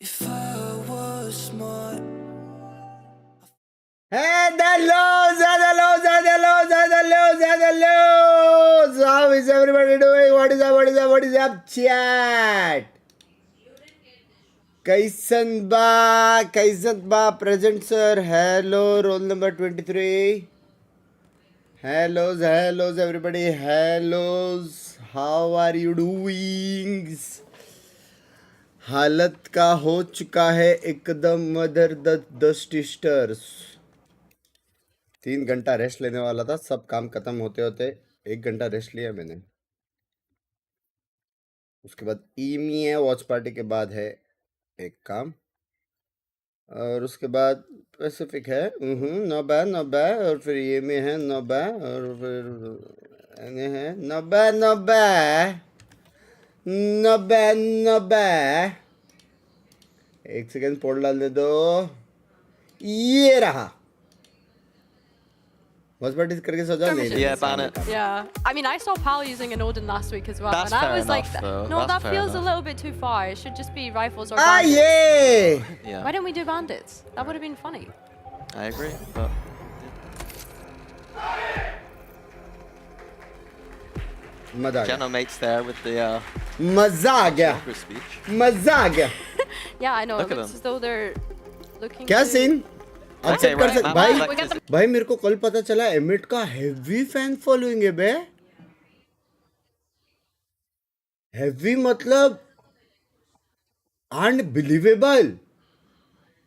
If I was smart. And the lows, and the lows, and the lows, and the lows, and the lows. How is everybody doing? What is up? What is up? What is up, chat? Kaisan ba, present sir. Hello, roll number 23. Hellos, everybody. Hellos. How are you doing? हालत का हो चुका है एकदम mother the sisters. 3 घंटा rest लेने वाला था, सब काम खत्म होते होते 1 घंटा रेस्ट लिया मैंने। उसके बाद ईमीए वॉच पार्टी के बाद है एक काम, और उसके बाद पैसिफिक है नो बैड, और फिर ये में है नो बैड, और फिर है नो बैड। एक सेकंड पोल डाल दे दो, ये रहा। Was what is करके सजा नहीं? Yeah, ban it. Yeah, I mean, I saw Pal using an Odin last week as well, That's and I fair was like, enough, though. no, That's that fair feels a enough. little bit too far. It should just be rifles or Ah, bandits. yeah. Yeah, Why didn't we do bandits? That would have been funny. I agree. But मजा आ गया, Genomate's there with the मजा आ गया, longer speech. मजा आ गया। Yeah, I know. Look It at looks them. as though they're looking. क्या to- scene? Okay, accept कर right, सकते map भाई? select is- भाई मेरे को कल पता चला एमिट का हेवी फैन फॉलोइंग है बे। हेवी मतलब अनबिलीवेबल,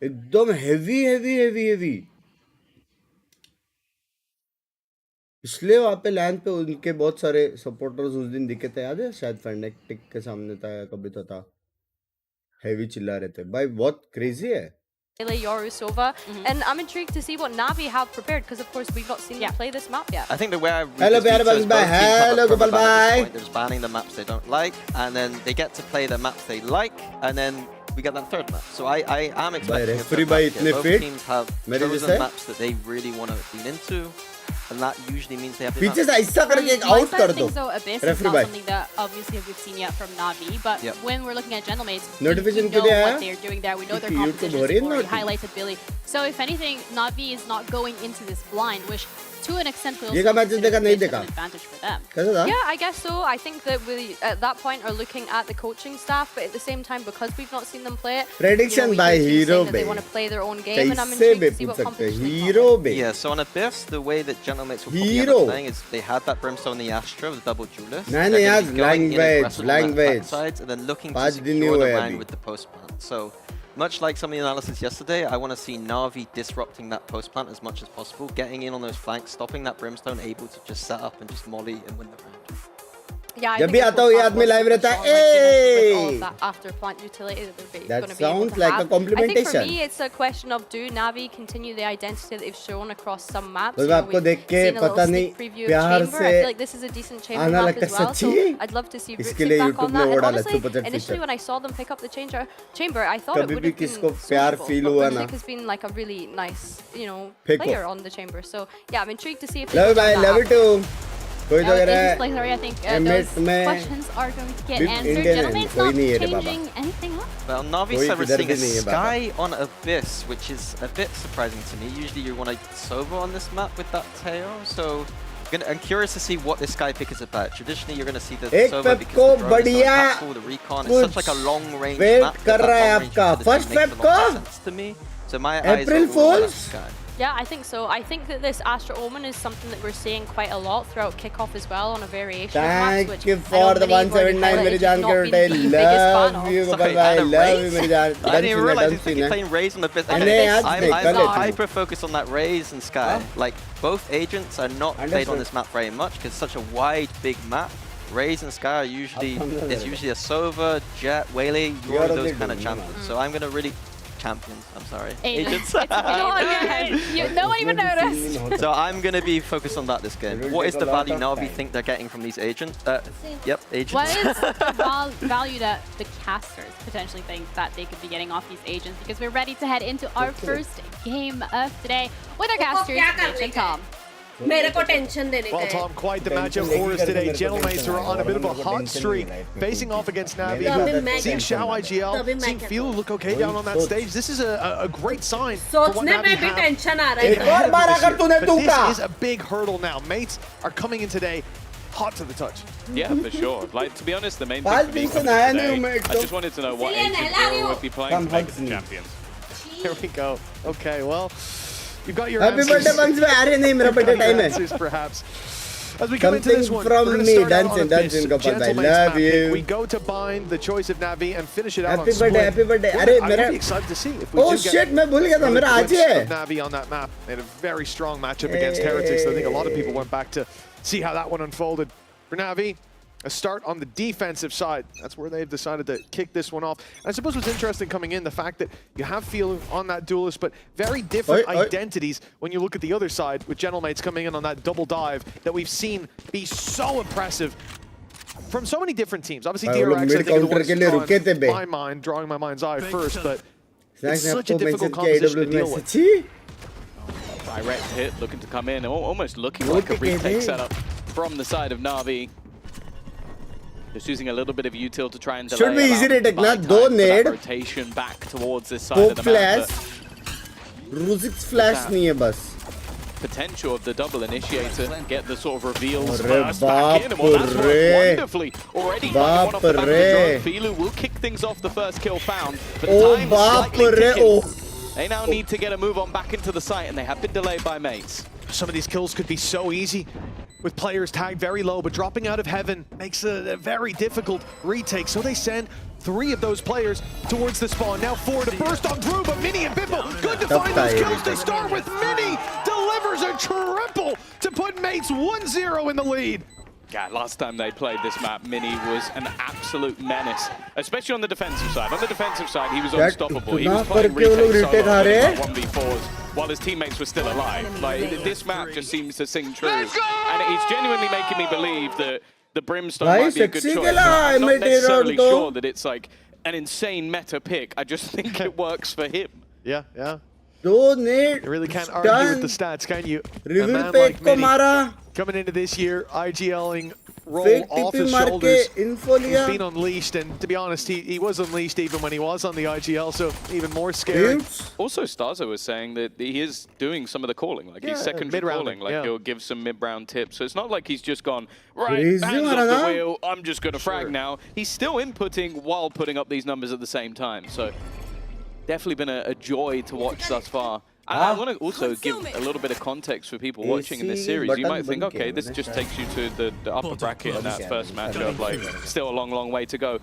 एकदम हेवी। इसलिए वहाँ पे लैंड पे उनके बहुत सारे सपोर्टर्स उस दिन दिखे थे, याद है? शायद फैनेटिक के सामने था या कभी तो था, हेवी चिल्ला रहे थे भाई, बहुत क्रेजी है। Yorusova, and I'm intrigued to see what Navi have prepared, because of course we've not seen them play this map yet. I think the way I read Hello, this Bye, pizza is bye, both teams have a hello, proper goodbye, ban at bye. this point. They're just banning the maps they don't like, and then they get to play the maps they like, and then we get that third map. So I am expecting a referee third by map here. itne Both fit, teams have मेरे chosen जैसे? maps that they really want to lean into, and that usually means they have the पीछे advantage. से ऐसा करके एक My out side कर of दो। things, though, Abyss is Referee not bye. something that obviously we've seen yet from Navi, but Yep. when we're looking at Gentlemates, Notification we know के लिए what आया? they're doing there. We know their YouTube competition हो रही है is already notification? highlighted Billy. So if anything, Navi is not going into this blind, which to an extent will ये का match देखा नहीं an देखा? advantage for them. कैसा था? Yeah, I guess so. I think that we at that point are looking at the coaching staff, but at the same time, because we've not seen them play it, Prediction we by hear teams hero saying that they base. want to play their own game, and I'm कैसे intrigued bay to see पूछ what सकते हैं? competition they hero come. बे। Yeah, so on Abyss, the way that Gentlemates will probably end Hero. up playing is they had that Brimstone the Astra with double duelist. नहीं, They're यार, gonna be going in language, aggressive on their language. backsides and then looking to 5 दिन ही secure the हुए round अभी। with the post plant. So much like some of the analysis yesterday, I want to see Na'Vi disrupting that post plant as much as possible, getting in on those flanks, stopping that Brimstone, able to just set up and just molly and win the round. Yeah, I जब think भी the आता हूँ ये full आदमी plant live was रहता super है, strong, like, with all A! of that after plant utility that they're That going to be able sounds to like a have. I think complimentation. for me, it's a question of do Navi continue the identity that they've shown across some maps. बस You know, आपको we've देख के seen a little पता sneak नहीं preview of प्यार Chamber. से I feel like this is a decent Chamber आना map लगता as well, so सच्ची? I'd love to see इसके Rootsy लिए back YouTube on ने that. वो And डाला, honestly, 2% initially feature। when I saw them pick up the Chamber, I thought it कभी would भी have been किसको प्यार suitable, feel but हुआ ना? Rootsy has been like a really nice, you know, Pick player off। on the Chamber. So yeah, I'm intrigued to see if they love can bye, make that love you happen. To. कोई तो कह In रहा this है place area, I think Emirates those में questions are going to get big answered. Indian Gentlemate's कोई not नहीं है रे बाबा। changing anything up. Well, Navi कोई said we're किधर seeing भी a नहीं है बाबा। Sky on Abyss, which is a bit surprising to me. Usually you want a Sova on this map with that tail, so I'm curious to see what this Sky pick is about. Traditionally you're going to see the एक Sova Pep because को the drone is so बढ़िया impactful, the recon is such like a long range weight map. कर that रहा है long range आपका utility first makes pep a lot को। of sense to me. So my eyes April are all on Fools? Sky. Yeah, I think so. I think that this Astro Omen is something that we're seeing quite a lot throughout Kickoff as well on a variation of maps, Thank which you I for know the many have already 179 मेरी highlighted जान you've not crore been the biggest fan love of. you Sorry, Gopal bhai, and a love you raise? मेरी जान I didn't even realize dance you're playing Raze on the fifth. नहीं, Okay, आज I'm, नहीं, I'm कल not है। hyper focused on that Raze and Sky. Like, both agents are not played on Understood. this map very much because it's such a wide, big map. Raze and Sky are usually, it's usually a Sova, Jet, Waylay, You're Rory, only those kind of doing champions. So I'm going to really... Champions, I'm sorry. Agents. It's okay. No one even noticed. So I'm going to be focused on that this game. It will What is take the a lot value of Navi time. think they're getting from these agents? Yep, agents. What is the value that the casters potentially think that they could be getting off these agents? Because we're ready to head into our first game of today with our casters, Mitch and Tom. मेरे को tension देने का Well, है Tom, quite the matchup for us today. Gentlemen are on a bit of a hot streak, facing off against Navi. Seeing Xiao IGL, seeing Feel look okay down on that stage. This is a great sign for what सोचने Navi में भी have. Tension आ रहा है एक और बार अगर तूने But टूका this is a big hurdle now. Mates are coming in today hot to the touch. Yeah, for sure. Like, to be honest, the main thing पाँच for me दिन से coming नहाया in नहीं हूँ today, मैं एक I तो just wanted to know what Cillian, agent I love hero you. would be playing Come to make us hugs the me. champions. Here we go. Okay, well, you've got your happy birthday answers. Bunks में अरे नहीं मेरा birthday time है Answers, perhaps. As we come into Something this one, from we're going me. to start out Dancing, on a dancing, piss. Gopal bhai. Gentleman's Love map pick. you. We go to bind the choice of Navi and finish it out Happy on birthday, split. happy birthday. Well, अरे I'm मेरा really excited to see if we Oh do get shit मैं भूल गया था मेरा आज ही glimpse है of Navi on that map. They had a very strong matchup against Heretics. I think a lot of people went back to see how that one unfolded. For Navi, a start on the defensive side. That's where they've decided to kick this one off. And I suppose what's interesting coming in, the fact that you have Feel on that duelist, but very different identities when you look at the other side with Gentlemates coming in on that double dive that we've seen be so impressive from so many different teams. Obviously, भाई, वो लोग DRX, I mid think, are the counter ones के लिए रुके थे बे। on my mind, drawing my mind's eye first, but snacks it's ने such a आपको difficult mention किया composition to AW में deal with. सच्ची Direct hit, looking to come in, almost looking Look like a at retake it. setup from the side of Navi. Just using a little bit of util to try and delay. Should be allow easy them to retake, buy ना? time दो for that nade. rotation back towards this side Poke of the map. flash Ruzik's flash नहीं है बस Potential of the double initiator, get the sort of reveals अरे burst back in, and well, that's बाप worked रे। wonderfully already. Finding one off the back of the रे। drone. Filu will kick things off the first kill found, but oh time बाप slightly रे ticking. Oh They now need to get a move on back into the site, and they have been delayed by mates. Some of these kills could be so easy with players tagged very low, but dropping out of heaven makes a very difficult retake. So they send 3 of those players towards the spawn. Now 4 to burst on Drew, but Mini and Bimbo good to find those kills to start with. Mini delivers a triple to put mates 1-0 in the lead. Yeah, last time they played this map, Mini was an absolute menace, especially on the defensive side. On the defensive side, he was unstoppable. He was playing retake solo, winning 1v4s, while his teammates were still alive. Like, this map just seems to sing true. And it's genuinely making me believe that the Brimstone might be a good choice. I'm not necessarily sure that it's like an insane meta pick. I just think it works for him. Yeah, yeah. दो net You really can't argue with the stats, can you? A reveal man पे like एक को Mini मारा coming into this year, IGLing roll fake off TP his मार के shoulders. Info He's लिया been unleashed, and to be honest, he was unleashed even when he was on the IGL, so even more scary. Oops. Also, Starzo was saying that he is doing some of the calling, like he's Yeah, secondary mid-rounding, calling, like yeah. he'll give some mid-round tips. So it's not like he's just gone, right, Crazy hands one, off the huh? wheel, I'm just going to frag now. He's still inputting while putting up these numbers at the same time. So definitely been a joy to watch thus far. And I want to also give a little bit of context for people watching in this series. You might think, okay, this just takes you to the upper bracket in that first matchup, like still a long, long way to go.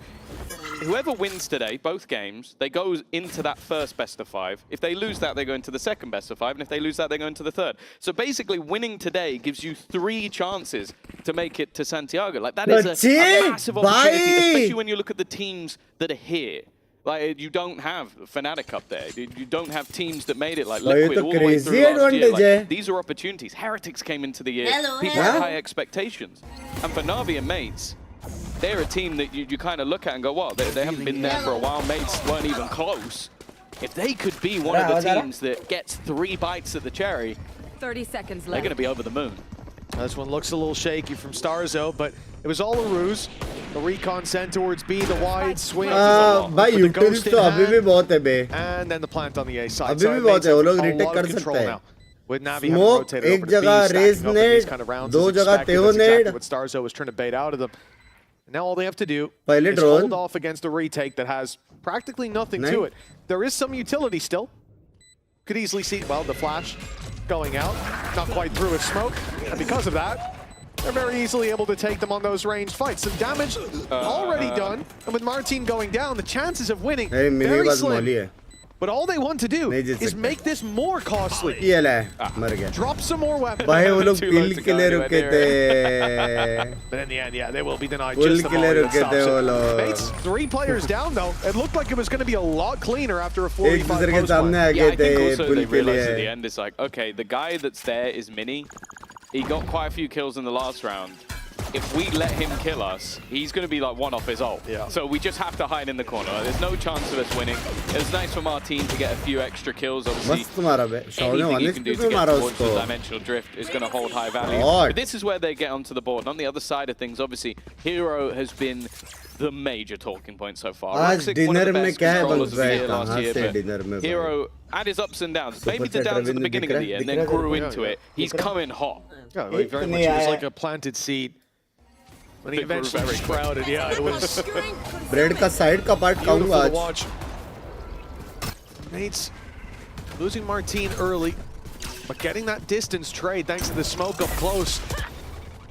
Whoever wins today, both games, they go into that first best of 5. If they lose that, they go into the second best of 5. And if they lose that, they go into the third. So basically, winning today gives you 3 chances to make it to Santiago. Like, that is a massive opportunity, especially when you look at the teams that are here. Like, you don't have Fnatic up there. You don't have teams that made it like Liquid all the way through last year. Like, these are opportunities. Heretics came into the year. People had high expectations. And for Navi and Mates, they're a team that you kind of look at and go, well, they haven't been there for a while. Mates weren't even close. If they could be one of the teams that gets 3 bites at the cherry, 30 seconds they're left. going to be over the moon. This one looks a little shaky from Starzo, but it was all a ruse. The recon sent towards B, the wide swing. भाई utils तो अभी भी बहुत है बे And then the plant on the A side. अभी So भी it बहुत makes है वो a लोग lot retake of कर control सकते हैं now. With Navi having Smoke rotated एक over to B, जगह stacking raise up in nade, these kind of rounds दो as जगह expected. तेहो That's exactly nade. what Starzo was trying to bait out of them. Now all they have to do पहले is drone. hold off against a retake that has practically nothing to नहीं. it. There is some utility still. Could easily see, well, the flash going out, not quite through with smoke, and because of that, they're very easily able to take them on those ranged fights. Some damage already done, and with Martin going down, the chances of winning very slim. But all they want to do is make this more costly. Drop some more weapons. भाई वो लोग kill के लिए रुके थे. But in the end, yeah, they will be denied just the volley that stops it. Mates, 3 players down though. It looked like it was going to be a lot cleaner after a 45 post play. Yeah, I think also they realized at the end, it's like, okay, the guy that's there is Mini. He got quite a few kills in the last round. If we let him kill us, he's going to be like one off his ult. Yeah. So we just have to hide in the corner. There's no chance of us winning. It was nice for Martin to get a few extra kills. Obviously, anything you can do to get towards the dimensional drift is going to hold high value. But this is where they get onto the board. And on the other side of things, obviously, Hero has been the major talking point so far. Roxic, one of the best controllers of the year last year, but Hero had his ups and downs. Maybe the downs at the beginning of the year and then grew into it. He's coming hot. Yeah, very much. It was like a planted seed. When he eventually sprouted, yeah, it was. Bread ka side ka part beautiful to watch. Mates losing Martin early, but getting that distance trade thanks to the smoke up close.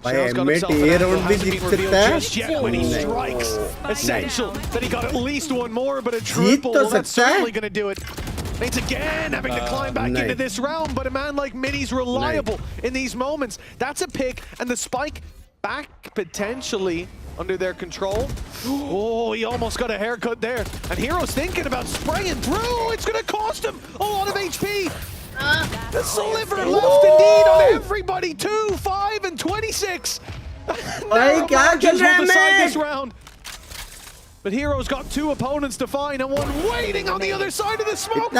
Shell's got himself an angle, hasn't been revealed just yet when he strikes. Essential that he got at least one more, but a triple, well, that's certainly going to do it. Mates again having to climb back into this round, but a man like Mini's reliable in these moments. That's a pick, and the spike back potentially under their control. Oh, he almost got a haircut there. And Hero's thinking about spraying through. It's going to cost him a lot of HP. The sliver left indeed on everybody. 2, 5, and 26. Narrow margins will decide this round. But Hero's got 2 opponents to find and one waiting on the other side of the smoke. 2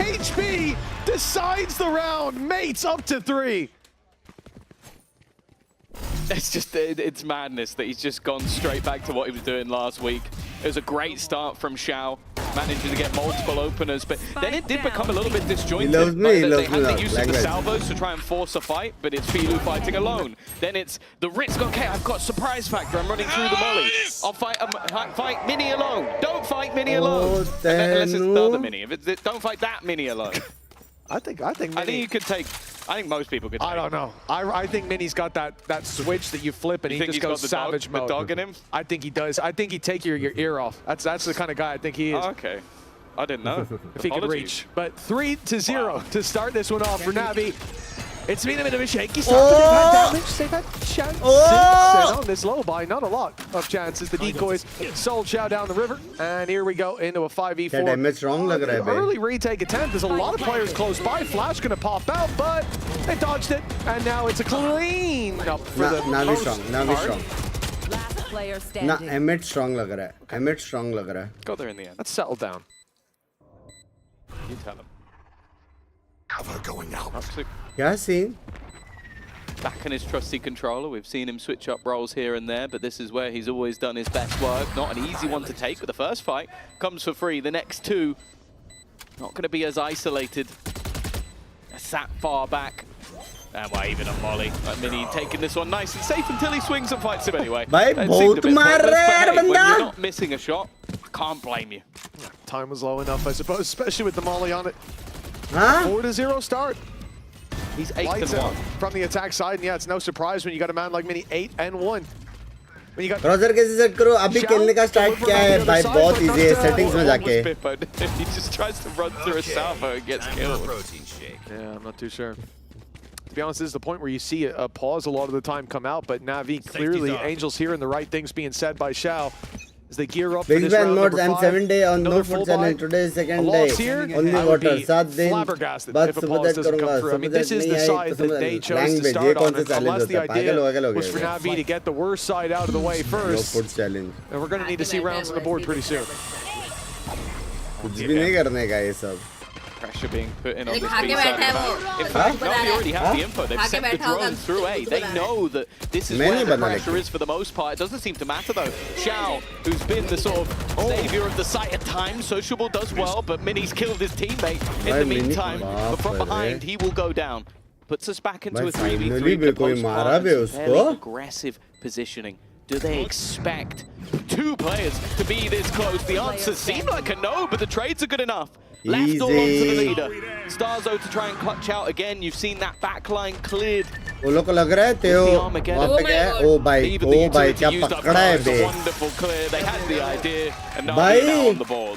HP decides the round. Mates up to 3. It's just, it's madness that he's just gone straight back to what he was doing last week. It was a great start from Xiao, managing to get multiple openers, but then it did become a little bit disjointed. They had the use of the salvos to try and force a fight, but it's Filu fighting alone. Then it's the risk, okay, I've got surprise factor, I'm running through the molly. I'll fight Mini alone. Don't fight Mini alone. Unless it's the other Mini. Don't fight that Mini alone. I think Mini, you could take. I think most people could take. I don't know. I think Mini's got that switch that you flip and he just goes savage mode. The dog in him? I think he does. I think he'd take your ear off. That's the kind of guy I think he is. Oh, okay. I didn't know. If he could reach. But 3-0 to start this one off for Navi. It's been a bit of a shaky start, but they've had damage. They've had chances. And on this low by not a lot of chances. The decoys sold Xiao down the river. And here we go into a 5v4. Early retake attempt. There's a lot of players close by. Flash going to pop out, but they dodged it. And now it's a clean up for the Navi strong. Last player standing. Na Emmett strong lag raha hai. Emmett strong lag raha hai. Got there in the end. Let's settle down. You tell him. Cover going out. Kya scene? Back in his trusty controller, we've seen him switch up roles here and there, but this is where he's always done his best work. Not an easy one to take, but the first fight comes for free. The next 2, not going to be as isolated. Sat far back. And well, even a molly. Mini taking this one nice and safe until he swings and fights him anyway. Bhai, bahut maar raha hai when banda. you're not missing a shot, I can't blame you. Time was low enough, I suppose, especially with the molly on it. Huh? 4-0 start. He's Lights 8-1 from the attack side, and yeah, it's no surprise when you got a man like Mini 8-1. When you got browser कैसे set करो अभी खेलने का start किया है भाई बहुत easy है settings में जाके he just tries to run through a salvo and gets killed. Yeah, I'm not too sure. To be honest, this is the point where you see a pause a lot of the time come out, but Navi clearly Angels hearing the right things being said by Xiao as they gear up for this round mods, number 5. I'm 7 day on no food challenge. Today is second day. Only water. 7 दिन बाद सुबह तक करूँगा. I mean, this is the side that they chose to start on, unless the idea was for Navi to get the worst side out of the way first. No food challenge. And we're going to need to see rounds on the board pretty soon. कुछ भी नहीं करने का ये सब. Pressure being put in on this B side. In fact, Navi already have the info. They've sent the drone through A. They know that this is where the pressure is for the most part. It doesn't seem to matter though. Xiao, who's been the sort of savior of the site at times, Sociable does well, but Mini's killed his teammate in the meantime. But from behind, he will go down. Puts us back into a 3v3. The post part, very aggressive positioning Do they expect two players to be this close? The answer seemed like a no, but the trades are good enough. Left all onto the leader. Starzo to try and clutch out again. You've seen that backline cleared. वो लोग को लग रहा है तेओ वहाँ पे गया ओ भाई क्या पकड़ा है बे भाई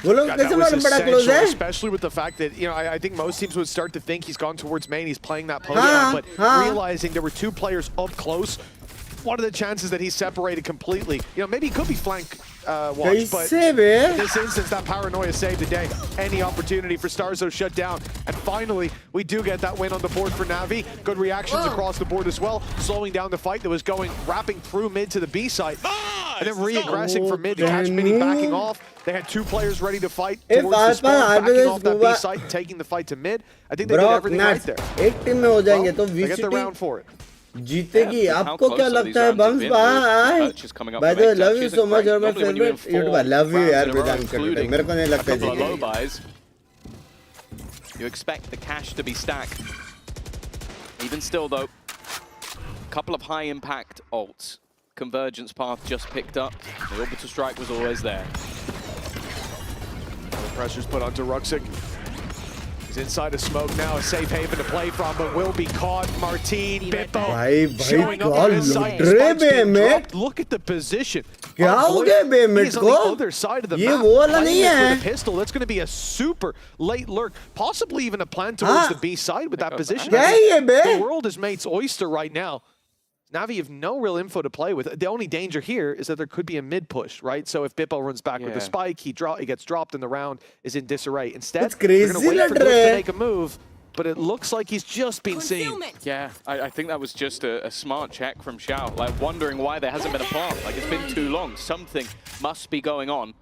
वो लोग कैसे बड़ा क्लोज है especially with the fact that I think most teams would start to think he's gone towards main, he's playing that podium, but realizing there were two players up close, what are the chances that he's separated completely? Maybe he could be flank watch, but in this instance, that paranoia saved the day. Any opportunity for Starzo shut down. And finally, we do get that win on the board for Na'Vi. Good reactions across the board as well, slowing down the fight that was wrapping through mid to the B site. And then re-aggressing from mid to catch Mini backing off. They had two players ready to fight towards the spawn, backing off that B site, taking the fight to mid. I think they did everything right there. एक team में हो जाएंगे तो they get the round for it. जीतेगी आपको क्या लगता है बम्स भाई by the way love you so much और my favourite YouTuber love you यार विदान करते मेरे को नहीं लगता जी You expect the cash to be stacked. Even still though, a couple of high impact ults. Convergence path just picked up. The orbital strike was always there. The pressure's put onto Ruxic. He's inside a smoke now, a safe haven to play from, but will be caught. Martin, Bippo, showing up on his side. Look at the position. He's on the other side of the map. With a pistol, that's going to be a super late lurk, possibly even a plan towards the B side with that position. The world is mate's oyster right now. Na'Vi have no real info to play with. The only danger here is that there could be a mid push, right? So if Bippo runs back with the spike, he gets dropped and the round is in disarray. Instead, they're going to wait for Glyph to make a move, but it looks like he's just been seen. Yeah, I think that was just a smart check from Xiao, like wondering why there hasn't been a plant. Like, it's been too long. Something must be going on.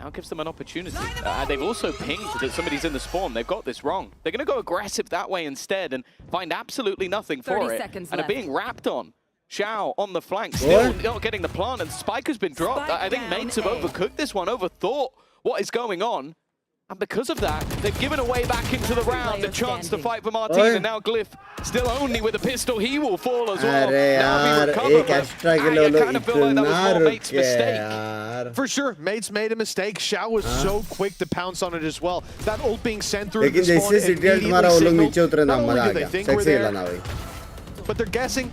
Now gives them an opportunity. They've also pinged that somebody's in the spawn. They've got this wrong. They're going to go aggressive that way instead and find absolutely nothing for it. And are being wrapped on. Xiao on the flank, still not getting the plant, and Spike has been dropped. I think mates have overcooked this one, overthought what is going on. And because of that, they've given away back into the round a chance to fight for Martin, and now Glyph still only with a pistol. He will fall as well. Now he recover, I kind of feel like that was more Mate's mistake. For sure, Mates made a mistake. Xiao was so quick to pounce on it as well. That ult being sent through the spawn immediately signaled, not only do they think we're there, but they're guessing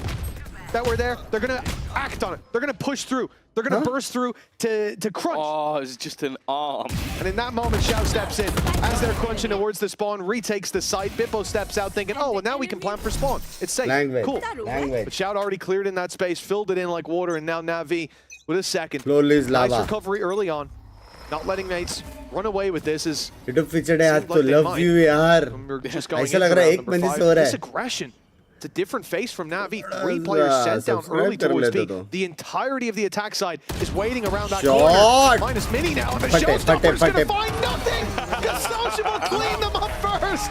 that we're there. They're going to act on it. They're going to push through. They're going to burst through to crunch. Oh, it's just an arm. And in that moment, Xiao steps in. As they're crunching towards the spawn, retakes the site. Bippo steps out thinking, oh, well, now we can plan for spawn. It's safe. Cool. But Xiao already cleared in that space, filled it in like water, and now Na'Vi with a second. Nice recovery early on. Not letting mates run away with this is... Just going This aggression. It's a different face from Na'Vi. 3 players sent down early towards B. The entirety of the attack side is waiting around that corner. Minus Mini now, and the showstopper's going to find nothing! Kastoshi will clean them up first!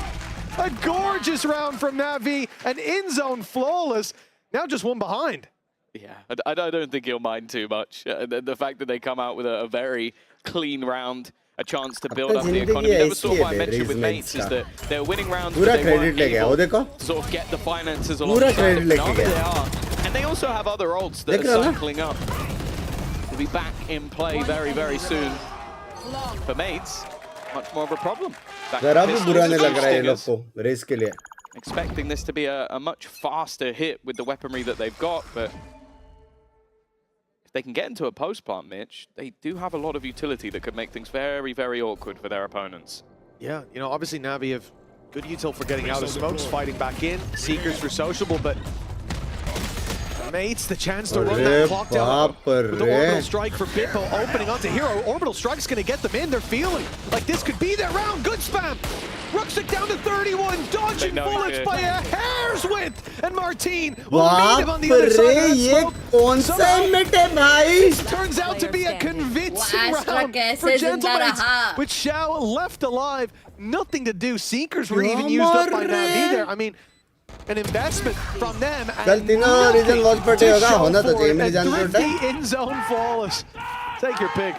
A gorgeous round from Na'Vi, an in-zone flawless. Now just one behind. Yeah, I don't think he'll mind too much. The fact that they come out with a very clean round, a chance to build up the economy. Never saw what I mentioned with mates is that they're winning rounds, but they weren't able to sort of get the finances along the side. Now they are. And they also have other ults that are cycling up. They'll be back in play very, very soon. For mates, much more of a problem. Expecting this to be a much faster hit with the weaponry that they've got, but they can get into a post plant, Mitch, they do have a lot of utility that could make things very, very awkward for their opponents. Yeah, obviously Na'Vi have good util for getting out of smokes, fighting back in, Seekers for sociable, but mates, the chance to run that clock down with the orbital strike for Bippo opening onto Hero. Orbital strike's going to get them in. They're feeling like this could be their round. Good spam. Ruxic down to 31, dodging bullets by a hair's width. And Martin will meet him on the other side of that smoke. This turns out to be a convincing round for Gentlemates, with Xiao left alive. Nothing to do. Seekers were even used up by Na'Vi there. I mean, an investment from them, and thrifty in-zone flawless. Take your pick.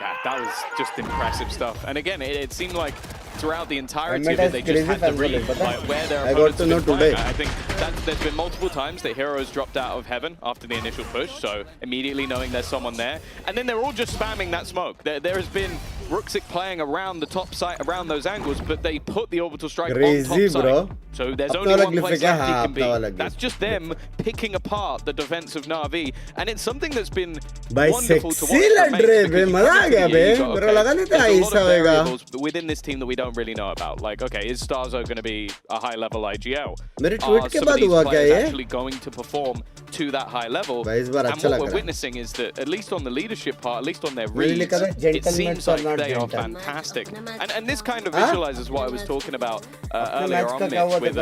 Yeah, that was just impressive stuff. And again, it seemed like throughout the entirety of it, they just had to read where their opponents have been playing. I think that there's been multiple times that Heroes dropped out of heaven after the initial push, so immediately knowing there's someone there. And then they're all just spamming that smoke. There has been Ruxic playing around the top site, around those angles, but they put the orbital strike on top site. So there's only one place left he can be. That's just them picking apart the defense of Na'Vi. And it's something that's been wonderful to watch from mates, because there's a lot of variables within this team that we don't really know about. Like, okay, is Starzo going to be a high-level IGL? Are some of these players actually going to perform to that high level? And what we're witnessing is that, at least on the leadership part, at least on their reads, it seems like they are fantastic. And this kind of visualizes what I was talking about earlier on, Mitch, with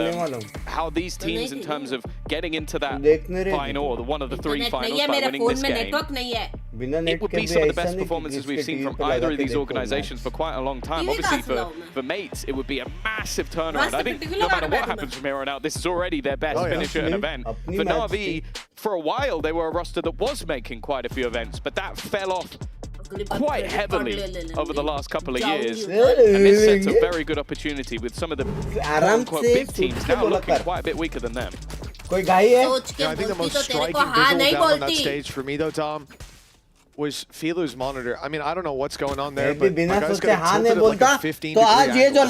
how these teams, in terms of getting into that final, one of the 3 finals, by winning this game, it would be some of the best performances we've seen from either of these organizations for quite a long time. Obviously, for Mates, it would be a massive turnaround. I think no matter what happens from here on out, this is already their best finish at an event. For Na'Vi, for a while, they were a roster that was making quite a few events, but that fell off quite heavily over the last couple of years. And this sets a very good opportunity with some of the quote-unquote big teams now looking quite a bit weaker than them. Yeah, I think the most striking visual down on that stage for me, though, Tom, was Feeler's monitor. I mean, I don't know what's going on there, but my guy's got it tilted at like a 15 degree angle.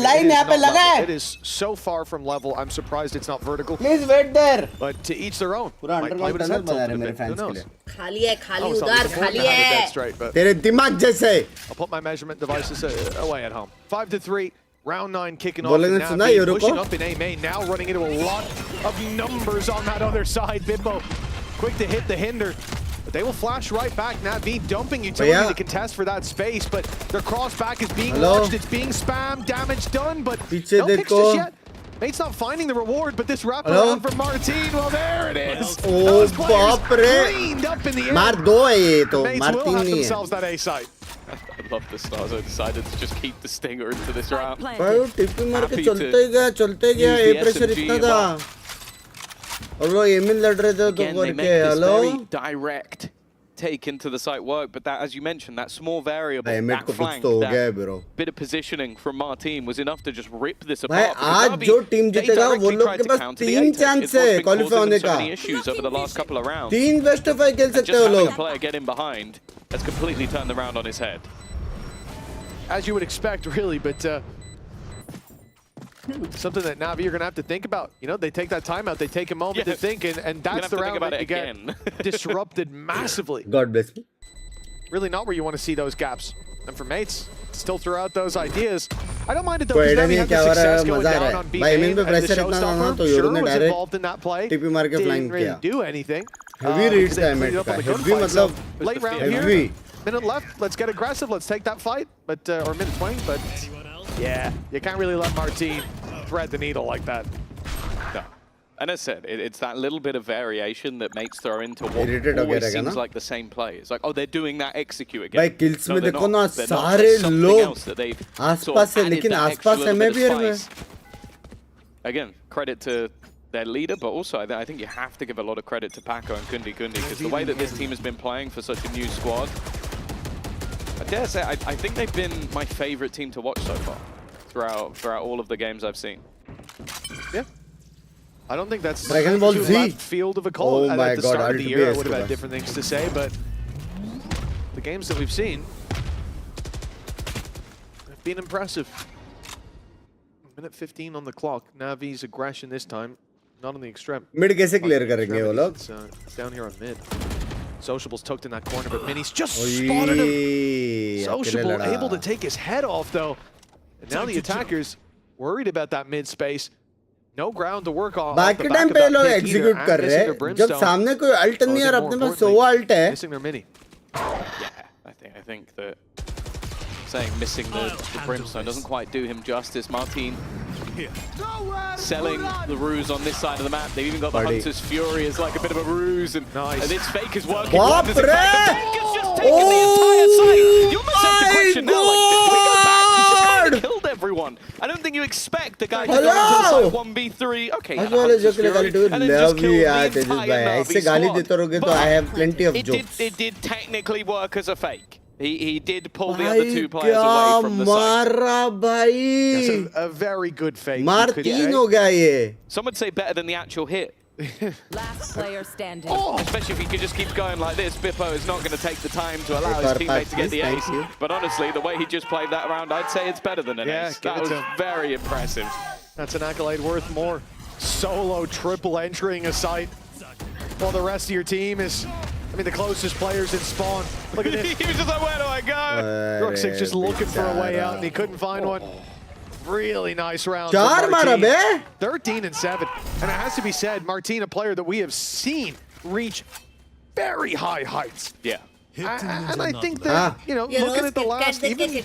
It is so far from level. I'm surprised it's not vertical. Please wait there. But to each their own. Might play with his head tilted a bit. Who knows? I'll put my measurement devices away at home. 5-3. Round 9 kicking off. Now pushing up in EMEA. Now running into a lot of numbers on that other side. Bimbo quick to hit the hinder. But they will flash right back. Na'Vi dumping utility to contest for that space, but their cross back is being launched. It's being spammed. Damage done, but no picks just yet. Mate's not finding the reward, but this wraparound from Martin, well, there it is. Oh, bapre. Cleaned up in the air. Mar do hai ye to. Mates Martin will have nahi hai. themselves that A site. I love the Starzo decided to just keep the stinger into this round. भाई टिप्पी मार के चलते गया ए pressure इतना था और वो amine लड़ रहे थे तो करके hello direct take into the site work, but that, as you mentioned, that small variable, that flank, that bit of positioning from Martin was enough to just rip this भाई apart. आज जो team जीतेगा वो लोग के पास 3 chance है qualify होने का. Issues over the last couple of rounds. 3 best of 5 खेल सकते हो लोग. A player get in behind has completely turned the round on his head. As you would expect, really, but something that Na'Vi are going to have to think about. You know, they take that timeout, they take a moment to think, and that's the round that you get disrupted massively. God bless me. Really not where you want to see those gaps. And for Mates, still throw out those ideas. I don't mind it though, because Na'Vi had the success going down on BBL as the showstopper. Sure was involved in that play. Didn't really do anything. Heavy reads the heavy matlab late round here. Minute left, let's get aggressive, let's take that fight, but or minute 20, but yeah, you can't really let Martin thread the needle like that. No. And as I said, it's that little bit of variation that Mates throw into what always seems like the same play. It's like, oh, they're doing that execute again. भाई kills में देखो ना सारे लोग आसपास है लेकिन आसपास है मैं भी है. Again, credit to their leader, but also I think you have to give a lot of credit to Paco and Kundi because the way that this team has been playing for such a new squad, I dare say, I think they've been my favorite team to watch so far throughout all of the games I've seen. Yeah. I don't think that's Dragon Ball Z left field of a call. Oh my at the God, start of the year, I would have had different things to say, but the games that we've seen have been impressive. Minute 15 on the clock. Na'Vi's aggression this time, not on the extreme. Mid कैसे clear करेंगे वो लोग? It's down here on mid. Sociable's tucked in that corner, but Mini's just spotted him. Sociable able to take his head off, though. And now the attackers worried about that mid space. No ground to work on. बाकी time पे लोग execute कर रहे हैं. जब सामने कोई ult नहीं है और अपने पास सोवा ult है. Missing their mini. Yeah, I think that saying missing the brimstone doesn't quite do him justice. Martin selling the ruse on this side of the map. They've even got the Hunter's Fury as like a bit of a ruse, and its fake is working. Baap The fake has just taken the entire site. You almost have to question now, like, did we go back? He just kind of killed everyone. I don't think you expect the guy to go into the site 1v3. Okay, and then just kill the entire Na'Vi squad. I have plenty of jokes. It did technically work as a fake. He did pull the other two players away from the site. मारा भाई. That's a very good fake. मार you could तीन say. हो गया ये. Some would say better than the actual hit. Last player standing. Especially if he could just keep going like this. Bippo is not going to take the time to allow his Paper teammate to get the thank ace. you. But honestly, the way he just played that round, I'd say it's better than an Yeah, ace. give That it was to him. very impressive. That's an accolade worth more. Solo triple entering a site while the rest of your team is, I mean, the closest players in spawn. Look at this. He was just like, where do I go? Roxic just looking for a way out and he couldn't find one. Really nice round. चार from मारा Martin. Bay. 13-7. And it has to be said, Martin, a player that we have seen reach very high heights. Yeah. And I think that, you know, looking at the last, even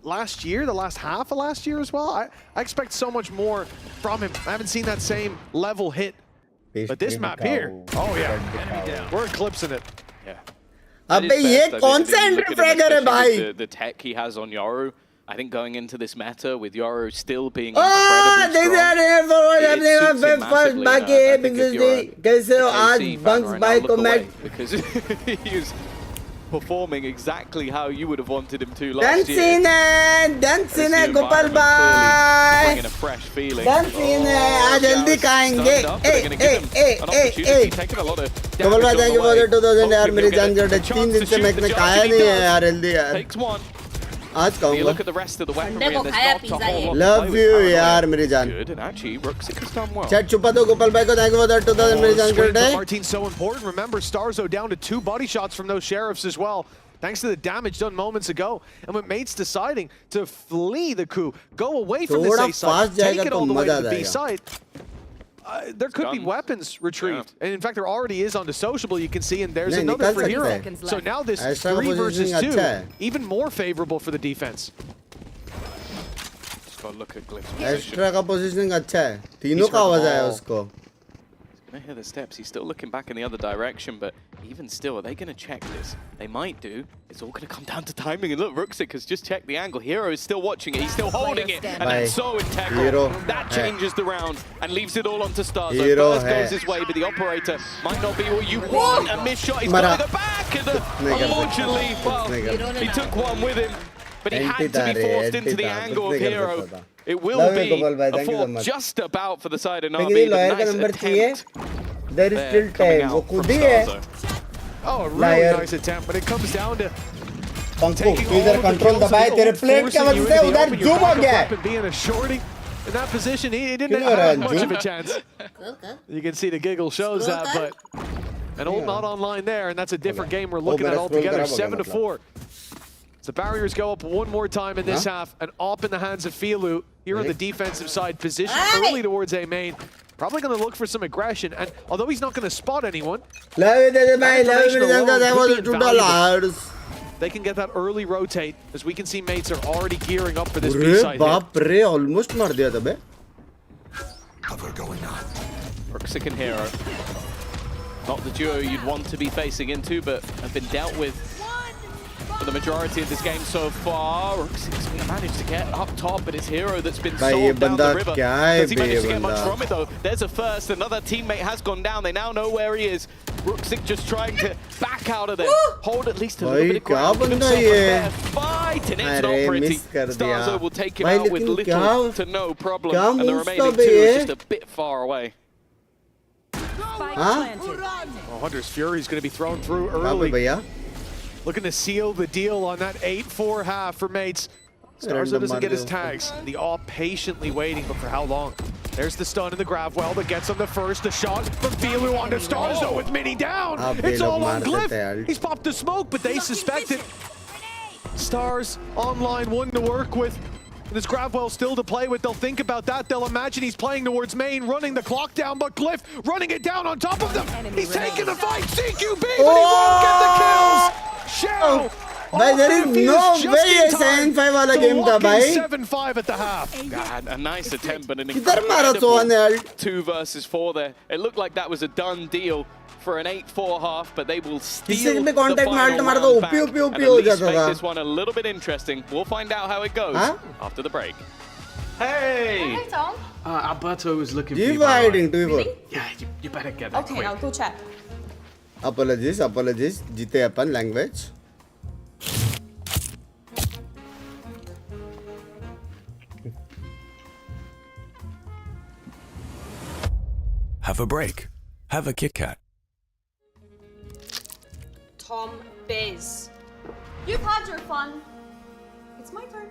last year, the last half of last year as well, I expect so much more from him. I haven't seen that same level hit. But this map here, oh yeah, we're eclipsing it. Yeah. अबे ये कौन सा entry fragger है भाई? The tech he has on Yoru, I think going into this meta with Yoru still being Oh, incredibly they strong. are for It suits him massively, बाकी I है think if business you're day कैसे हो आज AC fan bunks right भाई now, को look मैं away, because he was performing exactly how you would have wanted him to last year. dancing है गोपाल भाई. Bringing a fresh feeling. dancing है आज जल्दी खाएंगे. Taking a lot of Gopal भाई thank you for the 2000 यार मेरी जान जोड़े Chance 3 दिन to से shoot मैं the इतना judge, खाया and he नहीं है does. यार हेल्दी यार. Takes one. आज You खाऊंगा. look at the rest of the weaponry and there's not a whole lot Love to play you with. यार मेरी जान. Good, and actually Ruxic has done well. Chat छुपा दो गोपाल भाई को thank you for the 2000 मेरी जान Swing जोड़े. for Martin's so important. Remember, Starzo down to 2 body shots from those sheriffs as well. Thanks to the damage done moments ago. And with mates deciding to flee the coup, go away from this A site, take it all the way to the B site, there could be weapons retrieved. And in fact, there already is on the sociable, you can see, and there's another for Hero. So now this 3 versus 2, even more favorable for the defense. Just got to look at Glyph's extra का positioning अच्छा है. तीनों का आवाज आया उसको. Gonna hear the steps. He's still looking back in the other direction, but even still, are they going to check this? They might do. It's all going to come down to timing. And look, Ruxic has just checked the angle. Hero is still watching it. He's still holding it, and that's so integral. Hero that changes the round and leaves it all onto Starzo. Hero Burst goes his way, but the operator might not be what you want. A missed shot. He's Mara. got the back, and unfortunately, well, he took one with him, but he had to be forced into the angle of Hero. It will be a fourth just about for the side of Navi. Nice attempt. There is still time. वो खुद ही है. Oh, a really nice attempt, but it comes down to पंखो इधर control दबाए तेरे plate के वजह से उधर जूम हो गया है. Being a shorty in that position, he didn't have much of a chance. You can see the giggle shows that, but an old not online there, and that's a different game we're looking at altogether. 7-4. The barriers go up one more time in this half, and up in the hands of Filu here on the defensive side, position early towards A main. Probably going to look for some aggression, and although he's not going to spot anyone, they can get that early rotate, as we can see mates are already gearing up for this B side. बाप रे almost मार दिया था बे. Cover going on. Ruxic and Hero. Not the duo you'd want to be facing into, but have been dealt with for the majority of this game so far. Ruxic's managed to get up top, but it's Hero that's been sold down the river. Does he manage to get much from it though? There's a first, another teammate has gone down. They now know where he is. Ruxic just trying to back out of there. Hold at least a little bit of ground. Give himself a fair fight, and it's not pretty. Starzo will take him out with little to no problem, and the remaining two is just a bit far away. Oh, Hunter's Fury is going to be thrown through early. Looking to seal the deal on that 8-4 half for mates. Starzo doesn't get his tags. The all patiently waiting, but for how long? There's the stun in the grab well that gets him the first. The shot from Filu onto Starzo with Mini down. It's all on Glyph. He's popped the smoke, but they suspect it. Stars online, one to work with. This Gravwell still to play with. They'll think about that. They'll imagine he's playing towards main, running the clock down, but Glyph running it down on top of them. He's taking the fight. CQB, but he won't get the kills. Shell. भाई there is no way ये 7-5 वाला game था भाई. 7-5 at the half. God, a nice attempt, but an किधर मारा सोहन यार. 2 versus 4 there. It looked like that was a done deal for an 8-4 half, but they will steal the final round back and at least make this one a little bit interesting. We'll find out how it goes after the break. Hey! Hey, Tom. Alberto was looking for You you. were hiding too. Really? Yeah, you better get that quick. I'll go check. Apologies. जीते अपन language. Have a break. Have a Kit Kat. Tom Biz. You've had your fun. It's my turn.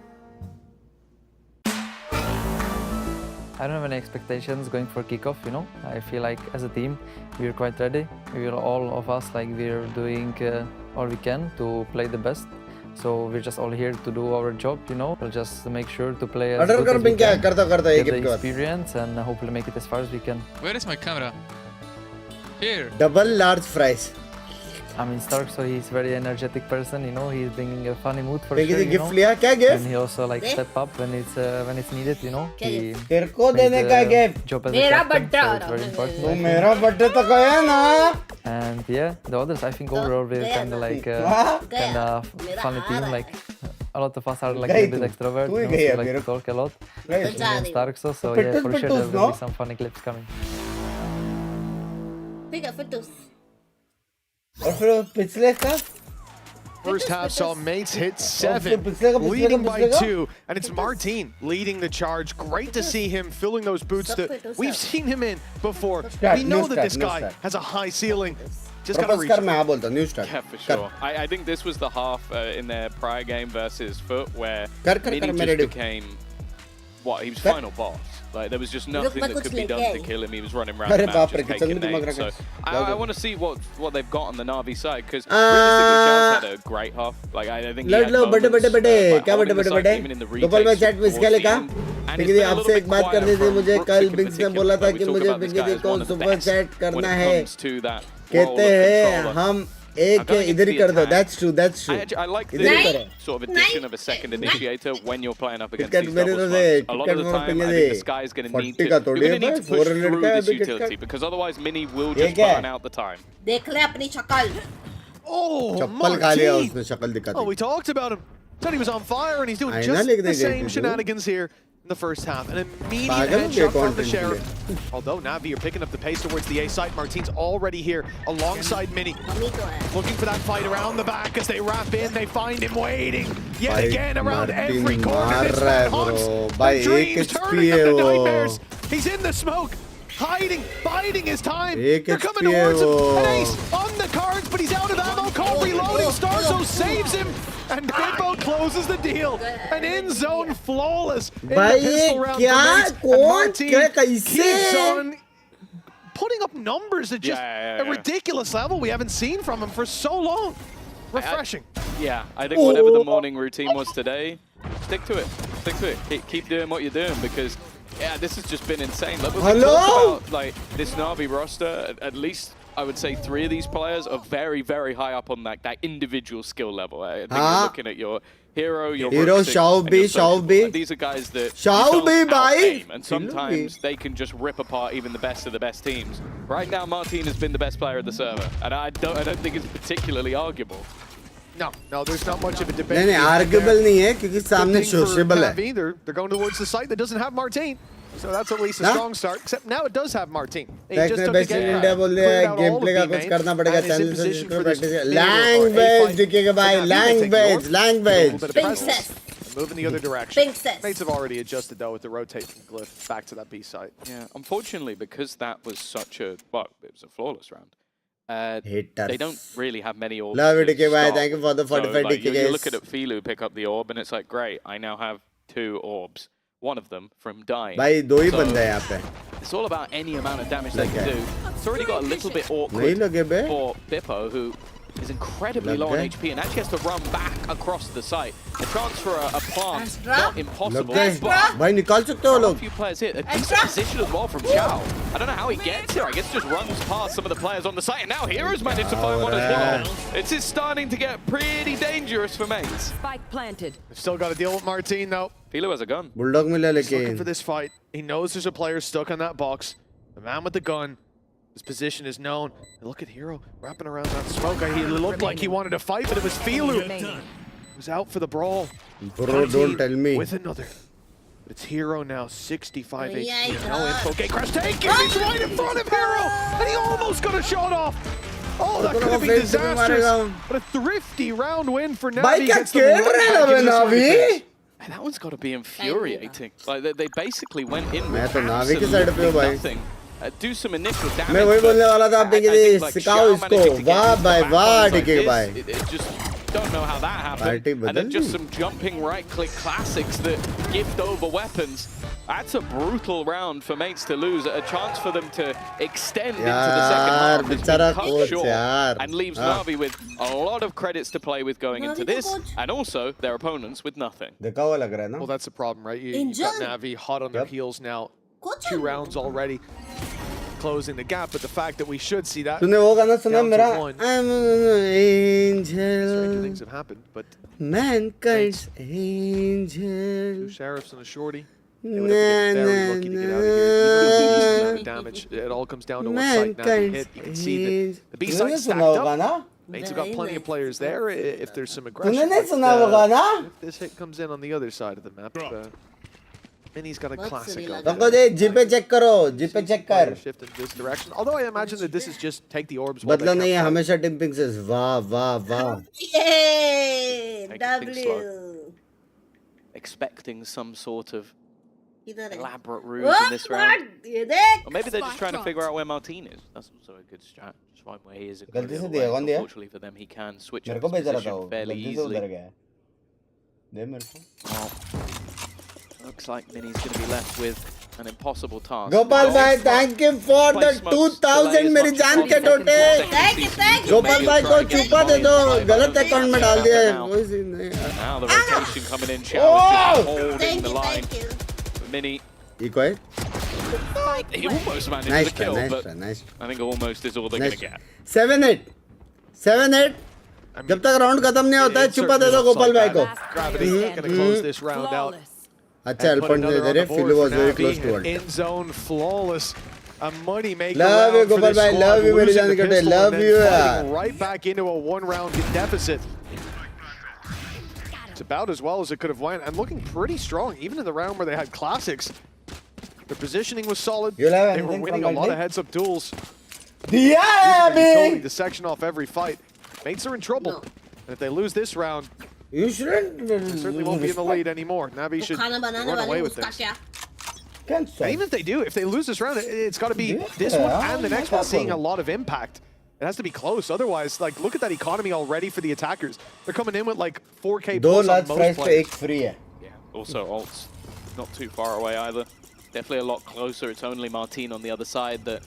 I don't have any expectations going for kickoff, you know. I feel like as a team, we're quite ready. We're all of us, like we're doing all we can to play the best. So we're just all here to do our job, you know. We'll just make sure to play as good as we can, get the experience and hopefully make it as far as we can. Where is my camera? Here. Double large fries. I mean, Stark, so he's very energetic person, you know. He's bringing a funny mood for sure, you gift know. लिया क्या gift? And he also like step up when it's needed, you know. He तेरे को देने का gift. job as a मेरा captain, birthday so it's very important. तो मेरा birthday तो गया ना. And yeah, the others, I think overall we're kind of like kind of funny team. Like a lot of us are like a little bit extrovert, you know, so we like to talk a lot. Especially Stark, so yeah, for sure there will be some funny clips coming. और फिर पिछले का First half saw mates hit 7, leading by 2, and it's Martin leading the charge. Great to see him filling those boots that we've seen him in before. We know that this guy has a high ceiling. Just gotta reach. Yeah, for sure. I think this was the half in their prior game versus Foot where Mini just became what? He was final boss. Like there was just nothing that could be done to kill him. He was running around the map just taking names. So I want to see what they've got on the Na'Vi side because realistically, Chow's had a great half. Like I think he had moments, even in the retakes Pinky दी आपसे एक बात करनी थी मुझे कल Binks ने बोला था कि मुझे पिंकी दी को सुपर चैट करना है कहते हैं हम एक इधर ही कर दो that's true I like the sort of addition of a second initiator when you're playing up against these double slots. A lot of the time I think this guy is going to need to push through this utility because otherwise Mini will just burn out the time. देख ले अपनी शक्ल. Oh, we talked about him. Said he was on fire and he's doing just the same shenanigans here in the first half. An immediate headshot from the Sheriff. Although Na'Vi are picking up the pace towards the A site, Martin's already here alongside Mini. Looking for that fight around the back as they wrap in. They find him waiting yet again around every corner. This man haunts the dreams, turning them to nightmares. He's in the smoke. Hiding, biding his time. They're coming towards him. An ace on the cards, but he's out of ammo. Call reloading. Starzo saves him. And Bimbo closes the deal. An in-zone flawless in the pistol round for and Martin keeps on putting up numbers at just a ridiculous level we haven't seen from him for so long. Refreshing. I think whatever the morning routine was today, stick to it. Stick to it. Keep doing what you're doing because this has just been insane. Like, we talked about like this Na'Vi roster, at least I would say 3 of these players are very, very high up on that individual skill level. I think you're looking at your Hero, Xiaobi. These are guys that Xiaobi, and sometimes they can just rip apart even the best of the best teams. Right now, Martin has been the best player of the server, and I don't think it's particularly arguable. No, there's not much of a debate. Arguable नहीं है क्योंकि सामने sociable है. They're going towards the site that doesn't have Martin. So that's at least a strong start, except now it does have Martin. He just took the game, cleared out all of the teammates, and is in position for this language दिखेगा भाई, language. Binks. Moving the other direction. Mates have already adjusted though with the rotate from Glyph back to that B site. Yeah, unfortunately, because that was such a, well, it was a flawless round. They don't really have many orbs. Love it, bye. Thank you for the 45 DK, guys. You look at Filu pick up the orb, and it's like, great, I now have 2 orbs. One of them from dying. भाई 2 ही बंदे हैं यहाँ पे. It's all about any amount of damage they can do. It's already got a little bit awkward for Bippo, who is incredibly low on HP and actually has to run back across the site. The chance for a plant, not impossible. भाई निकाल सकते हो लोग. A few players hit. A decent position as well from Chow. I don't know how he gets here. I guess just runs past some of the players on the site. And now Hero's managed to find one as well. It's just starting to get pretty dangerous for mates. Spike planted. They've still got to deal with Martin though. Philo has a gun. Bulldog मिला He's लेकिन. looking for this fight. He knows there's a player stuck on that box. The man with the gun. His position is known. Look at Hero wrapping around that smoke. He looked like he wanted to fight, but it was Filu. He was out for the brawl. Bro, don't tell me. With another. But it's Hero now, 65 HP. No info. Gatecrash taken. He's right in front of Hero. And he almost got a shot off. Oh, that could have been disastrous. But a thrifty round win for Na'Vi. And that one's got to be infuriating. Like they basically went in with Na'Vi के side पे हो भाई. nothing. do some initial damage. मैं वही बोलने वाला था आपने कि like सिखाओ इसको वाह भाई वाह टिके भाई it just don't know how that happened. And then just some jumping right-click classics that gift over weapons. That's a brutal round for mates to lose. A chance for them to extend into the second half. It's been cut short and leaves Na'Vi with a lot of credits to play with going into this, and also their opponents with nothing. Well, that's the problem, right? You've got Na'Vi hot on their heels now. 2 rounds already. Closing the gap, but the fact that we should see that तूने वो गाना सुना मेरा I'm an angel stranger things have happened, but mankind's angel 2 sheriffs and a shorty, they would have been very lucky to get out of here. Even with the decent amount of damage, it all comes down to what site Na'Vi hit. You can see that the B site stacked up. Mates have got plenty of players there if there's some aggression. If this hit comes in on the other side of the map, Minnie's got a classic. Shift in this direction. Although I imagine that this is just take the orbs. बदला नहीं है हमेशा team पिंक्स वाह वाह वाह W. Expecting some sort of elaborate ruse in this round. Or maybe they're just trying to figure out where Martin is. That's also a good strat. Just find where he is. Unfortunately for them, he can switch up his position fairly easily. Well, looks like Minnie's going to be left with an impossible task. Gopal bhai, thank you for the 2000 मेरी जान के टोटे. Gopal bhai को छुपा दे दो, गलत account में डाल दिया है. Now the rotation coming in, holding the line. Minnie. Eco है? He almost managed to kill, but I think almost is all they're going to get. 7-8. 7-8. जब तक राउंड खत्म नहीं होता है छुपा दे दो गोपाल भाई को. Gonna close this round out. अच्छा point दे रहे. Phil was very close to it. In zone, flawless. A money maker. Love you Gopal भाई. Love you मेरी जान के टोटे. Love you यार. Right back into a 1-round deficit. It's about as well as it could have went, and looking pretty strong, even in the round where they had classics. Their positioning was solid. They were winning a lot of heads-up duels. Yeah, totally the section off every fight. Mates are in trouble, and if they lose this round, you shouldn't. They certainly won't be in the lead anymore. Na'Vi should run away with this. And even if they do, if they lose this round, it's got to be this one and the next one seeing a lot of impact. It has to be close. Otherwise, like, look at that economy already for the attackers. They're coming in with like 4K plus on most players. Yeah. Also, ult's not too far away either. Definitely a lot closer. It's only Martin on the other side that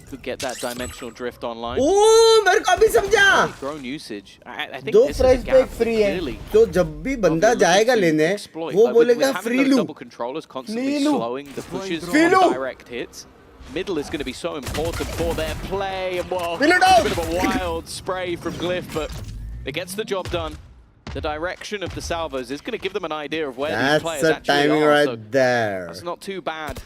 could get that dimensional drift online. Oh, मेरे को अभी समझा. Drone usage. I think दो this is price a पे gap एक free है. clearly तो जब भी बंदा जाएगा लेने, वो बोलेगा फ्री लूं. double controllers constantly slowing the pushes on direct hits. Middle is going to be so important for their play, and well, a bit of a wild spray from Glyph, but it gets the job done. The direction of the salvos is going to give them an idea of where these players actually are. Right so there. that's not too bad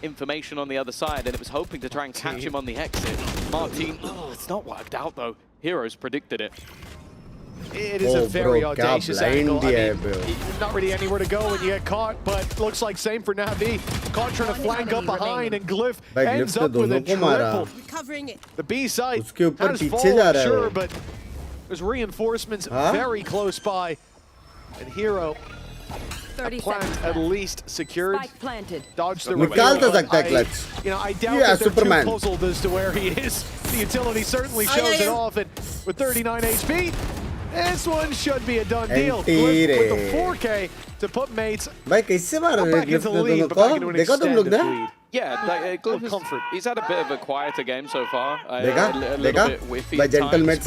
information on the other side, and it was hoping to try and catch him on the exit. Martin, it's not worked out though. Heroes predicted it. It is a very audacious angle. I mean, not really anywhere to go when you get caught, but looks like same for Na'Vi. Caught trying to flank up behind, and Glyph ends up with a triple. The B site has fallen, sure, but there's reinforcements very close by. And Hero, a plant at least secured. Dodged the clutch. You know, I doubt that they're too puzzled as to where he is. The utility certainly shows it off, and with 39 HP, this one should be a done deal. With the 4K to put mates back into the lead, but back into an extended lead. Yeah, Glyph comfort. He's had a bit of a quieter game so far. A little bit whiffy at times,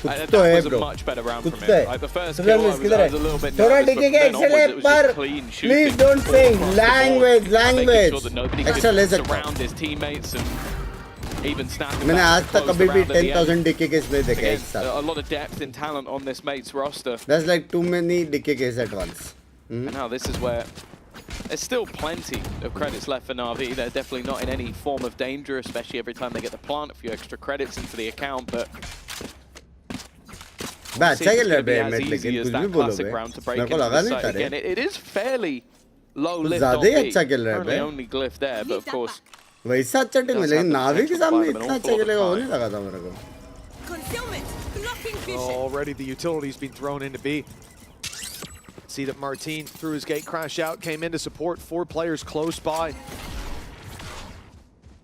but that was a much better round from him. Like the first kill, I was a little bit nervous, but then onwards it was just clean shooting. Please don't sing. Language. Making sure that nobody could surround his teammates and even snapping मैंने आज तक कभी भी 10,000 DK kills नहीं देखे एक साथ. A lot of depth and talent on this mate's roster. That's like too many DK kills at once. And now this is where there's still plenty of credits left for Na'Vi. They're definitely not in any form of danger, especially every time they get the plant, a few extra credits into the account, but अच्छा खेल रहे हैं as easy as that classic round to break into the site again. It is fairly low lift on B. Currently only Glyph there, but of course वैसा अच्छा team है, लेकिन नावी के सामने इतना अच्छा खेलेगा वो नहीं लगा था मेरे को. Already the utility's been thrown into B. See that Martin threw his gate crash out, came in to support 4 players close by.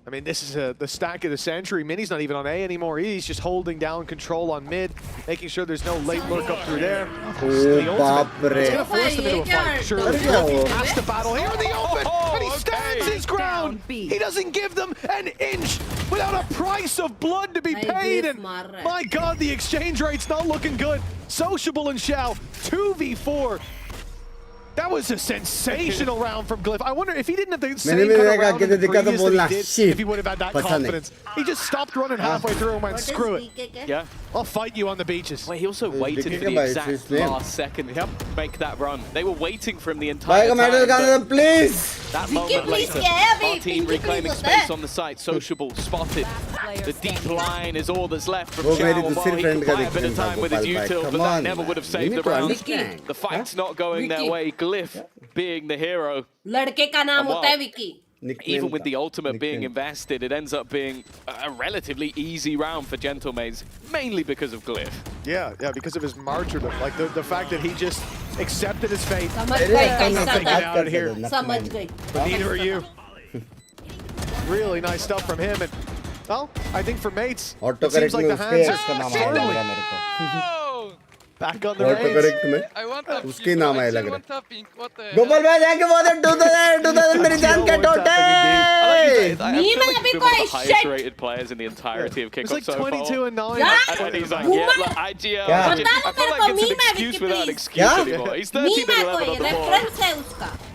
I mean, this is the stack of the century. Mini's not even on A anymore. He's just holding down control on mid, making sure there's no late lurk up through there. The ultimate, it's going to force them into a fight. Sure, he has to battle here in the open, and he stands his ground. He doesn't give them an inch without a price of blood to be paid. And my God, the exchange rate's not looking good. Sociable and Shao, 2v4. That was a sensational round from Glyph. I wonder if he didn't have the same kind of round in the previous that he did, if he would have had that confidence. He just stopped running halfway through and went, screw it. Yeah. I'll fight you on the beaches. Wait, he also waited for the exact last second to make that run. They were waiting for him the entire time. Please. That moment later, our team reclaiming space on the site. Sociable spotted. The deep line is all that's left from Shao. While he could buy a bit of time with his util, but that never would have saved the round. The fight's not going their way. Glyph being the hero. Even with the ultimate being invested, it ends up being a relatively easy round for Gentlemaids, mainly because of Glyph. Yeah, because of his martyrdom. Like the fact that he just accepted his fate. Get out of here. But neither are you. Really nice stuff from him. And well, I think for mates, it seems like the hands are back on the race. I want a उसकी नाम है लग रहा a pink. What the Gopal भाई जाके बोल 2000 मेरी जान के टोटे I feel like he's been one of the highest rated players in the entirety of Kickoff like so far. 22 and 9. And he's like, yeah, like, IGL. I feel like it's an excuse without an excuse anymore. He's 13 and 11 on the board.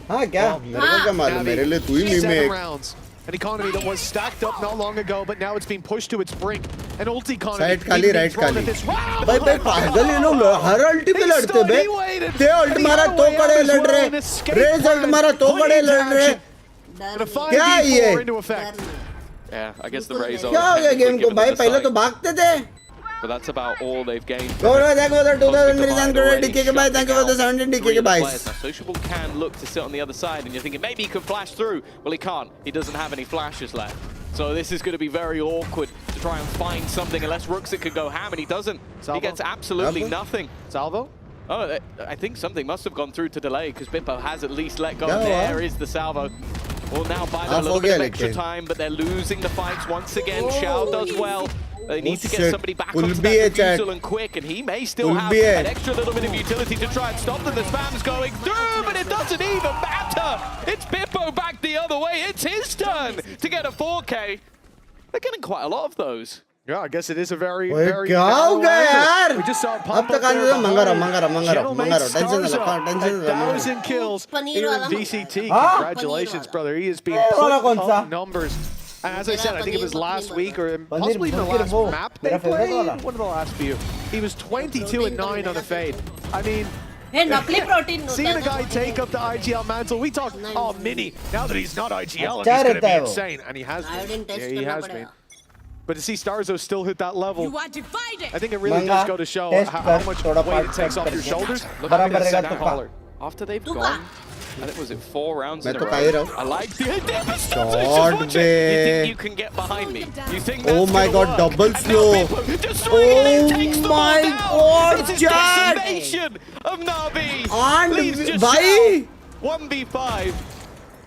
हाँ क्या मेरे को क्या मालूम मेरे लिए तू ही meme है 7 rounds. An economy that was stacked up not long ago, but now it's been pushed to its brink. An ult economy. Side खाली right खाली भाई भाई पागल ये लोग हर अल्टी पे लड़ते बे ते अल्ट मारा तो कड़े लड़ रहे रेज अल्ट मारा तो कड़े लड़ रहे क्या ये Yeah, I guess the Rays are. क्या हो गया गेम को भाई पहले तो भागते थे. But that's about all they've gained. Go on, thank you for the 2000 मेरी जान करोड़ DK के भाई, thank you for the 17 DK के भाई. Sociable can look to sit on the other side, and you're thinking maybe he can flash through. Well, he can't. He doesn't have any flashes left. So this is going to be very awkward to try and find something unless Ruxit could go ham, and he doesn't. Salvo? He gets absolutely nothing. Salvo? Oh, I think something must have gone through to delay because Bippo has at least let go. There is the salvo. Well, now by a little bit of extra time, but they're losing the fights once again. Shao does well. They need to get somebody back onto that refusal and quick, and he may still have an extra little bit of utility to try and stop them. The spam's going through, but it doesn't even matter. It's Bippo back the other way. It's his turn to get a 4K. They're getting quite a lot of those. Yeah, I guess it is a very क्या हो गया यार? We just saw a pop अब तक आने दो मंगारो tension ना 1,000 kills here in VCT. Congratulations, brother. He has been putting up numbers. And as I said, I think it was last week or possibly even the last map they played. One of the last few. He was 22 and 9 on the fade. I mean, seeing a guy take up the IGL mantle, we talk, oh, Mini, now that he's not IGL, he's going to be insane. And he has been. Yeah, he has been. But to see Starzo still hit that level, I think it really does go to show how much weight it takes off your shoulders. Look at the second caller. After they've gone, I think was it 4 rounds in a row? I like the idea. You think you can get behind me? You think oh my god, double slow. Oh my god, it's a decimation of Na'Vi. And bhai 1v5.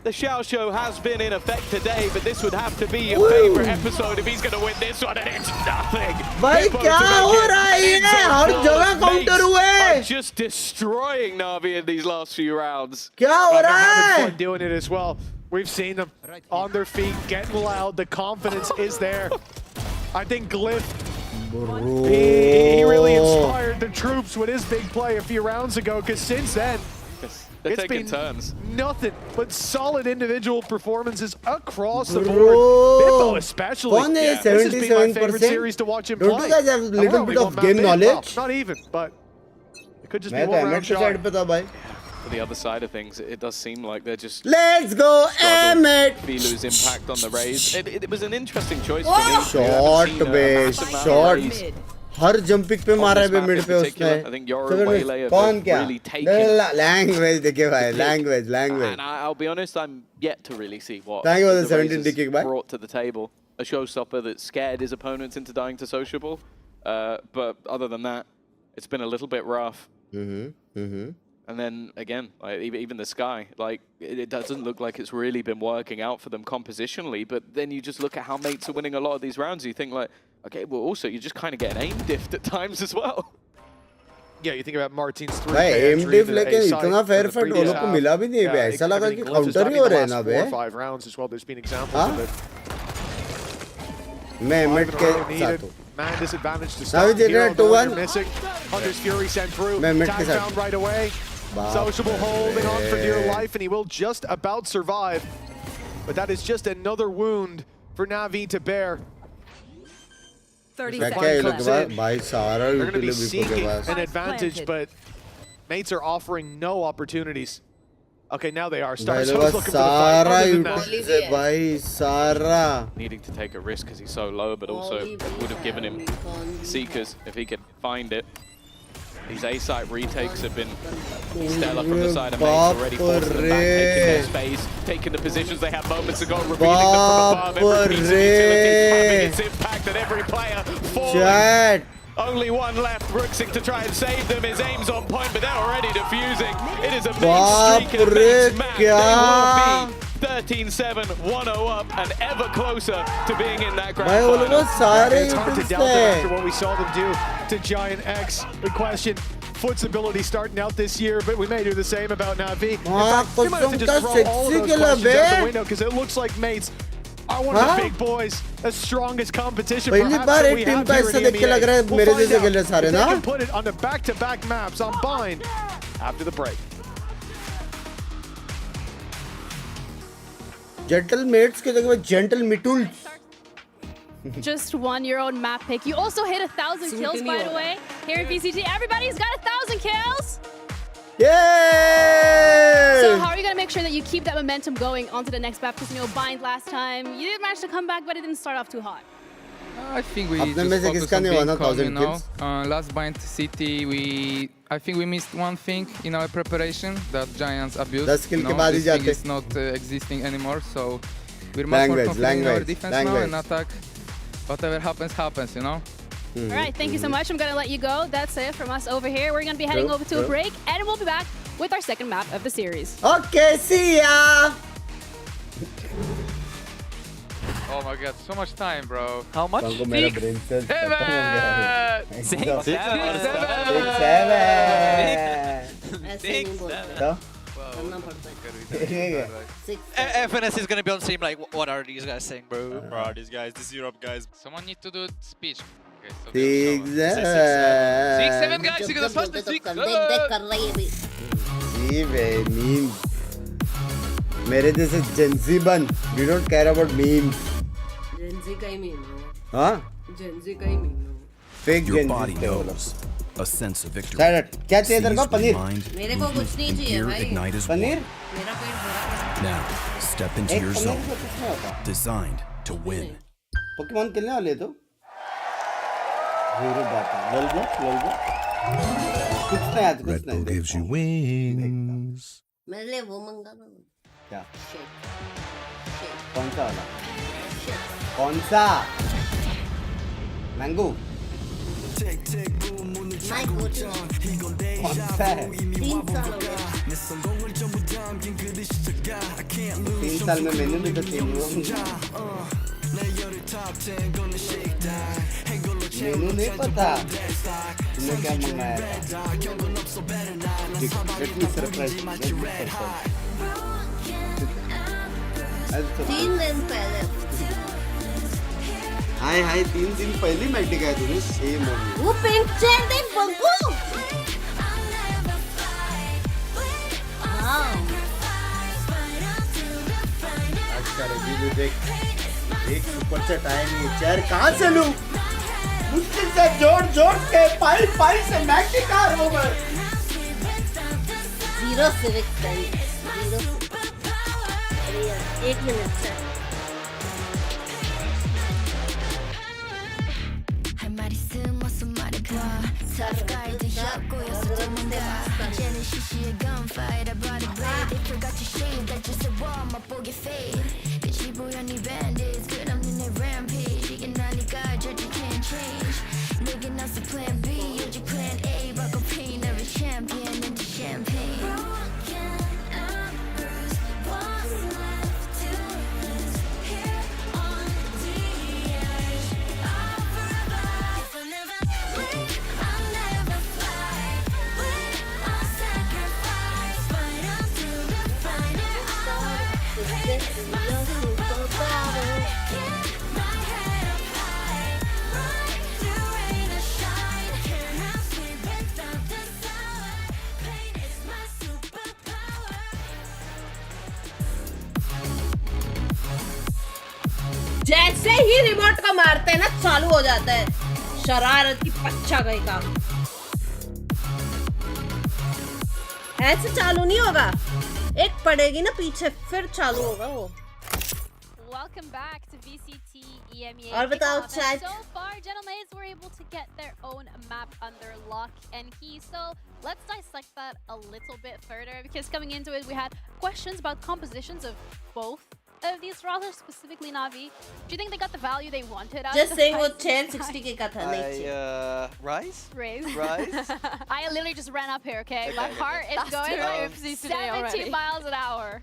The Shao Show has been in effect today, but this would have to be your favorite episode if he's going to win this one, and it's nothing. भाई क्या हो रहा है ये? हर जगह counter हुए. Just destroying Na'Vi in these last few rounds. क्या हो रहा है? Having fun doing it as well. We've seen them on their feet, getting loud. The confidence is there. I think Glyph, he really inspired the troops with his big play a few rounds ago, because since then, it's been turns. Nothing but solid individual performances across the board. Bippo especially. This has been my favorite series to watch him play. Don't you guys have a little bit of game knowledge? Not even, but it could just be one round shot. For the other side of things, it does seem like they're just... Let's go, Emmett! Lose impact on the Rays. It was an interesting choice for me. Short base, short. Her jumping पे मारा है mid पे उसने कौन क्या language देखिए भाई language and I'll be honest, I'm yet to really see what thank you for the 17 DK brought to the table. A showstopper that scared his opponents into dying to sociable, but other than that, it's been a little bit rough. And then again, like, even the Sky, like it doesn't look like it's really been working out for them compositionally. But then you just look at how mates are winning a lot of these rounds. You think like, okay, well also you just kind of get an aim diff at times as well. Yeah, you think about Martin's 3. भाई M डिफ लेकिन इतना fair fight वो लोग को मिला भी नहीं है ऐसा लगा कि काउंटर ही हो रहे हैं ना बे 5 rounds as well. There's been examples of it. मैं मिड के साथ हूं Man disadvantage to Navi start. did it 2-1 missing. Hunter's Fury sent through. मैं मिड के Tag साथ found right away. Sociable holding on for dear life, and he will just about survive. But that is just another wound for Navi to bear. 30 seconds left. भाई सारा They're going to be utility seeking के पास an advantage, but mates are offering no opportunities. Okay, now they are. Stars looking for the fight. Other than that, भाई सारा Needing to take a risk because he's so low, but also would have given him Seekers if he could find it. These A-site retakes have been stellar from the side of mates, already forcing them back, taking their space, taking the positions they had moments ago, revealing them from above. Every piece of utility having its impact at every player. Falling. Only one left. Rooksing to try and save them. His aim's on point, but they're already defusing. It is a big streak in a mixed map. They will be 13-7, 1-0 up, and ever closer to being in that grand final. it's hard to doubt that after what we saw them do to Giant X. We question Foot's ability starting out this year, but we may do the same about Navi. In fact, we might have to just throw all of those questions out the window because it looks like mates are one of the big boys, the strongest competition perhaps that we have here in EMEA. We'll find out if they can put it on the back-to-back maps on Bind after the break. Gentle mates के जगह gentle mituls Just won your own map pick. You also hit 1,000 kills, by the way. Here in VCT, everybody's got 1,000 kills. Yay! So how are you going to make sure that you keep that momentum going onto the next map? Because, you know, Bind last time, you did manage to come back, but it didn't start off too hot. I think we अपने just में से focus किसका on नहीं being हुआ ना calm, 1000 you know. kills? Last Bind City, I think we missed one thing in our preparation that Giants abused. 10 kill You के know, बाद ही this thing जाते is not existing anymore, so we're much more confident in our defense now and attack. Whatever happens, happens, you know. All right, thank you so much. I'm going to let you go. That's it from us over here. We're going to be heading over to a break, and we'll be back with our second map of the series. Okay, see ya! Oh my god, so much time, bro. How much? 6 FNS is gonna be on stream like, what are these guys saying, bro? What are these guys? This is Europe, guys. Someone need to do speech. Okay, so 6-7 guys, you gotta smash the 6. Ji way memes मेरे जैसे Gen Z बन we don't care about memes Gen Z का ही meme हाँ Gen Z का ही meme fake Your Gen Z body knows a sense of victory. क्या चाहिए तेरे को पनीर मेरे को कुछ नहीं चाहिए भाई Ignite as पनीर मेरा पेट भरा Now, step into your zone. Designed to win. Pokemon खेलने वाले तो ज़रूर बात है लल्बो कुछ नहीं आज कुछ नहीं gives you wings. मेरे लिए वो मंगा दो क्या कौन सा वाला कौन सा मैंगो कौन सा है 3 साल में मैंने भी तो 3 मेनू नहीं पता तुमने क्या मंगाया था let me surprise you 3 दिन पहले हाय 3 दिन पहले मैटी गया तूने सेम वो पिंक चेन दे बंकू अच्छा रिव्यू देख एक सुपर सेट आया नहीं चेयर कहाँ से लूँ मुश्किल से जोड़ के पाइल से मैटी कार हो गए 0 सिविक टाइम 1 मिनट से जैसे ही रिमोट को मारते हैं ना चालू हो जाता है शरारत की बच्चा गई का ऐसे चालू नहीं होगा एक पड़ेगी ना पीछे फिर चालू होगा वो Welcome back to VCT EMEA. और बताओ chat. So far, gentlemen were able to get their own map under lock and key. So let's dissect that a little bit further because coming into it, we had questions about compositions of both of these rosters, specifically Na'Vi. Do you think they got the value they wanted? Just saying वो 1060 के का था नहीं Rise? Rise. I literally just ran up here, okay? My heart is going 70 miles an hour.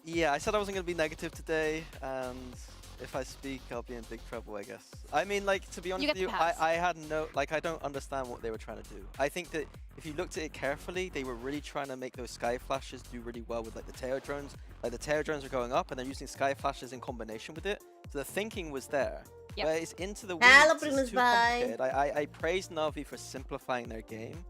Yeah, I said I wasn't going to be negative today, and if I speak, I'll be in big trouble, I guess. I mean, like, to be honest with you, I had no, like, I don't understand what they were trying to do. I think that if you looked at it carefully, they were really trying to make those sky flashes do really well with, like, the Teo drones. Like, the Teo drones are going up, and they're using sky flashes in combination with it. So the thinking was there. Yep. But it's into the weeds. It's too complicated. I praised Na'Vi for simplifying their game.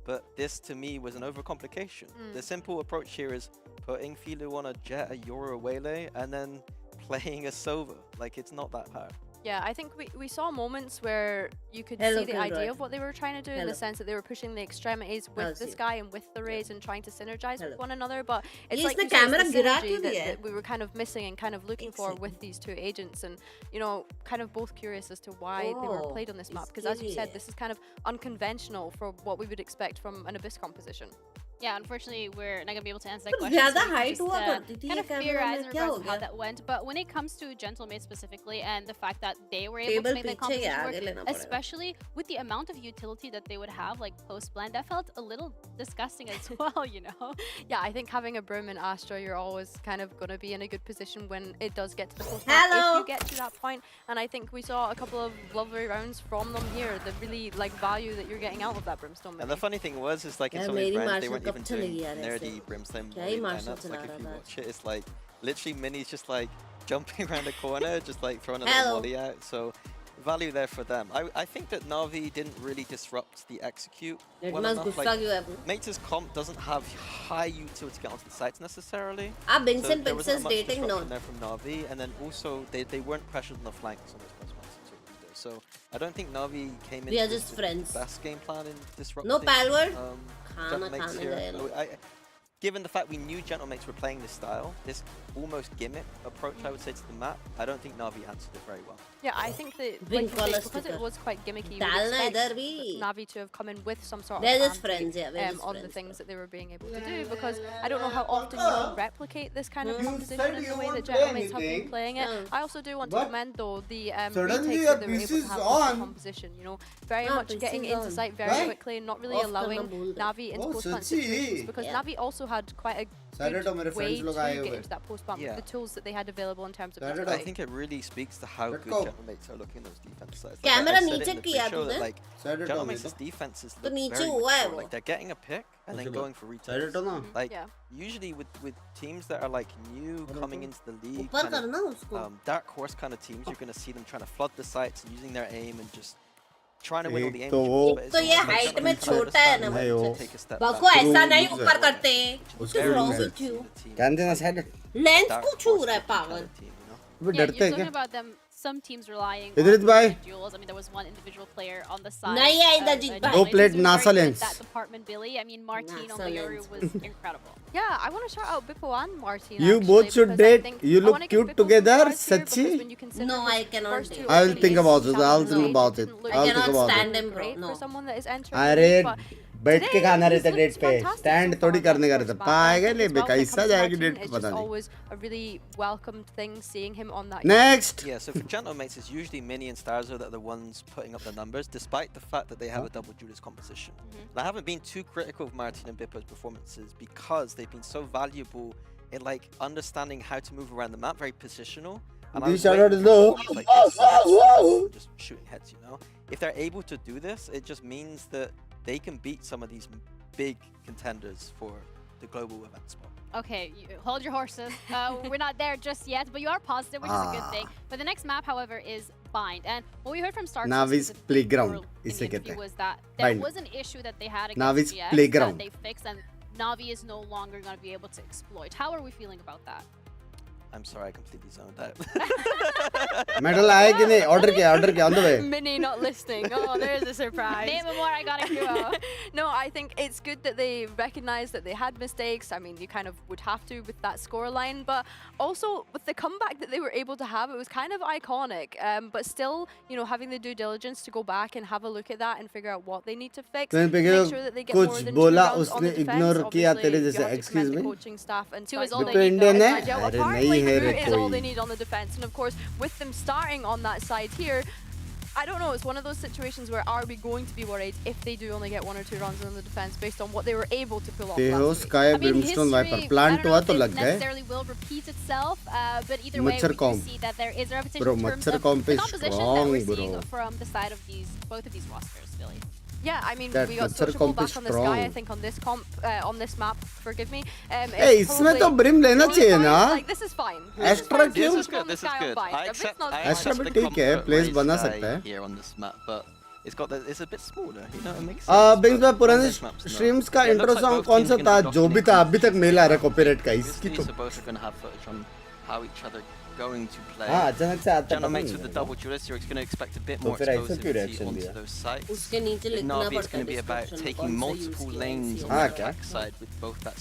But this, to me, was an overcomplication. The simple approach here is putting Filu on a Jet, a Yoru, a Waylay, and then playing a Sova. Like, it's not that hard. Yeah, I think we saw moments where you could see the idea of what they were trying to do in the sense that they were pushing the extremities with this guy and with the Rays and trying to synergize with one another. But it's like the synergy that we were kind of missing and kind of looking for with these two agents, and you know, kind of both curious as to why they were played on this map. Because as you said, this is kind of unconventional for what we would expect from an Abyss composition. Yeah, unfortunately, we're not going to be able to answer that question. So height just, kind of theorize in regards to how that went. But when it comes to Gentlemate specifically and the fact that they were able to make the composition work, especially with the amount of utility that they would have, like post-blend, that felt a little disgusting as well, you know? Yeah, I think having a Brim and Astra, you're always kind of going to be in a good position when it does get to the post-blend, if you get to that point. And I think we saw a couple of lovely rounds from them here, the really like value that you're getting out of that Brimstone. And the funny thing was, is like in some of these rounds, they weren't even doing nerdy Brimstone lineups. Like if you watch it, it's like literally Minnie's just like jumping around the corner, just like throwing a little volley out. So value there for them. I think that Na'Vi didn't really disrupt the execute well enough. Like, Mate's comp doesn't have high utility to get onto the sites necessarily. Binks so and Binks is dating no. There from Na'Vi, and then also they weren't pressured on the flanks on those plus ones. So I don't think Na'Vi came in with the best game plan in disrupting. No Palward. Gentlemates here. Given the fact we knew Gentlemates were playing this style, this almost gimmick approach, I would say, to the map, I don't think Na'Vi answered it very well. Yeah, I think that like because it was quite gimmicky, we expect Na'Vi to have come in with some sort of on the things that they were being able to do, because I don't know how often you can replicate this kind of composition in the way that Gentlemates have been playing it. I also do want to commend though the retakes that they were able to have with the composition, you know, very much getting into sight very quickly and not really allowing Na'Vi into post-plant situations, because Na'Vi also had quite a good way to get into that post-plant with the tools that they had available in terms of I think it really speaks to how good Gentlemates are looking on those defense sides. Like, Camera neeche kiya tune. Like Gentlemates' defenses look very good. Like they're getting a pick and then going for retakes. Like usually with teams that are like new coming into the league, kind of, dark horse kind of teams, you're going to see them trying to flood the sites and using their aim and just trying to win all the aim. तो ये height में छोटा है ना बाको ऐसा नहीं ऊपर करते लेंस को छू रहा है पागल वो डरते हैं क्या some teams relying on duels. I mean, there was one individual player on the side. Go played NASA lens. That department, Billy. I mean, Martin on the Yoru was incredible. Yeah, I want to shout out Bippo and Martin. You both should date. You look cute together, Sachi. No, I cannot. I will think about it. I'll think about it. I cannot stand him, bro. No. For someone that is entering. बैठ के खाना रहता date पे stand थोड़ी करने का रहता पाएगा ले कैसा जाएगी डेट पे पता नहीं next yeah so for Gentlemates it's usually Mini and Starzo that are the ones putting up the numbers despite the fact that they have a double Judas composition. And I haven't been too critical of Martin and Bippo's performances because they've been so valuable in like understanding how to move around the map, very positional. And I was like just shooting heads, you know. If they're able to do this, it just means that they can beat some of these big contenders for the global event spot. Okay, hold your horses. We're not there just yet, but you are positive, which is a good thing. But the next map, however, is Bind. And what we heard from Stark Navi's playground was that there was an issue that they had against Navi's GX playground that they fixed, and Navi is no longer going to be able to exploit. How are we feeling about that? I'm sorry, I completely zoned out. Medal आया कि नहीं? Order किया on the way. Minnie not listening. Oh, there's a surprise. Name more, I got a QO. No, I think it's good that they recognize that they had mistakes. I mean, you kind of would have to with that scoreline, but also with the comeback that they were able to have, it was kind of iconic. But still, you know, having the due diligence to go back and have a look at that and figure out what they need to fix. Make sure that they get more than 2 rounds on the defense. Obviously, you have to commend the coaching staff and 2 is all start they to need. apparently 2 is all they need on the defense, and of course with them starting on that side here, I don't know, it's one of those situations where are we going to be worried if they do only get 1 or 2 runs on the defense based on what they were able to pull off last week. Sky Brimstone Viper plant हुआ तो लग गए. Necessarily will repeat itself, but either way we do see that there is a repetition in terms of the composition that we're seeing from the side of both of these rosters, Billy. Yeah, I mean, we got sociable back on this guy, I think, on this on this map, forgive me. Hey, इसमें तो Brim लेना चाहिए ना? Like, this is fine. Astra क्यों? This is good. I accept Astra the भी ठीक है, place बना सकता है. Here on this map, but it's a bit smaller, you know, it makes sense. Binks भाई पुराने streams का intro song कौन सा था? जो भी था अभी तक मेल आ रहा है copyright का. इसकी तो. Both are going to have footage on how each other going to play. अचानक से आता General mates with the double duelist, you're going to expect a bit more explosivity onto those sites. उसके नीचे लिखना Navi is पड़ता going है to be about description taking कौन सा multiple use lanes किया on the है. back side with both that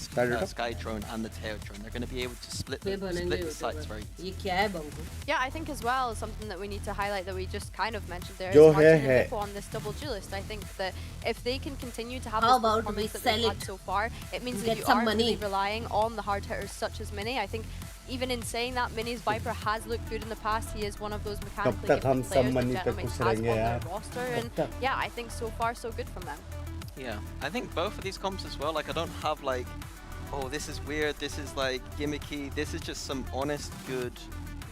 Sky Drone and the Tail Drone. They're going to be able to split the sites very easily. ये क्या है बंको? Yeah, I think as well, something that we need to highlight that we just kind of mentioned there जो is Martin है. and Hippo on this double duelist. I think that if they can continue to have How this about performance we that they've sell had it? so far, it means that Get you some aren't really money. relying on the hard hitters such as Mini. I think even in saying that, Mini's Viper has looked good in the past. He is one of those mechanically तक हम gifted सब players that money पे Gentleman खुश has on रहेंगे their यार. roster. And yeah, I think so far so good from them. Yeah, I think both of these comps as well, like I don't have like, oh, this is weird, this is like gimmicky, this is just some honest, good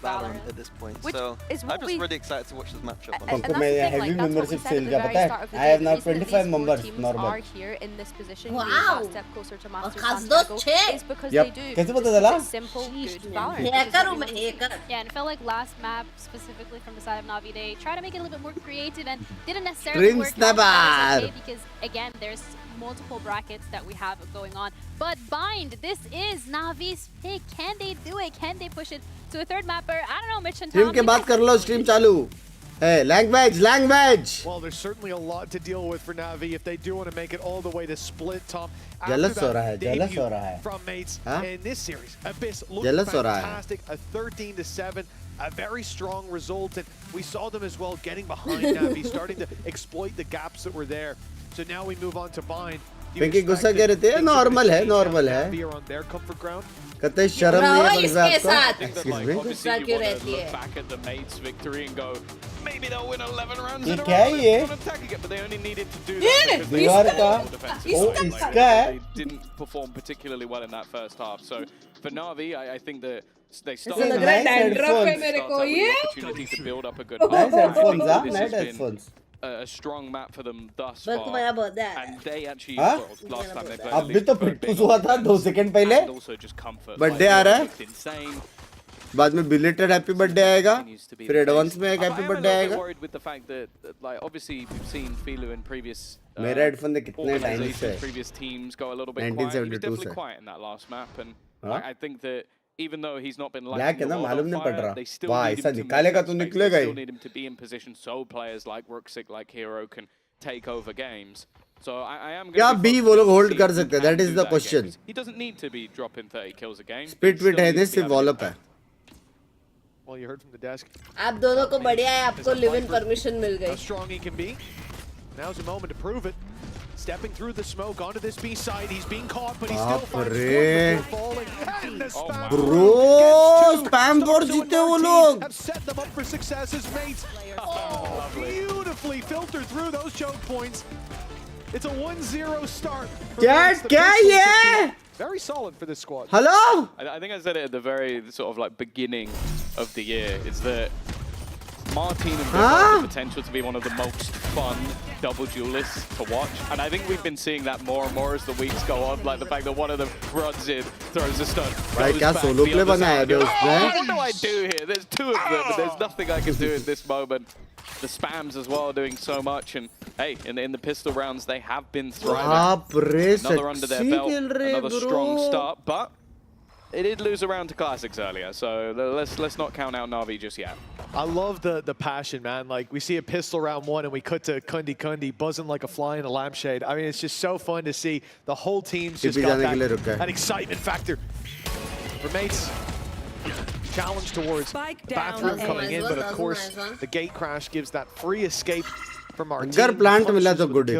Valorant at this point. Which so is what I'm just really excited to watch this matchup. And that's the thing, like, that's what we said at the very start of the I have day. now The reason that 25 these members, teams normal. are here in this position, Wow. being that step closer to Master खास Santiago, दोस्त छह. is because Yep. they do. कैसे पता It's चला? a simple, good Valorant. Hacker हूँ मैं hacker. Yeah, and it felt like last map, specifically from the side of Navi, they tried to make it a little bit more creative and didn't necessarily Dream work out. But Snapper. it's okay because, again, there's multiple brackets that we have going on. But Bind, this is Navi's pick. Can they do it? Can they push it to a third mapper? I don't know, Mitch and Tom. Stream के बाद कर लो, stream चालू. Hey, language. Well, there's certainly a lot to deal with for Navi if they do want to make it all the way to split, Tom. Jealous हो रहा है, After that jealous हो debut रहा है. from mates Huh? in this series, Abyss looked Jealous हो रहा है. fantastic. A 13-7, a very strong result, and we saw them as well getting behind Navi, starting to exploit the gaps that were there. So now we move on to Bind. Pinky गुस्सा कह रहे थे, normal है. On their comfort ground. कतई शर्म नहीं है बंदा इसके साथ. Excuse me. गुस्सा क्यों रहती है? Back at the mates' victory and go, maybe they'll win 11 rounds ये in a क्या है row. ये? They're not attacking it, but they only needed to do ये, that because they दीवार were का. more defensive. ओ, Like, इसका है. they didn't perform particularly well in that first half. So for Navi, I think that they ऐसा started लग रहा है Nice dandruff है headphones. मेरे को ये. opportunity to build up a good Nice headphones, I huh? think this Nice has been headphones. a strong map for them thus बस far. तुम्हारा बहुत है. And they actually, Huh? well, last time they played अभी तो पिट्टूस हुआ था 2 second पहले. and also just comfort. Birthday आ रहा है. It's insane. बाद में belated happy birthday आएगा. Continues to be फिर the एडवांस case. में एक I happy am a birthday little bit आएगा. worried with the fact that like obviously we've seen Filu in previous मेरे हेडफोन ने कितने टाइम से organizations, previous teams go a little bit quiet. He was 1972 definitely से. quiet in that last map, and हाँ? I think that even though he's not been Black lighting है the ना, world मालूम on नहीं पड़ fire, रहा. they still वाह, need ऐसा him to make निकालेगा that तो space. निकलेगा They he. still need him to be in position so players like Ruxic, like Hero can take over games. So I am क्या going to भी वो लोग hold कर सकते हैं? That is the question. He doesn't need to be dropping 30 kills a game. Spit He with still है needs नहीं to be सिर्फ having wall an up है. Well, you heard from the desk आप दोनों को बढ़िया है, आपको live in permission mill how गई. strong he can be. Now's the moment to prove it. Stepping through the smoke onto this B side, he's being caught, but he still finds रे. foot before falling. And the spam Bro, spam board जीते वो लोग. have set them up for success as mates. Oh, beautifully filtered through those choke points. It's a 1-0 start. for क्या Binks. The क्या pistols ये? team. Very solid for this squad. Hello? I think I said it at the very sort of like beginning of the year. Is that Martin and Binks have the potential to be one of the most fun double duelists to watch, and I think we've been seeing that more and more as the weeks go on. Like the fact that one of them runs in, throws a stun, भाई goes क्या back, solo the play other बनाया side है goes, उसने? what do I do here? There's 2 of them, and there's nothing I can do in this moment. The spams as well are doing so much, and hey, in the pistol rounds they have been thriving. बाप रे, Another under their sexy belt, खेल रहे another bro. strong start, but It did lose a round to Classics earlier, so let's not count out Na'Vi just yet. I love the passion, man. Like, we see a pistol round 1 and we cut to Kundi buzzing like a fly in a lampshade. I mean, it's just so fun to see the whole team's just got that excitement factor. For mates, challenge towards bathroom coming in, but of course, the gate crash gives that free escape from our team. अगर plant मिला तो good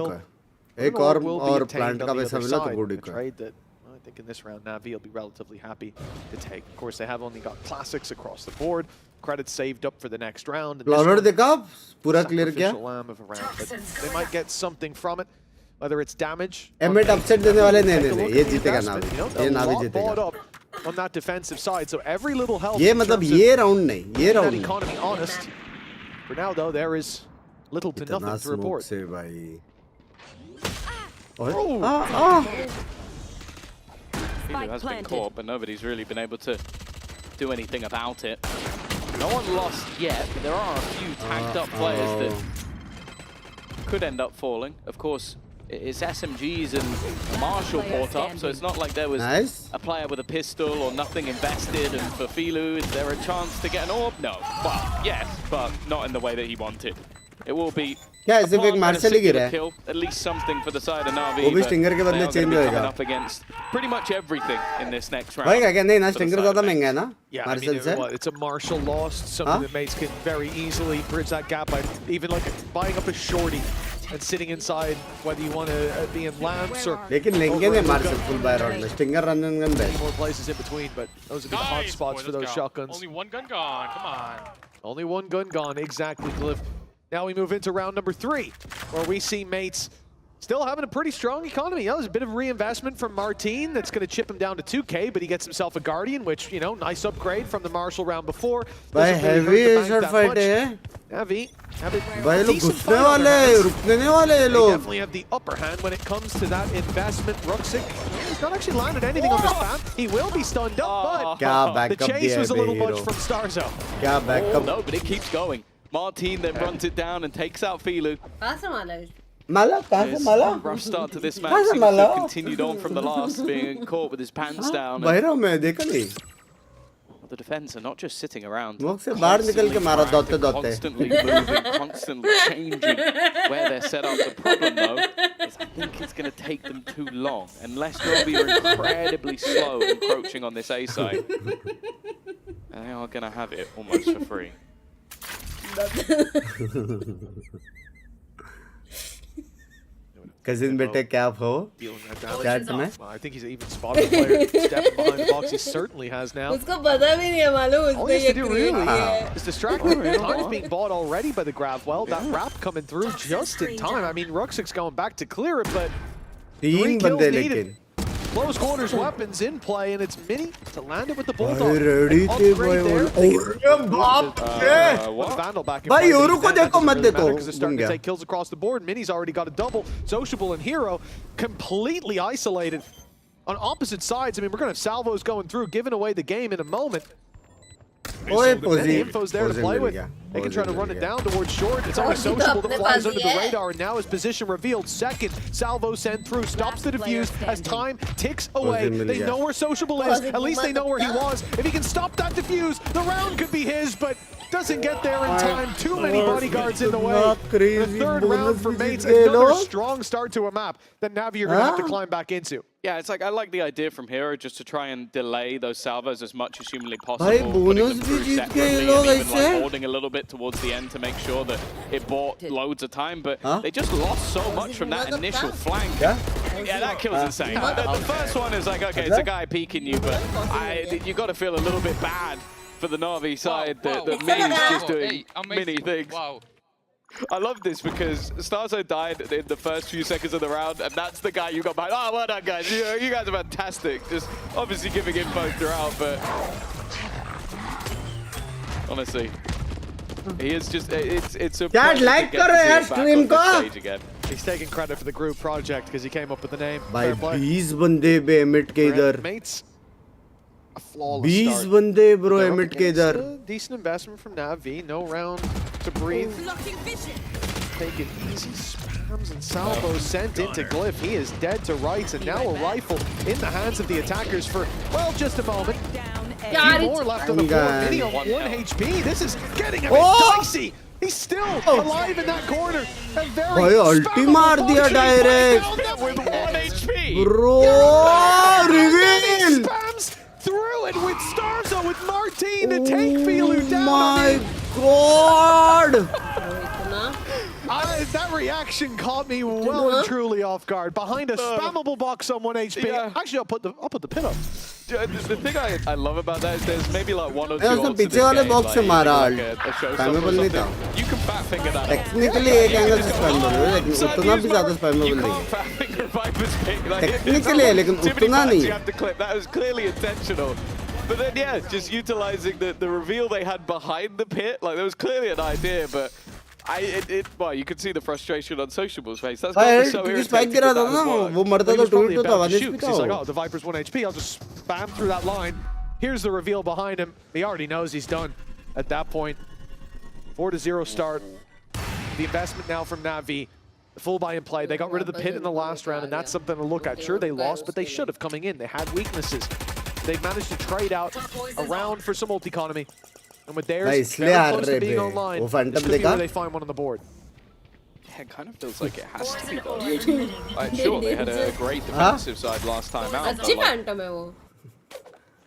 एक और plant का पैसा मिला तो good trade that I think in this round Na'Vi will be relatively happy to take. Of course, they have only got classics across the board. Credits saved up for the next round. Player देखा पूरा clear किया. They might get something from it, whether it's damage. Emmet upset देने वाले नहीं ये जीतेगा Na'Vi. ये Na'Vi जीतेगा. On that defensive side, so every little help. ये मतलब ये round नहीं, ये round नहीं. Economy honest. For now though, there is little to nothing to report. से भाई. Filu has been caught, but nobody's really been able to do anything about it. No one lost yet, but there are a few tanked up players that could end up falling. Of course, it's SMGs and Marshall brought up, so it's not like there was a player with a pistol or nothing invested. And for Filu, is there a chance to get an orb? No. Well, yes, but not in the way that he wanted. It will be क्या ऐसे एक martial ही गिरा है. At least something for the side of Na'Vi. वो भी stinger के बदले change होएगा. Up against pretty much everything in this next round. भाई क्या नहीं ना स्टिंगर ज़्यादा महंगा है ना. Yeah, I mean, it's a Marshall lost. Something that mates can very easily bridge that gap by even like buying up a shorty and sitting inside, whether you want to be in lamps or. लेकिन लेंगे नहीं Marshall full buy round में. Stinger run and gun more places in between, but those are the hot spots for those shotguns. Only one gun gone. Come on. Only one gun gone. Exactly, Glyph. Now we move into round number 3, where we see mates still having a pretty strong economy. That was a bit of reinvestment from Martin that's going to chip him down to 2K, but he gets himself a Guardian, which, you know, nice upgrade from the Marshall round before. By heavy short fight hai. Heavy. Bhai log ghusne wale, rukne nahi wale ye log. They definitely have the upper hand when it comes to that investment. Ruxic, he's not actually landed anything on this path. He will be stunned up, but the chase was a little much from Starzo. Kya backup? No, but it keeps going. Martin then runs it down and takes out Filu. Mala, Mala. Rough start to this match. Seems to have continued on from the last, being caught with his pants down. The defense are not just sitting around. Constantly moving, constantly changing where they're set up. The problem, though, is I think it's going to take them too long. Unless Na'Vi are incredibly slow encroaching on this A side, they are going to have it almost for free. Cousin bete kya ho? Chat mein? I think he's even spotted a player stepping behind the box. He certainly has now. उसको पता भी नहीं है मालूम All he has to do really is distract him. Time's being bought already by the grab. Well, that wrap coming through just in time. I mean, Ruxic's going back to clear it, but 3 kills needed. Close quarters weapons in play, and it's Mini to land it with the Bulldog. Vandal back in play. Because they're starting to take kills across the board. Mini's already got a double. Sociable and Hero completely isolated on opposite sides. I mean, we're going to have salvos going through, giving away the game in a moment. The info's there to play with. They can try to run it down towards short. It's only Sociable that flies under the radar, and now his position revealed. Second, salvo sent through, stops the defuse as time ticks away. They know where Sociable is. At least they know where he was. If he can stop that defuse, the round could be his, but doesn't get there in time. Too many bodyguards in the way. The third round for mates, another strong start to a map that Na'Vi are going to have to climb back into. Yeah, it's like, I like the idea from Hero just to try and delay those salvos as much as humanly possible. Putting them through separately and even like holding a little bit towards the end to make sure that it bought loads of time, but they just lost so much from that initial flank. Yeah, that kill's insane. The first one is like, okay, it's a guy peeking you, but you got to feel a little bit bad for the Na'Vi side that Mini's just doing Mini things. Wow. I love this because Starzo died in the first few seconds of the round, and that's the guy you got back. Oh, well done, guys. You guys are fantastic. Just obviously giving info throughout, but honestly, he is just, it's a Dad, like stream stage again. He's taking credit for the group project because he came up with the name. By 20 bande be Emmet ke idhar. Mates. A flawless 20 bande bro Emmet ke idhar. Decent investment from Na'Vi. No round to breathe. Take it easy. spams and salvos sent into Glyph. He is dead to rights, and now a rifle in the hands of the attackers for, well, just a moment. A few more left on the board. Mini on 1 HP. This is getting a bit dicey. He's still alive in that corner. A very ulti maar diya direct. With 1 HP. Bro, reveal. Spams through it with Starzo, with Martin to take Filu down. My God. That reaction caught me well and truly off guard. Behind a spammable box on 1 HP. Yeah. Actually, I'll put the pin up. The thing I love about that is there's maybe like 1 or 2 उसने ults in पीछे this वाले game, box से like, मारा like a show spammable नहीं था. You can fat finger that. Technically एक angle से spammable है, लेकिन उतना भी ज़्यादा spammable You नहीं can't fat finger Viper's pick. Like, Technically, लेकिन उतना नहीं. You have to clip. That was clearly intentional. But then, yeah, just utilizing the reveal they had behind the pit. Like, there was clearly an idea, but well, you could see the frustration on Sociable's face. That's got to be so irritating. He's like, oh, the Viper's 1 HP. I'll just spam through that line. Here's the reveal behind him. He already knows he's done at that point. 4-0 start. The investment now from Na'Vi. The full buy and play. They got rid of the pit in the last round, and that's something to look at. Sure, they lost, but they should have coming in. They had weaknesses. They've managed to trade out a round for some ult economy. And with theirs very close to being online, this could be where they find one on the board. Yeah, it kind of feels like it has to be though. Like, sure, they had a great defensive side last time out, but like,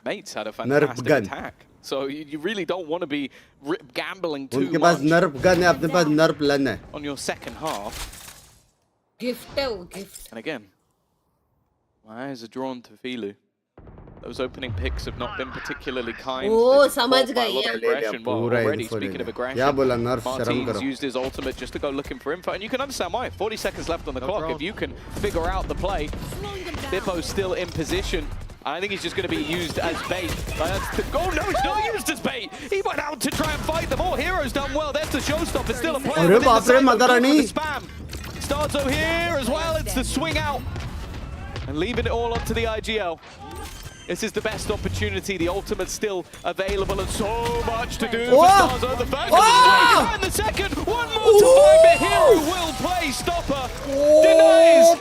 Mates had a fantastic attack. So you really don't want to be gambling too much on your second half. Gift. And again, my eyes are drawn to Filu. Those opening picks have not been particularly kind. Oh, samajh gayi. Well, already, speaking of aggression, Martin's used his ultimate just to go looking for info. And you can understand why. 40 seconds left on the clock. If you can figure out the play, Bippo's still in position. I think he's just going to be used as bait. Oh no, he's not used as bait. He went out to try and fight them all. Hero's done well. There's the showstopper. Still a player within the spam. Starzo here as well. It's the swing out. And leaving it all up to the IGL. This is the best opportunity. The ultimate's still available and so much to do for Starzo. The first and the second. One more to find, but Hero will play. Stopper denies a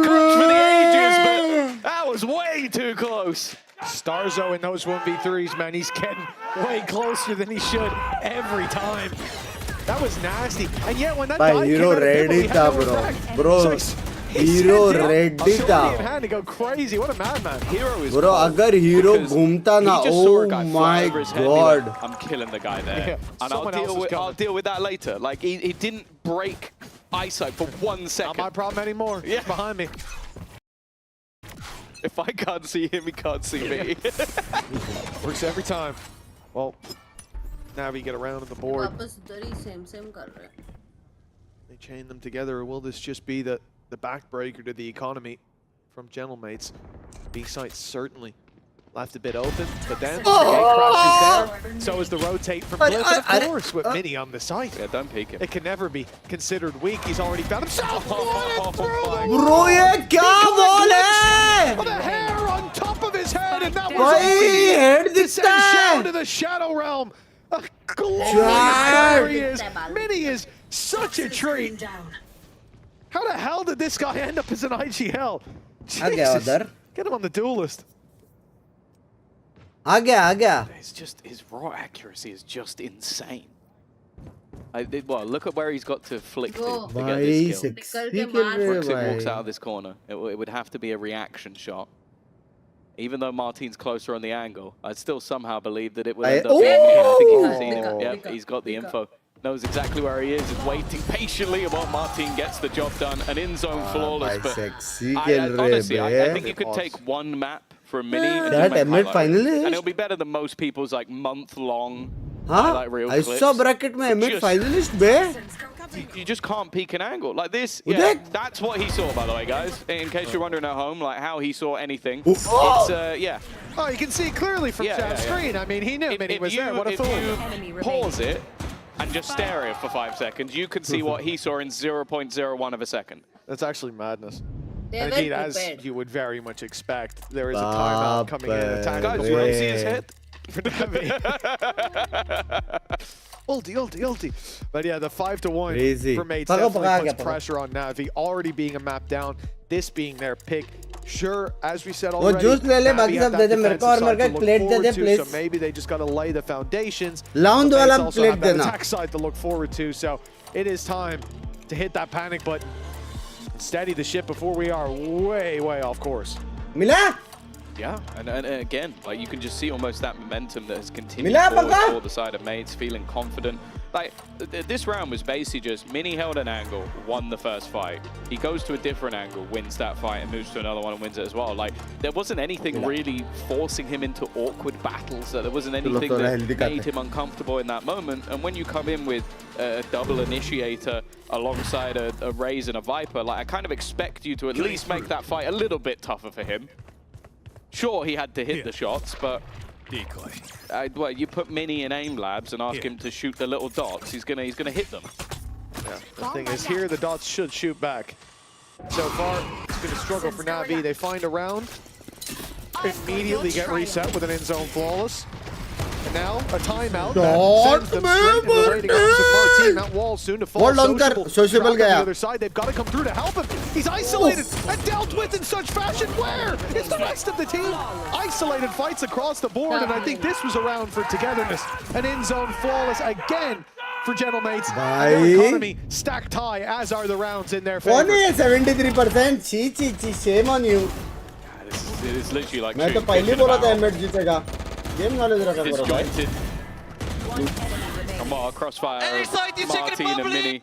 crunch for the ages, but that was way too close. Starzo in those 1v3s, man. He's getting way closer than he should every time. That was nasty. And yet when that guy came out of Bippo, bro. Hero ready था. To go crazy. What a madman. Hero is bro, अगर Hero घूमता ना, oh my God. I'm killing the guy there. Yeah. And I'll deal with that later. Like he didn't break eyesight for 1 second. Not my problem anymore. Yeah. He's behind me. If I can't see him, he can't see me. Works every time. Well, now we get around on the board. They chain them together, or will this just be the backbreaker to the economy from Gentlemates? B site certainly left a bit open, but then the gate crashes there. So is the rotate from Glyph, and of course with Mini on the site. Yeah, don't peek him. It can never be considered weak. He's already found himself. Bro, ye kya ball hai? The hair on top of his head, and that was Bhai, head dikhta hai. To the Shadow Realm. A glorious he is. Mini is such a treat. How the hell did this guy end up as an IGL? Jesus. Get him on the duel list. It's just, his raw accuracy is just insane. Well, look at where he's got to flick to get this kill. Brooksy walks out of this corner. It would have to be a reaction shot. Even though Martin's closer on the angle, I'd still somehow believe that it would end up being him. I think he's seen him. Yep, he's got the info. Knows exactly where he is waiting patiently while Martin gets the job done. An in-zone flawless, but honestly, I think you could take one map for a Mini and make finally, and it'll be better than most people's like month-long highlight reel clips. ऐसा bracket में mid finalist bay? You just can't peek an angle like this. Yeah, that's what he saw, by the way, guys. In case you're wondering at home, like how he saw anything. It's yeah. Oh, you can see clearly from chat screen. I mean, he knew Mini was there. What a fool! If you pause it and just stare at it for 5 seconds, you can see what he saw in 0.01 of a second. That's actually madness. And indeed, as you would very much expect, there is a timeout coming in. Guys, you don't see his head? ulti. But yeah, the 5-1 Crazy. for mates definitely puts pressure on Navi, already being a map down, this being their pick. Sure, as we said already, Navi have that defensive side to look forward to, so maybe they just got to lay the foundations. Round But wala mates also have plate that dena. attack side to look forward to, so it is time to hit that panic button, steady the ship before we are way off course. Mila? Yeah, and again, like you can just see almost that momentum that has continued forward for the side of mates, feeling confident. Like, this round was basically just Mini held an angle, won the first fight. He goes to a different angle, wins that fight, and moves to another one and wins it as well. Like, there wasn't anything really forcing him into awkward battles. There wasn't anything that made him uncomfortable in that moment. And when you come in with a double initiator alongside a Raze and a Viper, like, I kind of expect you to at least make that fight a little bit tougher for him. Sure, he had to hit the shots, but well, you put Mini in aim labs and ask him to shoot the little dots, he's gonna hit them. Yeah, the thing is here, the dots should shoot back. So far, it's been a struggle for Navi. They find a round, immediately get reset with an in-zone flawless. And now a timeout that sends them straight into the raiding arms of Martin. That wall soon to fall. Sociable on the other side. They've got to come through to help him. He's isolated and dealt with in such fashion. Where is the rest of the team? Isolated fights across the board, and I think this was a round for togetherness. An in-zone flawless again for Gentlemates. And their economy stacked high, as are the rounds in their favor. 73%. Shame on you. It is literally like मैं तो पहले बोला था एमएट जीतेगा. Game knowledge रखा करो भाई. Disjointed. Come on, crossfire. Martin and Mini.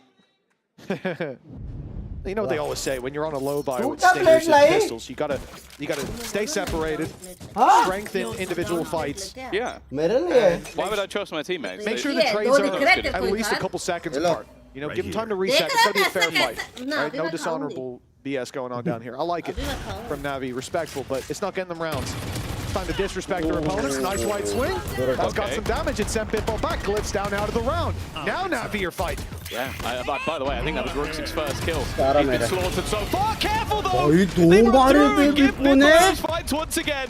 You know what they always say, when you're on a low buy with stingers and pistols, you gotta stay separated, strengthen individual fights. Yeah. Why would I trust my teammates? Make sure the trades are at least a couple seconds apart. You know, give them time to reset. It's gotta be a fair fight. Right? No dishonorable BS going on down here. I like it from Navi, respectful, but it's not getting them rounds. Time to disrespect their opponents. Nice wide swing. That's got some damage. It sent Pitbull back. Glitz down out of the round. Now Navi are fighting. Yeah. By the way, I think that was Rooks' first kill. He's been slaughtered so far. Careful though. They broke through and give Pitbull those fights once again.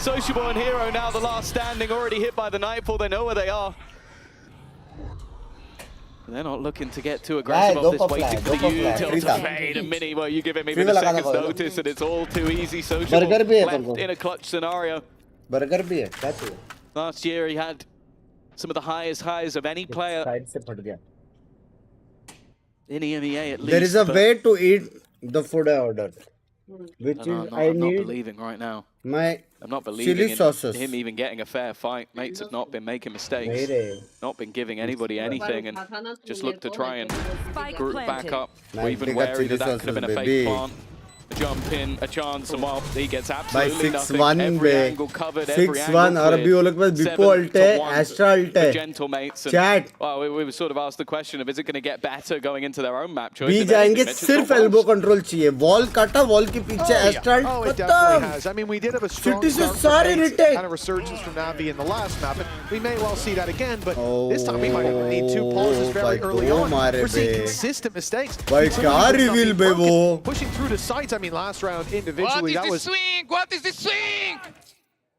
Sociable and Hero now the last standing, already hit by the Nightfall. They know where they are. They're not looking to get too aggressive on this, waiting for the util to fade. And Mini, well, you give him even a second's notice and it's all too easy. Sociable left in a clutch scenario. Last year he had some of the highest highs of any player in EMEA at least. There is a way to eat the food I ordered, which I'm not believing right now. I'm not believing in him even getting a fair fight. Mates have not been making mistakes, not been giving anybody anything, and just look to try and group back up. We're even wary that could have been a fake plant. A jump in, a chance, and while he gets absolutely nothing, every angle covered, every angle cleared. 7 to 1 for Gentlemates. Well, we were sort of asked the question of, is it going to get better going into their own map choice? भी जाएंगे सिर्फ elbow control चाहिए. Wall काटा, wall के पीछे Astral. Oh, it definitely has. I mean, we did have a strong start and a resurgence from Navi in the last map, and we may well see that again, but this time we might even need 2 pauses very early on. We're seeing consistent mistakes. Pushing through the sites. I mean, last round individually, that was... What is the swing?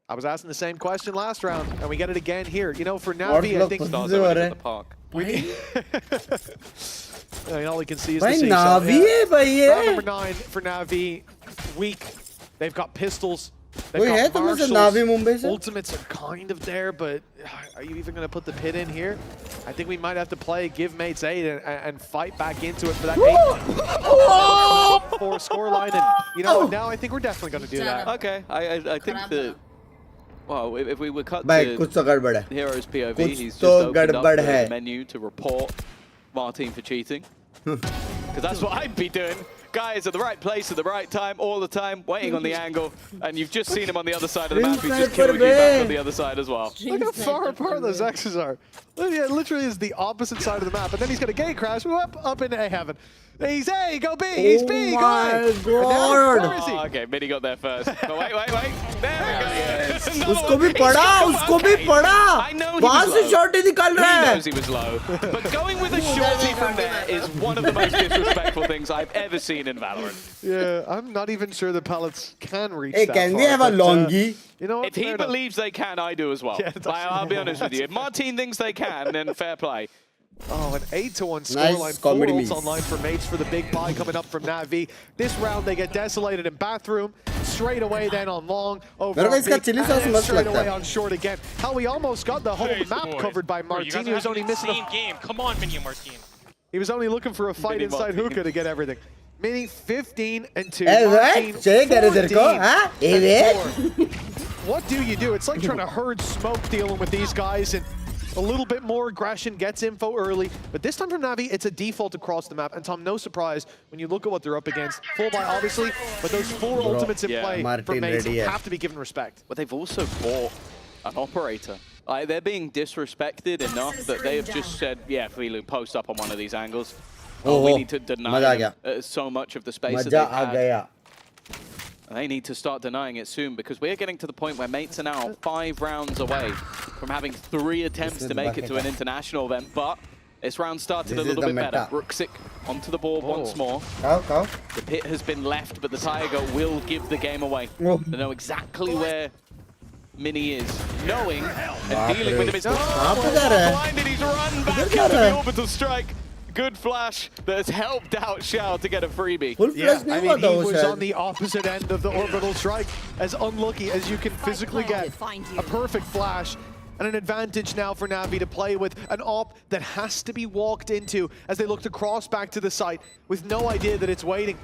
I was asking the same question last round, and we get it again here. You know, for Navi, I think... the park. I mean, all he can see is the seesaw. Round number 9 for Navi, weak. They've got pistols. They've got marshals. Ultimates are kind of there, but are you even going to put the pit in here? I think we might have to play, give mates 8 and fight back into it for that 8-4 scoreline. And you know, now I think we're definitely going to do that. Okay, I think that, well, if we would cut to Hero's POV, he's just opened up the menu to report Martin for cheating. Because that's what I'd be doing. Guys at the right place at the right time, all the time, waiting on the angle, and you've just seen him on the other side of the map. He's just killing you back on the other side as well. Look how far apart those X's are. Yeah, literally is the opposite side of the map, and then he's got a gate crash up into A heaven. He's A, go B, he's B, go A. God. Where is he? Oh, okay, Mini got there first. But wait. There we go. उसको भी पड़ा I know he वहां was से low. Shot ही निकल रहा He है knows he was low. But going with a shorty from there is one of the most disrespectful things I've ever seen in Valorant. Yeah, I'm not even sure the pallets can reach Hey, that can far, they have a but, longy? You know what? If he Fair enough. believes they can, I do as well. Yeah, I'll be honest with you. If Martin thinks they can, then fair play. Oh, an 8-1 Nice scoreline. comedy 4 ults mix. online for mates for the big buy coming up from Navi. This round they get desolated in bathroom. Straight away then on long. Over on इसका mid, chili and sauce then मस्त straight लगता away है. on short again. How we almost got the whole Jeez, map boys. covered by Bro, you Martin. guys He was are only having missing an insane game. Come on, Mini Martin. He was only looking for a fight Mini inside Martin. hookah to get everything. Mini 15-2. Right? चाहिए करे तेरे को, हाँ? ये What do you do? It's like trying to herd smoke dealing with these guys, and a little bit more aggression gets info early. But this time from Navi, it's a default across the map. And Tom, no surprise when you look at what they're up against. Full buy, obviously, but those 4 ultimates in play Martin for mates ready, have to be given respect. But they've also bought an operator. Like, they're being disrespected enough that they have just said, yeah, Filu, post up on one of these angles. We need to deny them, so much of the space that they've had. They need to start denying it soon, because we're getting to the point where mates are now 5 rounds away from having 3 attempts to make it to an international event. But this round started a little bit better. Ruxic onto the board once more. The pit has been left, but the Tiger will give the game away. They know exactly where Mini is, knowing and dealing with him. It's blinded, he's run back out of the orbital strike. Good flash that has helped out Xiao to get a freebie. Yeah, I mean, he was on the opposite end of the orbital strike, as unlucky as you can physically get. A perfect flash and an advantage now for Navi to play with an op that has to be walked into as they look to cross back to the site with no idea that it's waiting.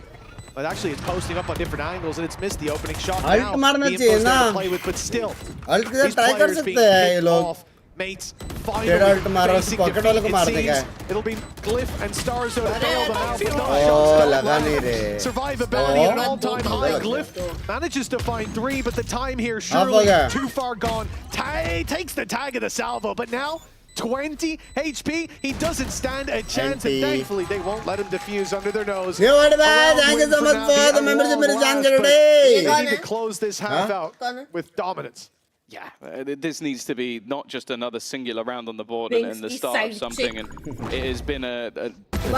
But actually, it's posting up on different angles, and it's missed the opening shot. Now, the info's there to play with, but still, these players being picked off. Mates finally facing defeat. It seems it'll be Glyph and Starzo to bail them out, but no shots. Survivability at an all-time high. Glyph manages to find 3, but the time here surely too far gone. Takes the tag of the salvo, but now 20 HP. He doesn't stand a chance, and thankfully they won't let him defuse under their nose. Thank you so much for the membership. They need to close this half out with dominance. Yeah, this needs to be not just another singular round on the board and the start of something, and it has been a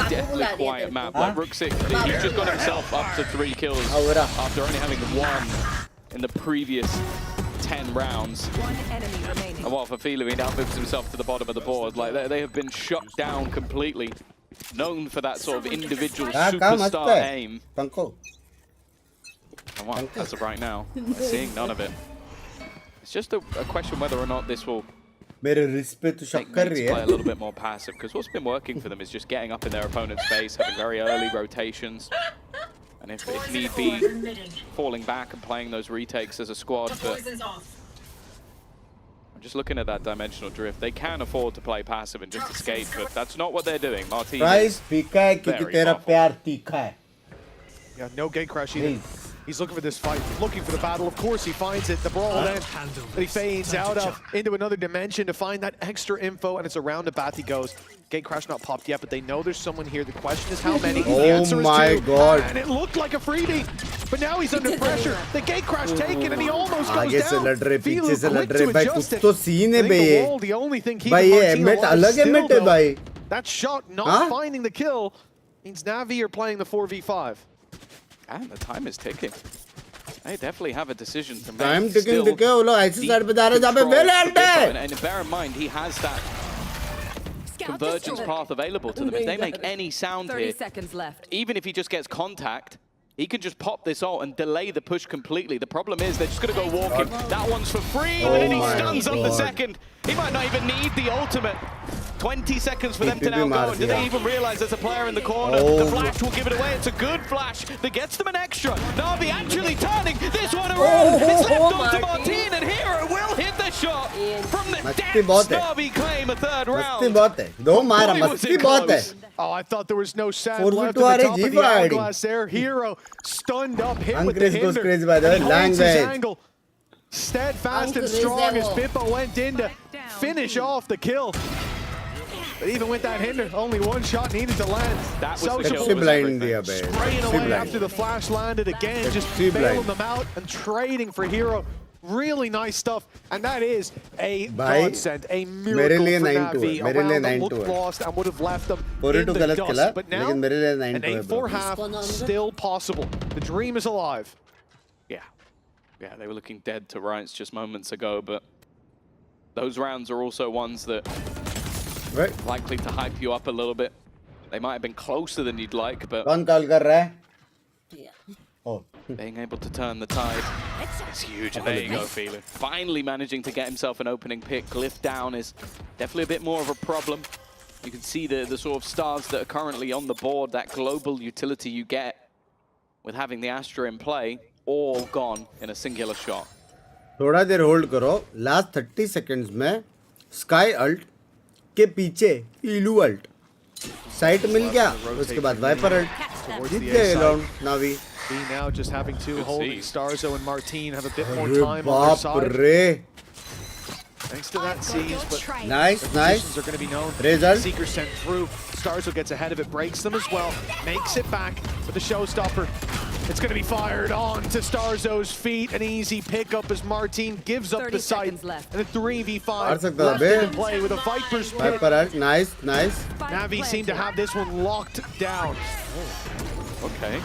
deathly quiet map. Like Ruxic, he's just got himself up to 3 kills after only having 1 in the previous 10 rounds. And while for Filu, he now moves himself to the bottom of the board. Like, they have been shut down completely, known for that sort of individual superstar aim. And well, as of right now, we're seeing none of it. It's just a question whether or not this will make mates play a little bit more passive, because what's been working for them is just getting up in their opponent's face, having very early rotations, and if need be, falling back and playing those retakes as a squad. But I'm just looking at that dimensional drift. They can afford to play passive and just escape, but that's not what they're doing. Martin is very powerful. Yeah, no gate crash either. He's looking for this fight, looking for the battle. Of course, he finds it. The brawl then that he fades out of into another dimension to find that extra info, and it's around the bat he goes. Gate crash not popped yet, but they know there's someone here. The question is how many. The answer is 2. God. And it looked like a freebie, but now he's under pressure. The gate crash taken, and he almost goes down. Filu quick to adjust it. The only thing keeping Martin alive still, though, that shot not finding the kill means Navi are playing the 4v5. And the time is ticking. They definitely have a decision to make. Time ticking, and bear in mind, he has that convergence path available to them. If they make any sound here, even if he just gets contact, he can just pop this ult and delay the push completely. The problem is they're just going to go walking. That one's for free, and then he stuns up the second. He might not even need the ultimate. 20 seconds for them to now go. And do they even realize there's a player in the corner? The flash will give it away. It's a good flash that gets them an extra. Navi actually turning this one around. It's left on to Martin, and Hero will hit the shot from the depths. Navi claim a 3rd round. Oh, I thought there was no sound left at the top of the hourglass there. Hero stunned up, hit with the hinder. Crazy by the language. Steadfast and strong as Bippo went in to finish off the kill. But even with that hinder, only one shot needed to land. That was spraying away after the flash landed again, just bailing them out and trading for Hero. Really nice stuff, and that is a godsend, a miracle for Navi. A round that looked lost and would have left them in the dust. But now, an 8-4 half still possible. The dream is alive. Yeah, they were looking dead to rights just moments ago, but those rounds are also ones that likely to hype you up a little bit. They might have been closer than you'd like, but being able to turn the tide is huge. And there you go, Feeling. Finally managing to get himself an opening pick. Glyph down is definitely a bit more of a problem. You can see the sort of stars that are currently on the board, that global utility you get with having the Astra in play, all gone in a singular shot. थोड़ा देर hold करो. Last 30 seconds में sky alt के पीछे इलू alt site मिल गया. उसके बाद wiper alt जीत गए round Navi. Now just having to hold Starzo and Martine have a bit more time on their side. Thanks to that siege, but nice. Are going to be known. Result. Seeker sent through. Starzo gets ahead of it, breaks them as well, makes it back with the showstopper. It's going to be fired on to Starzo's feet. An easy pickup as Martine gives up the sight. And a 3v5 left in play with a Viper's pick. Viper ult, nice. Navi seem to have this one locked down. Okay.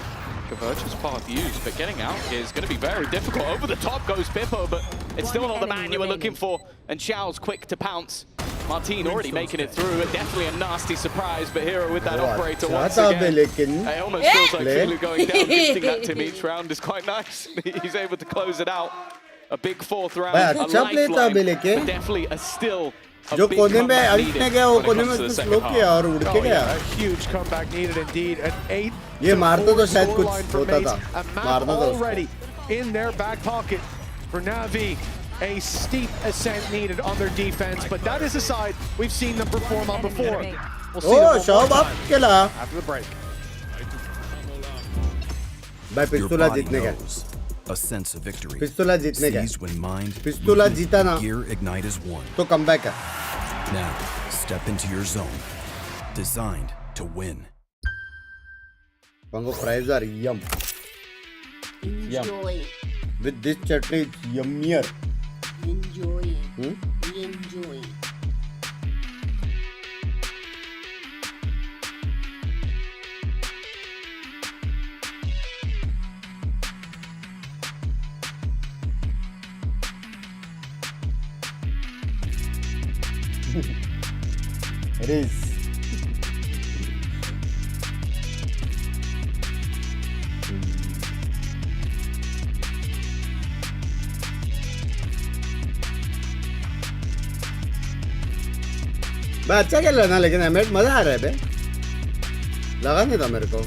Convergence path used, but getting out here is going to be very difficult. Over the top goes Bippo, but it's still not the man you were looking for. And Xiao's quick to pounce. Martine already making it through. Definitely a nasty surprise, but Hero with that operator once again. It almost feels like Fulu going down. Gifting that to him each round is quite nice. He's able to close it out. A big fourth round, a lifeline, but definitely a still जो कोने में alt में गया वो कोने में कुछ slow किया और उड़ के गया. A huge comeback needed indeed. An 8. ये मारता तो शायद कुछ होता था. मारना तो already in their back pocket for Navi. A steep ascent needed on their defense, but that is a side we've seen them perform on before. We'll see them one more time after the break. भाई पिस्तौला जीतने का. A sense of victory. पिस्तौला जीतने का. Seized when mind, पिस्तौला जीता ना. gear ignite as one. तो comeback है. Now, step into your zone. Designed to win. Bongo fries are yum. Enjoy. With this chutney, it's yummier. Enjoy. Enjoy. It is. भाई अच्छा खेल रहा ना, लेकिन एमेट मजा आ रहा है बे. लगा नहीं था मेरे को.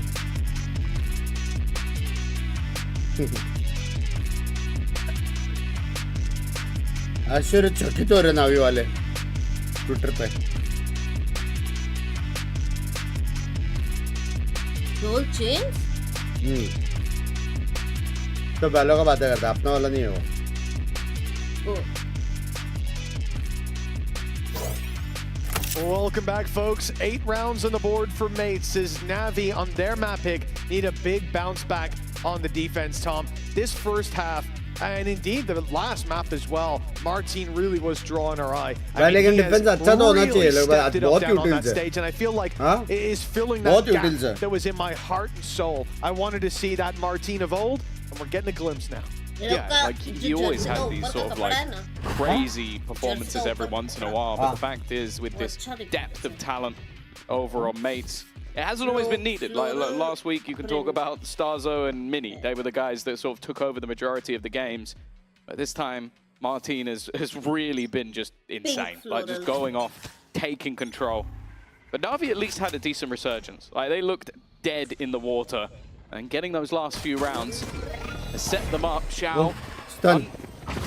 आश्चर्य चकित हो रहे नावी वाले ट्विटर पे. Role change? तो बैलो का बातें करता, अपना वाला नहीं है वो. Welcome back, folks. 8 rounds on the board for Mates as Navi on their map pick need a big bounce back on the defense, Tom. This first half, and indeed the last map as well, Martine really was drawing our eye. I mean, he has really stepped it up down on that stage, and I feel like it is filling that gap that was in my heart and soul. I wanted to see that Martine of old, and we're getting a glimpse now. Yeah, like he always had these sort of like crazy performances every once in a while, but the fact is with this depth of talent over on Mates, it hasn't always been needed. Like last week you can talk about Starzo and Mini. They were the guys that sort of took over the majority of the games. But this time Martine has really been just insane, like just going off, taking control. But Navi at least had a decent resurgence. Like they looked dead in the water, and getting those last few rounds has set them up. Xiao, Stun.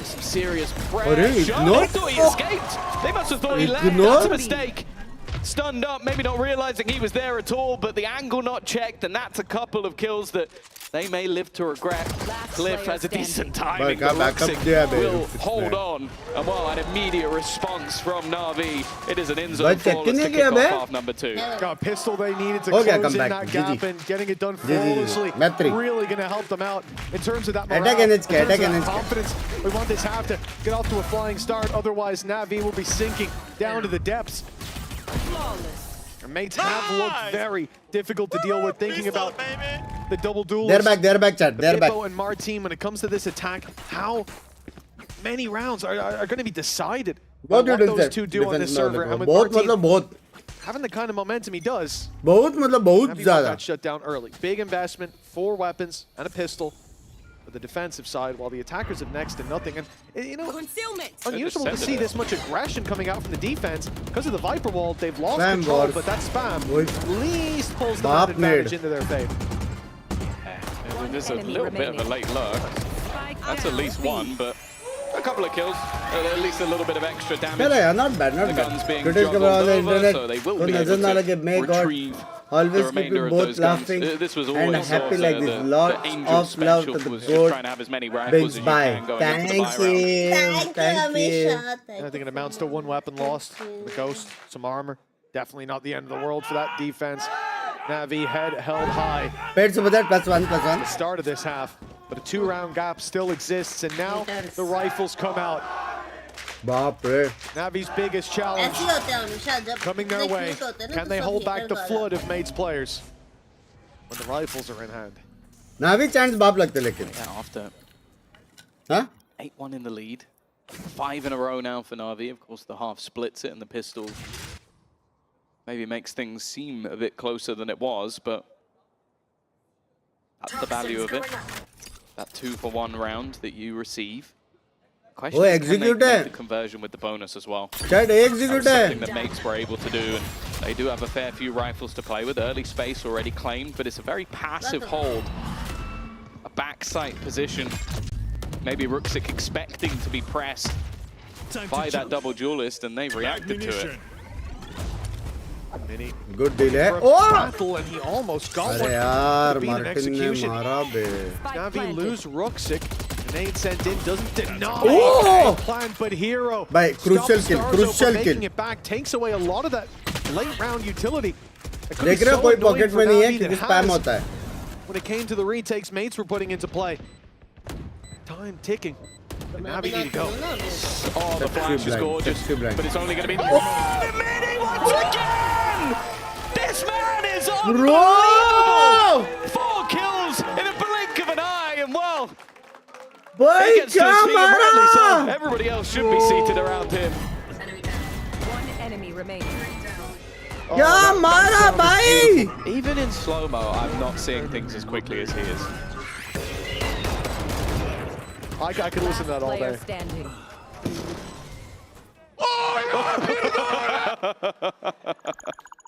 Some serious pressure. They thought he escaped. They must have thought he left. That's a mistake. stunned up, maybe not realizing he was there at all, but the angle not checked, and that's a couple of kills that they may live to regret. Cliff has a decent timing, but Ruxic will hold on. And well, an immediate response from Na'Vi. It is an in-zone flawless to kick off half number 2. Got a pistol they needed to close in that gap, and getting it done flawlessly. Really going to help them out in terms of that morale, in terms of confidence. We want this half to get off to a flying start, otherwise Na'Vi will be sinking down to the depths. And mates have looked very difficult to deal with, thinking about the double duel. They're back, chat. They're back. And Mar team, when it comes to this attack, how many rounds are going to be decided on what those two do on this server? And with Mar team having the kind of momentum he does, Na'Vi got shut down early. Big investment, 4 weapons and a pistol for the defensive side, while the attackers have next to nothing. And you know, unusual to see this much aggression coming out from the defense. Because of the Viper wall, they've lost control, but that spam at least pulls the advantage into their favor. There's a little bit of a late lurk. That's at least one, but a couple of kills, at least a little bit of extra damage. Not bad. The guns being juggled over, so they will be able to retrieve the remainder of those guns. This was always sort of the Angel special, was just trying to have as many rifles as you can going into the buy round. I think it amounts to 1 weapon lost. The Ghost, some armor. Definitely not the end of the world for that defense. Na'Vi head held high. The start of this half, but a 2-round gap still exists, and now the rifles come out. Na'Vi's biggest challenge coming their way. Can they hold back the flood of mates players when the rifles are in hand? Na'Vi chance baap lagte lekin. Yeah, after 8-1 in the lead, 5 in a row now for Na'Vi. Of course, the half splits it, and the pistol maybe makes things seem a bit closer than it was, but that's the value of it. That 2-for-1 round that you receive. Question is, can they make the conversion with the bonus as well? That's something that mates were able to do, and they do have a fair few rifles to play with. Early space already claimed, but it's a very passive hold. A backside position. Maybe Ruxic expecting to be pressed by that double duelist, and they reacted to it. Good delay. Battle, and he almost got one. Beat an execution. Na'Vi lose Ruxic. Grenade sent in, doesn't deny plan, but Hero crucial kill. Making it back, takes away a lot of that late round utility. देख रहे हो कोई pocket में नहीं है क्योंकि spam होता है. When it came to the retakes, mates were putting into play. Time ticking. And Na'Vi need to go. Oh, the flash is gorgeous, but it's only going to be... Oh, Mini once again! This man is unbelievable! 4 kills in a blink of an eye, and well... he gets to his feet, rightly so. Everybody else should be seated around him. 1 enemy remaining. Yeah, Mara, bhai! Even in slow-mo, I'm not seeing things as quickly as he is. I could listen to that all day.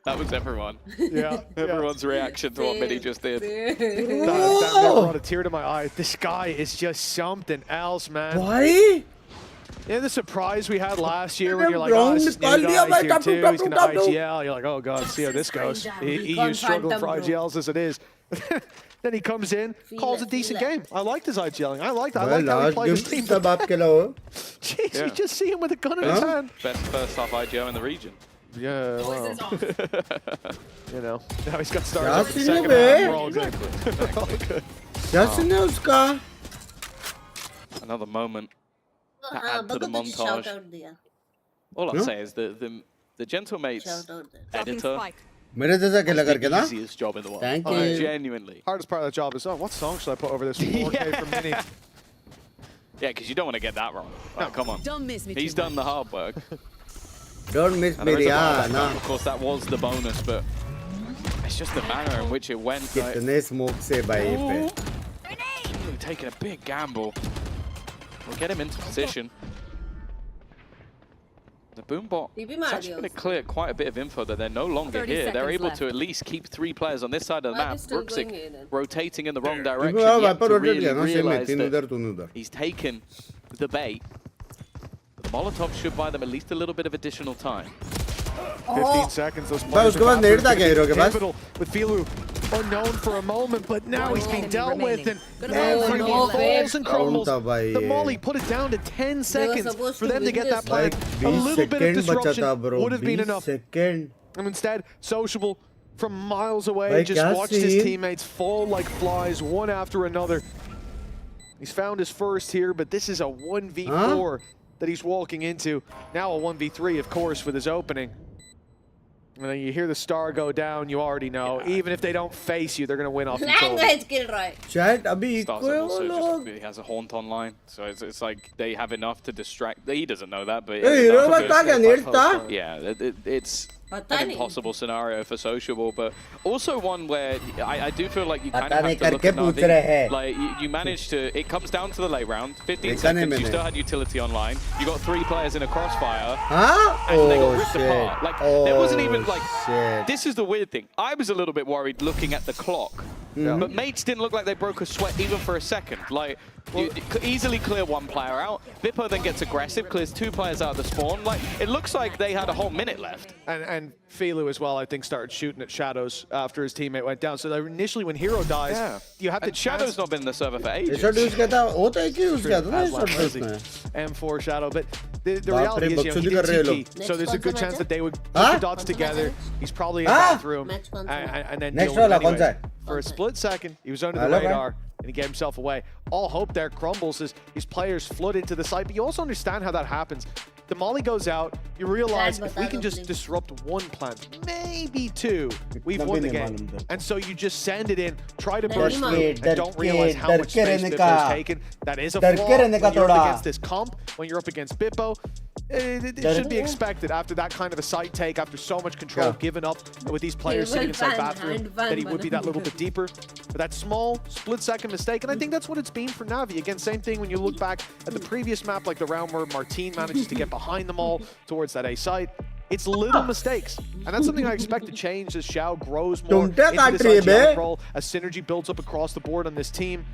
That was everyone. Yeah. Everyone's reaction to what Mini just did. That brought a tear to my eye. This guy is just something else, man. Why? Yeah, the surprise we had last year when you're like, oh, this is new guy here too, he's going to IGL. You're like, oh god, see how this goes. EU's struggling for IGLs as it is. Then he comes in, calls a decent game. I liked his IGLing. I liked how he played his team. Jeez, you just see him with a gun in his hand. Best first half IGL in the region. Yeah, well, you know, now he's got stars over the second half. We're all good. We're all good. Another moment to add to the montage. All I'll say is the Gentlemates editor, the easiest job in the world. Thank you. Genuinely. Hardest part of the job is, oh, what song should I put over this 4K from Mini? Yeah, because you don't want to get that wrong. No, come on. Don't miss me. He's done the hard work. Don't miss me, yeah. Of course, that was the bonus, but it's just the manner in which it went. कितने smoke से भाई पे? Taking a big gamble. We'll get him into position. The Boombot is actually going to clear quite a bit of info that they're no longer here. They're able to at least keep 3 players on this side of the map. Ruxic rotating in the wrong direction, yet to really realize that he's taken the bait. The Molotov should buy them at least a little bit of additional time. 15 seconds. Those भाई players उसके बाद net था क्या hero के पास? pivotal with Filu unknown for a moment, but now he's being dealt with, and No, everything no, falls and crumbles. भाई The ये। Molly put it down to 10 seconds supposed for to them to win get that this, play. भाई A 20 little bit of second बचा disruption था bro, would have been 20 enough. Second. And instead, Sociable from miles away भाई just क्या watched his scene? teammates fall like flies, one after another. He's found his first here, but this is a 1v4 that he's walking into. Now a 1v3, of course, with his opening. And then you hear the star go down, you already know. Even if they don't face you, they're going to win off control. Language kill Roy. Chat अभी Stars equal also लोग। just, he has a haunt online, so it's like they have enough to distract. He doesn't know that, but A hero बता क्या net था? yeah, it's पता an नहीं। impossible scenario for Sociable, but also one where I do feel like you kind पता of नहीं have to look करके at पूछ रहे हैं। Navi. Like you managed to. It comes down to the late round. 15 देखा नहीं seconds. You मैंने। still had utility online. You got 3 players in a crossfire. हाँ? And they got Oh ripped shit. apart. Like there wasn't even like. shit. This is the weird thing. I was a little bit worried looking at the clock, but mates didn't look like they broke a sweat even for a second. Like you could easily clear 1 player out. Bippo then gets aggressive, clears 2 players out of the spawn. Like it looks like they had a whole minute left. And Filu as well, I think, started shooting at Shadows after his teammate went down. So initially when Hero dies, you have to... Shadow's not been in the server for ages. Shadow's कहता होता है कि उसका था ना Shadow's में। M4 Shadow, but the reality is, you know, he did TP, so there's a good chance that they would put the dots together. He's probably in the bathroom, and then Next deal with वाला it कौन सा anyway. है? For a split second, he was under the radar, and he gave himself away. All hope there crumbles as his players flood into the site, but you also understand how that happens. The Molly goes out, you realize if we can just disrupt 1 plant, maybe 2, we've won the game. And so you just send it in, try to burst through, and don't realize how much space Bippo's taken. That is a flaw when you're up against this comp, when you're up against Bippo. It should be expected after that kind of a site take, after so much control given up with these players sitting inside bathroom, that he would be that little bit deeper. But that small split-second mistake, and I think that's what it's been for Navi. Again, same thing when you look back at the previous map, like the round where Martin manages to get behind them all towards that A site. It's little mistakes, and that's something I expect to change as Xiao grows more into this IGL role, as synergy builds up across the board on this team.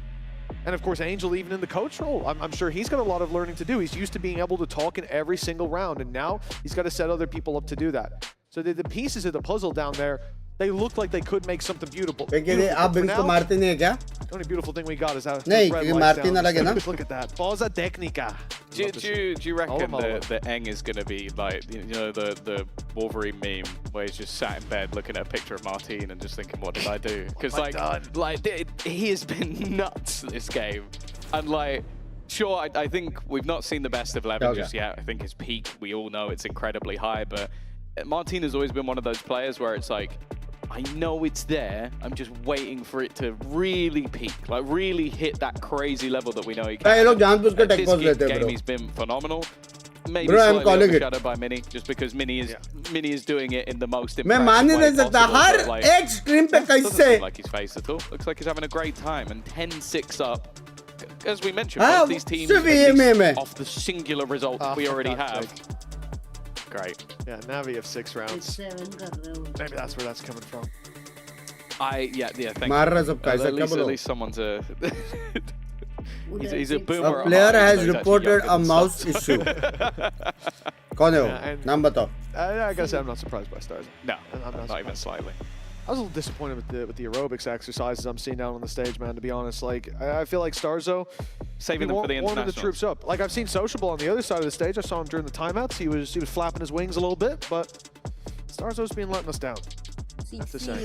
And of course, Angel, even in the coach role, I'm sure he's got a lot of learning to do. He's used to being able to talk in every single round, and now he's got to set other people up to do that. So the pieces of the puzzle down there, they look like they could make something beautiful. आप Binks को मारते नहीं है क्या? The only beautiful thing we got is how नहीं, क्योंकि मारती ना लगे ना? Look at that. Pausa técnica. Do you reckon the Eng is going to be like, you know, the Wolverine meme where he's just sat in bed looking at a picture of Martin and just thinking, what did I do? Because he has been nuts this game. And like, sure, I think we've not seen the best of Levin just yet. I think his peak, we all know it's incredibly high, but Martin has always been one of those players where it's like, I know it's there, I'm just waiting for it to really peak, like really hit that crazy level that we know he can. This game he's been phenomenal. Maybe slightly overshadowed by Mini, just because Mini is doing it in the most impressive way possible. Like, doesn't like his face at all. Looks like he's having a great time, and 10-6 up. As we mentioned, both these teams off the singular result we already have. Great. Yeah, Navi have 6 rounds. Maybe that's where that's coming from. Thank you. At least someone to... he's a boomer. A player has reported a mouse issue. कौन है वो? नाम बताओ. I gotta say, I'm not surprised by Stars. No, I'm not even slightly. I was a little disappointed with the aerobics exercises I'm seeing down on the stage, man, to be honest. Like, I feel like Starzo saving them for the internationals. Warming the troops up. Like, I've seen Sociable on the other side of the stage. I saw him during the timeouts. He was flapping his wings a little bit, but Starzo's been letting us down, I have to say.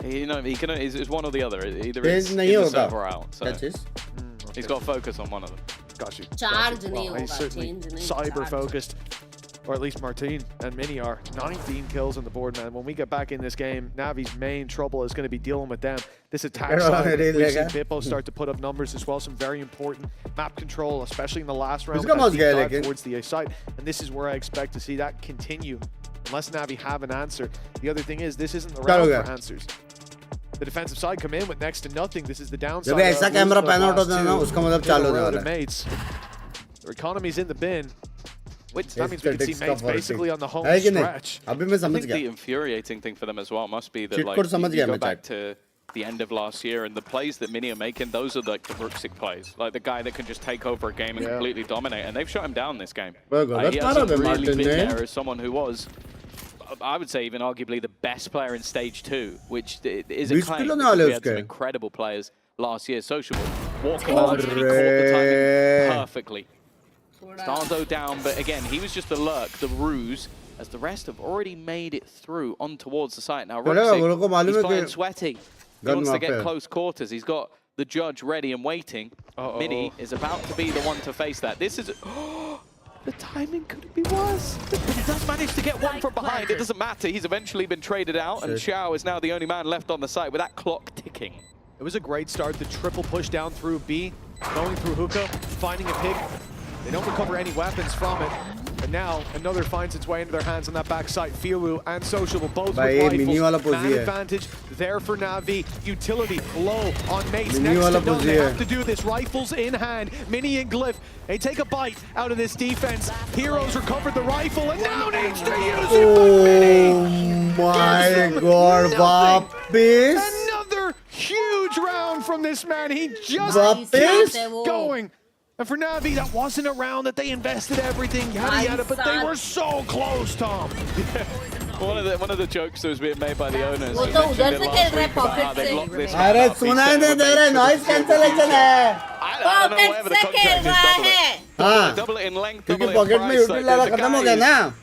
You know, he's one or the other. Either it's in the server or out. So he's got to focus on one of them. Got you. Well, he's certainly cyber-focused. Or at least Martin and Mini are. 19 kills on the board, man. When we get back in this game, Navi's main trouble is going to be dealing with them. This attack side, we've seen Bippo start to put up numbers as well. Some very important map control, especially in the last round. Towards the A site. And this is where I expect to see that continue. Unless Navi have an answer. The other thing is, this isn't the round for answers. The defensive side come in with next to nothing. This is the downside. Mates. Their economy's in the bin. That means we can see mates basically on the home stretch. I think the infuriating thing for them as well must be that, like, you go back to the end of last year, and the plays that Mini are making, those are like the Brooksic plays. Like the guy that can just take over a game and completely dominate, and they've shut him down this game. He hasn't really been there as someone who was I would say even arguably the best player in stage 2, which is a claim. We had some incredible players last year. Sociable, walking on, he caught the timing perfectly. Starzo down, but again, he was just the lurk, the ruse, as the rest have already made it through on towards the site. Now, Ruxik, he's playing sweaty. He wants to get close quarters. He's got the judge ready and waiting. Mini is about to be the one to face that. This is... the timing couldn't be worse. But he does manage to get one from behind. It doesn't matter. He's eventually been traded out, and Xiao is now the only man left on the site with that clock ticking. It was a great start. The triple push down through B, going through hookah, finding a pick. They don't recover any weapons from it. And now another finds its way into their hands on that backside. Filu and Sociable both with rifles. Man advantage there for Na'Vi. Utility low on Mates. Next to none. They have to do this. Rifles in hand. Mini and Glyph. They take a bite out of this defense. Heroes recovered the rifle and now needs to use it. Oh my god, Vapis. Another huge round from this man. He just keeps going. And for Na'Vi, that wasn't a round that they invested everything, yada, but they were so close, Tom. One of the jokes that was being made by the owners. वो तो उधर से खेल रहे pocket से. अरे सुनाई नहीं दे रहा, नॉइज कैंसलेशन है. पॉकेट से खेल रहा है. हाँ. Double it in length, क्योंकि पॉकेट में यूटिल वाला खत्म हो गया ना.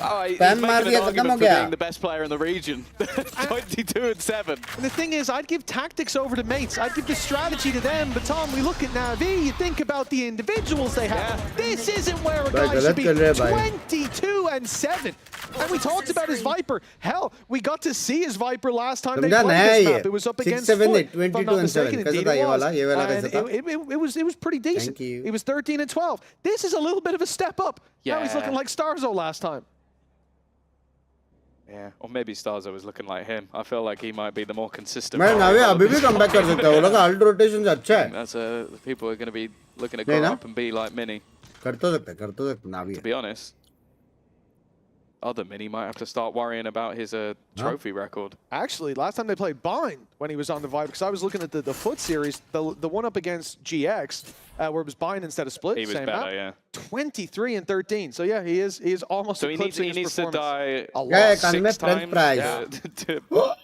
He's making an argument for being the best player in the region. 22-7. And the thing is, I'd give tactics over to Mates. I'd give the strategy to them. But Tom, we look at Na'Vi, you think about the individuals they have. This isn't where a guy should be. 22-7. And we talked about his Viper. Hell, we got to see his Viper last time they played this map. It was up against 6-7-8, 22-7. It was pretty decent. He was 13-12. This is a little bit of a step up. Yeah. Now he's looking like Starzo last time. Yeah, or maybe Starzo was looking like him. I feel like he might be the more consistent. Man, अभी भी comeback कर सकता है. वो लोग alt rotations अच्छा है. That's people are going to be looking to grow up and be like Mini. कर तो सकते Navi. To be honest, other Mini might have to start worrying about his trophy record. Actually, last time they played Bind when he was on the Vibe, because I was looking at the Foot series, the one up against GX, where it was Bind instead of Split. He was better, yeah. 23-13. So yeah, he is almost eclipsing his performance. So he needs to die a lot, 6 times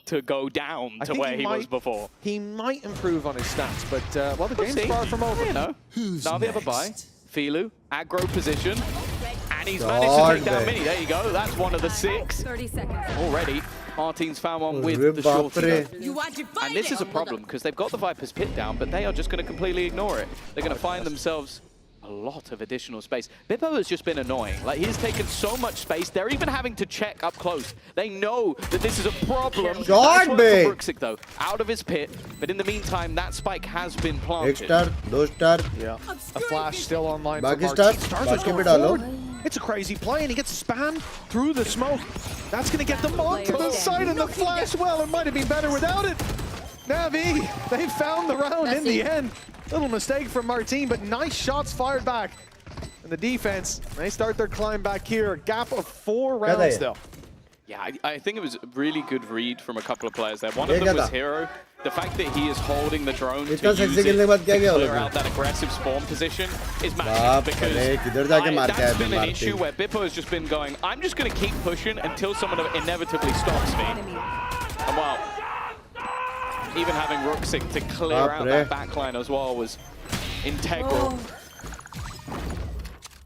to go down to where he was before. He might improve on his stats, but well, the game's far from over. You know, now they have a bye. Filu, aggro position. And he's managed to take down Mini. There you go. That's one of the 6. 30 seconds. Already, Martin's found one with the shorty. And this is a problem because they've got the Viper's pit down, but they are just going to completely ignore it. They're going to find themselves a lot of additional space. Bippo has just been annoying. Like, he's taken so much space. They're even having to check up close. They know that this is a problem. Short bait. Bruxic, though, out of his pit. But in the meantime, that spike has been planted. 1 star, 2 star. Yeah. A flash still online for Martin. It's a crazy play, and he gets spammed through the smoke. That's going to get them onto the side, and the flash, well, it might have been better without it. Na'Vi, they found the round in the end. Little mistake from Martin, but nice shots fired back. And the defense, they start their climb back here. A gap of 4 rounds still. Yeah, I think it was a really good read from a couple of players there. One of them was Hero. The fact that he is holding the drone to use it to clear out that aggressive spawn position is massive, because that's been an issue where Bippo has just been going, I'm just going to keep pushing until someone inevitably stops me. And well, even having Ruxic to clear out that backline as well was integral.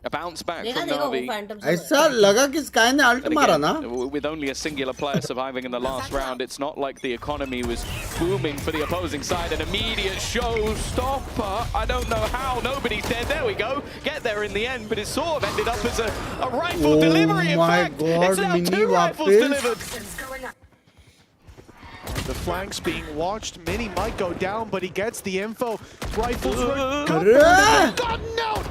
A bounce back from Na'Vi. ऐसा लगा कि Sky ने ult मारा ना? With only a singular player surviving in the last round, it's not like the economy was booming for the opposing side. An immediate showstopper. I don't know how. Nobody's dead. There we go. Get there in the end, but it sort of ended up as a rifle delivery. In fact, it's now 2 rifles delivered. The flanks being watched. Mini might go down, but he gets the info. Rifles were gotten out.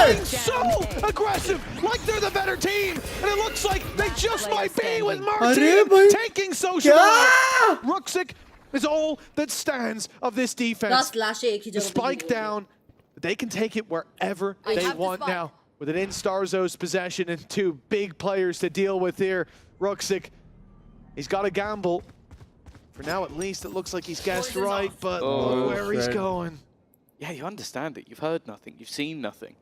Being so aggressive, like they're the better team, and it looks like they just might be with Martin taking social. Ruxic is all that stands of this defense. The spike down, but they can take it wherever they want now. With it in Starzo's possession and 2 big players to deal with here. Ruxic, he's got to gamble. For now, at least, it looks like he's guessed right, but look where he's going. Yeah, you understand it. You've heard nothing. You've seen nothing.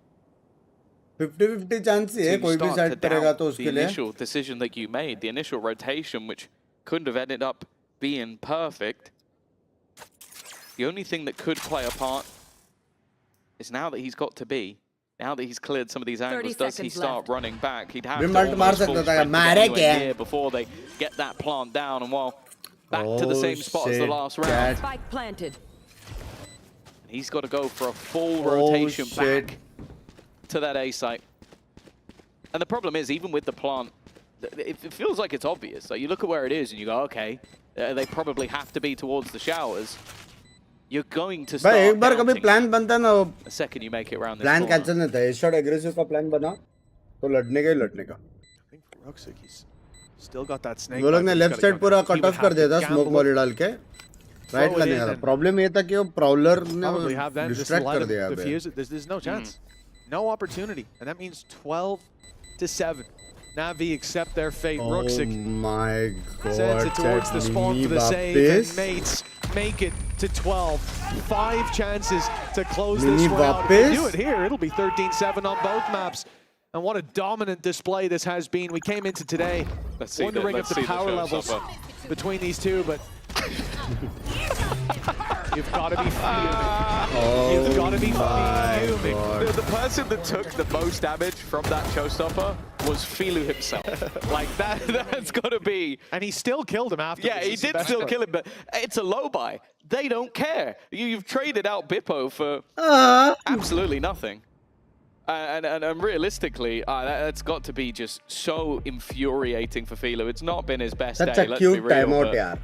50-50 chance ही है कोई भी set करेगा तो उसके लिए. The initial decision that you made, the initial rotation, which couldn't have ended up being perfect. The only thing that could play a part is now that he's got to be, now that he's cleared some of these angles, does he start running back? He'd have to almost full strength to get anywhere near before they get that plant down, and while back to the same spot as the last round. Spike planted. He's got to go for a full rotation back to that A site. And the problem is, even with the plant, it feels like it's obvious. Like, you look at where it is and you go, okay, they probably have to be towards the showers. You're going to start एक बार कभी plan बनता है ना, the second you make it around this plan corner. Cancel नहीं था. Headshot aggressive का plan बना तो लड़ने का ही लड़ने का. I think for Ruxic, he's still got that snake. वो लोग ने लेफ्ट साइड पूरा कट ऑफ कर दिया था स्मोक बॉल डाल के. राइट लाने का प्रॉब्लम ये था कि वो प्राउलर ने डिस्ट्रैक्ट कर दिया. There's no chance. No opportunity. And that means 12-7. Navi accept their fate. Ruxic my God, sends it towards the spawn for the save, and mates make it to 12. 5 chances to close this one out. If they do it here, it'll be 13-7 on both maps. And what a dominant display this has been. We came into today wondering if the power levels between these two, but you've got to be fuming. You've got to be fuming. The person that took the most damage from that showstopper was Filu himself. Like, that's got to be... And he still killed him after. Yeah, he did still kill him, but it's a low buy. They don't care. You've traded out Bippo for absolutely nothing. And realistically, that's got to be just so infuriating for Filu. It's not been his best day, let's be real.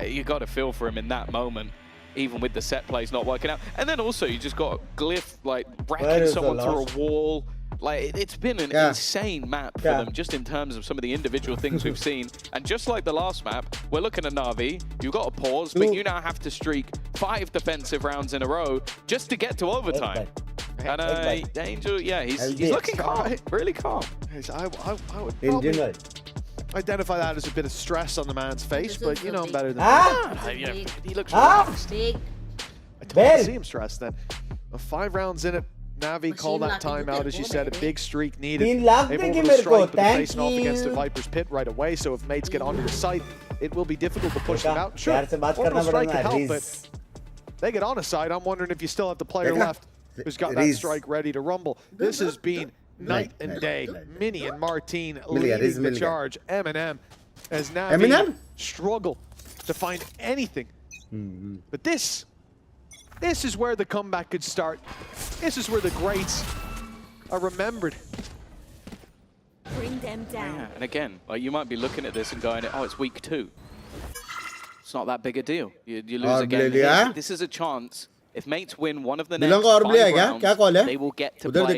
You got to feel for him in that moment, even with the set plays not working out. And then also, you just got Glyph, like, wrecking someone through a wall. Like, it's been an insane map for them, just in terms of some of the individual things we've seen. And just like the last map, we're looking at Na'Vi. You've got to pause, but you now have to streak 5 defensive rounds in a row just to get to overtime. And Angel, yeah, he's looking calm, really calm. I would probably identify that as a bit of stress on the man's face, but you know him better than me. He looks relaxed. I don't see him stressed then. 5 rounds in it. Navi called that timeout, as you said, a big streak needed. Able to strike, but facing off against the Viper's pit right away, so if mates get onto the site, it will be difficult to push them out. Sure, orbital strike can help, but they get on a side. I'm wondering if you still have the player left who's got that strike ready to rumble. This has been night and day. Mini and Martine leading the charge. Eminem as Navi struggle to find anything. But this is where the comeback could start. This is where the greats are remembered. Bring them down. Yeah, and again, like, you might be looking at this and going, oh, it's week 2. It's not that big a deal. You lose again. This is a chance. If mates win one of the next 5 rounds, they will get to play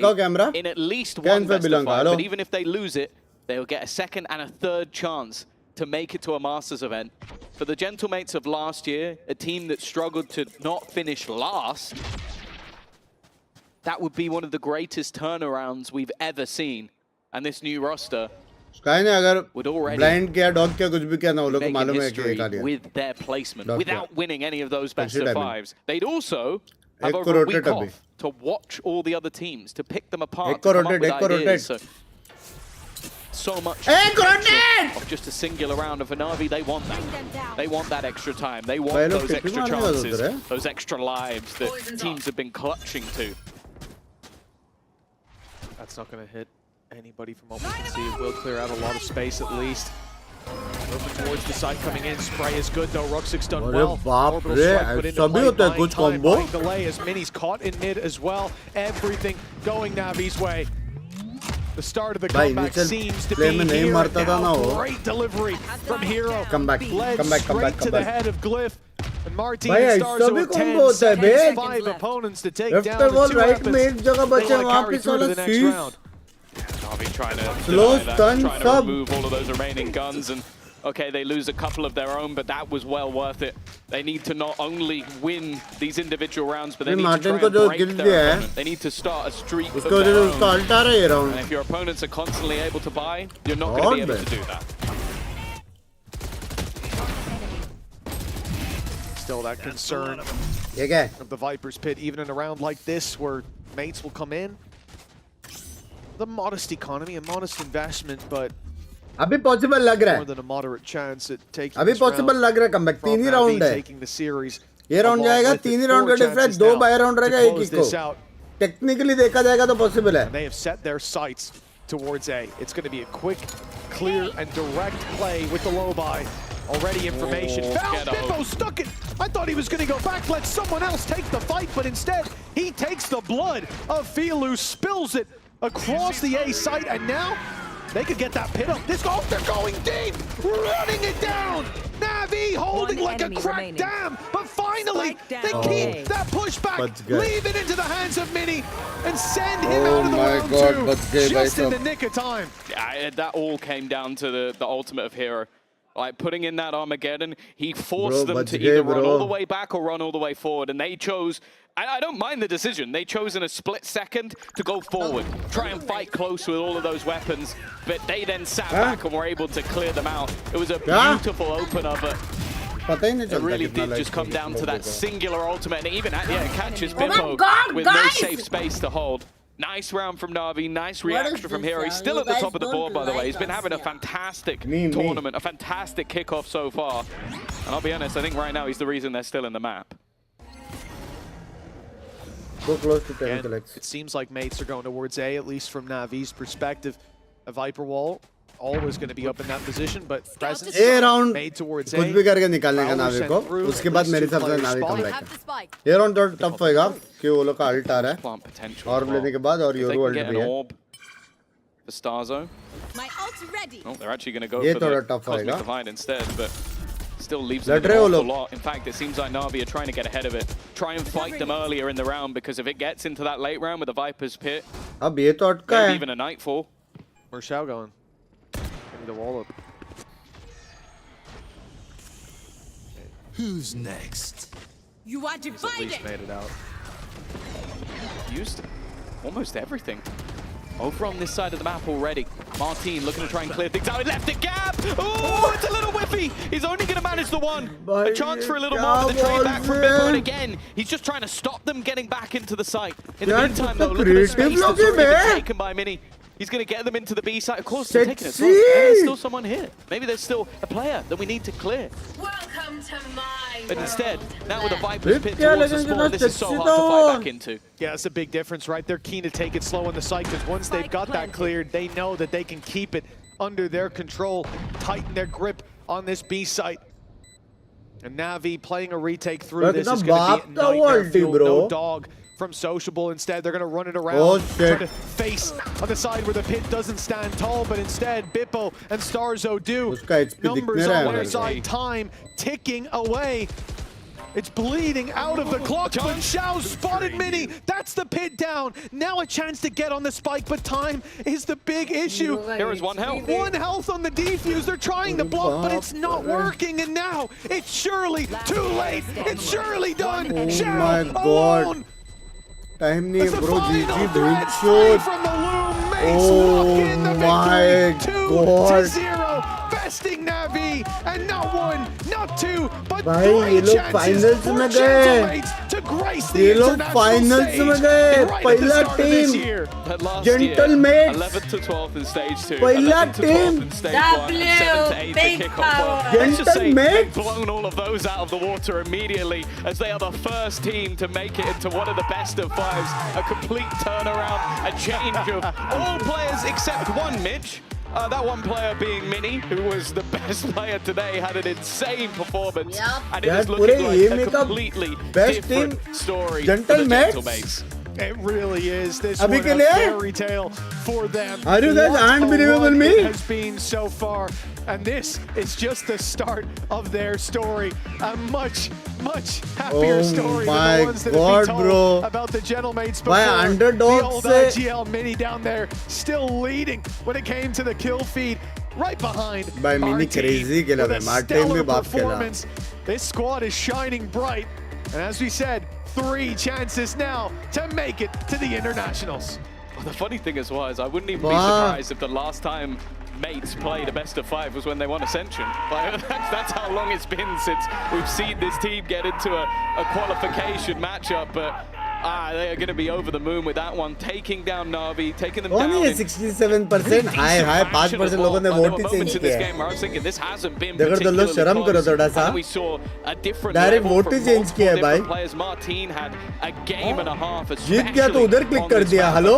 in at least one best of 5. But even if they lose it, they will get a second and a third chance to make it to a Masters event. For the Gentlemates of last year, a team that struggled to not finish last, that would be one of the greatest turnarounds we've ever seen. And this new roster would already make history with their placement, without winning any of those best of 5s. They'd also have over a week off to watch all the other teams, to pick them apart, to come up with ideas. So much of just a singular round of Na'Vi. They want that. They want that extra time. They want those extra chances, those extra lives that teams have been clutching to. That's not going to hit anybody from what we can see. It will clear out a lot of space at least. Moving towards the side coming in. Spray is good though. Ruxic's done well. Orbital strike put into play. Buying delay as Mini's caught in mid as well. Everything going Navi's way. The start of the comeback seems to be here now. Great delivery from Hero. Led straight to the head of Glyph. And Martine stars with 10 seconds. 5 opponents to take down. The 2 weapons. They want to carry through to the next round. Na'Vi trying to remove all of those remaining guns, and okay, they lose a couple of their own, but that was well worth it. They need to not only win these individual rounds, but they need to try and break their opponent. They need to start a streak of their own. And if your opponents are constantly able to buy, you're not going to be able to do that. Still that concern of the Viper's pit, even in a round like this where mates will come in. the modest economy, a modest investment, but अभी possible लग रहा more than a moderate chance at taking अभी this possible round लग रहा है comeback. from 3 he Navi round है. taking the series. ये round along जाएगा, with it. 3 ही round का 4 difference, chances 2 now by round to रहेगा, एक close ही को. this out. Technically देखा जाएगा तो possible है. And they have set their sights towards A. It's going to be a quick, clear, and direct play with the low buy. Already information. Found Bimbo, stuck it. I thought he was going to go back, let someone else take the fight, but instead he takes the blood of Filu, spills it across the A site, and now they could get that pit up. They're going deep, running it down. Navi holding like a cracked dam, but finally they keep that pushback, leave it into the hands of Mini, and send him out of the round two, just in the nick of time. Yeah, that all came down to the ultimate of Hero. Like, putting in that Armageddon, he forced them to either run all the way back or run all the way forward, and they chose, I don't mind the decision, they chose in a split second to go forward, try and fight close with all of those weapons, but they then sat back and were able to clear them out. It was a beautiful opener, but it really did just come down to that singular ultimate, and even at the end, catches Bimbo with no safe space to hold. Nice round from Navi, nice reaction from Hero. He's still at the top of the board, by the way. He's been having a fantastic tournament, a fantastic kickoff so far. And I'll be honest, I think right now he's the reason they're still in the map. Go close to 10 And collects. it seems like mates are going towards A, at least from Navi's perspective. A Viper wall always going to be up in that position, but presence made towards A. कुछ भी करके निकालने का नावी को. उसके बाद मेरे हिसाब से नावी कम बैक. ये राउंड तो टफ होएगा कि वो लोग का अल्ट आ रहा है. और लेने के बाद और योरू अल्ट भी है. The Starzo. My ult's ready. Oh, they're actually going to go for the Cosmic Divide instead, but still leaves them an awful lot. In fact, it seems like Navi are trying to get ahead of it. Try and fight them earlier in the round, because if it gets into that late round with the Viper's Pit, अब ये तो अटका है. maybe even a Nightfall. Where's Shao going? The wall up. Who's next? You are divided. At least made it out. Used almost everything. Over on this side of the map already. Martin looking to try and clear things out. He left a gap. Oh, it's a little whiffy. He's only going to manage the one. A chance for a little more, but the trade back from Bimbo. And again, he's just trying to stop them getting back into the site. In the meantime, though, look at the space that's already been taken by Mini. He's going to get them into the B side. Of course, they're taking it. Maybe there's still someone here. Maybe there's still a player that we need to clear. Welcome to my But instead, now with a Viper's Pit towards the spawn, this is so hard to fight back into. Yeah, that's a big difference, right? They're keen to take it slow on the site, because once they've got that cleared, they know that they can keep it under their control, tighten their grip on this B site. And Navi playing a retake through this is going to be nightmare fuel. No dog from Sociable. Instead, they're going to run it around, try to face on the side where the pit doesn't stand tall, but instead, Bippo and Starzo do. Numbers on their side, time ticking away. It's bleeding out of the clock, but Xiao spotted Mini. That's the pit down. Now a chance to get on the spike, but time is the big issue. There is 1 health. 1 health on the defuse. They're trying to block, but it's not working. And now it's surely too late. It's surely done. Xiao alone. Time नहीं है bro, GG भेज शोध. Oh my god. Besting Navi, and not 1, not 2, but 3 chances for Gentlemates to grace the international stage right at the start of this year. Gentlemates 11th to 12th in stage 2, Pahila 11th to 12th in stage 1, and 7th to 8th in kickoff. Let's just say they've blown all of those out of the water immediately, as they are the first team to make it into one of the best of 5s. A complete turnaround, a change of all players except one, Mitch. That one player being Mini, who was the best player today, had an insane performance. And it is looking like a completely different story for the Gentlemates. It really is. This one a fairy tale for them. Are you guys unbelievable me? It has been so far. And this is just the start of their story. A much, much happier story than the ones that have been told about the Gentlemates before. The old IGL Mini down there still leading when it came to the kill feed. Right behind by Mini crazy with a stellar performance. This squad is shining bright. And as we said, 3 chances now to make it to the internationals. Well, the funny thing as well is I wouldn't even be surprised if the last time mates played a best of 5 was when they won Ascension. Like, that's how long it's been since we've seen this team get into a qualification matchup. But They are going to be over the moon with that one, taking down Na'Vi, taking them down. Only 67%. High 5% लोगों ने vote ही change किया है. I was thinking this hasn't been देखो तो लोग शर्म करो थोड़ा सा. We saw a different direct vote he change किया है भाई. Players. Martin had a game and a half. जीत गया तो उधर क्लिक कर दिया. Hello.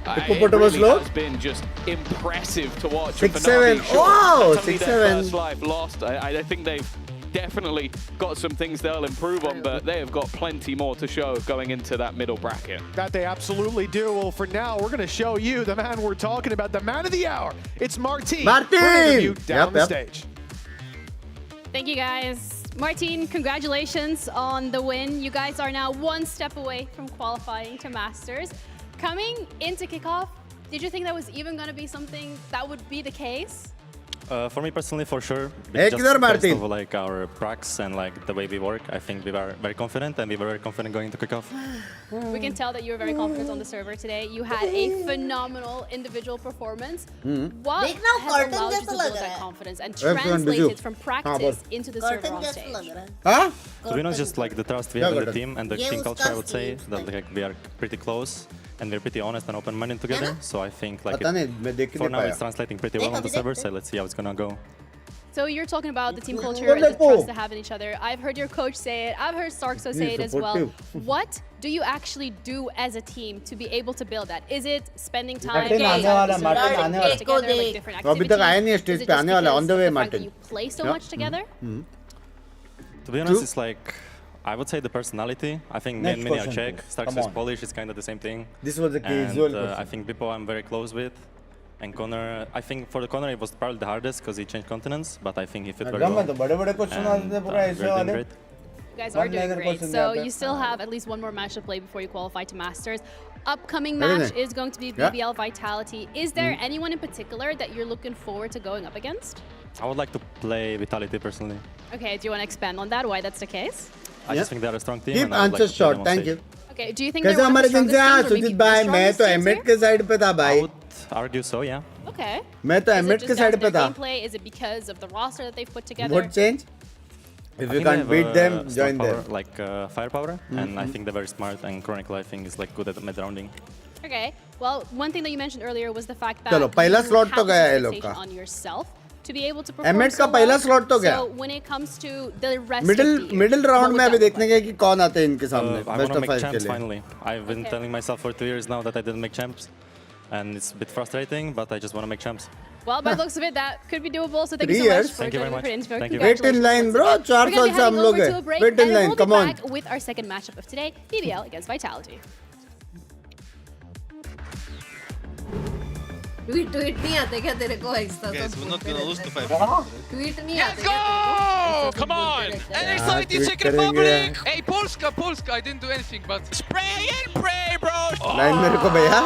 It really has been just impressive to watch. 6-7. Oh, 6-7. First life lost. I think they've definitely got some things they'll improve on, but they have got plenty more to show going into that middle bracket. That they absolutely do. Well, for now, we're going to show you the man we're talking about, the man of the hour. It's Martin. Martin! Down the stage. Thank you, guys. Martin, congratulations on the win. You guys are now one step away from qualifying to Masters. Coming into Kickoff, did you think that was even going to be something that would be the case? For me personally, for sure. Hey, just based of like our pracs and like the way we work, I think we were very confident, and we were very confident going to Kickoff. We can tell that you were very confident on the server today. You had a phenomenal individual performance. What has allowed you to build that confidence and translate it from practice into the server on stage? Huh? To be honest, just like the trust we have in the team and the team culture, I would say that like we are pretty close. And we're pretty honest and open-minded together, so I think like for now it's translating pretty well on the server, so let's see how it's gonna go. So you're talking about the team culture and the trust they have in each other. I've heard your coach say it, I've heard Starkso say it as well. What do you actually do as a team to be able to build that? Is it spending time together, like different activities? Is it just because of the fact that you play so much together? To be honest, it's like I would say the personality. I think many are Czech. Starkso is Polish. It's kind of the same thing. This was the case. I think Bippo I'm very close with. And Connor, I think for the Connor it was probably the hardest because he changed continents. But I think he fit very well. And, we're doing great. You guys are doing great. So you still have at least one more match to play before you qualify to Masters. Upcoming match is going to be BBL Vitality. Is there anyone in particular that you're looking forward to going up against? I would like to play Vitality personally. Okay, do you want to expand on that? Why that's the case? I just think they're a strong team. Keep answers short. Thank you. Okay, do you think they're one of the strongest teams or maybe the strongest teams here? I would argue so, yeah. Okay. मैं तो emit के side पे था. Gameplay? Is it because of the roster that they've put together? What change? If you can't beat them, join them. Like firepower, and I think they're very smart. And Chronicle, I think, is like good at mid rounding. Okay. Well, one thing that you mentioned earlier was the fact that चलो पहला slot तो गया है लोग का. on yourself to be able to perform emit का पहला slot तो गया. So when it comes to the rest of the year, middle round में अभी देखने के कि कौन आते हैं इनके सामने. I want to make champs finally. I've been telling myself for 2 years now that I didn't make champs. And it's a bit frustrating, but I just want to make champs. Well, by the looks of it, that could be doable. So thank you so much for joining me for the interview. Thank you. Wait in line, bro. 400 से हम लोग हैं. Wait in line. Come on. We'll be back with our second matchup of today, BBL against Vitality. Tweet नहीं आते क्या तेरे को ऐसा? Guys, we're not gonna lose to 5. Tweet नहीं आते. Let's go! Come on! Anxiety Czech Republic! Hey, Polska! I didn't do anything, but spray and pray, bro! Line मेरे को भैया.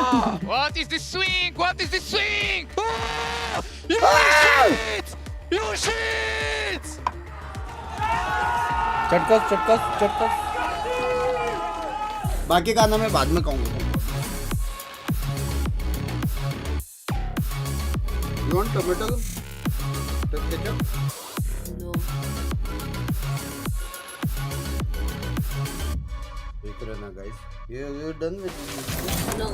What is this swing? What is this swing? Oh! You shit! You shit! चटकस. बाकी का नाम मैं बाद में कहूँगा. You want tomato? Ketchup? No. देख रहे ना guys. You're done with it? No.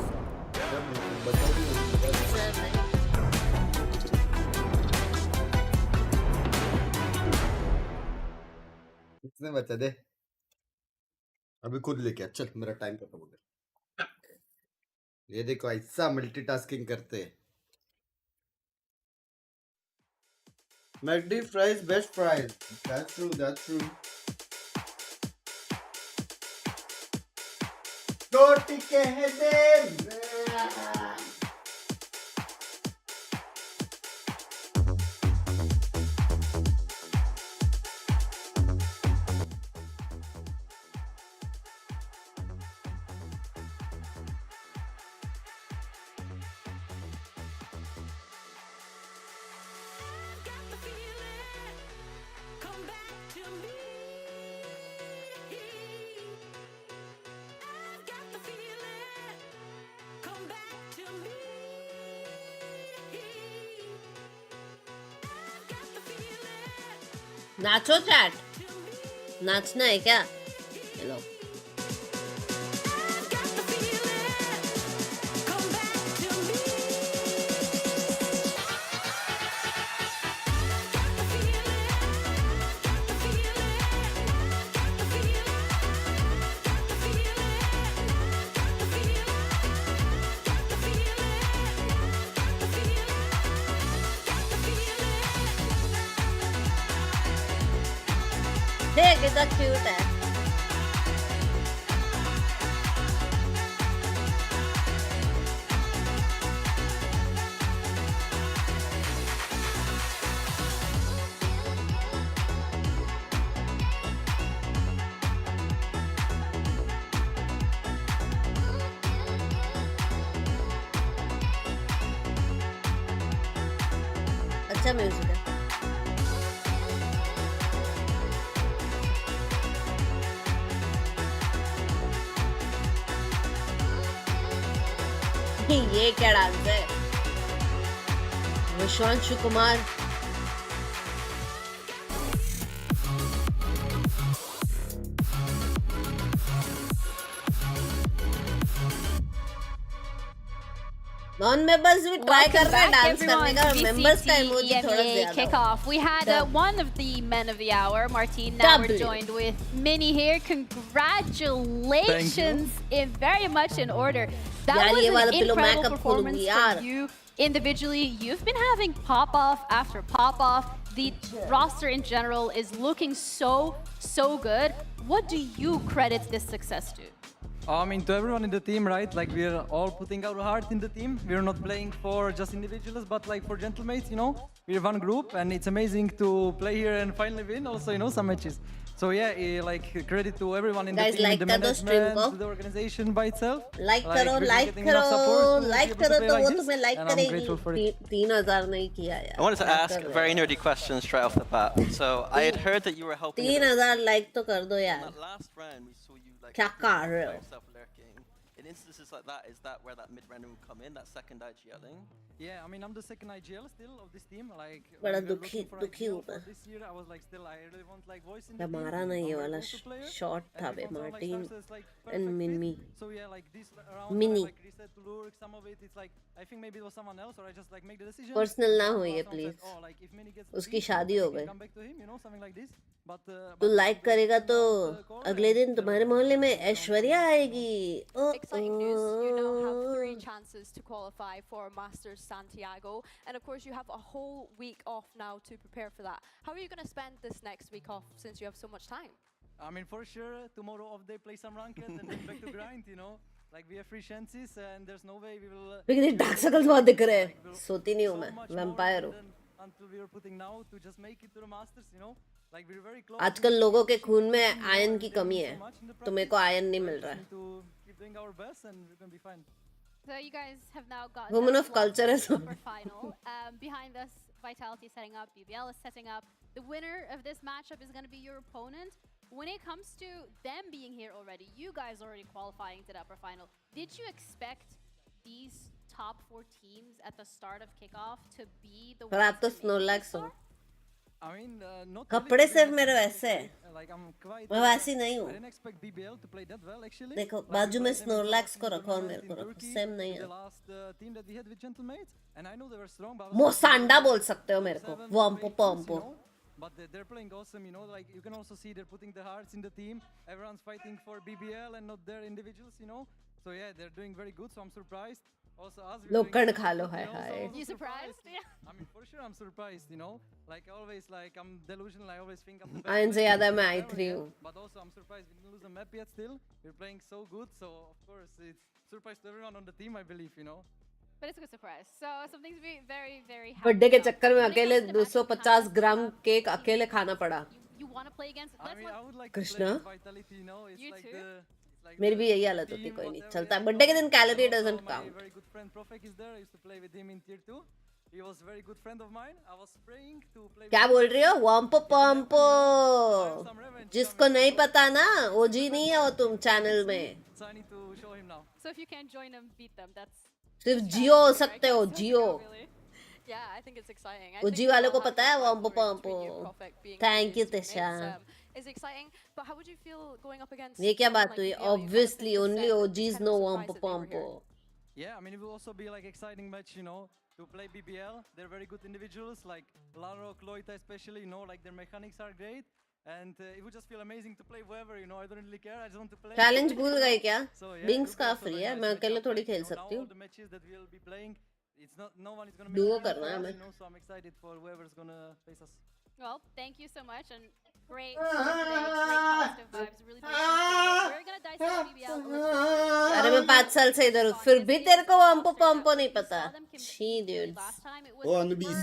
कितने बचा दे? अभी खुद लेके आ. चल मेरा टाइम खत्म हो गया. ये देखो ऐसा मल्टीटास्किंग करते हैं. McD fries, best fries. That's true. Roti keh de. Nacho chat. नाचना है क्या? हेलो. देख कितना क्यूट है। अच्छा म्यूजिक है। ये क्या डांस है? विश्वांशु कुमार नॉन मेंबर्स भी ट्राई कर रहे हैं डांस करने का, मेंबर्स का इमोजी थोड़ा ज्यादा। Kickoff. We had one of the men of the hour, Martin. Now we're joined with Mini here. Congratulations, in very much in order. That was an incredible performance from you individually. You've been having pop off after pop off. The roster in general is looking so good. What do you credit this success to? I mean, to everyone in the team, right? Like, we're all putting our heart in the team. We're not playing for just individuals, but like for gentlemates, you know? We're one group, and it's amazing to play here and finally win also, you know, some matches. So yeah, like, credit to everyone in the team, the management, to the organization by itself. like करो तो वो तुम्हें like करेगी। 3000 नहीं किया यार। I wanted to ask a very nerdy question straight off the bat. So I had heard that you were helping. 3000 like तो कर दो यार। Last round we saw you like. क्या कर रहे हो? In instances like that, is that where that mid random would come in, that second IGLing? Yeah, I mean, I'm the second IGL still of this team. Like, बड़ा दुखी हूँ मैं। This year, I was like, still, I really want like voice in the team. हमारा ना ये वाला shot था बे Martin and Minmi. So yeah, like this round, Mini. like reset to lure. Some of it, it's like I think maybe it was someone else, or I just like make the decision. Personal ना हो ये please. उसकी शादी हो गई। Come back to him, you know, something like this. तू like करेगा तो अगले दिन तुम्हारे मोहल्ले में ऐश्वर्या आएगी। Exciting news, you now have 3 chances to qualify for Masters Santiago, and of course you have a whole week off now to prepare for that. How are you going to spend this next week off since you have so much time? I mean, for sure, tomorrow off day, play some ranked and then back to grind, you know. Like, we have 3 chances and there's no way we will... लेकिन ये dark circles बहुत दिख रहे हैं। सोती नहीं हूँ मैं, vampire हूँ। Until we are putting now to just make it to the Masters, you know. Like, we're very close. आजकल लोगों के खून में आयरन की कमी है, तो मेरे को आयरन नहीं मिल रहा है। Keep doing our best and we're going to be fine. So you guys have now got Women of culture as well. Final. Behind us, Vitality setting up, BBL is setting up. The winner of this matchup is going to be your opponent. When it comes to them being here already, you guys already qualifying to the upper final. Did you expect these top 4 teams at the start of Kickoff to be the ones आप तो Snorlax हो। I mean, not कपड़े सिर्फ मेरे वैसे हैं। like I'm quite मैं वैसी नहीं हूँ। I didn't expect BBL to play that well actually. देखो बाजू में Snorlax को रखो और मेरे को रखो, सेम नहीं है। The last team that we had with Gentlemates, and I know they were strong, but मोसांडा बोल सकते हो मेरे को, वॉम्पो पॉम्पो। But they're playing awesome, you know. Like, you can also see they're putting their hearts in the team. Everyone's fighting for BBL and not their individuals, you know. So yeah, they're doing very good. So I'm surprised. Also, us. लोकड़ खा लो है हाय। You surprised? Yeah. I mean, for sure, I'm surprised. You know, like always, like I'm delusional. I always think I'm the best. Ion से ज़्यादा मैं I3 हूँ। But also, I'm surprised we didn't lose a map yet. Still, we're playing so good. So of course, it's surprise to everyone on the team, I believe. You know. But it's a good surprise. So something to be very, very happy. Birthday के चक्कर में अकेले 250 ग्राम cake अकेले खाना पड़ा। You want to play against? I mean, I would like Krishna? to play with Vitality, you know. It's You like too? मेरी भी यही हालत होती, कोई नहीं चलता है। बर्थडे के दिन calorie doesn't count। My very good friend Profek is there. I used to play with him in tier 2. He was a very good friend of mine. I was praying to play. क्या बोल रही हो? वॉम्पो पॉम्पो। जिसको नहीं पता ना, ओजी नहीं है वो तुम चैनल में। So I need to show him now. So if you can't join them, beat them. That's. सिर्फ जियो हो सकते हो, जियो। Yeah, I think it's exciting. ओजी वालों को पता है वॉम्पो पॉम्पो। Thank you Tisha. Is exciting, but how would you feel going up against? ये क्या बात हुई? Obviously, only OGs know wompo pompo. Yeah, I mean it will also be like exciting match, you know, to play BBL. They're very good individuals, like Laro, Kloita especially. You know, like their mechanics are great, and it would just feel amazing to play whoever. You know, I don't really care. I just want to play. Challenge भूल गए क्या? So, yeah, Binks का free है, मैं अकेले थोड़ी खेल सकती हूँ। All the matches that we'll be playing, it's not no one is gonna Duo करना है you मैं। know, so I'm excited for whoever's gonna face us. Well, thank you so much, and Great show today, great positive vibes, really appreciate it. We're gonna dissect BBL a little अरे मैं 5 साल से इधर हूँ फिर भी तेरे को वम्पो पंपो नहीं पता छी dude Oh, Anubis.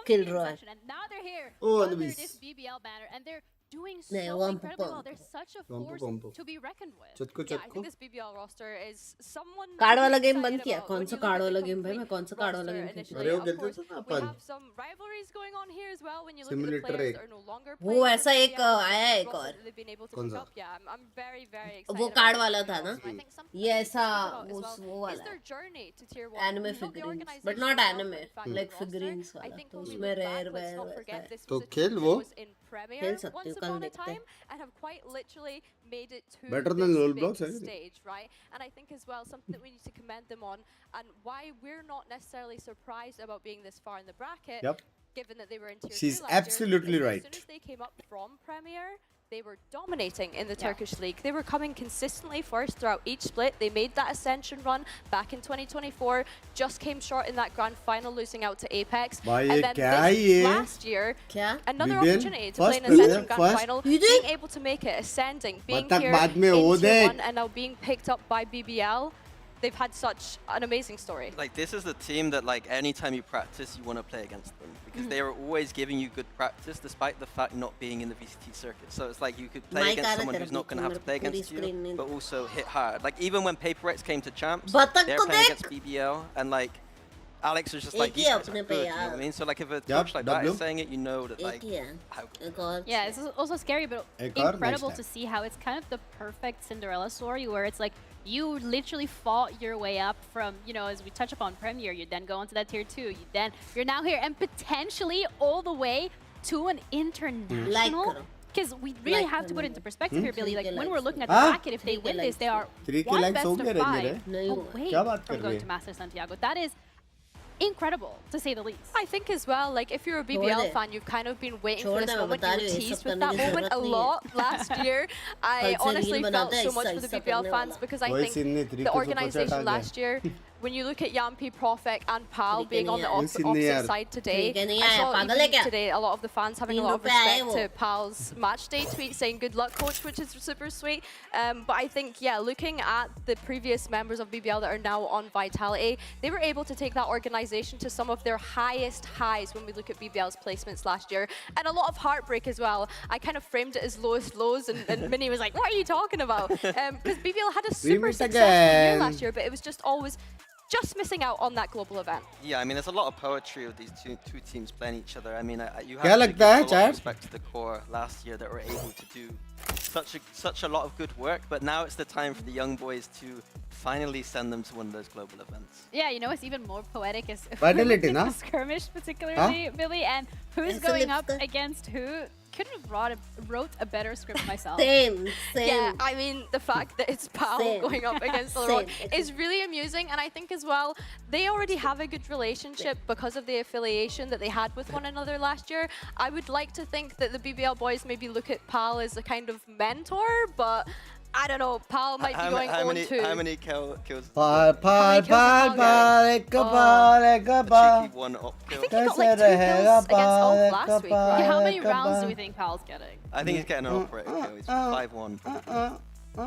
kill Roy and now they're here Oh, under Anubis. this BBL banner and they're doing नहीं, so वम्पो incredibly well. पंपो They're such a Wampu force Pampu. to be reckoned with. चटको Yeah, I चटको think this BBL roster is someone card to be वाला game excited बंद किया about. कौन When सा you look card at the वाला game भाई मैं complete कौन सा कार्ड वाला roster गेम खेलता initially, अरे वो of खेलते course, थे ना we upon have some rivalries going on here as well when you look at the Simulator players एक that are no longer वो playing ऐसा for एक BBL, आया है एक roster और that they've been able to कौन pick सा? up. Yeah, I'm very excited वो about कार्ड this वाला BBL था ना roster. I think something ये that we ऐसा should talk about वो as well वो is वाला their journey to tier 1. anime Not the figurines organization but not itself, anime but in fact like the roster. figurines I वाला think तो when we उसमें look rare back, let's not वैसा forget है this तो was a खेल team वो that was in Premier खेल सकते once हो कल upon a देखते time हैं and have quite literally made it to Better than this Lol big Blocks, I think. stage, right? And I think as well something that we need to commend them on and why we're not necessarily surprised about being this far in the bracket, Yep. given that they were in tier 2 She's last year, absolutely is that right. As soon as they came up from Premier, they were dominating in the Turkish league. They were coming consistently first throughout each split. They made that ascension run back in 2024, just came short in that grand final, losing out to Apex. भाई ये And then क्या है ये? last year, क्या another BBL opportunity to play first an ascension player, grand first. final, You did? being able to make it, ascending, being तक here बाद में in वो tier देख 1 and now being picked up by BBL. They've had such an amazing story. Like, this is the team that, like, anytime you practice, you want to play against them. Because they are always giving you good practice, despite the fact not being in the VCT circuit. So it's like you could play against someone who's not going to have to play against you, but also hit hard. Like, even when Paper X came to Champs, they're playing against BBL, and, like, Alex was just like, these guys are good, you know what I mean? So, like, if a coach like that is saying it, you know that, like, how good. Yeah, it's also scary, but incredible to see how it's kind of the perfect Cinderella story where it's like you literally fought your way up from, you know, as we touch upon Premier, you then go into that tier 2, you're now here and potentially all the way to an international. Because we really have to put it into perspective here, Billy. Like, when we're looking at the bracket, if they win this, they are one best of 5 away from going to Master Santiago. That is incredible, to say the least. I think as well, like, if you're a BBL fan, you've kind of been waiting for this moment. You were teased with that moment a lot last year. I honestly felt so much for the BBL fans because I think the organization last year, when you look at Yampi, Profek and Pal being on the opposite side today, I saw even today a lot of the fans having a lot of respect to Pal's match day tweet saying good luck coach, which is super sweet. But I think, yeah, looking at the previous members of BBL that are now on Vitality, they were able to take that organization to some of their highest highs when we look at BBL's placements last year. And a lot of heartbreak as well. I kind of framed it as lowest lows and Minnie was like, what are you talking about? Because BBL had a super successful year last year, but it was just always just missing out on that global event. Yeah, I mean, there's a lot of poetry of these two teams playing each other. I mean, you have to give a lot of respect to the core last year that were able to do such a lot of good work, but now it's the time for the young boys to finally send them to one of those global events. Yeah, you know, it's even more poetic is Vitality, no? skirmish, particularly, Billy, and who's going up against who. Couldn't have wrote a better script myself. Same. Yeah, I mean, the fact that it's Pal going up against Leroy is really amusing, and I think as well, they already have a good relationship because of the affiliation that they had with one another last year. I would like to think that the BBL boys maybe look at Pal as a kind of mentor, but I don't know, Pal might be going on too. How many kills? Pal, cheeky one up kill. I think he got like 2 kills against Ulf last week, right? How many rounds do we think Pal's getting? I think he's getting an operator kill. He's 5-1.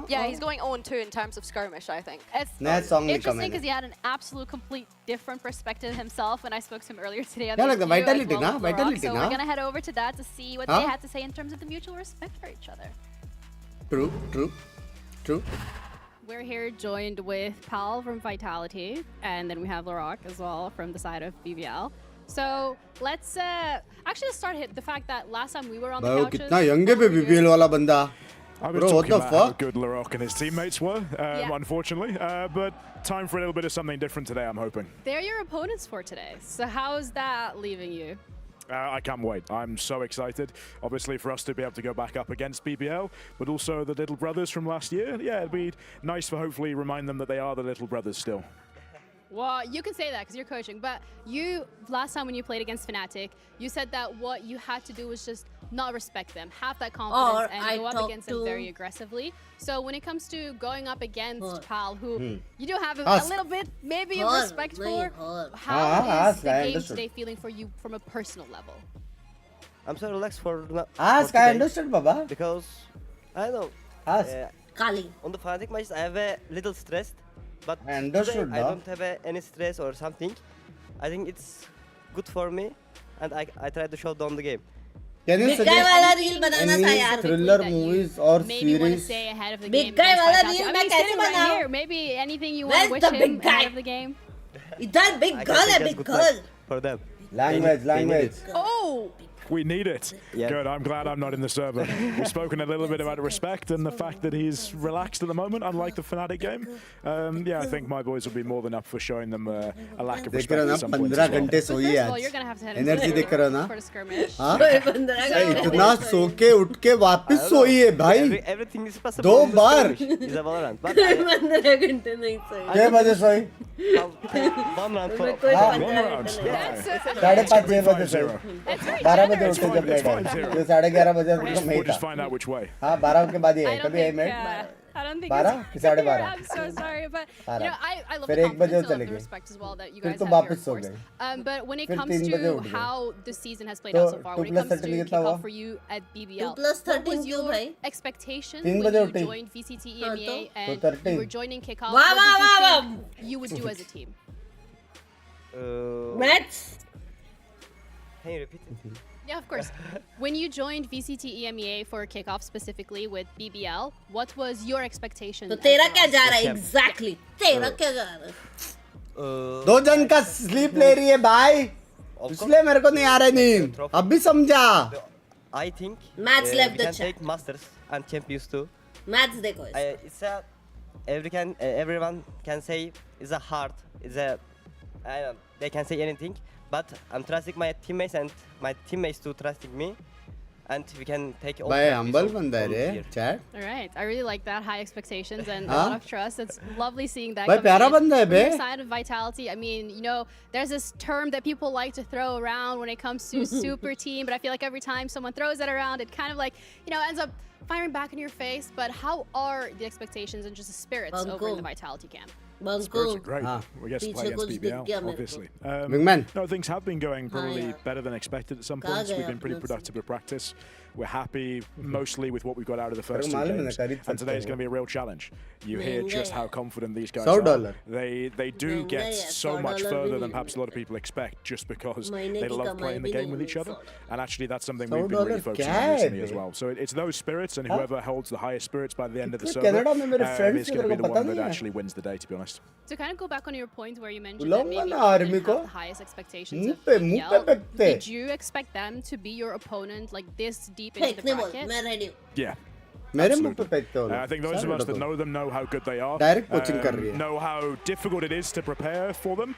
Yeah, he's going 0-2 in terms of skirmish, I think. It's interesting because he had an absolute, complete different perspective himself when I spoke to him earlier today. On the Vitality, na? Vitality, so we're going to head over to that to see what they had to say in terms of the mutual respect for each other. True. We're here joined with Pal from Vitality, and then we have Larock as well from the side of BBL. So let's actually start with the fact that last time we were on the couches. कितना young है BBL वाला बंदा. I was talking about how good Larock and his teammates were, unfortunately. But time for a little bit of something different today, I'm hoping. They're your opponents for today. So how's that leaving you? I can't wait. I'm so excited, obviously, for us to be able to go back up against BBL, but also the little brothers from last year. Yeah, it'd be nice to hopefully remind them that they are the little brothers still. Well, you can say that because you're coaching, but you, last time when you played against Fnatic, you said that what you had to do was just not respect them, have that confidence, and go up against them very aggressively. So when it comes to going up against Pal, who you do have a little bit, maybe of respect for, how is the game today feeling for you from a personal level? I'm so relaxed for Ask, I understood, Baba. Because I don't know. Ask. Kali. On the Fnatic matches, I have a little stressed, but I understood, today I don't have any stress or something. I think it's good for me, and I try to show down the game. Can you suggest any thriller movies or series? Big guy वाला reel मैं कैसे बनाऊँ? Maybe anything you want to wish him ahead of the game. इधर big girl है, big girl. For them. Language. Oh. We need it. Yeah. Good. I'm glad I'm not in the server. We've spoken a little bit about respect and the fact that he's relaxed at the moment, unlike the Fnatic game. Yeah, I think my boys will be more than up for showing them a lack of respect at some point as well. First of all, you're gonna have to head into for the skirmish. इतना सो के उठ के वापस सोई है भाई. Everything is possible. 2 bar. Is a Valorant. 15 घंटे नहीं सोई. क्या बजे सोई? 1 round. 5:30 बजे सोई. 12 बजे उठे जब लेट है. ये 11:30 बजे तो मैं था. हाँ 12 के बाद ही है. कभी है मेट? I don't think 12 कि 12:30. I'm so sorry, but you know, I love फिर the 1 बजे confidence चले and the गए. respect as well that you फिर guys तो have here, वापस of सो course. गए. But when it फिर comes 3 बजे उठ to गए. how the season has played out so far, when it comes to Kickoff for you at BBL, 2 + 13 what was your भाई? expectation 3 when बजे you उठी. joined VCT EMEA तो and 13. you were joining Kickoff? वाह, What did वाह, you think you would do as a team? Maths. Can you repeat it? Yeah, of course. When you joined VCT EMEA for Kickoff specifically with BBL, what was your expectation? तो तेरा क्या जा रहा है exactly? तेरा क्या जा रहा है? 2 जन का स्लीप ले रही है भाई. इसलिए मेरे को नहीं आ रहा नींद. अब भी समझा. I think Maths left we the can chat. take masters and champions too. Maths देखो. It's a everyone can say it's a hard. It's a they can say anything. But I'm trusting my teammates and my teammates to trusting me, and we can take all. भाई humble बंदा है रे, chat. All right, I really like that, high expectations and a lot of trust. It's lovely seeing that. भाई प्यारा बंदा है बे. On your side of Vitality, I mean, you know, there's this term that people like to throw around when it comes to super team, but I feel like every time someone throws it around, it kind of like, you know, ends up firing back in your face. But how are the expectations and just the spirits over in the Vitality camp? Spirits are great. We get to play against BBL, obviously. No, things have been going probably better than expected at some points. We've been pretty productive at practice. We're happy mostly with what we've got out of the first 2 games. And today is going to be a real challenge. You hear just how confident these guys are. They do get so much further than perhaps a lot of people expect just because they love playing the game with each other. And actually that's something we've been really focusing on recently as well. So it's those spirits, and whoever holds the highest spirits by the end of the server is going to be the one that actually wins the day, to be honest. To kind of go back on your point where you mentioned that maybe you didn't have the highest expectations of BBL, did you expect them to be your opponent like this deep into the bracket? Yeah. I think those of us that know them know how good they are. Know how difficult it is to prepare for them.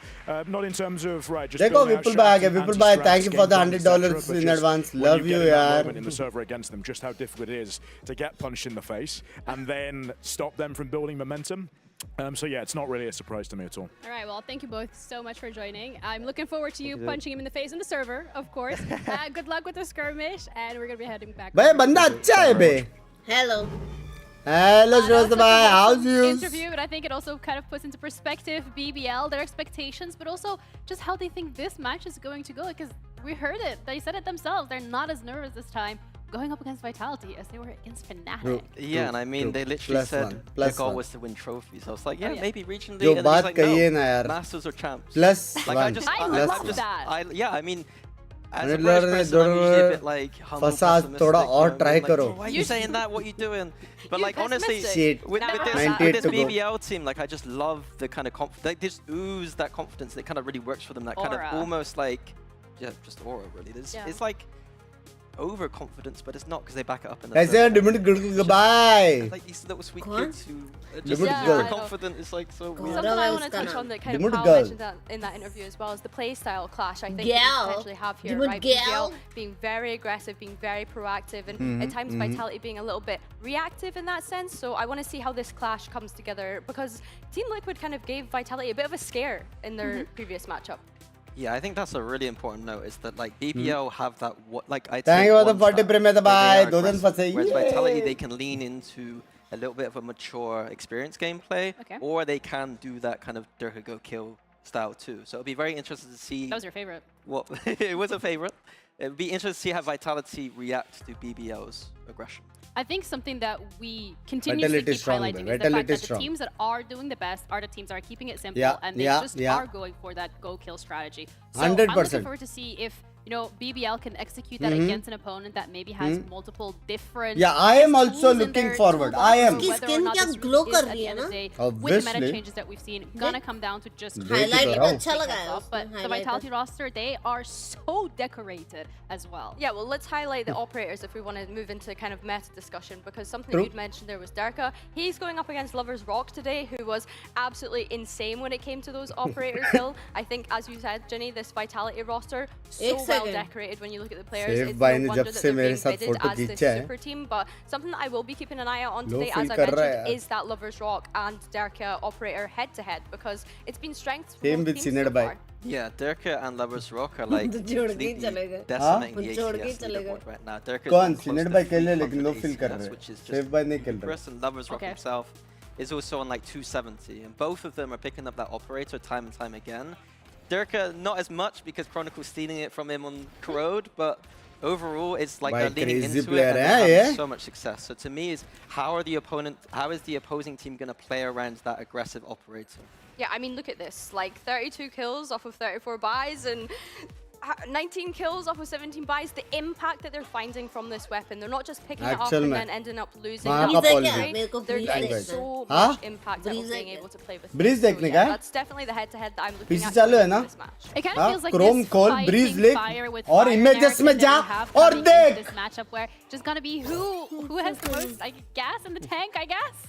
Not in terms of just Vipul bhai, thank you for the $100 in advance. Love you, yaar. In the server against them, just how difficult it is to get punched in the face and then stop them from building momentum. So yeah, it's not really a surprise to me at all. All right, well, thank you both so much for joining. I'm looking forward to you punching him in the face in the server, of course. Good luck with the skirmish, and we're gonna be heading back. Bhai, banda acha hai be. Hello. Hello, Josabhai. How's you? Interview, but I think it also kind of puts into perspective BBL, their expectations, but also just how they think this match is going to go. Because we heard it, they said it themselves. They're not as nervous this time going up against Vitality as they were against Fnatic. Yeah, and I mean, they literally said their goal was to win trophies. I was like, yeah, maybe regionally. And he's like, no, Masters or champs. Like, I love that. Yeah, I mean, as a British person, I'm usually a bit like humble, pessimistic. Why are you saying that? What are you doing? But like, honestly, with this BBL team, like, I just love the kind of confidence. They just ooze that confidence that kind of really works for them. That kind of almost like, yeah, just aura, really. It's like overconfidence, but it's not because they back it up in the like these little sweet kids who are just super confident. It's like so weird. Something I want to touch on that kind of Paul mentioned that in that interview as well is the play style clash. I think we potentially have here, right? BBL being very aggressive, being very proactive, and at times Vitality being a little bit reactive in that sense. So I want to see how this clash comes together, because Team Liquid kind of gave Vitality a bit of a scare in their previous matchup. Yeah, I think that's a really important note, is that like BBL have that like I thank you for the 40 premium bye. Whereas Vitality, they can lean into a little bit of a mature experience gameplay, or they can do that kind of Durka go kill style too. So it'll be very interesting to see. That was your favorite. What it was a favorite. it would be interesting to see how Vitality reacts to BBL's aggression. I think something that we continuously keep highlighting is the fact that the teams that are doing the best are the teams that are keeping it simple and they just are going for that go-kill strategy. So 100%. I'm looking forward to see if BBL can execute that against an opponent that maybe has multiple different. Yeah, I am also looking forward. I am. Skin kya glow kar rahi hai na? With the meta changes that we've seen, gonna come down to just highlight अच्छा लगा है. But the Vitality roster, they are so decorated as well. Yeah, well, let's highlight the operators if we want to move into kind of meta discussion, because something you'd mentioned there was Darka. He's going up against Lovers Rock today, who was absolutely insane when it came to those operators. Still, I think, as you said, Jenny, this Vitality roster so well decorated when you look at the players. It's no wonder that they're being bidded as this super team. But something that I will be keeping an eye out on today, as I mentioned, is that Lovers Rock and Derka operator head-to-head, because it's been strengths for both teams so far. Yeah, Derka and Lovers Rock are like completely decimating the ATS leaderboard right now. Derka which is just Chris, and Lovers Rock himself is also on like 270, and both of them are picking up that operator time and time again. Derka, not as much because Chronicle's stealing it from him on Corrode, but overall it's like they're leaning into it and they're having so much success. So to me, how is the opposing team going to play around that aggressive operator? Yeah, I mean, look at this. Like 32 kills off of 34 buys and 19 kills off of 17 buys. The impact that they're finding from this weapon, they're not just picking it up and then ending up losing. They're getting so much impact out of being able to play with it. So yeah, that's definitely the head-to-head that I'm looking at in this match. It kind of feels like this fighting fire with fire images में जा और देख this matchup where just gonna be who has the most gas in the tank, I guess.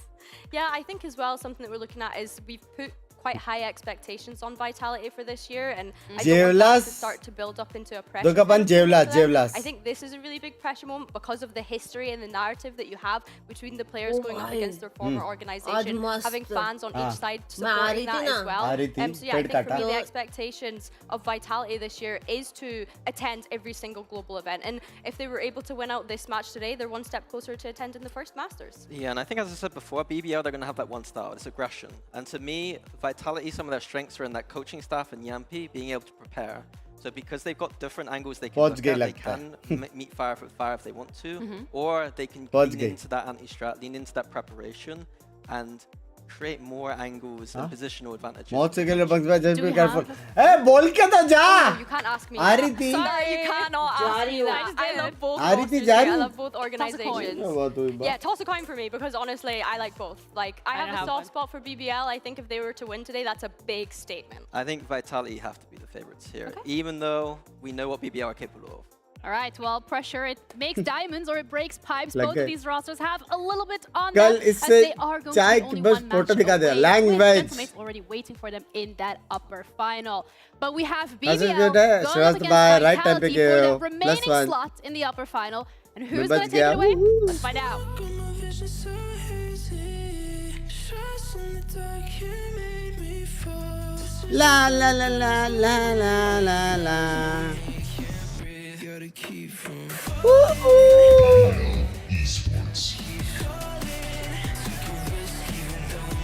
Yeah, I think as well something that we're looking at is we've put quite high expectations on Vitality for this year, and I don't want that to start to build up into a pressure moment. I think this is a really big pressure moment because of the history and the narrative that you have between the players going up against their former organization, having fans on each side supporting that as well. So yeah, I think for me the expectations of Vitality this year is to attend every single global event, and if they were able to win out this match today, they're one step closer to attending the first Masters. Yeah, and I think, as I said before, BBL, they're going to have that one style, it's aggression. And to me, Vitality, some of their strengths are in that coaching staff and Yampi being able to prepare. So because they've got different angles they can look at, they can meet fire for fire if they want to, or they can lean into that anti-strat, lean into that preparation, and create more angles and positional advantages. Just be careful. Hey, बोल के तो जा. You can't ask me. Sorry, you cannot ask me that. I love both. I love both organizations. Yeah, toss a coin for me, because honestly, I like both. Like, I have a soft spot for BBL. I think if they were to win today, that's a big statement. I think Vitality have to be the favorites here, even though we know what BBL are capable of. All right, well, pressure, it makes diamonds or it breaks pipes. Both of these rosters have a little bit on them, as they are going to be only one match away, with Gentleman's already waiting for them in that upper final. But we have BBL going up against Vitality for the remaining slot in the upper final. And who's going to take it away? Let's find out. La la la la la la la la.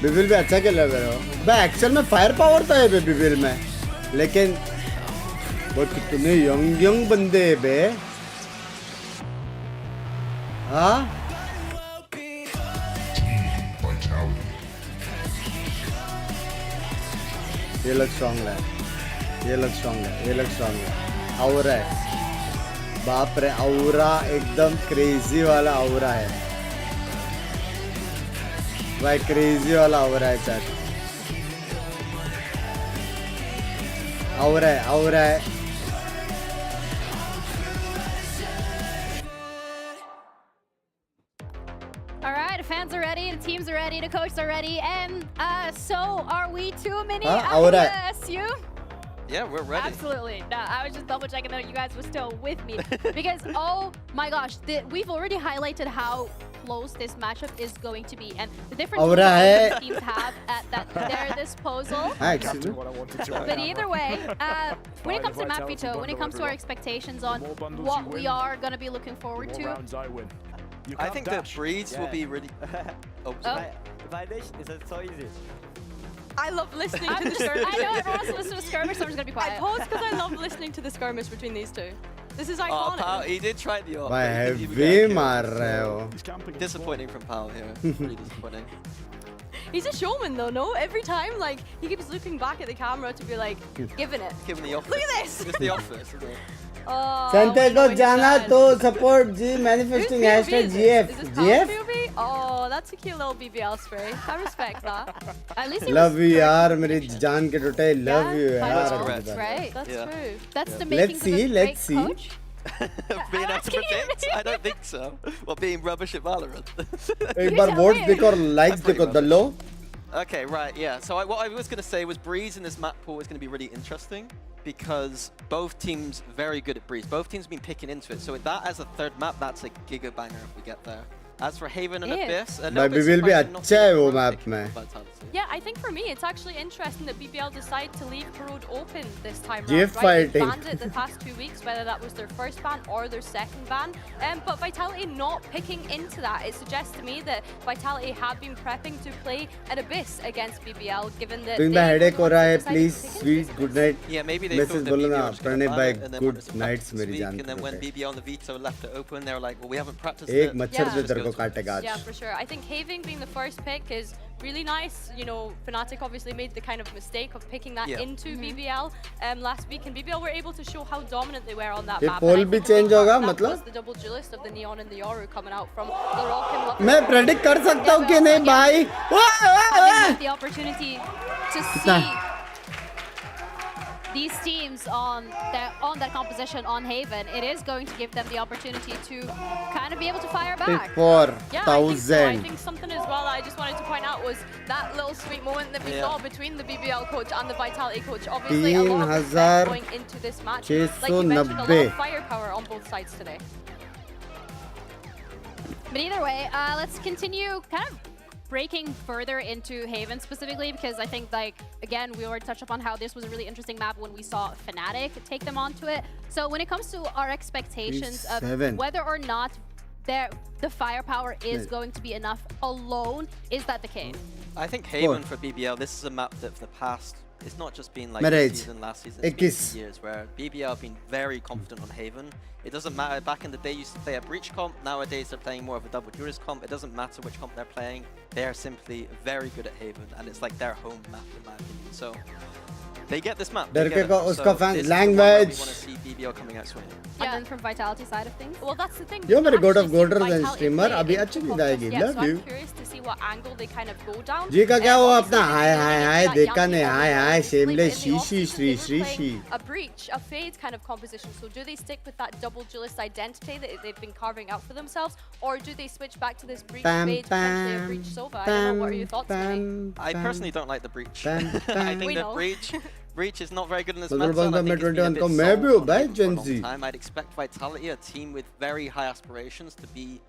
BBL भी अच्छा खेल रहा है बे actual में fire power तो है बे BBL में लेकिन वो कितने यंग बंदे हैं बे हाँ ये लोग स्ट्रांग है ये लोग स्ट्रांग है ये लोग स्ट्रांग है और है बाप रे औरा एकदम क्रेजी वाला औरा है भाई क्रेजी वाला औरा है चैट औरा है All right, the fans are ready, the teams are ready, the coaches are ready, and so are we too, Mini? SU? Yeah, we're ready. Absolutely. No, I was just double checking that you guys were still with me. Because, oh my gosh, we've already highlighted how close this matchup is going to be. And the different tools that teams have at their disposal. But either way, when it comes to Map Veto, when it comes to our expectations on what we are going to be looking forward to. I think the breeds will be really... Validation is so easy. I love listening to the skirmish. I know everyone wants to listen to the skirmish, so I'm just going to be quiet. I paused because I love listening to the skirmish between these two. This is iconic. Pao, he did try the off. भाई heavy मार रहे हो. Disappointing from Pao here. Really disappointing. He's a showman though, no? Every time, like, he keeps looking back at the camera to be like, giving it. Giving the office. Look at this! It's the office, isn't it? Santiago जाना तो support G manifesting hashtag GF. GF? Oh, that's a cute little BBL spray. I respect that. At least he Love you यार मेरी जान के टूटे. Love you That's यार. right. That's true. That's the making of a great coach. Being out of predict? I don't think so. Well, being rubbish at Valorant. एक बार votes देखो और likes देखो दल्लो. Okay, right, yeah. So what I was going to say was Breeze in this map pool is going to be really interesting because both teams very good at Breeze. Both teams have been picking into it. So with that as a third map, that's a giga banger if we get there. As for Haven and Abyss, BBL भी अच्छा है वो map में. Yeah, I think for me it's actually interesting that BBL decided to leave Corrode open this time GF round. Right? They fighting. banned it the past 2 weeks, whether that was their first ban or their second ban. But Vitality not picking into that, it suggests to me that Vitality have been prepping to play an Abyss against BBL, given that Doing the headache हो रहा है, please, sweet, good night. Yeah, maybe they Message thought that बोलो BBL ना, was going to Pranay ban भाई, it, and then good wanted to nights practice मेरी this जान week, and then when के BBL and the Veto left it open, they were like, well, we haven't practiced एक it. मच्छर से तेरे को काटेगा आज. Yeah, for sure. I think Haven being the first pick is really nice. You know, Fnatic obviously made the kind of mistake of picking that into BBL last week, and BBL were able to show how dominant they were on that ये map. poll भी change होगा मतलब? The double duelist of the Neon and the Yoru coming out from the Rock and Love. मैं predict कर सकता हूँ कि नहीं भाई? Having the opportunity to see these teams on that composition on Haven, it is going to give them the opportunity to kind of be able to fire back. 4,000. I think something as well that I just wanted to point out was that little sweet moment that we saw between the BBL coach and the Vitality coach. Obviously, a lot of respect going into this match. Like you mentioned, a lot of firepower on both sides today. But either way, let's continue kind of breaking further into Haven specifically, because I think, like, again, we already touched upon how this was a really interesting map when we saw Fnatic take them onto it. So when it comes to our expectations of whether or not the firepower is going to be enough alone, is that the case? I think Haven for BBL, this is a map that for the past, it's not just been like this season, last season, it's been years where BBL have been very confident on Haven. It doesn't matter, back in the day you used to play a breach comp, nowadays they're playing more of a double duelist comp. It doesn't matter which comp they're playing, they're simply very good at Haven, and it's like their home map in my opinion. So they get this map. डर के को उसका fan language. We want to see BBL coming out swinging. And then from Vitality side of things? Well, that's the thing. Yo, मेरे God of Golders and streamer अभी अच्छी नहीं जाएगी. Love you. I'm curious to see what angle they kind of go down. जी का क्या हुआ अपना हाय देखा नहीं हाय shameless she. A breach, a fade kind of composition. So do they stick with that double duelist identity that they've been carving out for themselves, or do they switch back to this breach fade, potentially a breach Sova? I don't know. What are your thoughts, Vinny? I personally don't like the breach. I think the breach is not very good in this matchup. I think it's been a bit soft for a long time. I'd expect Vitality, a team with very high aspirations, to be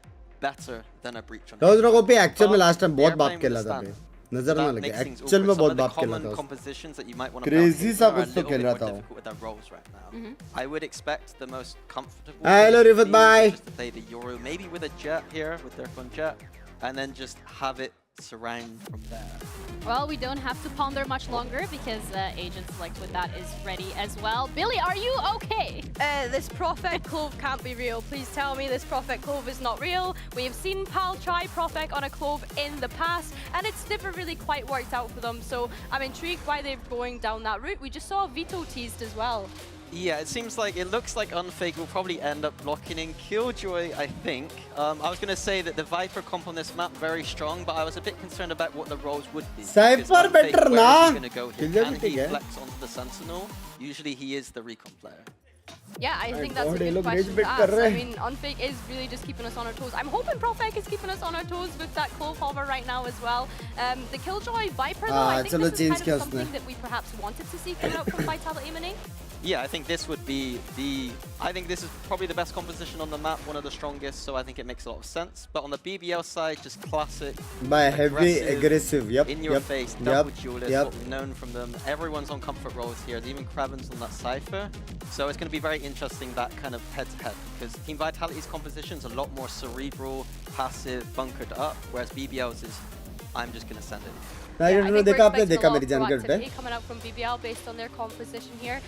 better than a breach on Haven. को भी actual में last time बहुत बाप खेला था बे. नजर ना लगे. Actual में बहुत बाप खेला था. Compositions that you might want to crazy सा कुछ तो खेल रहा था. With their roles right now. I would expect the most comfortable. Hello Rifat, bye. Just to play the Yoru, maybe with a Jet here, with their fun Jet, and then just have it surround from there. Well, we don't have to ponder much longer because Agent Select with that is ready as well. Billy, are you okay? This Prophet Clove can't be real. Please tell me this Prophet Clove is not real. We have seen Pal try Prophet on a Clove in the past, and it's never really quite worked out for them. So I'm intrigued why they're going down that route. We just saw Vito teased as well. Yeah, it looks like Unfake will probably end up locking in Killjoy, I think. I was going to say that the Viper comp on this map very strong, but I was a bit concerned about what the roles would be. Cypher better na. Can he flex onto the Sentinel? Usually he is the recon player. Yeah, I think that's a good question to ask. I mean, Unfake is really just keeping us on our toes. I'm hoping Prophet is keeping us on our toes with that Clove hover right now as well. The Killjoy Viper though, I think this is kind of something that we perhaps wanted to see coming out from Vitality EMEA. Yeah, I think this would be I think this is probably the best composition on the map, one of the strongest, so I think it makes a lot of sense. But on the BBL side, just classic. By heavy aggressive, in your face, double duelist, what we've known from them. Everyone's on comfort roles here, even Kraven's on that Cypher. So it's going to be very interesting, that kind of head-to-head, because Team Vitality's composition is a lot more cerebral, passive, bunkered up, whereas BBL's is, I'm just going to send it. I think we're देखा expecting a lot मेरी of जानकारी पे proactivity coming out from BBL based on their composition here.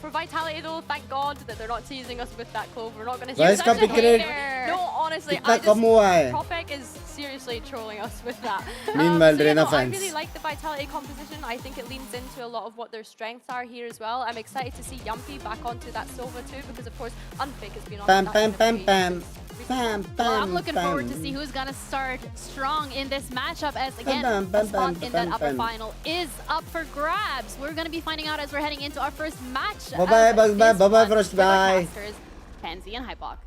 For Vitality though, thank God that they're not teasing us with that clove. We're not going to see इसका pick rate No, honestly, कितना कम हुआ है Propek is seriously trolling us with that. Meanwhile, So, Reina I fans. really like the Vitality composition. I think it leans into a lot of what their strengths are here as well. I'm excited to see Yumpy back onto that Silva too, because of course Unfake has been on Pam that pam pam for pam pam Well, I'm pam looking forward to see who's gonna start strong in this matchup, as again, a spot in that upper final is up for grabs. We're gonna be finding out as we're heading into our first match. Bye bye bye bye first bye. Pansy and Hypok.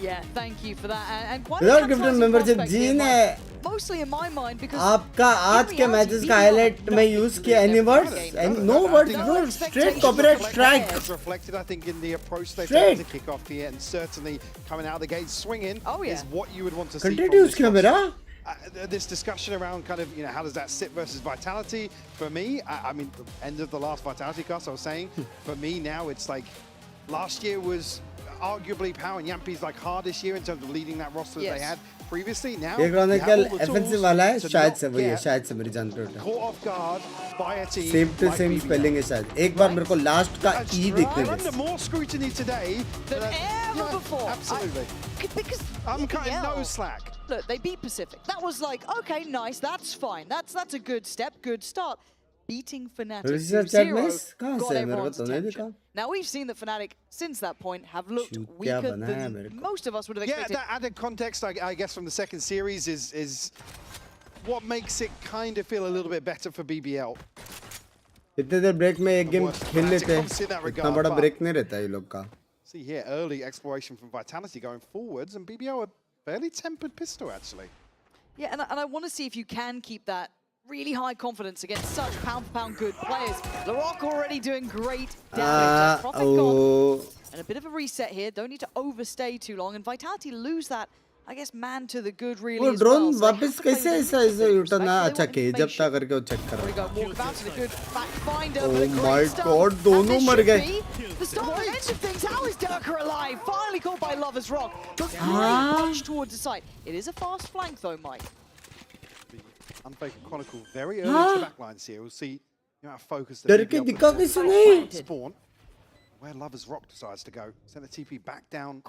Yeah, thank you for that. And quite Without gifted membership Gene है mostly in my mind because आपका आज के matches का highlight में use किया any words and no words bro straight copyright strike As reflected, I think, in the approach they've Straight. taken to kick off here, and certainly coming out of the gate swinging is what you would want to see. Content from use this किया मेरा this discussion around kind of, you know, how does that sit versus Vitality? For me, I mean, end of the last Vitality cast, I was saying, for me now it's like last year was arguably Power and Yampy's like hardest year in terms of leading that roster that they had previously. Now एक Chronicle offensive वाला है शायद से वही है शायद से मेरी जानकारी है caught off guard by a team same to like same BBL. spelling है शायद एक बार मेरे को लास्ट का ई देखने They're they under more scrutiny today than ever before. Absolutely. Because I'm cutting BBL, no slack. Look, they beat Pacific. That was like, okay, nice, that's fine. That's a good step, good start. Beating Fnatic 2-0 got everyone's attention. Now we've seen that Fnatic, since that point, have looked weaker than most of us would have expected. Yeah, that added context, I guess, from the second series is what makes it kind of feel a little bit better for BBL. इतने देर break में एक game खेल लेते हैं इतना बड़ा break नहीं रहता ये लोग का See here, early exploration from Vitality going forwards, and BBL a fairly tempered pistol actually. Yeah, and I want to see if you can keep that really high confidence against such pound-for-pound good players. Larocque already doing great damage. Prophet gone. And a bit of a reset here. Don't need to overstay too long. And Vitality lose that, I guess, man to the good really वो as drone well. So वापस कैसे ऐसा ऐसा U turn अच्छा cage up था करके वो check कर रहा है Oh my god दोनों मर गए The start and end of things. How is Durka alive? Finally caught by Lover's Rock. But great punch towards the side. It is a fast flank though, Mike. Unfake Chronicle very early to the backlines here. We'll see how focused डर के दिखा कैसे नहीं spawn. Where Lover's Rock decides to go. Send the TP back down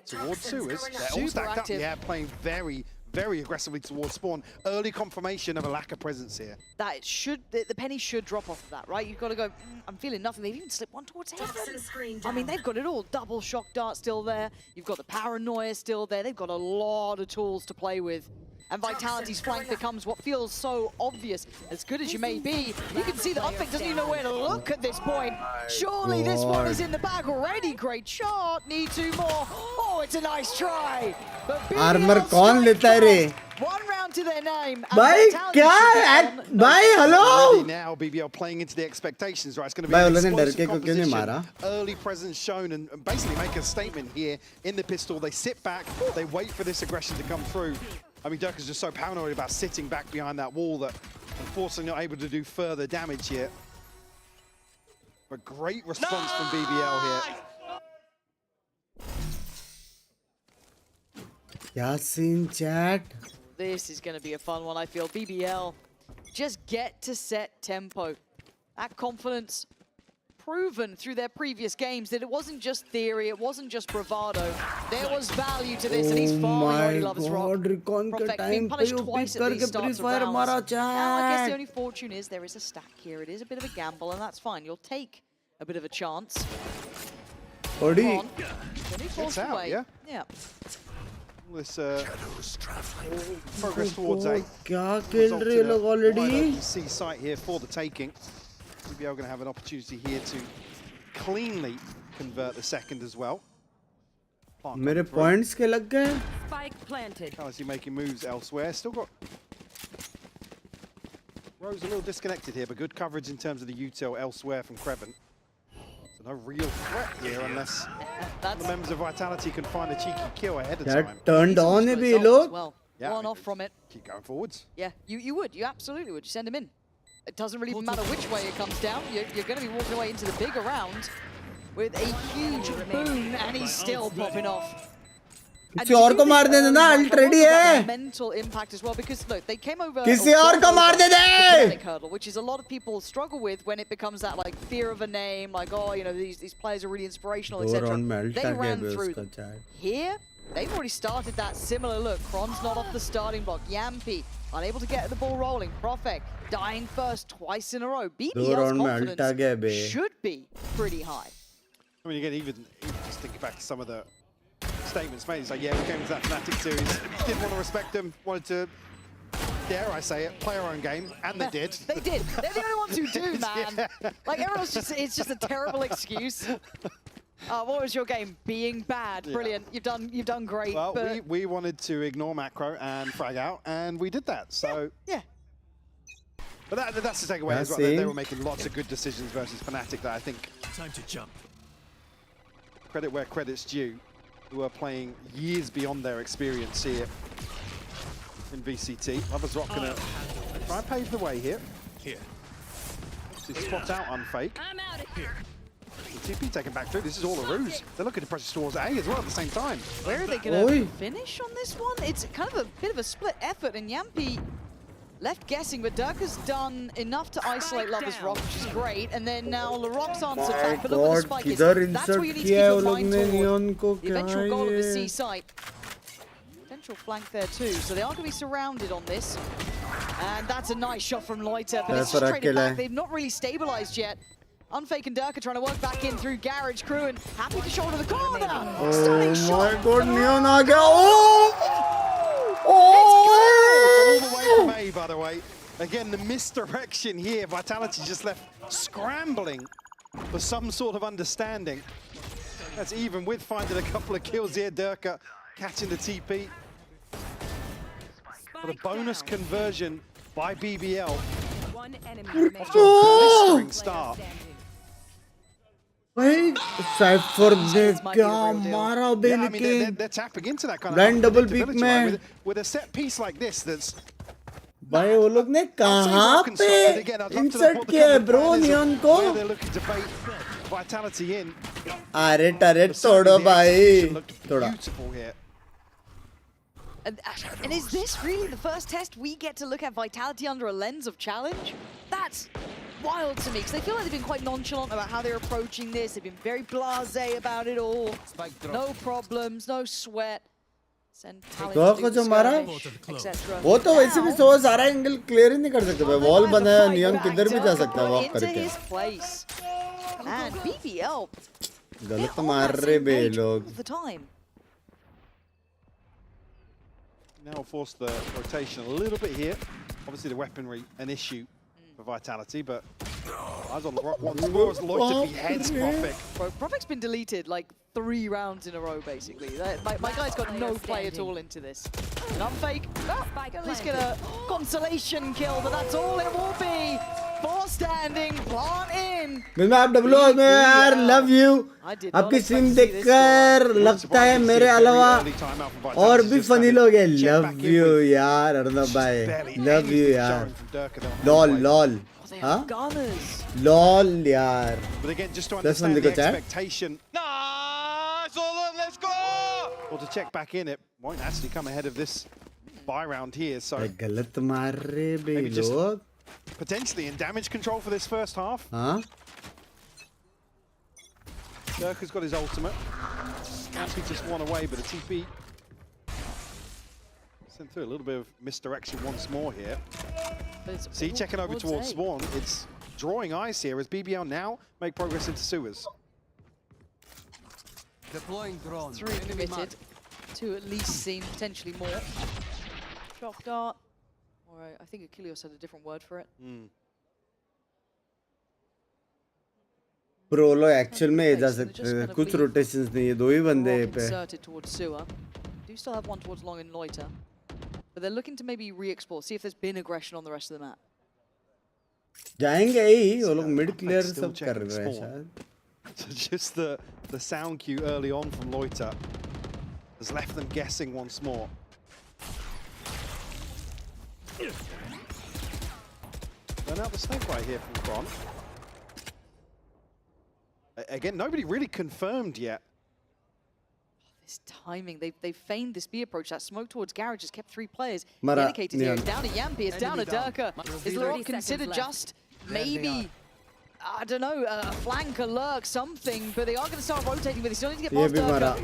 towards Sewers. They're all stacked up. Yeah, playing very, very aggressively towards spawn. Early confirmation of a lack of presence here. That should, the penny should drop off of that, right? You've got to go, I'm feeling nothing. They've even slipped one towards heaven. I mean, they've got it all. Double shock dart still there. You've got the paranoia still there. They've got a lot of tools to play with. And Vitality's flank becomes what feels so obvious. As good as you may be, you can see that Unfake doesn't even know where to look at this point. Surely this one is in the bag already. Great shot. Need two more. Oh, it's a nice try. But armour कौन लेता है रे one round to their name. भाई क्या भाई hello Now BBL playing into the expectations, right? It's going to be भाई an उन्होंने डर explosive के को क्यों नहीं मारा composition. Early presence shown and basically make a statement here in the pistol. They sit back, they wait for this aggression to come through. I mean, Durka's just so paranoid about sitting back behind that wall that unfortunately not able to do further damage here. But great response from BBL here. Yasin chat. This is going to be a fun one, I feel. BBL, just get to set tempo. That confidence proven through their previous games that it wasn't just theory, it wasn't just bravado. There was value to this, and he's farming already Lover's Rock. Prophet being punished twice at these starts of rounds. Now, I guess the only fortune is there is a stack here. It is a bit of a gamble, and that's fine. You'll take a bit of a chance. Odi. It's out, away. Yeah. This progress towards A. क्या खेल रहे लोग already? C site here for the taking. BBL going to have an opportunity here to cleanly convert the second as well. मेरे points के लग गए. Spike planted. Galaxy making moves elsewhere. Still got Rose a little disconnected here, but good coverage in terms of the util elsewhere from Kreven. So no real threat here unless the members of Vitality can find a cheeky kill ahead of time. Turned on है भी लोग. Well, one off from it. Keep going forwards. Yeah, you would. You absolutely would. You send him in. It doesn't really matter which way it comes down. You're going to be walking away into the bigger round with a huge boom, and he's still popping off. किसी और को मार दे ना already है mental impact as well because look they came over किसी और को मार दे दे which is a lot of people struggle with when it becomes that like fear of a name like oh you know these players are really inspirational etc. They ran through them. Here they've already started that similar look. Kron's not off the starting block. Yampi unable to get the ball rolling. Profek dying first twice in a row. BBL's confidence should be pretty high. I mean, again, even just thinking back to some of the statements made, it's like, yeah, we came to that Fnatic series, didn't want to respect them, wanted to, dare I say it, play our own game, and they did. They did. They're the only ones who do, man. Yeah. Like, everyone's just, it's just a terrible excuse. What was your game? Being bad. Yeah. Brilliant. You've done great. Well, we wanted to ignore macro and frag out, and we did that. So yeah. But that's the takeaway as well. They were making lots of good decisions versus Fnatic that I think. Time to jump. Credit where credit's due, who are playing years beyond their experience here in VCT. Others Rock gonna try and pave the way here. Here. To spot out Unfake. I'm out of here. The TP taken back through. This is all a ruse. They're looking to pressure towards A as well at the same time. Where are they gonna finish on this one? It's kind of a bit of a split effort, and Yampi left guessing, but Dirk has done enough to isolate Lover's Rock, which is great. And then now LaRock's answered back, but look at the spike. That's where you need to keep your mind toward. The eventual goal of the C site. Potential flank there too, so they are going to be surrounded on this. And that's a nice shot from Loiter, but it's just traded back. They've not really stabilized yet. Unfake and Dirk are trying to work back in through Garage Crew and happy to shoulder the corner. Stunning shot. My God, Neon आ गया. All the way from A, by the way. Again, the misdirection here. Vitality just left scrambling for some sort of understanding. That's even with finding a couple of kills here. Durka catching the TP. But a bonus conversion by BBL. One enemy after a blistering start. Wait, Cypher ने क्या मारा bell I mean, के they're tapping into that kind blind of double peek में with a set piece like this that's भाई वो लोग ने कहाँ पे insert किया है bro Neon को they're looking to bait Vitality in. अरे turret तोड़ो भाई थोड़ा beautiful here. And is this really the first test we get to look at Vitality under a lens of challenge? That's wild to me, because they feel like they've been quite nonchalant about how they're approaching this. They've been very blasé about it all. No problems, no sweat. Send talent to skirmish, etc. वो तो वैसे भी सो सारा angle clear ही नहीं कर सकते भाई wall बना है नियॉन किधर भी जा सकता है वॉक करके And BBL गलत मार रहे बे लोग Now force the rotation a little bit here. Obviously the weaponry an issue for Vitality, but eyes on the rock once more as Loiter beheads Profek. Bro, Profek's been deleted like 3 rounds in a row, basically. My guy's got no play at all into this. And Unfake, at least get a consolation kill, but that's all it will be. 4 standing, plant in. मैं WO में यार love you. आपकी stream देखकर लगता है मेरे अलावा और भी फनी लोग हैं. Love you यार अर्नब भाई. Love you यार. lol. हाँ? lol यार. But again, just to understand the expectation. Nice, let's go. Or to check back in, it won't actually come ahead of this buy round here. So गलत मार रहे बे लोग. Potentially in damage control for this first half. Huh? Dirk has got his ultimate. He just won away, but a TP sent through a little bit of misdirection once more here. See, checking over towards Spawn. It's drawing eyes here as BBL now make progress into sewers. Deploying drone. 3 committed. 2 at least seen, potentially more. Shock dart. Alright, I think Achilles had a different word for it. Pro लोग actual में जा सकते कुछ rotations नहीं है 2 ही बंदे पे. Inserted towards sewer. Do still have one towards long and Loiter, but they're looking to maybe re-explore, see if there's been aggression on the rest of the map. जाएंगे ही वो लोग mid clear सब कर रहे हैं शायद. So just the sound cue early on from Loiter has left them guessing once more. Burn out the snake right here from Kron. Again, nobody really confirmed yet This timing, they feigned this B approach. That smoke towards Garage has kept 3 players Mara, dedicated here. Neon. It's down to Yampi, it's down to Durka. Is Laurent considered just maybe, I don't know, a flank, a lurk, something, but they are going to start rotating, but they still need to get past Durka.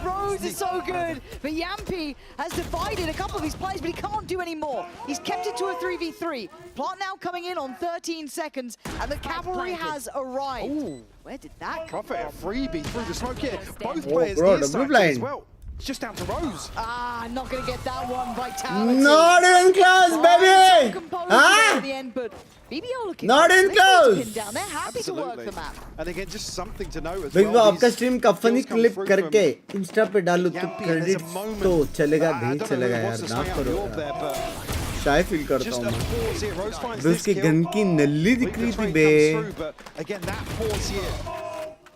Rose is so good, but Yampi has divided a couple of these players, but he can't do any more. He's kept it to a 3v3. Plant now coming in on 13 seconds, and the cavalry has arrived. Ooh, where did that come Prophet from? a freebie through the smoke here. Both players near side as well. It's just down to Rose. Ah, not going to get that one. Vitality. Not even close, baby! Huh? The end, but BBL looking not in close! Down. They're happy to work the map. And again, just something to note as Big well. आपका stream का funny clip करके Insta पे डालो तो credits तो चलेगा नहीं चलेगा यार ना करो shy feel करता हूँ मैं उसकी गन की नल्ली दिख रही थी बे Again, that pause here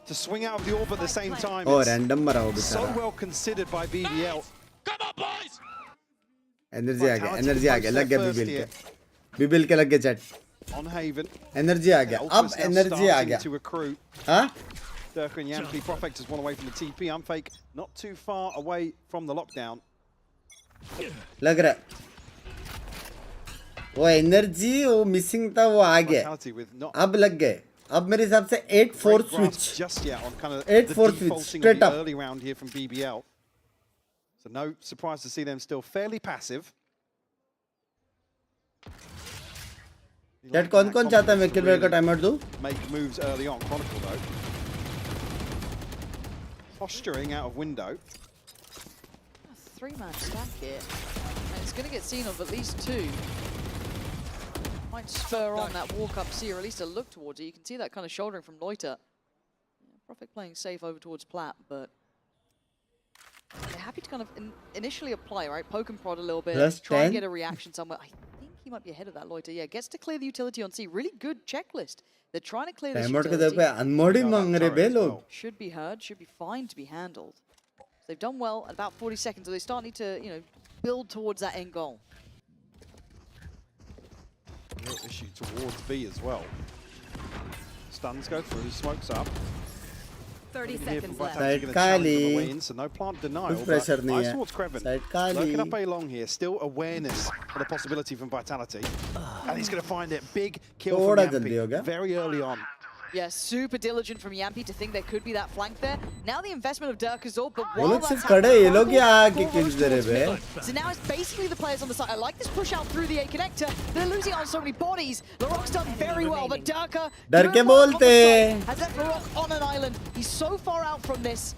to swing out of the orb at the same time. Oh, random मरा वो So बेचारा well considered by BBL. Come on, boys! Energy आ गया लग गया BBL के लग गया chat On Haven. Energy आ गया अब energy आ गया हाँ Durka and Yampi, Profect is one away from the TP. Unfake not too far away from the lockdown. लग रहा वो energy वो missing था वो आ गया अब लग गए अब मेरे हिसाब से 8-4 switch Just yet on kind of 8-4 switch straight up early round here from BBL. So no surprise to see them still fairly passive. That कौन चाहता है मैं किलर का टाइमर दूं? Make moves early on. Chronicle though. Posturing out of window. 3-man stack here. And it's going to get seen of at least 2. Might spur on that walk up C, or at least a look towards it. You can see that kind of shouldering from Loiter. Prophet playing safe over towards Platt, but they're happy to kind of initially apply, right? Poke and prod a little bit. Plus try 10. and get a reaction somewhere. I think he might be ahead of that Loiter. Yeah, gets to clear the utility on C. Really good checklist. They're trying to clear this utility. Should be heard, should be fine to be handled. So they've done well at about 40 seconds, so they start need to, you know, build towards that end goal. Real issue towards B as well. Stuns go through, smokes up. 30 seconds left. Side Kylie. So no plant denial. Pressure nahi hai. Towards Kreven. Side Kylie. Lurking up A long here. Still awareness of the possibility from Vitality. And he's going to find it. Big kill from Yampi very early on. Yeah, super diligent from Yampi to think there could be that flank there. Now the investment of Durka's all, but वो लोग सिर्फ खड़े ये लोग क्या आके kills दे रहे बे. So now it's basically the players on the side. I like this push out through the A connector. They're losing on so many bodies. Laroque's done very well, but Durka डर के बोलते. has left Laroque on an island. He's so far out from this.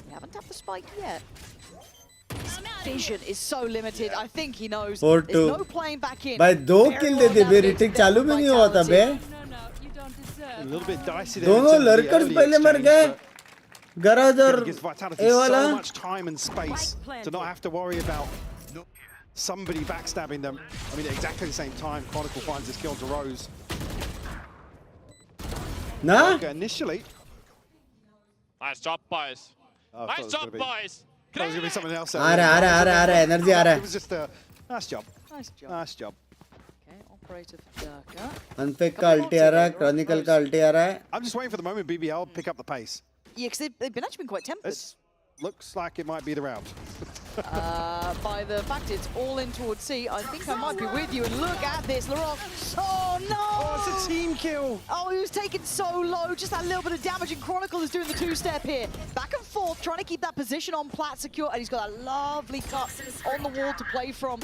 We haven't tapped the spike yet. His vision is so limited. I think he knows. There's no playing back in. भाई 2 kill दे दे बे retake चालू भी नहीं हुआ था बे. A little bit dicey there. दोनों लड़कर्स पहले मर गए. गराज और ए वाला. So much time and space to not have to worry about somebody backstabbing them. I mean, at exactly the same time, Chronicle finds his kill to Rose. Nah. Okay, initially. Nice job, boys. Nice job, boys. That was going to be something else. आ रहा है energy आ रहा है. It was just a nice job. Nice job. Unfake का ulti आ रहा है, Chronicle का ulti आ रहा है. I'm just waiting for the moment BBL pick up the pace. Yeah, because they've been actually been quite tempered. Looks like it might be the round. By the fact it's all in towards C, I think I might be with you. And look at this, Laroque. Oh no! Oh, it's a team kill. Oh, he was taken so low, just that little bit of damage. And Chronicle is doing the 2-step here, back and forth, trying to keep that position on Platt secure. And he's got that lovely cut on the wall to play from.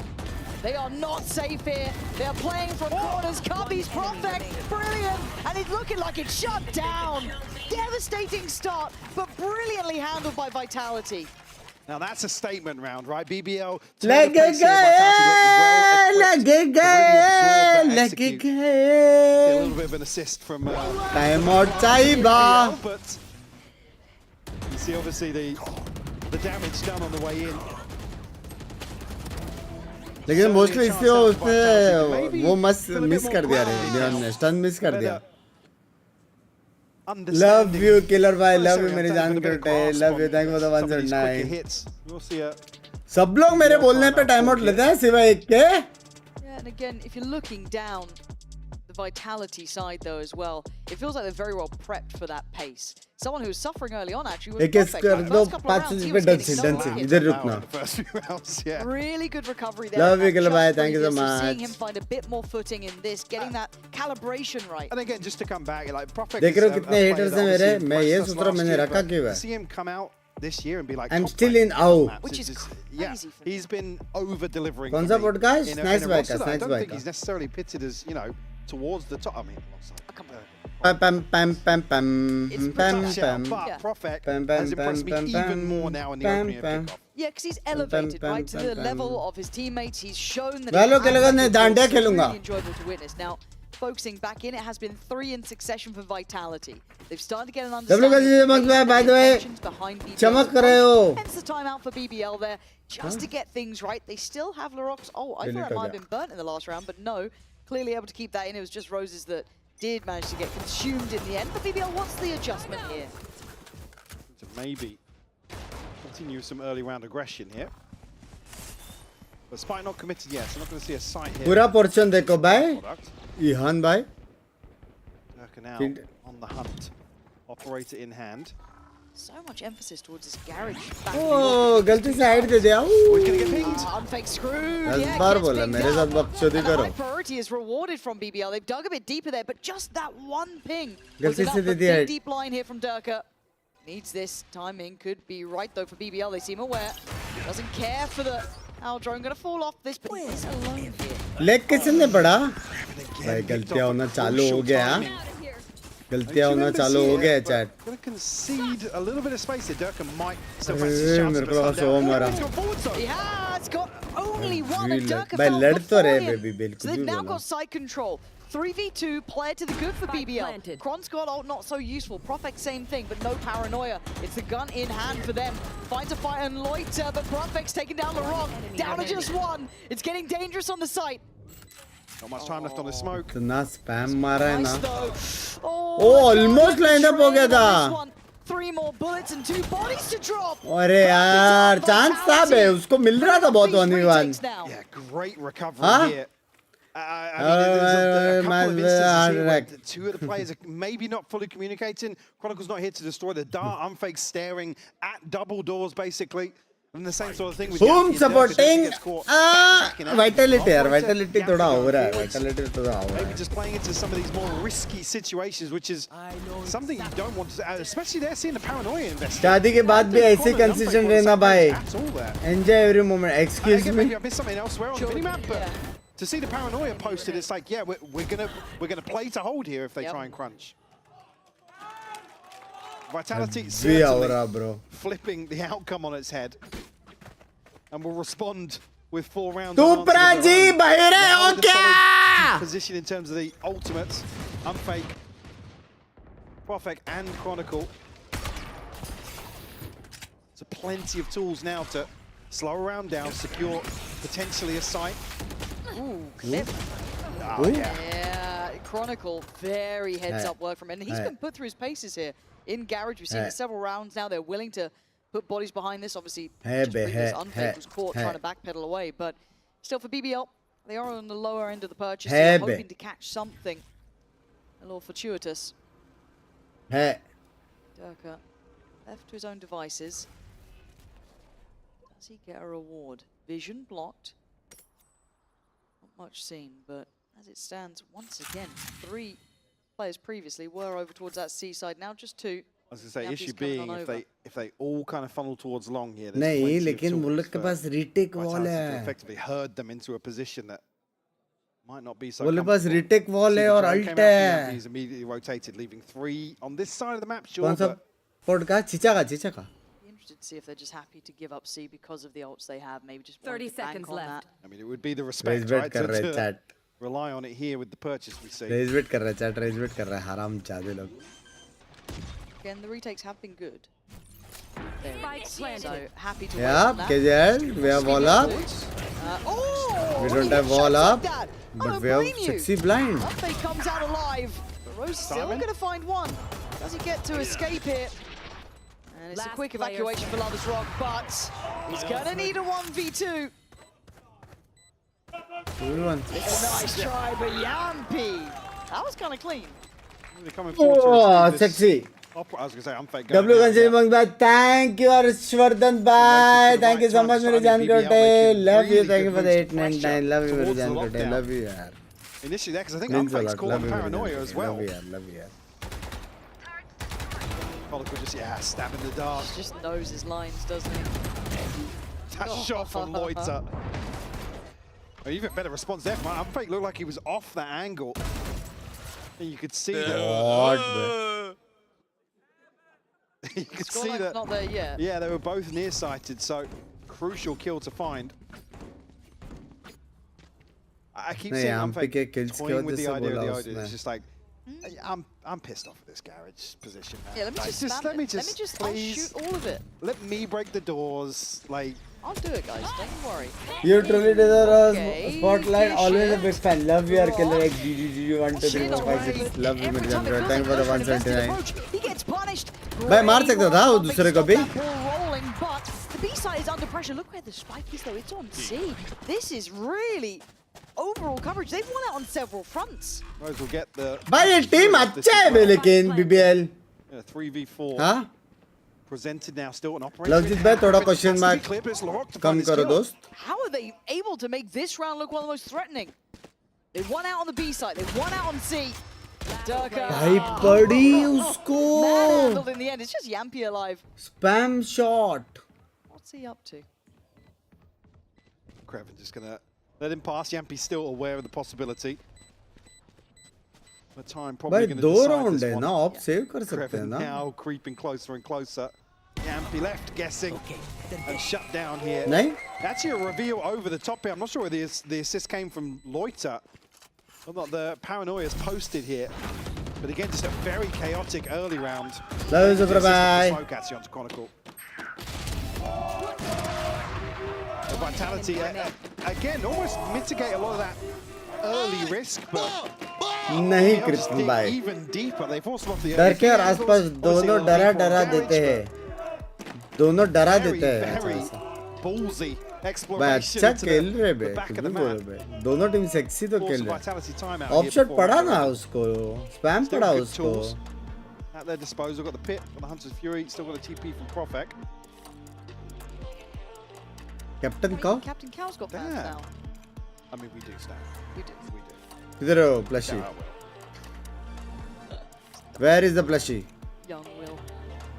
They are not safe here. They are playing from corners. Cubby's perfect, brilliant, and it's looking like it's shut down. Devastating start, but brilliantly handled by Vitality. Now that's a statement round, right? BBL. लगे गए. A little bit of an assist from time out चाहिए. But you see, obviously the damage done on the way in. लेकिन mostly इससे उसने वो miss कर दिया रे ध्यान ने स्टन मिस कर दिया. Love you killer भाई, love you मेरी जान करते, love you, thank you for the 109. सब लोग मेरे बोलने पे टाइम आउट लेते हैं सिवाय एक के. Yeah, and again, if you're looking down, the Vitality side, though, as well, it feels like they're very well prepped for that pace. Someone who was suffering early on, actually, was perfect. Like, first couple of rounds, he was getting first few rounds, yeah. Really good recovery there. Love you, Gilbert. Thank you so much. Seeing him find a bit more footing in this, getting that calibration right. And again, just to come back, like, Prophet देख रहे हो कितने haters हैं मेरे? मैं ये सोच रहा हूँ मैंने रखा क्यों है? See him come out this year and be like, I'm still in AO. Which is crazy. Yeah, he's been over-delivering. कौन सा podcast? Nice bike, nice bike. I don't think he's necessarily pitted as, you know, towards the top. I mean, come on. Pam pam pam pam pam pam pam. But Prophet has impressed me even more now in the opening of Kickoff. Yeah, because he's elevated right to the level of his teammates. He's shown that it's really enjoyable to witness. Now, focusing back in, it has been 3 in succession for Vitality. They've started to get an understanding by the way, behind BBL. चमक रहे हो. Hence the timeout for BBL there, just to get things right. They still have Laroc's. Oh, I thought it might have been burnt in the last round, but no, clearly able to keep that in. It was just Roses that did manage to get consumed in the end. But BBL, what's the adjustment here? To maybe continue some early round aggression here. But Spike not committed yet, so not going to see a sight here. पूरा portion देखो भाई. Ihan भाई. Durka now on the hunt. Operator in hand. So much emphasis towards this garage. Oh, गलती से hide दे दिया. He's going to get pinged. Unfake screwed. 10 बार बोला मेरे साथ बकचोदी करो. High priority is rewarded from BBL. They've dug a bit deeper there, but just that one ping was गलती enough से for दे दिया. deep line here from Durka. Needs this timing. Could be right though for BBL. They seem aware. Doesn't care for the Our drone going to fall off this, but he's alone here. Leg किसने पड़ा? भाई गलतियाँ होना चालू हो गया. गलतियाँ होना चालू हो गया chat. Going to concede a little bit of space here. Durka might still fancy his chance of a sundown. He has got only one, and Durka भाई found लड़ तो रहे the बेबी बिल्कुल. So they've now got side control. 3v2, player to the good for BBL. Kron's got ult, not so useful. Prophet, same thing, but no paranoia. It's the gun in hand for them. Find a fight and loiter, but Prophet's taking down Laurent. Down to just one. It's getting dangerous on the site. Not much time left on the smoke. इतना spam मारा है ना. Oh, almost lined up हो गया था. 3 more bullets and 2 bodies to drop. अरे यार, chance था बे, उसको मिल रहा था बहुत 1v1. Yeah, great recovery here. I mean, there's a couple of instances here where the 2 of the players are maybe not fully communicating. Chronicle's not here to destroy the dart. Unfake staring at double doors, basically. And the same sort of thing with Zoom supporting. Vitality यार, Vitality थोड़ा हो रहा है. Vitality थोड़ा हो रहा है. Maybe just playing into some of these more risky situations, which is something you don't want to, especially they're seeing the paranoia invested. शादी के बाद भी ऐसे consistent रहना भाई. Enjoy every moment. Excuse me. Maybe I missed something elsewhere on the minimap, but to see the paranoia posted, it's like, yeah, we're gonna play to hold here if they try and crunch. Vitality certainly flipping the outcome on its head, and will respond with 4 rounds. Position in terms of the ultimates, Unfake, Prophet, and Chronicle. So plenty of tools now to slow a round down, secure potentially a site. Ooh, clip. Oh, yeah, Chronicle, very heads-up work from him. And he's been put through his paces here. In Garage, we've seen it several rounds now. They're willing to put bodies behind this. Obviously, just previous Unfake was caught trying to backpedal away. But still, for BBL, they are on the lower end of the purchase. They're hoping to catch something a little fortuitous. Durka, left to his own devices. Does he get a reward? Vision blocked. Not much seen, but as it stands, once again, 3 players previously were over towards that C side. Now just 2. I was going to say, issue being if they all kind of funnel towards long here. नहीं, लेकिन मुल्क के पास retake wall है. Effectively herd them into a position that might not be so. मुल्क के पास retake wall है और ult है. He's immediately rotated, leaving 3 on this side of the map. Sure. कौन सा podcast? चिचा का. Interested to see if they're just happy to give up C because of the ults they have. Maybe just 30 seconds left. I mean, it would be the respect, right? To rely on it here with the purchase we see. Raise bit कर रहा है chat, raise bit कर रहा है हराम चादे लोग. Again, the retakes have been good. So happy to yeah, KJL, we have wall up. We don't have wall up, but we have sexy blind. Unfake comes out alive. Rose still going to find one. Does he get to escape here? And it's a quick evacuation for Lover's Rock, but he's going to need a 1v2. It's a nice try, but Yampi That was kind of clean. Oh, sexy. I was going to say, I'm fake. W Ganjay back. Thank you, Arshvardhan. Bye. Thank you so much, Meri Jaan Kote. Love you. Thank you for the 899. Love you, Meri Jaan Kote. Love you, yaar. Initially there, because I think Unfake's calling paranoia as well. Love you, yaar. Love you, yaar. Chronicle just, stabbing the dark. He just knows his lines, doesn't he? That shot from Loiter. Oh, even better response there from Unfake. Looked like he was off that angle. And you could see that. You could see that. Not there yet. Yeah, they were both nearsighted, so crucial kill to find. I keep seeing Unfake toying with the idea of the idea. It's just like, I'm pissed off at this garage position. Man. Yeah, let me just please, I'll shoot all of it. Let me break the doors. Like, I'll do it, guys. Don't worry. You truly deserve a spotlight. Always a big fan. Love you, Killer X GGG 1 2 3 4 5 6. Love you, Meri Jaan Kote. Thank you for the 179. He gets punished. भाई मार सकता था वो दूसरे को भी. But the B side is under pressure. Look where the spike is, though. It's on C. This is really overall coverage. They've won out on several fronts. Rose will get the. भाई ये team अच्छा है लेकिन BBL. 3v4. हाँ? Presented now, still an operator. Lovejeet भाई थोड़ा question mark कम करो दोस्त. How are they able to make this round look one of the most threatening? They won out on the B side. They won out on C. भाई पड़ी उसको. Manhandled in the end. It's just Yampy alive. Spam shot. What's he up to? Kreven just gonna let him pass. Yampy's still aware of the possibility. But time probably going to decide round this one. ना आप save कर सकते हैं ना. Now creeping closer and closer. Yampy left guessing and shut down here. नहीं? Actually a reveal over the top here. I'm not sure where the assist came from Loiter. Well, not the paranoia's posted here. But again, just a very chaotic early round. Love you, bye. Onto Chronicle. The Vitality, again, almost mitigate a lot of that early risk, but नहीं कृष्ण भाई. even deeper. They force them off the डर के और आसपास दोनों डरा देते हैं. दोनों डरा देते हैं. Ballsy भाई exploration. अच्छा खेल रहे बे. कुछ भी बोल रहे. दोनों टीम सेक्सी तो खेल रहे. ऑफशॉट पड़ा ना उसको. स्पैम पड़ा उसको. At their disposal, got the pit, got the Hunter's Fury, still got a TP from Profek. Captain Cow? Captain Cow's got bans now. I mean, we do stand. We do. किधर हो plushie? Where is the plushie? Young Will.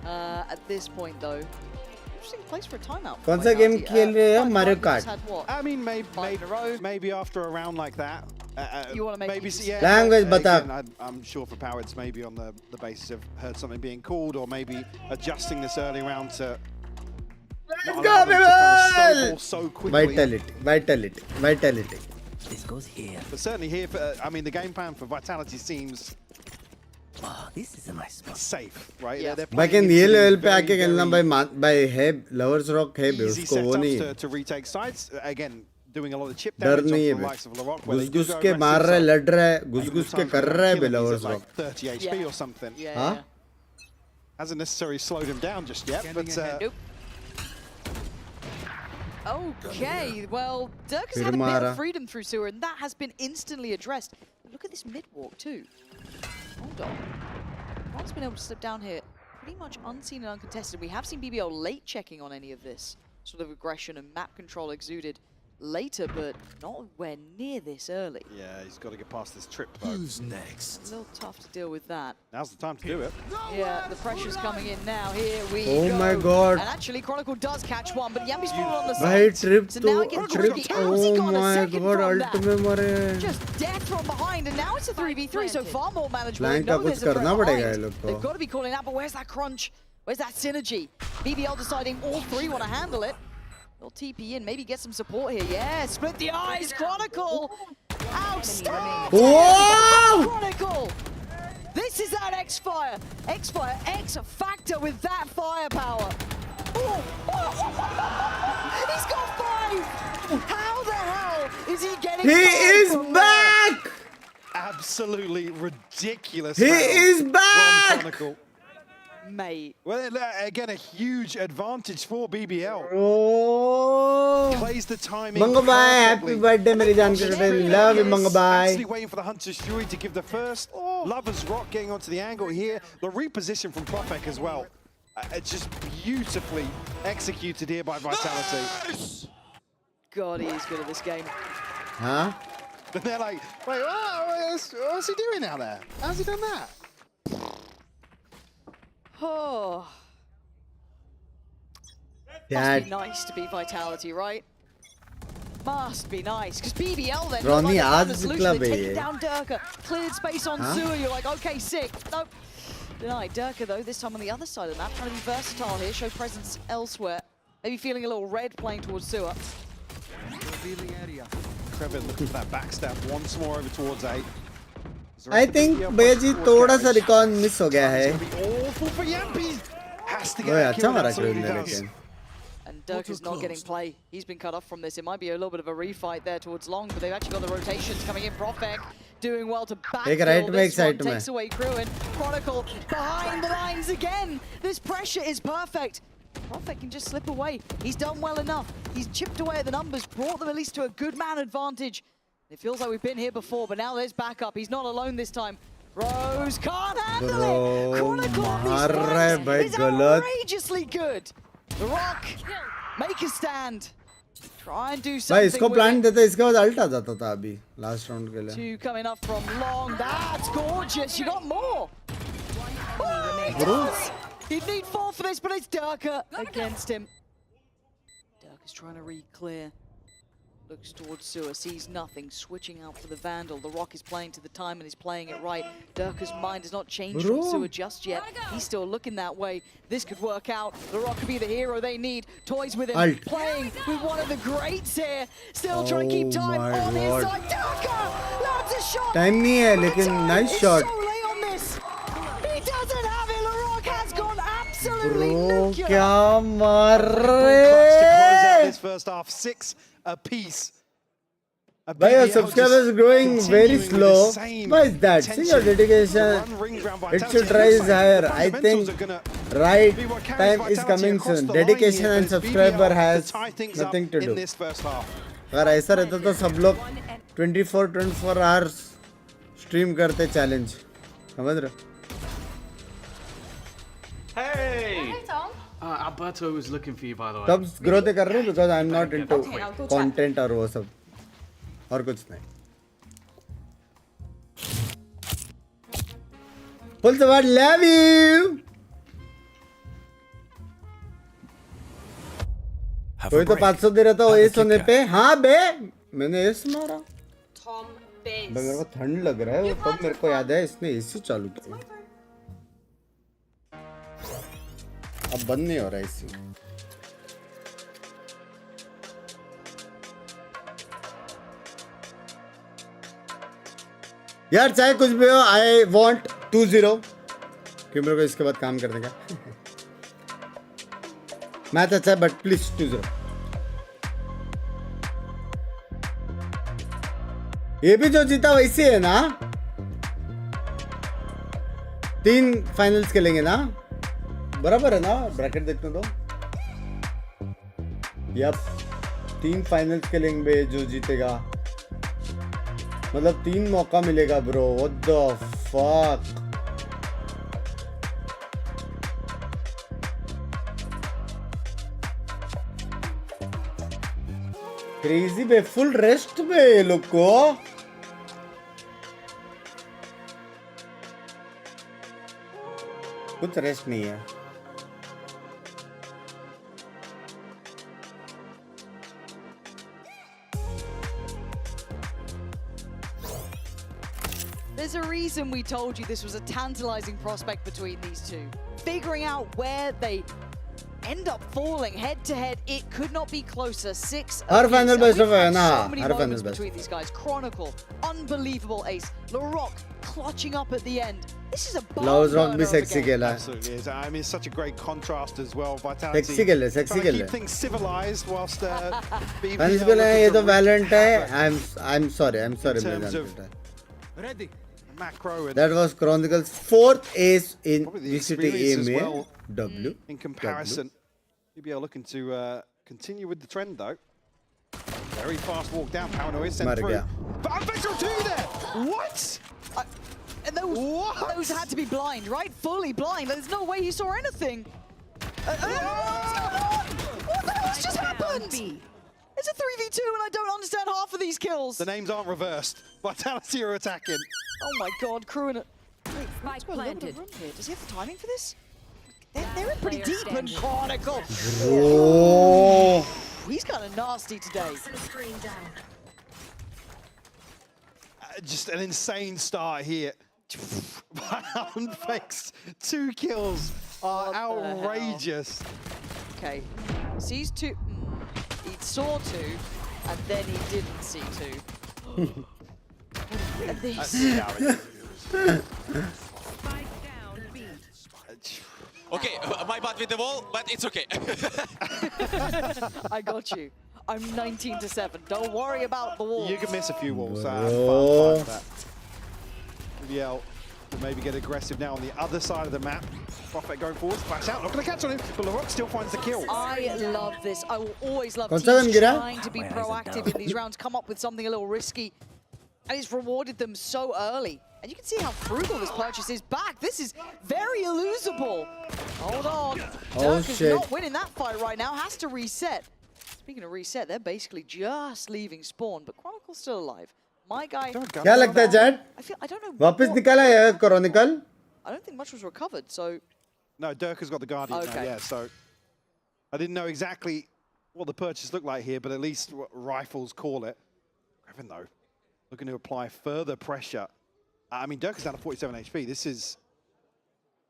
At this point, though, interesting place for a timeout. कौन सा game खेल रहे हैं? Mario Kart. I mean, maybe after a round like that. You want to make maybe language bata. I'm sure for Power it's maybe on the basis of heard something being called or maybe adjusting this early round to. Let's go, BBL! So quickly. Vitality. This goes here. But certainly here, I mean, the game plan for Vitality seems. Oh, this is a nice spot. Safe, right? Yeah. Back in the level पे आके खेलना by Heb, Lovers Rock Heb उसको वो नहीं. To retake sides again, doing a lot of chip डर damage नहीं on the likes of Larocque. घुस के मार रहा है, लड़ रहा है, घुस के कर रहा है बे Lovers Rock. 30 HP or something. हाँ? Hasn't necessarily slowed him down just yet, but. Nope. Okay, well, Dirk has had a bit of freedom through sewer, and that has been instantly addressed. Look at this mid-walk, too. Hold on. Ron's been able to slip down here pretty much unseen and uncontested. We have seen BBL late checking on any of this sort of aggression and map control exuded later, but nowhere near this early. Yeah, he's got to get past this trip though. Who's next? A little tough to deal with that. Now's the time to do it. Yeah, the pressure's coming in now. Here we go. Oh my god. And actually, Chronicle does catch one, but Yampy's fallen on the भाई side. trip So तो now it gets tricky. How's he oh got a my second god from that? ultimate मरे. Just death from behind, and now it's a 3v3, so far more manageable. Plan का कुछ करना पड़ेगा ये लोग को. They've got to be calling out, but where's that crunch? Where's that synergy? BBL deciding all three want to handle it. They'll TP in, maybe get some support here. Yeah, split the eyes, Chronicle! Outstanding! Whoa! Chronicle! This is that X-Fire! X-Fire, X-Factor with that firepower! Oh. He's got 5! How the hell is he getting He is back! Absolutely ridiculous. He is back! Chronicle. Mate. Well, again, a huge advantage for BBL. Oh. Plays the timing. Mangabai, happy birthday, मेरी जान के बेटे. Love you, Mangabai. Actually waiting for the Hunter's Fury to give the first. Lover's Rock getting onto the angle here. The reposition from Profek as well. It's just beautifully executed here by Vitality. Nice! God, he is good at this game. Huh? But they're like, wait, what's he doing out there? How's he done that? Oh. Dad. Must be nice to be Vitality, right? Must be nice. Because BBL then Ronnie, like आज solution. club They है take ये. down Durka, cleared space on Sewer. You're like, okay, sick. Nope. Denied. Durka, though, this time on the other side of the map, trying to be versatile here, show presence elsewhere. Maybe feeling a little red playing towards Sewer. Revealing area. Trevor looking for that backstab once more over towards A. I think भैया जी थोड़ा सा recon miss हो गया है. Awful for Yampi. Has to get ओए that अच्छा kill, मारा absolutely Krill ने does. लेकिन. And Durka's not getting play. He's been cut off from this. It might be a little bit of a refight there towards Long, but they've actually got the rotations coming in. Profek doing well to एक right backfill में एक this one, side में. takes away Cruin. Chronicle behind the lines again. This pressure is perfect. Profek can just slip away. He's done well enough. He's chipped away at the numbers, brought them at least to a good man advantage. It feels like we've been here before, but now there's backup. He's not alone this time. Rose can't handle it. Chronicle on these is outrageously good. The Rock, make a stand. Try and do something. भाई इसको plant देते इसके बाद ult आ जाता था अभी last round के लिए. Two coming up from Long. That's gorgeous. You got more. He'd need 4 for this, but it's Durka against him. Durka's trying to re-clear. Looks towards Sewer, sees nothing, switching out for the Vandal. The Rock is playing to the time and he's playing it right. Durka's mind has not changed from Sewer just yet. He's still looking that way. This could work out. The Rock could be the hero they need. Toys with him, playing with one of the greats here. Still trying to keep time on his side. Durka! That's a shot! Time नहीं है लेकिन nice shot. So late on this. He doesn't have it. The Rock has gone absolutely nuclear. क्या मार रहे? To close out this first half, 6 apiece. But your subscribers growing very slow. Why is that? See your dedication. It should rise higher. I think right time is coming soon. Dedication and subscriber has nothing to do. अगर ऐसा रहता तो सब लोग 24 hours stream करते challenge. समझ रहे? Hey! Alberto was looking for you, by the way. तब growth कर रहे because I'm not into content और वो सब. और कुछ नहीं. Full support, love you. कोई तो 500 दे रहा था वो एस होने पे. हाँ बे मैंने एस मारा. मेरे को ठंड लग रहा है वो तब मेरे को याद है इसने एसी चालू किया. अब बंद नहीं हो रहा एसी. यार चाहे कुछ भी हो आई वॉन्ट 2-0 क्यों मेरे को इसके बाद काम करने का. मैच अच्छा है बट प्लीज 2-0. ये भी जो जीता वैसे है ना. 3 फाइनल्स खेलेंगे ना. बराबर है ना. ब्रैकेट देखते तो यप 3 फाइनल्स खेलेंगे जो जीतेगा. मतलब 3 मौका मिलेगा bro. What the fuck. Crazy बे. फुल रेस्ट में ये लोग को. कुछ रेस्ट नहीं है. There's a reason we told you this was a tantalizing prospect between these two. Figuring out where they end up falling head to head, it could not be closer. 6 her final best of है ना. so many her final moments best. between these guys. Chronicle, unbelievable ace. LaRock clutching up at the end. This is a Lowe's Rock भी sexy खेला है. Absolutely is. I mean, it's such a great contrast as well. Vitality. Sexy खेल है. Sexy खेल है. Keep things civilized whilst BBL. Fans के लिए ये तो वैलेंट है. I'm sorry. मैं जानता हूँ. Ready. macro. And that was Chronicles' 4th ace in VCT EMEA. Well, W. In comparison, BBL looking to continue with the trend though. Very fast walk down. Paranoia sent through. But Vector 2 there. What? And those had to be blind, right? Fully blind. There's no way he saw anything. What's going on? What the hell's just happened? It's a 3v2 and I don't understand half of these kills. The names aren't reversed. Vitality are attacking. Oh my god, crew in it. Spike planted. Does he have the timing for this? They're in pretty deep and Chronicle. Oh. He's kind of nasty today. Just an insane start here. Unfixed. 2 kills are outrageous. Okay, sees 2. He saw 2, and then he didn't see 2. And this. Okay, my bad with the wall, but it's okay. I got you. I'm 19-7. Don't worry about the wall. You can miss a few walls. BBL will maybe get aggressive now on the other side of the map. Prophet going forward, flash out, not going to catch on him, but Larocque still finds the kill. I love this. I will always love teams trying to be proactive in these rounds, come up with something a little risky, and it's rewarded them so early. And you can see how frugal this purchase is back. This is very elusable. Hold on. Dirk is not winning that fight right now, has to reset. Speaking of reset, they're basically just leaving spawn, but Chronicle's still alive. My guy. क्या लगता है Jad? I don't know. वापस निकाला है Chronicle? I don't think much was recovered, so. No, Dirk has got the Guardian now, yeah, so. I didn't know exactly what the purchase looked like here, but at least what rifles call it. Even though, looking to apply further pressure. I mean, Dirk is down to 47 HP. This is.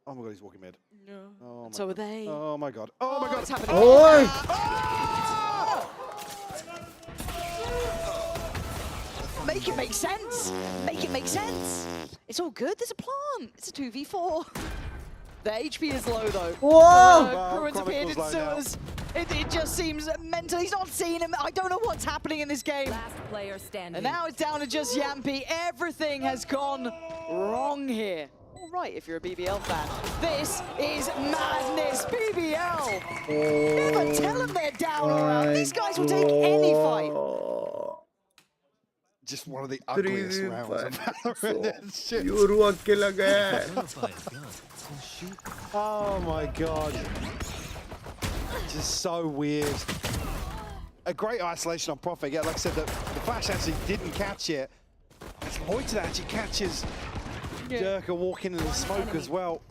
Oh my god, he's walking mid. No. Oh so are they. Oh my god. Oh my god. It's happening. Make it make sense. Make it make sense. It's all good. There's a plant. It's a 2v4. The HP is low though. Whoa! Cruin's appeared in sewers. It just seems mental. He's not seeing him. I don't know what's happening in this game. Last player standing. And now it's down to just Yampy. Everything has gone wrong here. All right, if you're a BBL fan. This is madness. BBL. Never tell them they're down around. These guys will take any fight. Just one of the ugliest rounds of Valorant. Oh my god. Just so weird. A great isolation on Prophet. Yeah, like I said, the flash actually didn't catch it. It's Hoyt that actually catches Dirk walking in the smoke as well.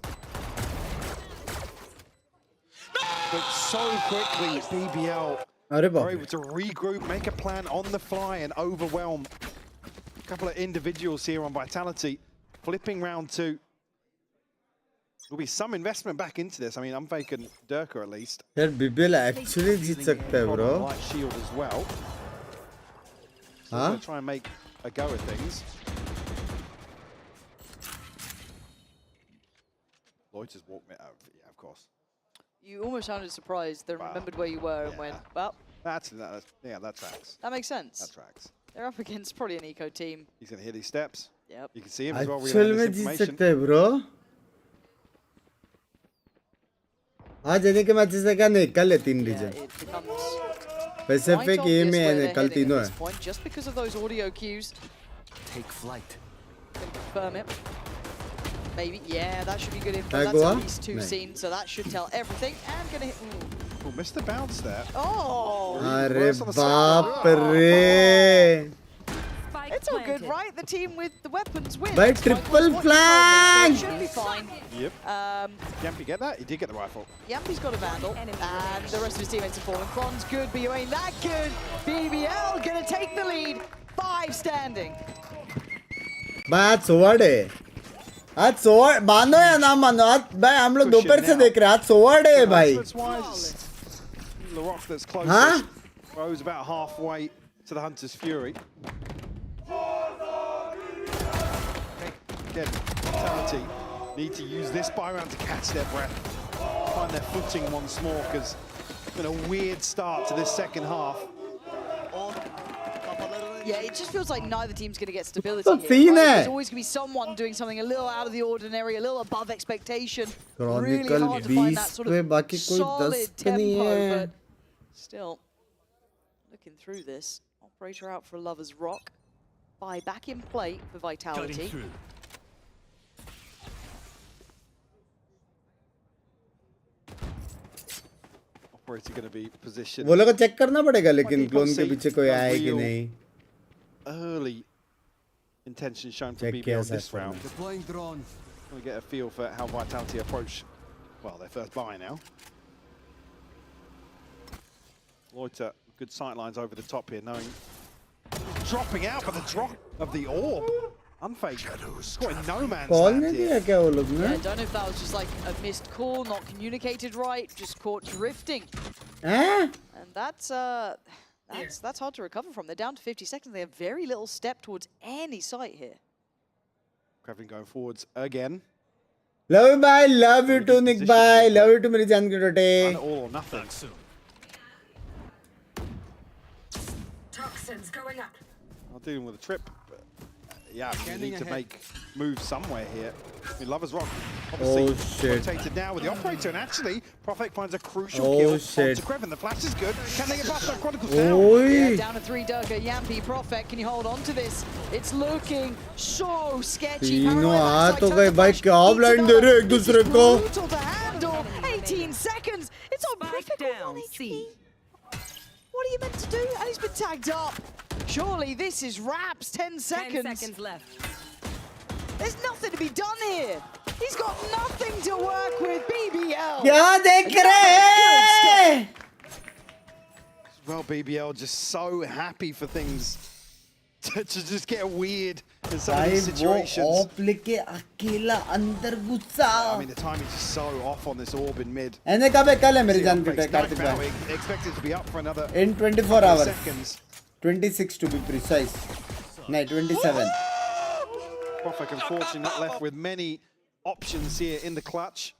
But so quickly, BBL are able to regroup, make a plan on the fly and overwhelm a couple of individuals here on Vitality. Flipping round 2. There'll be some investment back into this. I mean, I'm faking Durka at least. यार BBL actually जीत सकता है bro. White shield as well. So huh? Try and make a go at things. Lloyd just walked me out. Yeah, of course. You almost sounded surprised. They remembered where you were and went, well. That tracks. That makes sense. That tracks. They're up against probably an eco team. He's going to hit these steps. Yep. You can see him as well. Actually में जीत सकता है bro. आज आने के matches से क्या नहीं कल है 3 रीजन. Pacific EMEA ने कल तीनों है. Just because of those audio cues. Take flight. Confirm it. Maybe, yeah, that should be good info. That's at least 2 scenes, so that should tell everything. And gonna hit. Oh, missed the bounce there. Oh! अरे बाप रे! It's all good, right? The team with the weapons wins. By triple flank! Should be fine. Yep. Yampy get that? He did get the rifle. Yampy's got a vandal, and the rest of his teammates have fallen. Cron's good, but you ain't that good. BBL gonna take the lead. 5 standing. बात सोवर्ड है. आज सोवर्ड मानो या ना मानो आज भाई हम लोग दोपहर से देख रहे हैं. आज सोवर्ड है भाई. Larocque that's closest. Rose about halfway to the Hunter's Fury. Again, Vitality need to use this buy round to catch their breath, find their footing once more, because it's been a weird start to this second half. Yeah, it just feels like neither team's going to get stability here, right? There's always going to be someone doing something a little out of the ordinary, a little above expectation. Really hard to find that sort of solid tempo, but still, looking through this, Operator out for Lover's Rock. Buy back in play for Vitality. Operator going to be positioned. वो लोग को check करना पड़ेगा लेकिन clone के पीछे कोई आए कि नहीं. Early intention shown from BBL this round. Deploying drone. We get a feel for how Vitality approach, well, their first buy now. Loiter, good sight lines over the top here, knowing dropping out for the drop of the orb. Unfake. Got no man's land here. Yeah, I don't know if that was just like a missed call, not communicated right, just caught drifting. And that's hard to recover from. They're down to 50 seconds. They have very little step towards any site here. Kevin going forwards again. Love you, bye. Love you too, Nick. Bye. Love you too, मेरी जान की टोटे. All or nothing. Toxins going up. Not dealing with a trip. But yeah, you need to make moves somewhere here. I mean, Lover's Rock obviously rotated now with the Operator, and actually, Prophet finds a crucial kill onto Kevin. The flash is good. Can they get past that Chronicles down? Yeah, down to 3 Durka. Yampi, Prophet, can you hold on to this? It's looking so sketchy. तीनों आ तो गए भाई क्या blind दे रहे एक दूसरे को. Brutal to handle. 18 seconds. It's on Prophet down. What are you meant to do? And he's been tagged up. Surely this is wraps. 10 seconds. 10 seconds left. There's nothing to be done here. He's got nothing to work with. BBL. क्या देख रहे हैं? Well, BBL just so happy for things to just get weird in some of these situations. वो लेके अकेला अंदर घुसा. I mean, the timing's just so off on this orb in mid. ऐने कब है कल है मेरी जान की टोटे कार्तिक भाई. Expected to be up for another in 24 hours. Seconds. 26 to be precise. No, 27. Prophet unfortunately not left with many options here in the clutch.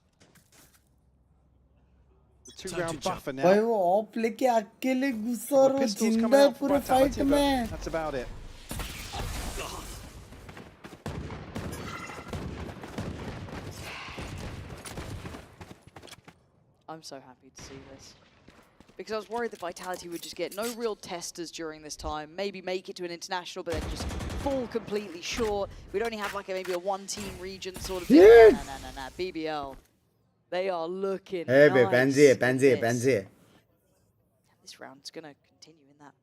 The 2-round buffer now. भाई वो ऑफ लेके अकेले घुसा और वो जिंदा है पूरे फाइट में. That's about it. I'm so happy to see this. Because I was worried that Vitality would just get no real testers during this time, maybe make it to an international, but then just fall completely short. We'd only have like maybe a one-team region sort of thing. No. BBL. They are looking Hey, nice. Pansy. This round's going to continue in that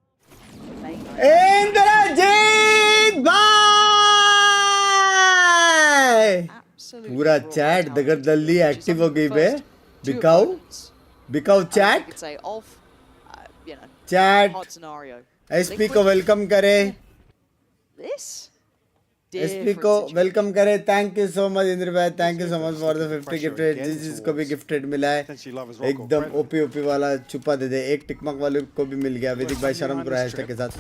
main line. Indrajit bhai! पूरा chat दगड़दल्ली active हो गई बे. बिकाऊ chat. Chat. SP को welcome करे. This. SP को welcome करे. Thank you so much Indra भाई. Thank you so much for the 50 gifted. जिसको भी gifted मिला है. एकदम OP वाला छुपा दे दे. एक टिकमक वाले को भी मिल गया. वैदिक भाई शर्म करो hashtag के साथ.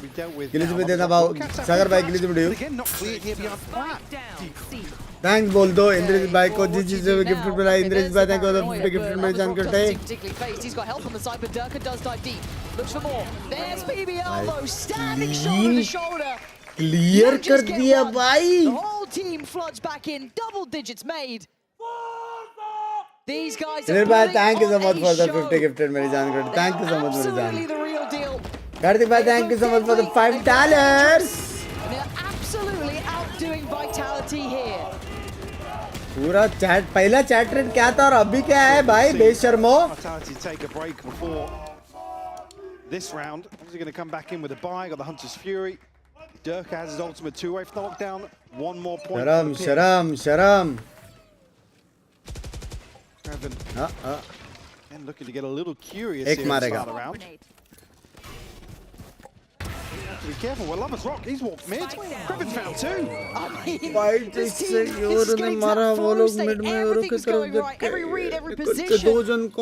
गिलीज में देना भाव. सागर भाई गिलीज में दियो. Thanks बोल दो इंद्रजीत भाई को जिस भी गिफ्ट मिला है. इंद्रजीत भाई thank you for the gift मेरी जान करते हैं. He's got help on the side, but Durka does dive deep. Looks for more. There's BBL though, standing shoulder to shoulder. Clear कर दिया भाई. The whole team floods back in, double digits made. These guys are भाई thank you so much for the 50 gifted मेरी जान करते. Thank you so much मेरी जान. Absolutely the real deal. Kartik भाई thank you so much for the $5. They're absolutely outdoing Vitality here. पूरा chat पहला chat rate क्या था और अभी क्या है भाई बेशर्मो. Vitality take a break before this round. Obviously going to come back in with a buy. Got the Hunter's Fury. Durka has his ultimate two-way knockdown. One more point. Sharam. Kevin. And looking to get a little curious here at the start of the round. Be careful, well, Lover's Rock, he's walked mid. Kevin's found two. I mean, this team is getting that full state. Everything's going right. Every read, every position. And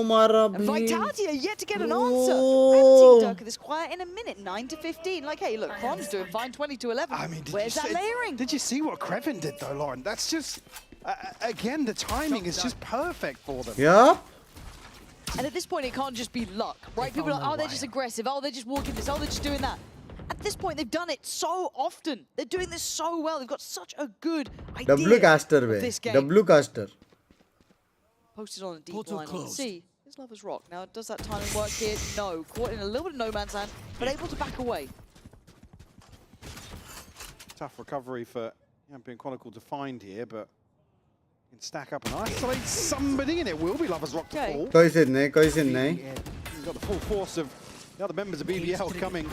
Vitality are yet to get an answer. I haven't seen Durka this quiet in a minute. 9 to 15. Like, hey, look, Kron's doing fine. 20 to 11. I mean, where's that layering? Did you see what Kevin did, though, Lauren? That's just, again, the timing is just perfect for them. Yeah. And at this point, it can't just be luck, right? People are like, oh, they're just aggressive. Oh, they're just walking this. Oh, they're just doing that. at this point, they've done it so often. They're doing this so well. They've got such a good idea W caster of way. this game. W caster. Posted on a deep line on C. Here's Lovers Rock. Now, does that timing work here? No. Caught in a little bit of no man's land, but able to back away. Tough recovery for Champion Chronicle to find here, but can stack up and isolate somebody, and it will be Lovers Rock to fall. कोई सिर नहीं. You've got the full force of the other members of BBL coming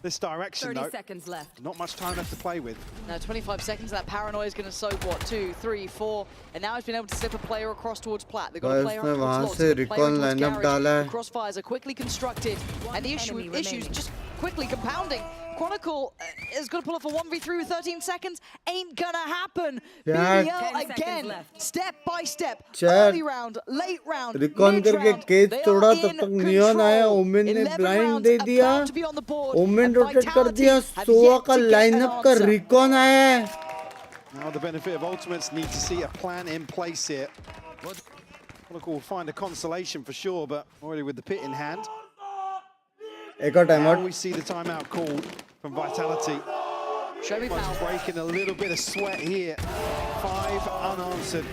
this direction, 30 seconds left. Not much time left to play with. Now 25 seconds, that paranoia is going to soak, what, 2, 3, 4, and now he's been able to slip a player across towards Plat. They've got a player towards Lots, a player towards Garage. Crossfires are quickly constructed, and the issues just quickly compounding. Chronicle is going to pull off a 1v3 with 13 seconds. Ain't gonna happen. BBL again, step by step. Early round, late round, Recon करके cage तोड़ा तब तक neon आया. Women ने blind दे दिया. Women rotate कर दिया. सोआ का लाइनअप का रिकॉन आया है. Now the benefit of ultimates, need to see a plan in place here. Chronicle will find a consolation for sure, but already with the pit in hand. Now we see the timeout call from Vitality. Just breaking a little bit of sweat here. 5 unanswered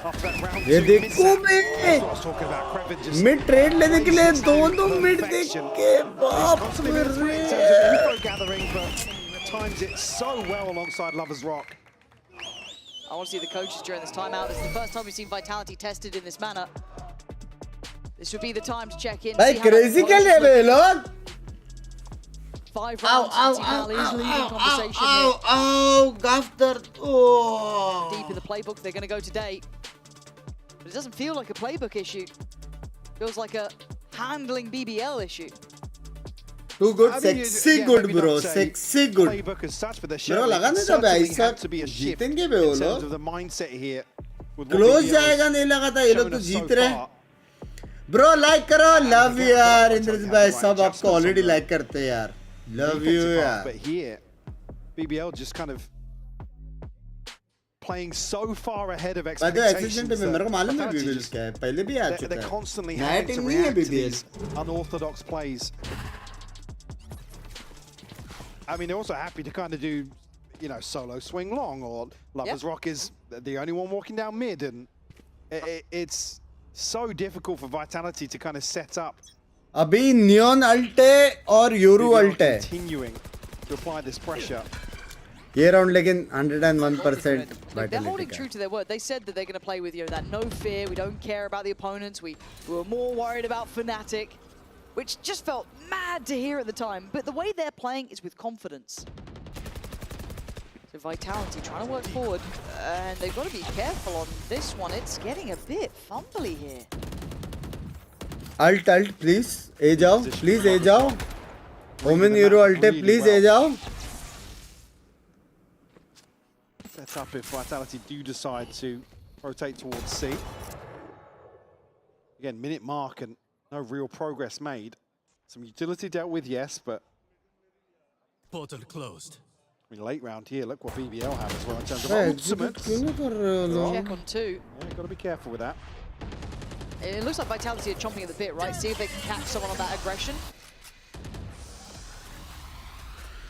after that round 2. That's what I was talking about. Krevin just mid trade लेने के लिए दोनों mid देख के बाप रे. Info gathering, but times it so well alongside Lovers Rock. I want to see the coaches during this timeout. This is the first time we've seen Vitality tested in this manner. This would be the time to check in. भाई crazy क्या ले रहे लोग? 5 rounds. Gaff dard. Deep in the playbook, they're going to go today. But it doesn't feel like a playbook issue. Feels like a handling BBL issue. Too good, sexy good, bro. Sexy good. Playbook as such, but there should have to be a shift in terms of the mindset here. Close जाएगा नहीं लगा था. ये लोग तो जीत रहे. Bro, like करो. Love you यार. इंद्रजीत भाई सब आपको already like करते हैं यार. Love you यार. But here, BBL just kind of playing so far ahead of expectations. मेरे को मालूम है BBL क्या है. पहले भी आ चुका है. They're constantly having to react to these unorthodox plays. I mean, they're also happy to kind of do, you know, solo swing long, or Lovers Rock is the only one walking down mid, and it's so difficult for Vitality to kind of set up. अभी Neon ult है और Yoru ult है. Continuing to apply this pressure. ये round लेकिन 101% like they're holding true to their word. They said that they're going to play with, you know, that no fear. We don't care about the opponents. We were more worried about Fnatic, which just felt mad to hear at the time. But the way they're playing is with confidence. So Vitality trying to work forward, and they've got to be careful on this one. It's getting a bit fumbly here. Ult, please. A जाओ. Please A जाओ. Omen Euro ult, please A जाओ. Set up if Vitality do decide to rotate towards C. Again, minute mark and no real progress made. Some utility dealt with, yes, but portal closed. I mean, late round here, look what VBL have as well in terms of ultimates. Check on 2. Yeah, got to be careful with that. It looks like Vitality are chomping at the bit, right? See if they can catch someone on that aggression.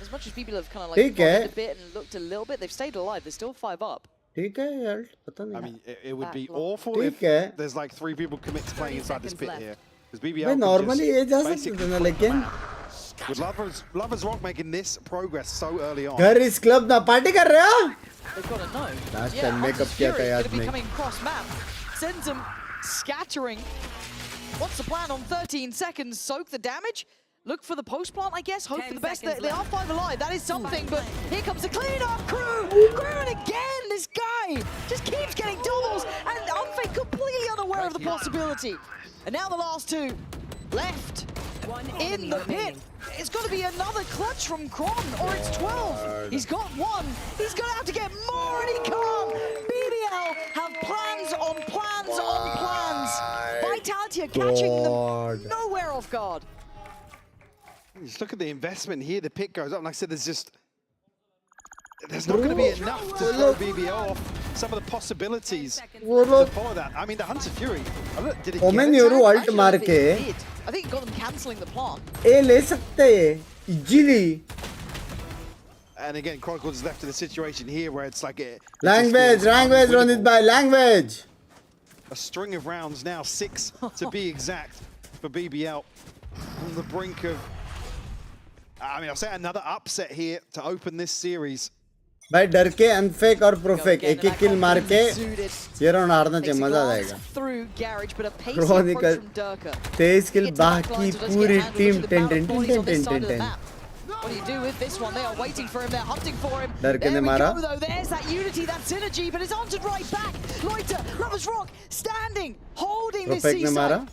As much as people have kind of like a bit and looked a little bit, they've stayed alive. They're still 5 up. I mean, it would be awful if there's like 3 people commit to playing inside this pit here. Because BBL normally with Lovers Rock making this progress so early on. घर इस club ना party कर रहे हो? They've got to know. Last time makeup किया था याद नहीं. Going to be coming cross map. Sends them scattering. What's the plan on 13 seconds? Soak the damage? Look for the post plant, I guess. Hope for the best. They are 5 alive. That is something. But here comes the cleanup crew. And again, this guy just keeps getting doubles. And Unfake completely unaware of the possibility. And now the last 2 left in the pit. It's got to be another clutch from Kron, or it's 12. He's got 1. He's going to have to get more, and he can't. BBL have plans on plans on plans. Vitality are catching them nowhere off guard. Just look at the investment here. The pit goes up. Like I said, there's not going to be enough to throw BBL off. Some of the possibilities to follow that. I mean, the Hunter Fury. Did it Omen Euro ult मार के I think it got them cancelling the plant. ए ले सकते हैं easily. And again, Chronicles is left in a situation here where it's like language, Ronit bhai, language. A string of rounds now, 6 to be exact for BBL on the brink of. I mean, I'll say another upset here to open this series. भाई डर के अनफेक और प्रोफेक एक एक किल मार के ये round हारना चाहिए मजा आ जाएगा क्रॉनिकल 23 किल बाकी पूरी team 10 What do you do with this one? They are waiting for him, they're hunting for him. There we go though, there's that unity, that synergy, but it's answered right back. Loiter, Lovers Rock, standing, holding this seaside.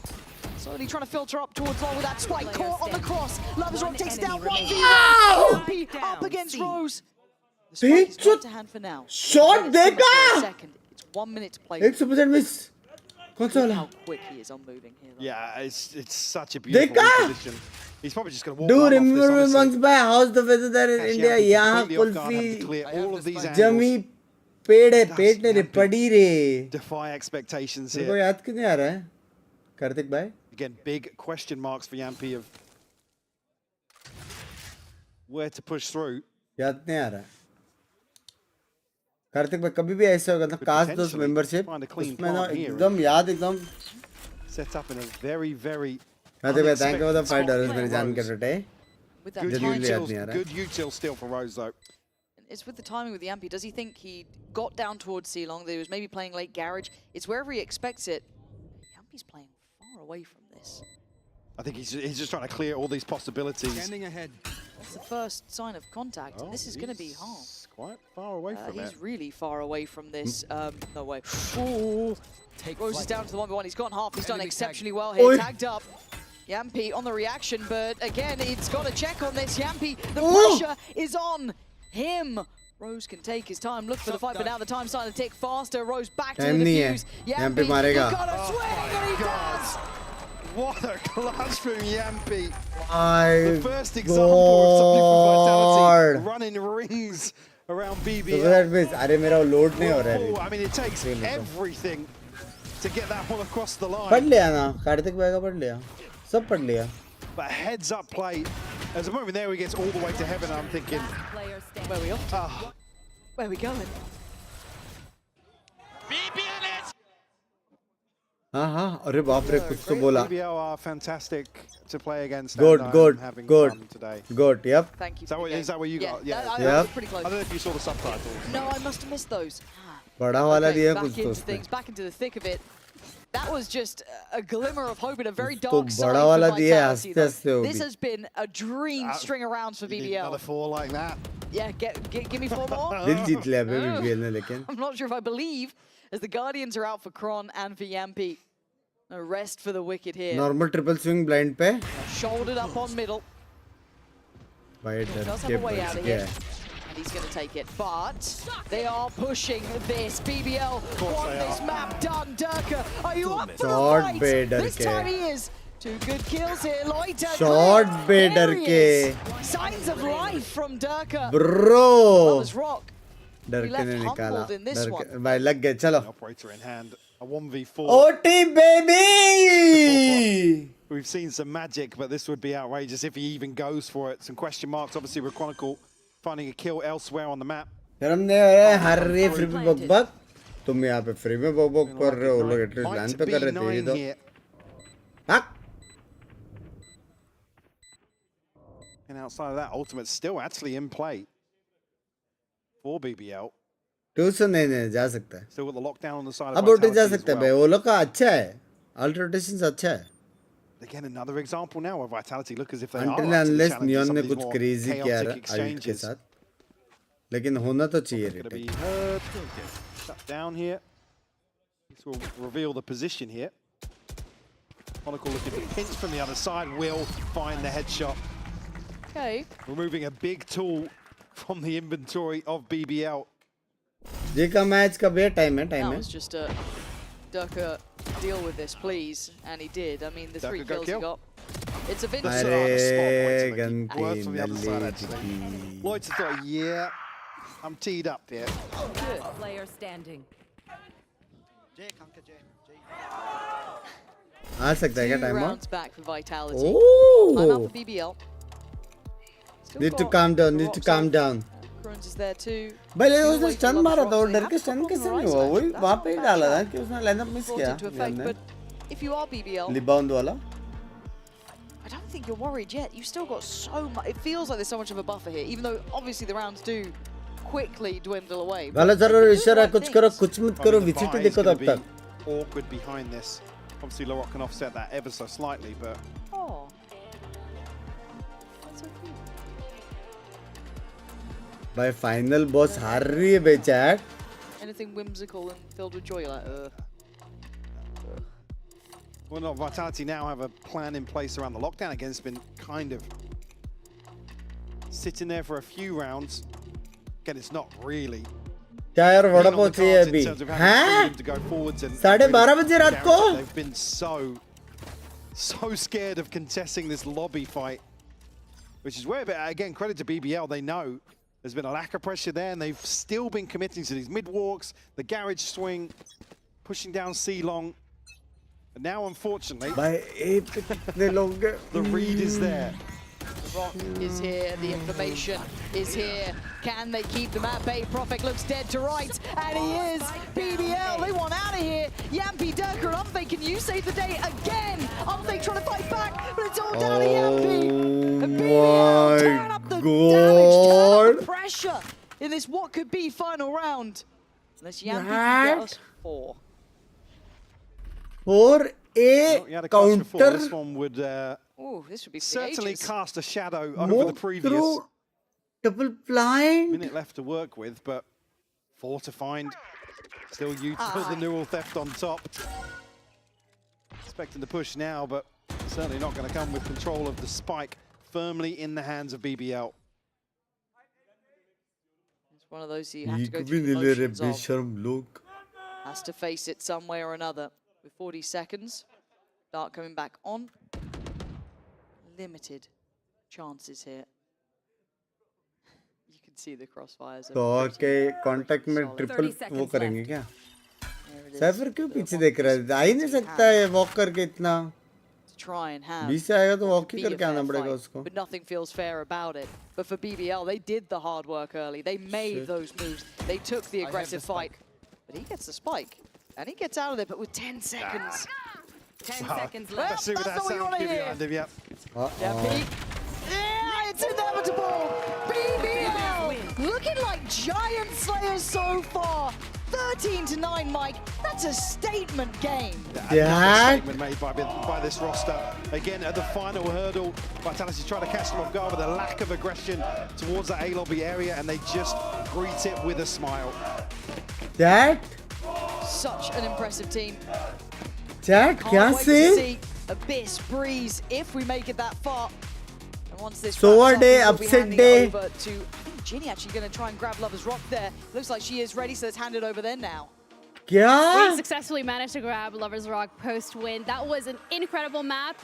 Slowly trying to filter up towards long with that spike caught on the cross. Lovers Rock takes down 1v1. Up against Rose. The spike is going to hand for now. Shot dekha! It's 1 minute to play. 100% miss. Look how quick he is on moving here. Yeah, it's such a beautiful position. He's probably just going to walk Dude, off remember this, once by how's the weather there in India? यहाँ कुल्फी जमी पेड़ है पेट ने रे पड़ी रे. Defy expectations here. को याद क्यों नहीं आ रहा है? कार्तिक भाई? Again, big question marks for Yampi of where to push through. याद नहीं आ रहा है. कार्तिक भाई कभी भी ऐसा होगा ना कास्ट दोस्त मेंबरशिप उसमें ना एकदम याद एकदम set up in a very thank you for the $5 मेरी जान के टुटे. Good util still for Rose though. It's with the timing with the Yampy. Does he think he got down towards Ceylon, that he was maybe playing late garage? It's wherever he expects it. Yampy's playing far away from this. I think he's just trying to clear all these possibilities. Standing ahead. That's the first sign of contact, and this is going to be harm. Quite far away from it. He's really far away from this. No way. Ooh. Rose is down to the 1v1. He's gone half. He's done exceptionally well here. Tagged up. Yampy on the reaction, but again, it's got a check on this. Yampy, the pressure is on him. Rose can take his time, look for the fight, but now the time's starting to tick faster. Rose back to the defuse. Yampy got a swing, and he does! What a clutch from Yampy. The first example of something from Vitality running rings around BBL. I mean, it takes everything to get that one across the line. पढ़ लिया ना कार्तिक भाई का पढ़ लिया सब पढ़ लिया. But heads up play. There's a moment there where he gets all the way to heaven. I'm thinking, where are we off? Where are we going? हाँ अरे बाप रे कुछ तो बोला. BBL are fantastic to play against. Good. Yep. Thank you. Is that what you got? Yeah. I was pretty close. I don't know if you saw the subtitles. No, I must have missed those. बड़ा वाला दिया कुछ back into things, back into the thick of it. That was just a glimmer of hope in a very तो dark side बड़ा for वाला दिया Vitality. हंसते हंसते This has been a dream string of rounds for BBL. Another 4 like that. Yeah, give me 4 more. दिल जीत लिया BBL ने लेकिन. I'm not sure if I believe, as the Guardians are out for Kron and for Yampy. No rest for the wicked here. Normal triple swing blind पे. Shouldered up on middle. भाई He does have a way out of here. And he's going to take it, but they are pushing this. BBL won this map. Done. Durka, are you up for the fight? This time he is. 2 good kills here. Loiter. Short पे डर के. Signs of life from Durka. Bro. Rock. डर के ने निकाला. भाई लग गए चलो. Operator in hand. A 1v4. OT baby. We've seen some magic, but this would be outrageous if he even goes for it. Some question marks, obviously, with Chronicle finding a kill elsewhere on the map. शर्म नहीं आ रहा है हर रे free में बक तुम यहाँ पे free में बक कर रहे हो लोग एटलीस्ट लैंड पे कर रहे थे ये तो हाँ. And outside of that, Ultimate's still actually in play for BBL. Tuition नहीं जा सकता है. Still with the lockdown on the side of अब उठ जा सकता है भाई वो लोग का अच्छा है. Alt rotations अच्छा है. Again, another example now where Vitality look as if they Until are unless Neon ने कुछ crazy किया Alt के साथ. लेकिन होना तो चाहिए रे. Shut down here. This will reveal the position here. Chronicle looking to pinch from the other side. Will find the headshot. Okay. Removing a big tool from the inventory of BBL. ये का match का बे time है That was just a Durka deal with this please, and he did. I mean the 3 kills he got. It's a vintage. अरे गंती Worse from the other side actually. Lloyd's thought, yeah, I'm teed up here. Player standing. आ सकता है क्या 2 time rounds back for Vitality. I'm out for BBL. Need to calm down. Crons is there too. भाई उसने stun मारा था और डर के स्टन कैसे नहीं हुआ वही वहाँ पे ही डाला था कि उसने लाइनअप मिस किया If you are BBL, लिबाउंड वाला I don't think you're worried yet. You've still got so much. It feels like there's so much of a buffer here, even though obviously the rounds do quickly dwindle away. वाला जरूर इशारा कुछ करो कुछ मत करो VCT देखो तब तक awkward behind this. Obviously Larok can offset that ever so slightly, but that's okay. भाई फाइनल बॉस हार रही है बेचार Anything whimsical and filled with joy, you're like Well, not Vitality now have a plan in place around the lockdown. Again, it's been kind of sitting there for a few rounds. Again, it's not really. क्या यार वड़ा पाव चाहिए अभी हैं 12:30 बजे रात को They've been so scared of contesting this lobby fight, which is where, again, credit to BBL. They know there's been a lack of pressure there, and they've still been committing to these mid walks, the garage swing, pushing down C-long. But now, unfortunately, the read is there. The rock is here, the information is here. Can they keep them at bay? Prophet looks dead to right, and he is. BBL, they want out of here. Yampi, Durker, and Umfei, can you save the day again? Umfei trying to fight back, but it's all down to Yampi. And BBL turn up the damage, turn up the pressure in this what could be final round. Unless Yampi can get us 4. For a counter. This one would this would be certainly cast a shadow over the previous. Double blind. Minute left to work with, but 4 to find. Still Utah, the neural theft on top. Expecting the push now, but certainly not going to come with control of the spike firmly in the hands of BBL. It's one of those you have to go through the motions of. Has to face it some way or another. With 40 seconds, Dark coming back on. Limited chances here. You can see the crossfires. तो के contact में triple वो करेंगे क्या? Cipher क्यों पीछे देख रहा है? आ ही नहीं सकता है वॉक करके इतना. Try and have. 20 से आएगा तो वॉक ही करके आना पड़ेगा उसको. But nothing feels fair about it. But for BBL, they did the hard work early. They made those moves. They took the aggressive fight. But he gets the spike. And he gets out of there, but with 10 seconds. 10 seconds left. Let's see what that sounds give behind him, yep. Yeah, it's inevitable. BBL looking like giant slayers so far. 13-9, Mike. That's a statement game. Yeah. Statement made by this roster. Again, at the final hurdle, Vitality trying to catch them off guard with a lack of aggression towards that A-lobby area, and they just greet it with a smile. That? Such an impressive team. Chat, can't wait to see Abyss, Breeze, if we make it that far. And once this Sour day, upset day. Over to, I think Ginny actually going to try and grab Lover's Rock there. Looks like she is ready, so let's hand it over there now. We successfully managed to grab Lover's Rock post-win. That was an incredible map.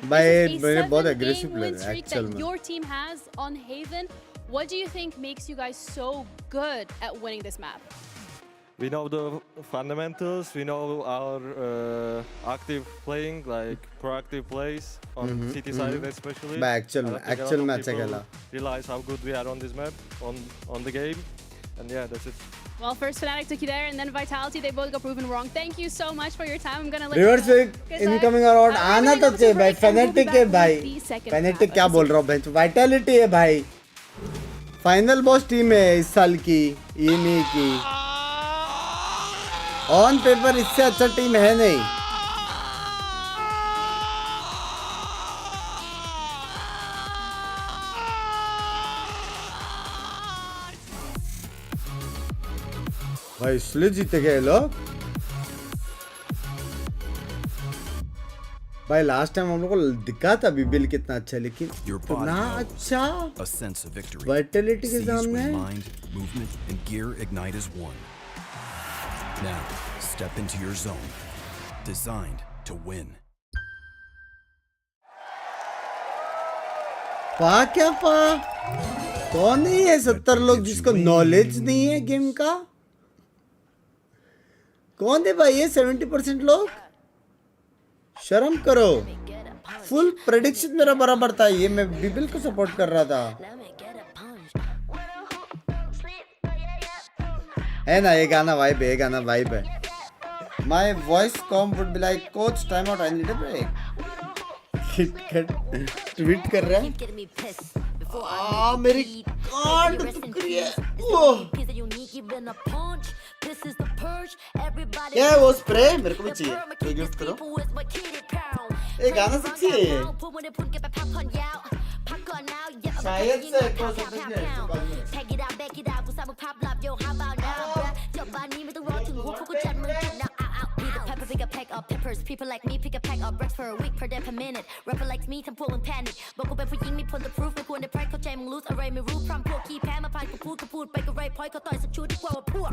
This is a 7-game win streak that your team has on Haven. What do you think makes you guys so good at winning this map? We know the fundamentals, we know our active playing, like proactive plays on city side especially. Actual match realize how good we are on this map, on the game, and yeah, that's it. Well, first Fnatic took you there, and then Vitality, they both got proven wrong. Thank you so much for your time. I'm gonna let Reverse pick incoming around आना तो चाहिए भाई. Fnatic है भाई. Fnatic क्या बोल रहा हूँ भाई? Vitality है भाई. Final boss team है इस साल की EMEA की. ऑन पेपर इससे अच्छा टीम है नहीं. भाई इसलिए जीते गए लोग. भाई लास्ट टाइम हम लोग को दिखा था बीबीएल कितना अच्छा, लेकिन इतना अच्छा वाइटलिटी के सामने. Now, step into your zone, designed to win. पा क्या पा? कौन है ये 70 लोग जिसको नॉलेज नहीं है गेम का? कौन है भाई ये 70% लोग? शर्म करो. फुल प्रेडिक्शन मेरा बराबर था. ये मैं बीबीएल को सपोर्ट कर रहा था. है ना, ये गाना vibe है. My voice com would be like, coach, time out, I need a break. Tweet कर रहा है. मेरी कार्ड दुख रही है. क्या है वो स्प्रे? मेरे को भी चाहिए. तो गिफ्ट करो. ये गाना सेक्सी है ये. शायद से pick a pack of peppers. People like me pick a pack of bricks for a week per day per minute. Rapper like me, I'm full in panic. But go for me, put the proof. Me going to pride, coach, I'm loose. Array me roof from poor keep ham. I pike kaput, bake a right, pike a toys, a chew, the a poor.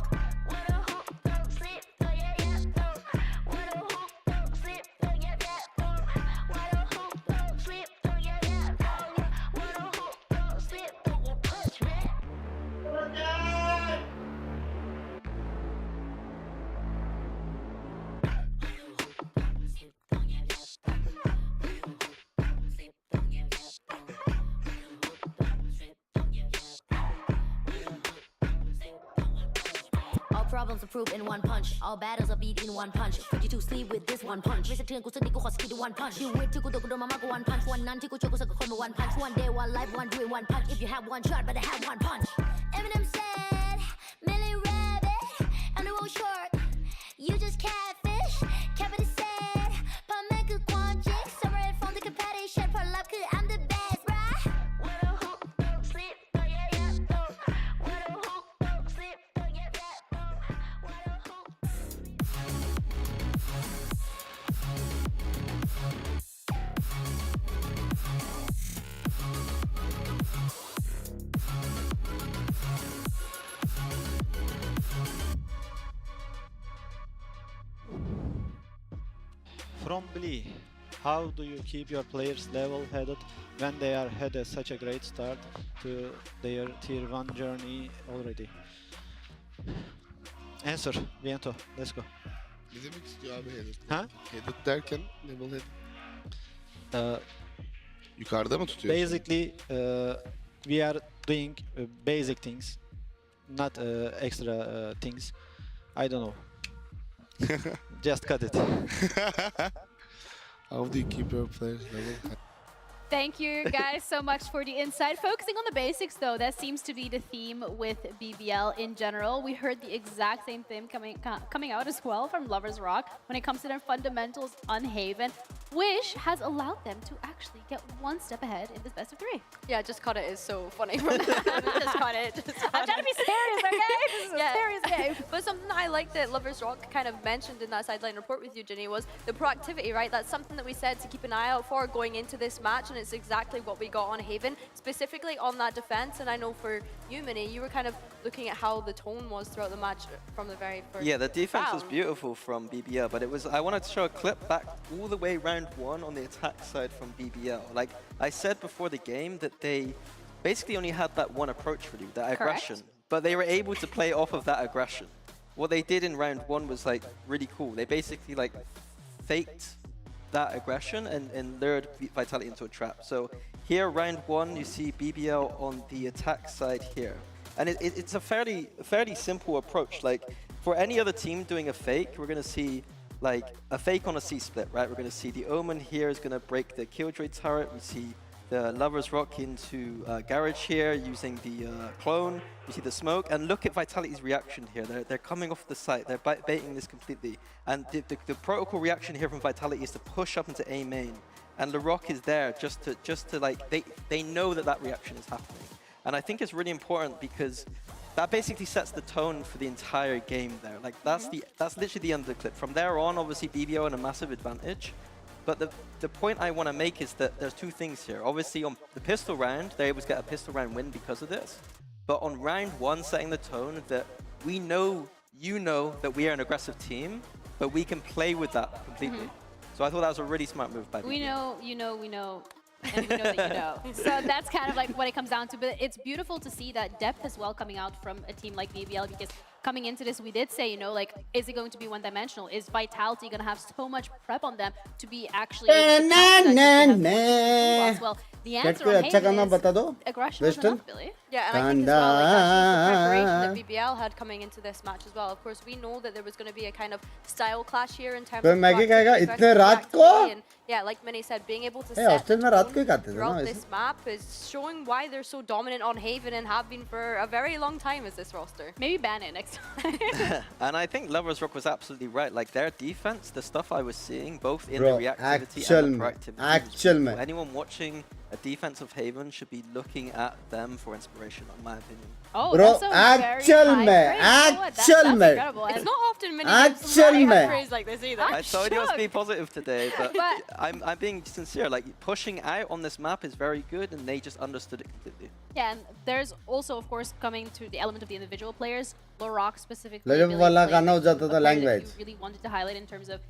Problems are proved in one punch. All battles are beat in one punch. Put you to sleep with this one punch. Raise a turn, go to Nico Hosky to one punch. You wait to go to Mama one punch. One none, Tico Choco Sako one punch. One day, one life, one dream, one punch. If you have one shot, better have one punch. Eminem said, Millie Rabbit, I'm the road short. You just catfish. Kevin said, Pameka Quanjik. Summer and from the competition. For love, cause I'm the best, bruh. From Blee, how do you keep your players level-headed when they are had such a great start to their tier 1 journey already? Answer, Viento, let's go. Ne demek istiyor abi headed? Ha? Headed derken level headed. Yukarıda mı tutuyorsun? Basically, we are doing basic things, not extra things. I don't know. Just cut it. How do you keep your players level? Thank you guys so much for the insight. Focusing on the basics though, that seems to be the theme with BBL in general. We heard the exact same thing coming out as well from Lovers Rock when it comes to their fundamentals on Haven, which has allowed them to actually get one step ahead in this best of 3. Yeah, just cut it is so funny. Just cut it. I'm trying to be serious, okay? This is a serious game. But something that I like that Lovers Rock kind of mentioned in that sideline report with you, Ginny, was the proactivity, right? That's something that we said to keep an eye out for going into this match, and it's exactly what we got on Haven, specifically on that defense. And I know for you, Minnie, you were kind of looking at how the tone was throughout the match from the very first Yeah, the defense round. was beautiful from BBL, but it was, I wanted to show a clip back all the way round 1 on the attack side from BBL. Like I said before the game that they basically only had that one approach for you, that aggression, but they were able to play off of that aggression. What they did in round 1 was like really cool. They basically like faked that aggression and lured Vitality into a trap. So here, round 1, you see BBL on the attack side here. And it's a fairly simple approach. Like for any other team doing a fake, we're going to see like a fake on a C-split, right? We're going to see the Omen here is going to break the Killjoy turret. We see the Lovers Rock into Garage here using the clone. You see the smoke, and look at Vitality's reaction here. They're coming off the site. They're baiting this completely. And the protocol reaction here from Vitality is to push up into A main. And LaRock is there just to like, they know that reaction is happening. And I think it's really important because that basically sets the tone for the entire game there. Like that's literally the end of the clip. From there on, obviously BBO in a massive advantage. But the point I want to make is that there's two things here. Obviously on the pistol round, they're able to get a pistol round win because of this. But on round 1, setting the tone that we know, you know that we are an aggressive team, but we can play with that completely. So I thought that was a really smart move by BBL. We know, you know, we know. And we know that you know. So that's kind of like what it comes down to. But it's beautiful to see that depth as well coming out from a team like BBL, because coming into this, we did say, you know, like, is it going to be one-dimensional? Is Vitality going to have so much prep on them to be actually able to counter that? Well, the answer on Haven is aggression was enough, Billy. Yeah, and I think as well, like, that's the preparation that BBL had coming into this match as well. Of course, we know that there was going to be a kind of style clash here in terms of reactivity and, yeah, like Minnie said, being able to set the tone throughout this map is showing why they're so dominant on Haven and have been for a very long time as this roster. Maybe ban it next time. And I think Lovers Rock was absolutely right. Like, their defense, the stuff I was seeing, both in the reactivity and the proactivity. Anyone watching a defensive Haven should be looking at them for inspiration, in my opinion. Oh, bro, actual man. It's not often many praise like this either. I told you I was being positive today, but I'm being sincere. Like, pushing out on this map is very good, and they just understood it completely. Yeah, and there's also, of course, coming to the element of the individual players. Lorok specifically, you really wanted to highlight in terms of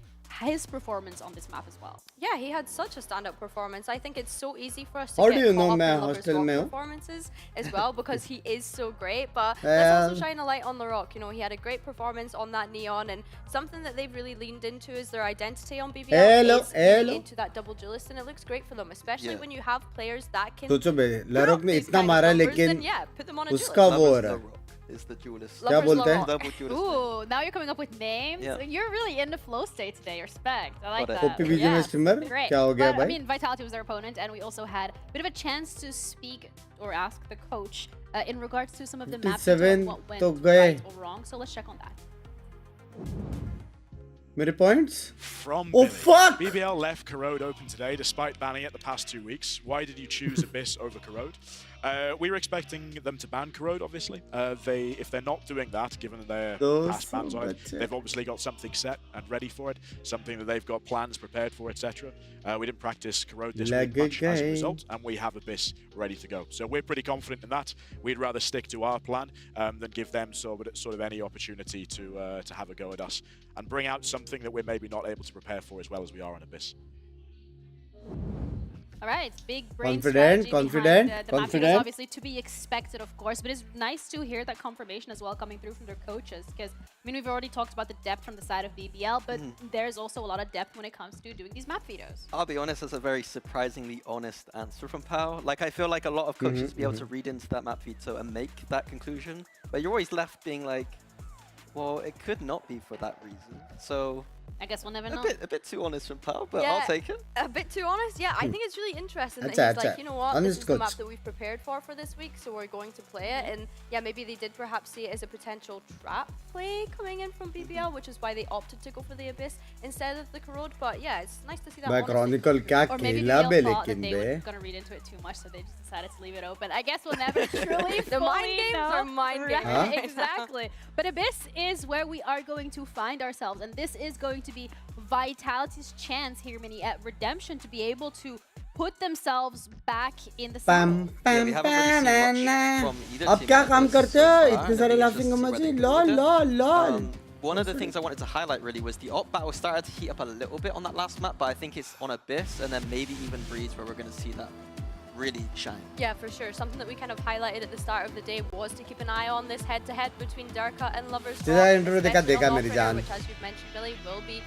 his performance on this map as well. Yeah, he had such a standout performance. I think it's so easy for us to get caught up in Lovers Rock performances as well because he is so great. But let's also shine a light on Lorok. You know, he had a great performance on that Neon, and something that they've really leaned into is their identity on BBL is leaning into that double duelist, and it looks great for them, especially when you have players that can Lorok ne itna mara lekin put them on a uska wo ho raha is the duelist. Kya bolte hain? Ooh, now you're coming up with names. Yeah. You're really in the flow state today. Respect. I like that. Poppy BGM streamer. Great. Kya ho gaya But, I bhai? mean, Vitality was their opponent, and we also had a bit of a chance to speak or ask the coach in regards to some of the maps and what went right or wrong. So let's check on that. Mere points? From oh, fuck! BBL left Corrode open today despite banning it the past 2 weeks. Why did you choose Abyss over Corrode? We were expecting them to ban Corrode, obviously. If they're not doing that, given their past bans on it, they've obviously got something set and ready for it, something that they've got plans prepared for, etc. We didn't practice Corrode this week much as a result, and we have Abyss ready to go. So we're pretty confident in that. We'd rather stick to our plan than give them sort of any opportunity to have a go at us and bring out something that we're maybe not able to prepare for as well as we are on Abyss. All right, big brain strategy confident. The map is obviously to be expected, of course, but it's nice to hear that confirmation as well coming through from their coaches, because I mean, we've already talked about the depth from the side of BBL, but there's also a lot of depth when it comes to doing these map vetoes. I'll be honest, that's a very surprisingly honest answer from Pao. Like, I feel like a lot of coaches be able to read into that map veto and make that conclusion, but you're always left being like, well, it could not be for that reason. So I guess we'll never know. A bit too honest from Pao, but I'll take it. A bit too honest? Yeah, I think it's really interesting that he's like, you know what, this is the map that we've prepared for this week, so we're going to play it. And yeah, maybe they did perhaps see it as a potential trap play coming in from BBL, which is why they opted to go for the Abyss instead of the Corrode. But yeah, it's nice to see that. Chronicle kya or maybe BBL thought that they were going to read into it too much, so they just decided to leave it open. I guess we'll never truly The mind games are mind games. Huh? Exactly. But Abyss is where we are going to find ourselves, and this is going to be Vitality's chance here, Minnie, at redemption to be able to put themselves back in the pam pam pam. Ab kya kaam karte ho? Itne sare laughing emoji. Lol. One of the things I wanted to highlight really was the op battle started to heat up a little bit on that last map, but I think it's on Abyss and then maybe even Breeze where we're going to see that really shine. Yeah, for sure. Something that we kind of highlighted at the start of the day was to keep an eye on this head-to-head between Durka and Lovers Rock, which, as you've mentioned, Billy, will be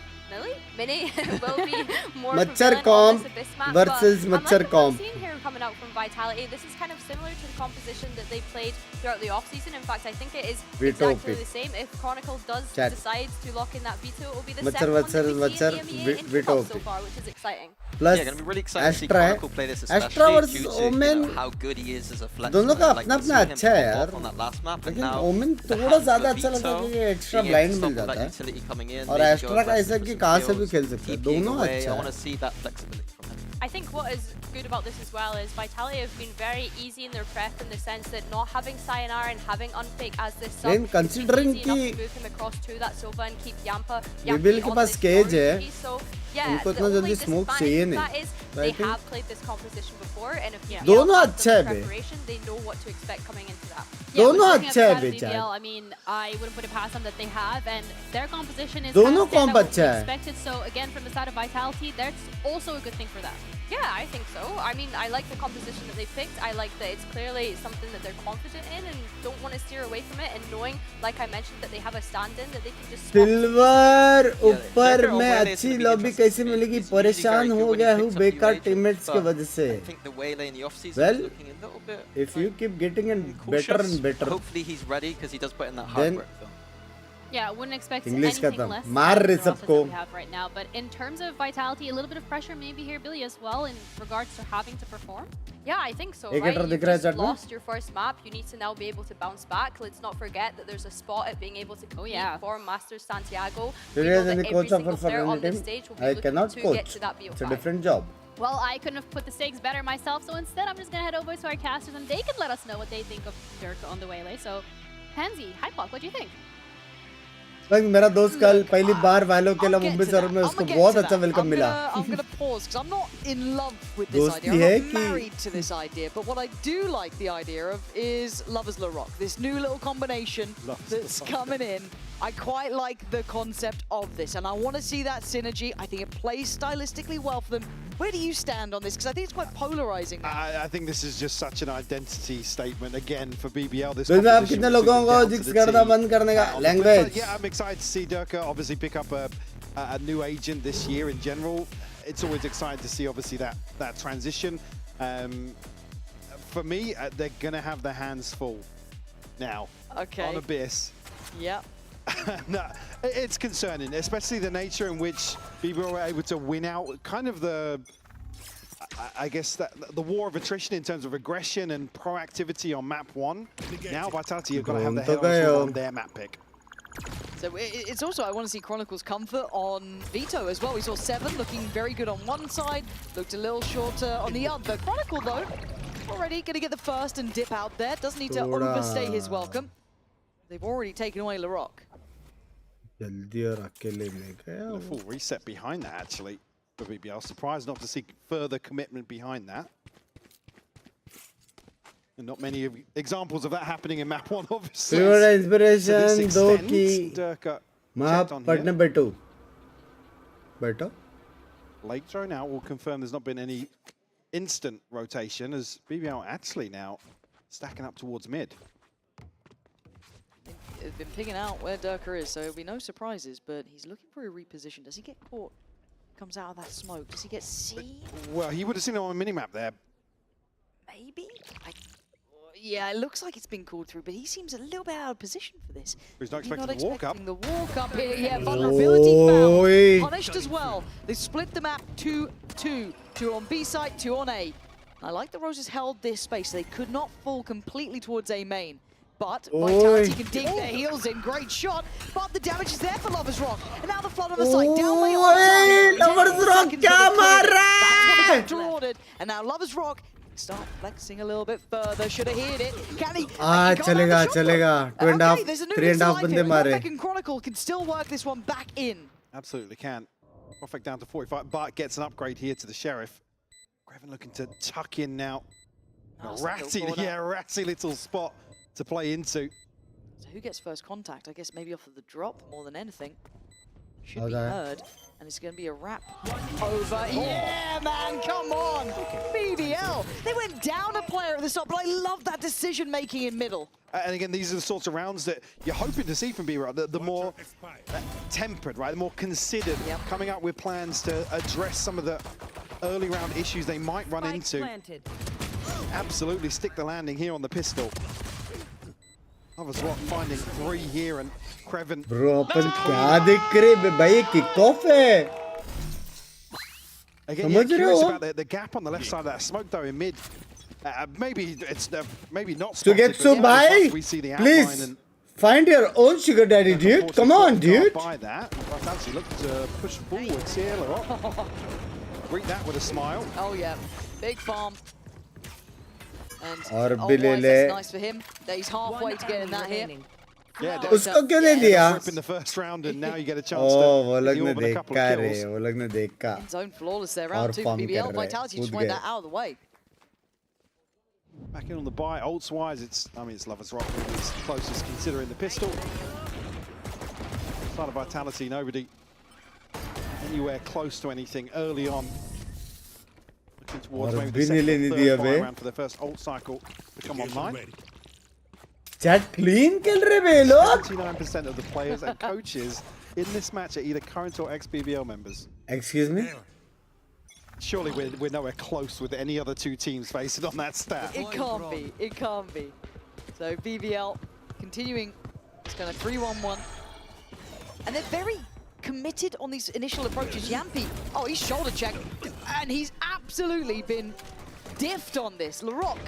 Minnie will be more Machar Comp versus Machar Comp. Seeing here coming out from Vitality, this is kind of similar to the composition that they played throughout the off-season. In fact, I think it is exactly the same. If Chronicle does decide to lock in that veto, it will be the second one that we see in EMEA in Kickoff so far, which is exciting. Plus, yeah, going to be really excited to see Chronicle play this, especially due to you know, how good he is as a flex. दोनों का अपना अच्छा है यार. On that last map, and लेकिन now women थोड़ा ज़्यादा अच्छा लगता है क्योंकि एक्स्ट्रा ब्लाइंड मिल जाता है. और एस्ट्रा का ऐसा कि कहाँ से भी खेल सकता है. दोनों अच्छा है. I think what is good about this as well is Vitality have been very easy in their prep in the sense that not having Sayonara and having Unfake as this sub, then considering easy enough to move him across to that Sova and keep Yampa BBL के पास cage है. So yeah, उनको इतना जल्दी smoke चाहिए नहीं. That is, they have played this composition before, and if you दोनों अच्छा है बे. they know what to expect coming into that. दोनों अच्छा है बेचारे. I mean, I wouldn't put it past them that they have, and their composition is दोनों comp अच्छा है. expected. So again, from the side of Vitality, that's also a good thing for them. Yeah, I think so. I mean, I like the composition that they picked. I like that it's clearly something that they're confident in and don't want to steer away from it. And knowing, like I mentioned, that they have a stand-in that they can just. Silver ऊपर में अच्छी lobby कैसे मिलेगी? परेशान हो गया हूँ बेकार teammates के वजह से. Well, if you keep getting in better and better, hopefully he's ready because he does put in that hard work. Yeah, I wouldn't expect English anything less than we have right now. But in terms of vitality, a little bit of pressure maybe here, Billy, as well, in regards to having to perform. Yeah, I think so, right? You just lost your first map. You need to now be able to bounce back. Let's not forget that there's a spot at being able to compete for Masters Santiago. We know that every single player on this stage will be looking to get to that BO5. It's a different job. Well, I couldn't have put the stakes better myself, so instead I'm just going to head over to our casters and they can let us know what they think of Dirk on the waylay. So, Pansy, Hypok, what do you think? मेरा दोस्त कल पहली बार वालों के लिए मुंबई शहर में उसको बहुत अच्छा वेलकम मिला. I'm gonna pause because I'm not in love with this idea. I'm not married to this idea, but what I do like the idea of is Lovers La Rock. This new little combination that's coming in. I quite like the concept of this, and I want to see that synergy. I think it plays stylistically well for them. Where do you stand on this? Because I think it's quite polarizing. I think this is just such an identity statement again for BBL. This कितने लोगों को जिक्स करना बंद करने का language. Yeah, I'm excited to see Durka obviously pick up a new agent this year in general. It's always exciting to see obviously that transition. For me, they're gonna have their hands full now on Abyss. Yeah. No, it's concerning, especially the nature in which BBL were able to win out. Kind of I guess that the war of attrition in terms of aggression and proactivity on map 1. Now Vitality have got to have the hell on their map pick. So it's also, I want to see Chronicles' comfort on Vito as well. We saw 7 looking very good on one side, looked a little shorter on the other. Chronicle, though, already going to get the first and dip out there. Doesn't need to overstay his welcome. They've already taken away LaRock. A full reset behind that, actually, for BBL. Surprised not to see further commitment behind that. And not many examples of that happening in map 1, obviously. Inspiration, दो की map partner better. Better. Late throw now will confirm there's not been any instant rotation as BBL actually now stacking up towards mid. They've been picking out where Durka is, so there'll be no surprises, but he's looking for a reposition. Does he get caught? Comes out of that smoke. Does he get seen? Well, he would have seen it on a minimap there. Maybe? Yeah, it looks like it's been called through, but he seems a little bit out of position for this. He's not expecting the walk up. The walk up here, yeah, vulnerability found. Punished as well. They split the map 2-2. 2 on B side, 2 on A. I like the Roses held this space. They could not fall completely towards A main. But Vitality can dig their heels in. Great shot. But the damage is there for Lovers Rock. And now the flood on the side. Down way on Lovers Rock, kya maar raha hai? Ordered. And now Lovers Rock start flexing a little bit further. Should have hit it. Can he? Chalega. 3.5 bande mare. Chronicle can still work this one back in. Absolutely can. Perfect down to 45. Bart gets an upgrade here to the Sheriff. Greven looking to tuck in now. A ratty little spot to play into. So who gets first contact? I guess maybe off of the drop more than anything. Should be heard. And it's going to be a wrap over. Yeah, man, come on. BBL. They went down a player at the start, but I love that decision making in middle. And again, these are the sorts of rounds that you're hoping to see from BBL. The more tempered, right? The more considered, coming up with plans to address some of the early round issues they might run into. Absolutely stick the landing here on the pistol. Lovers Rock finding 3 here and Greven. Bro, अपन क्या देख रहे भाई Kickoff है. Again, yeah, curious about the gap on the left side of that smoke though in mid. Maybe it's maybe not spotted. Sugetsu bhai, please find your own sugar daddy, dude. Come on, dude. By that, Vitality look to push forwards here. Greet that with a smile. Oh yeah, big farm. And that's nice for him. That he's halfway to getting that here. Yeah, उसको क्यों नहीं दिया? in the first round and now you get a chance वो लोग to ने देखा रे, वो लोग ने देखा. Zone flawless there, round 2 for BBL. Vitality just went that out of the way. Back in on the buy, ults wise, it's Lovers Rock is closest considering the pistol. Side of Vitality, nobody anywhere close to anything early on. towards maybe the second or third fire round for their first ult cycle to come online. Chat clean kill rahe bhe log. 79% of the players and coaches in this match are either current or ex-BBL members. Excuse me? Surely we're nowhere close with any other two teams facing on that stat. It can't be. It can't be. So BBL continuing. It's going to 3-1-1. And they're very committed on these initial approaches. Yampi, oh, he's shoulder checked. And he's absolutely been diffed on this. Larok.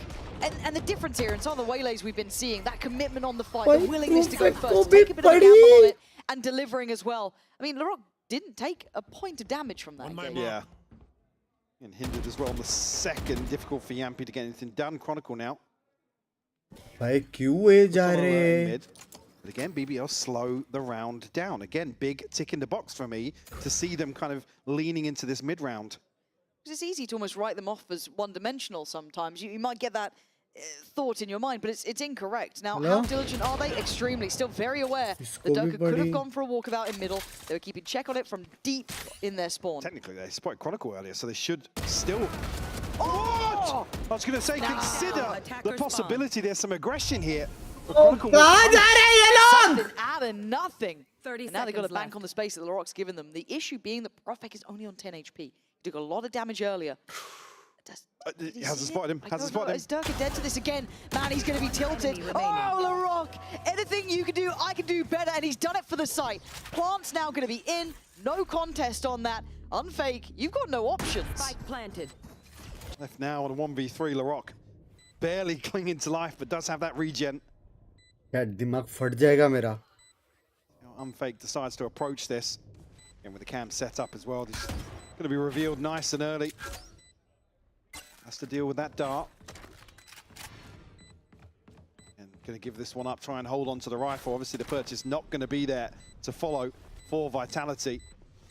And the difference here in some of the waylays we've been seeing, that commitment on the fight, the willingness to go first, to take a bit of a gamble on it, and delivering as well. I mean, Larok didn't take a point of damage from that game. Yeah. And hindered as well on the second. Difficult for Yampi to get anything done. Chronicle now. Bhai, kyun hai ja rahe? But again, BBL slow the round down. Again, big tick in the box for me to see them kind of leaning into this mid round. It's easy to almost write them off as one-dimensional sometimes. You might get that thought in your mind, but it's incorrect. Now, how diligent are they? Extremely. Still very aware that Durka could have gone for a walkabout in middle. They were keeping check on it from deep in their spawn. Technically, they spotted Chronicle earlier, so they should still... Oh! I was going to say, consider the possibility there's some aggression here. Something out of nothing. And now they've got to bank on the space that Larok's given them. The issue being that Profek is only on 10 HP. He took a lot of damage earlier. Hasn't spotted him. Hasn't spotted him. Is Durka dead to this again? Man, he's going to be tilted. Oh, Larok! Anything you can do, I can do better. And he's done it for the site. Plant's now going to be in. No contest on that. Unfake, you've got no options. Spike planted. Left now on a 1v3, Larok. Barely clinging to life, but does have that regen. Dimag phad jayega mera. Unfake decides to approach this. And with the cam set up as well, this is going to be revealed nice and early. Has to deal with that dart. And going to give this one up, try and hold on to the rifle. Obviously the purchase not going to be there to follow for Vitality.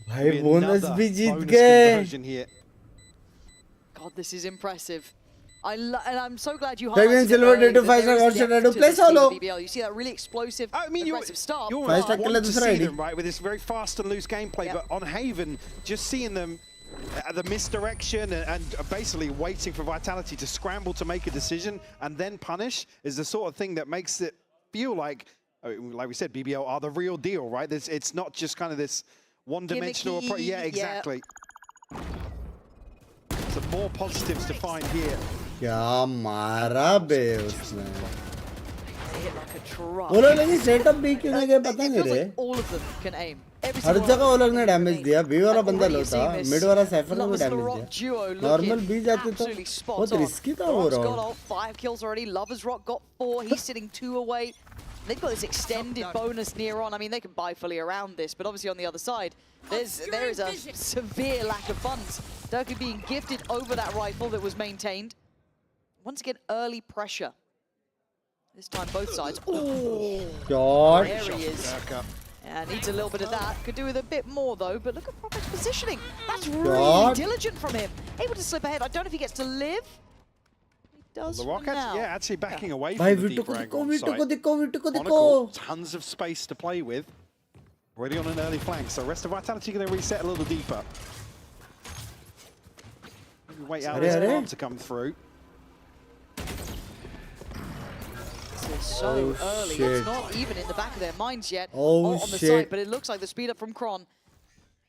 Bhai, bonus bhi jeet gaye. Here. God, this is impressive. And I'm so glad you highlighted Silver did to 5 star option to play solo. You see that really explosive, aggressive start. You almost want to see them, right, with this very fast and loose gameplay, but on Haven, just seeing them at the misdirection and basically waiting for Vitality to scramble to make a decision and then punish is the sort of thing that makes it feel like we said, BBL are the real deal, right? It's not just kind of this one-dimensional approach. Yeah, exactly. Some more positives to find here. क्या मारा बे उसने? वो लोग लेकिन setup भी क्यों नहीं गए पता नहीं रे? हर जगह वो लोग ने डैमेज दिया. बी वाला बंदा लो था, मिड वाला साइफर को डैमेज दिया. नॉर्मल बी जाते तो बहुत रिस्की था वो round. 5 kills already. Lovers Rock got 4. He's sitting 2 away. They've got this extended bonus near on. I mean, they can buy fully around this, but obviously on the other side, there is a severe lack of funds. Durka being gifted over that rifle that was maintained. Once again, early pressure. This time, both sides. Oh, God. There he is. Yeah, needs a little bit of that. Could do with a bit more, though. But look at Profek's positioning. That's really diligent from him. Able to slip ahead. I don't know if he gets to live. He does the Rock now. Actually backing away from the deep rank on site. Tons of space to play with. Already on an early flank. So rest of Vitality going to reset a little deeper. Maybe wait out this bomb to come through. So early, it's not even in the back of their minds yet on the site, but it looks like the speed up from Kron.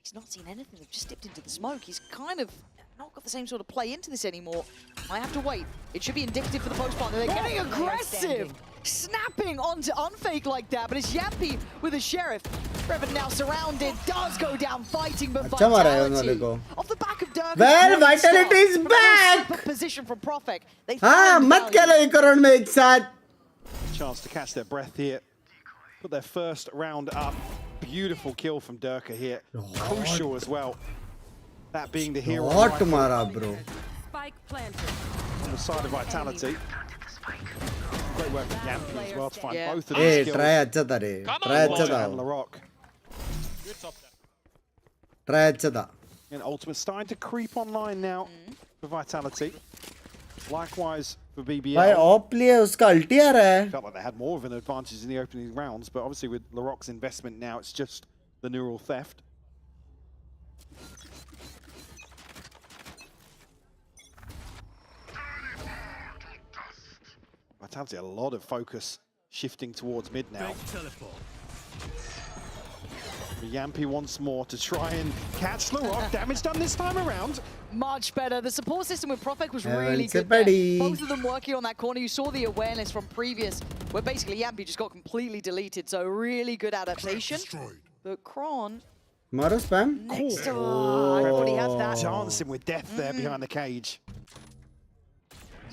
He's not seen anything, they've just dipped into the smoke. He's kind of not got the same sort of play into this anymore. I have to wait. It should be indicative for the post partner. They're getting aggressive, snapping onto Unfake like that, but it's Yampi with a Sheriff. Revan now surrounded, does go down fighting, but Vitality off the back of Durka. Well, Vitality is back! Position from Profek. mat karo ek round mein ek saath. Chance to catch their breath here. Put their first round up. Beautiful kill from Durka here. Crucial as well. That being the hero. What mara, bro? Spike planted. On the side of Vitality. Great work from Yampi as well to find both of these skills. Try acha tha re. Try acha tha. Larok. Try acha tha. And Ultimate starting to creep online now for Vitality. Likewise for BBL. Bhai off play uska ulti aa raha hai. Felt like they had more of an advantage in the opening rounds, but obviously with Larok's investment now, it's just the neural theft. Vitality, a lot of focus shifting towards mid now. Yampy once more to try and catch Larok. Damage done this time around. Much better. The support system with Profek was really good there. Both of them working on that corner. You saw the awareness from previous, where basically Yampy just got completely deleted. So really good adaptation. But Kron... Mara spam? Next to everybody has that. Dancing with death there behind the cage.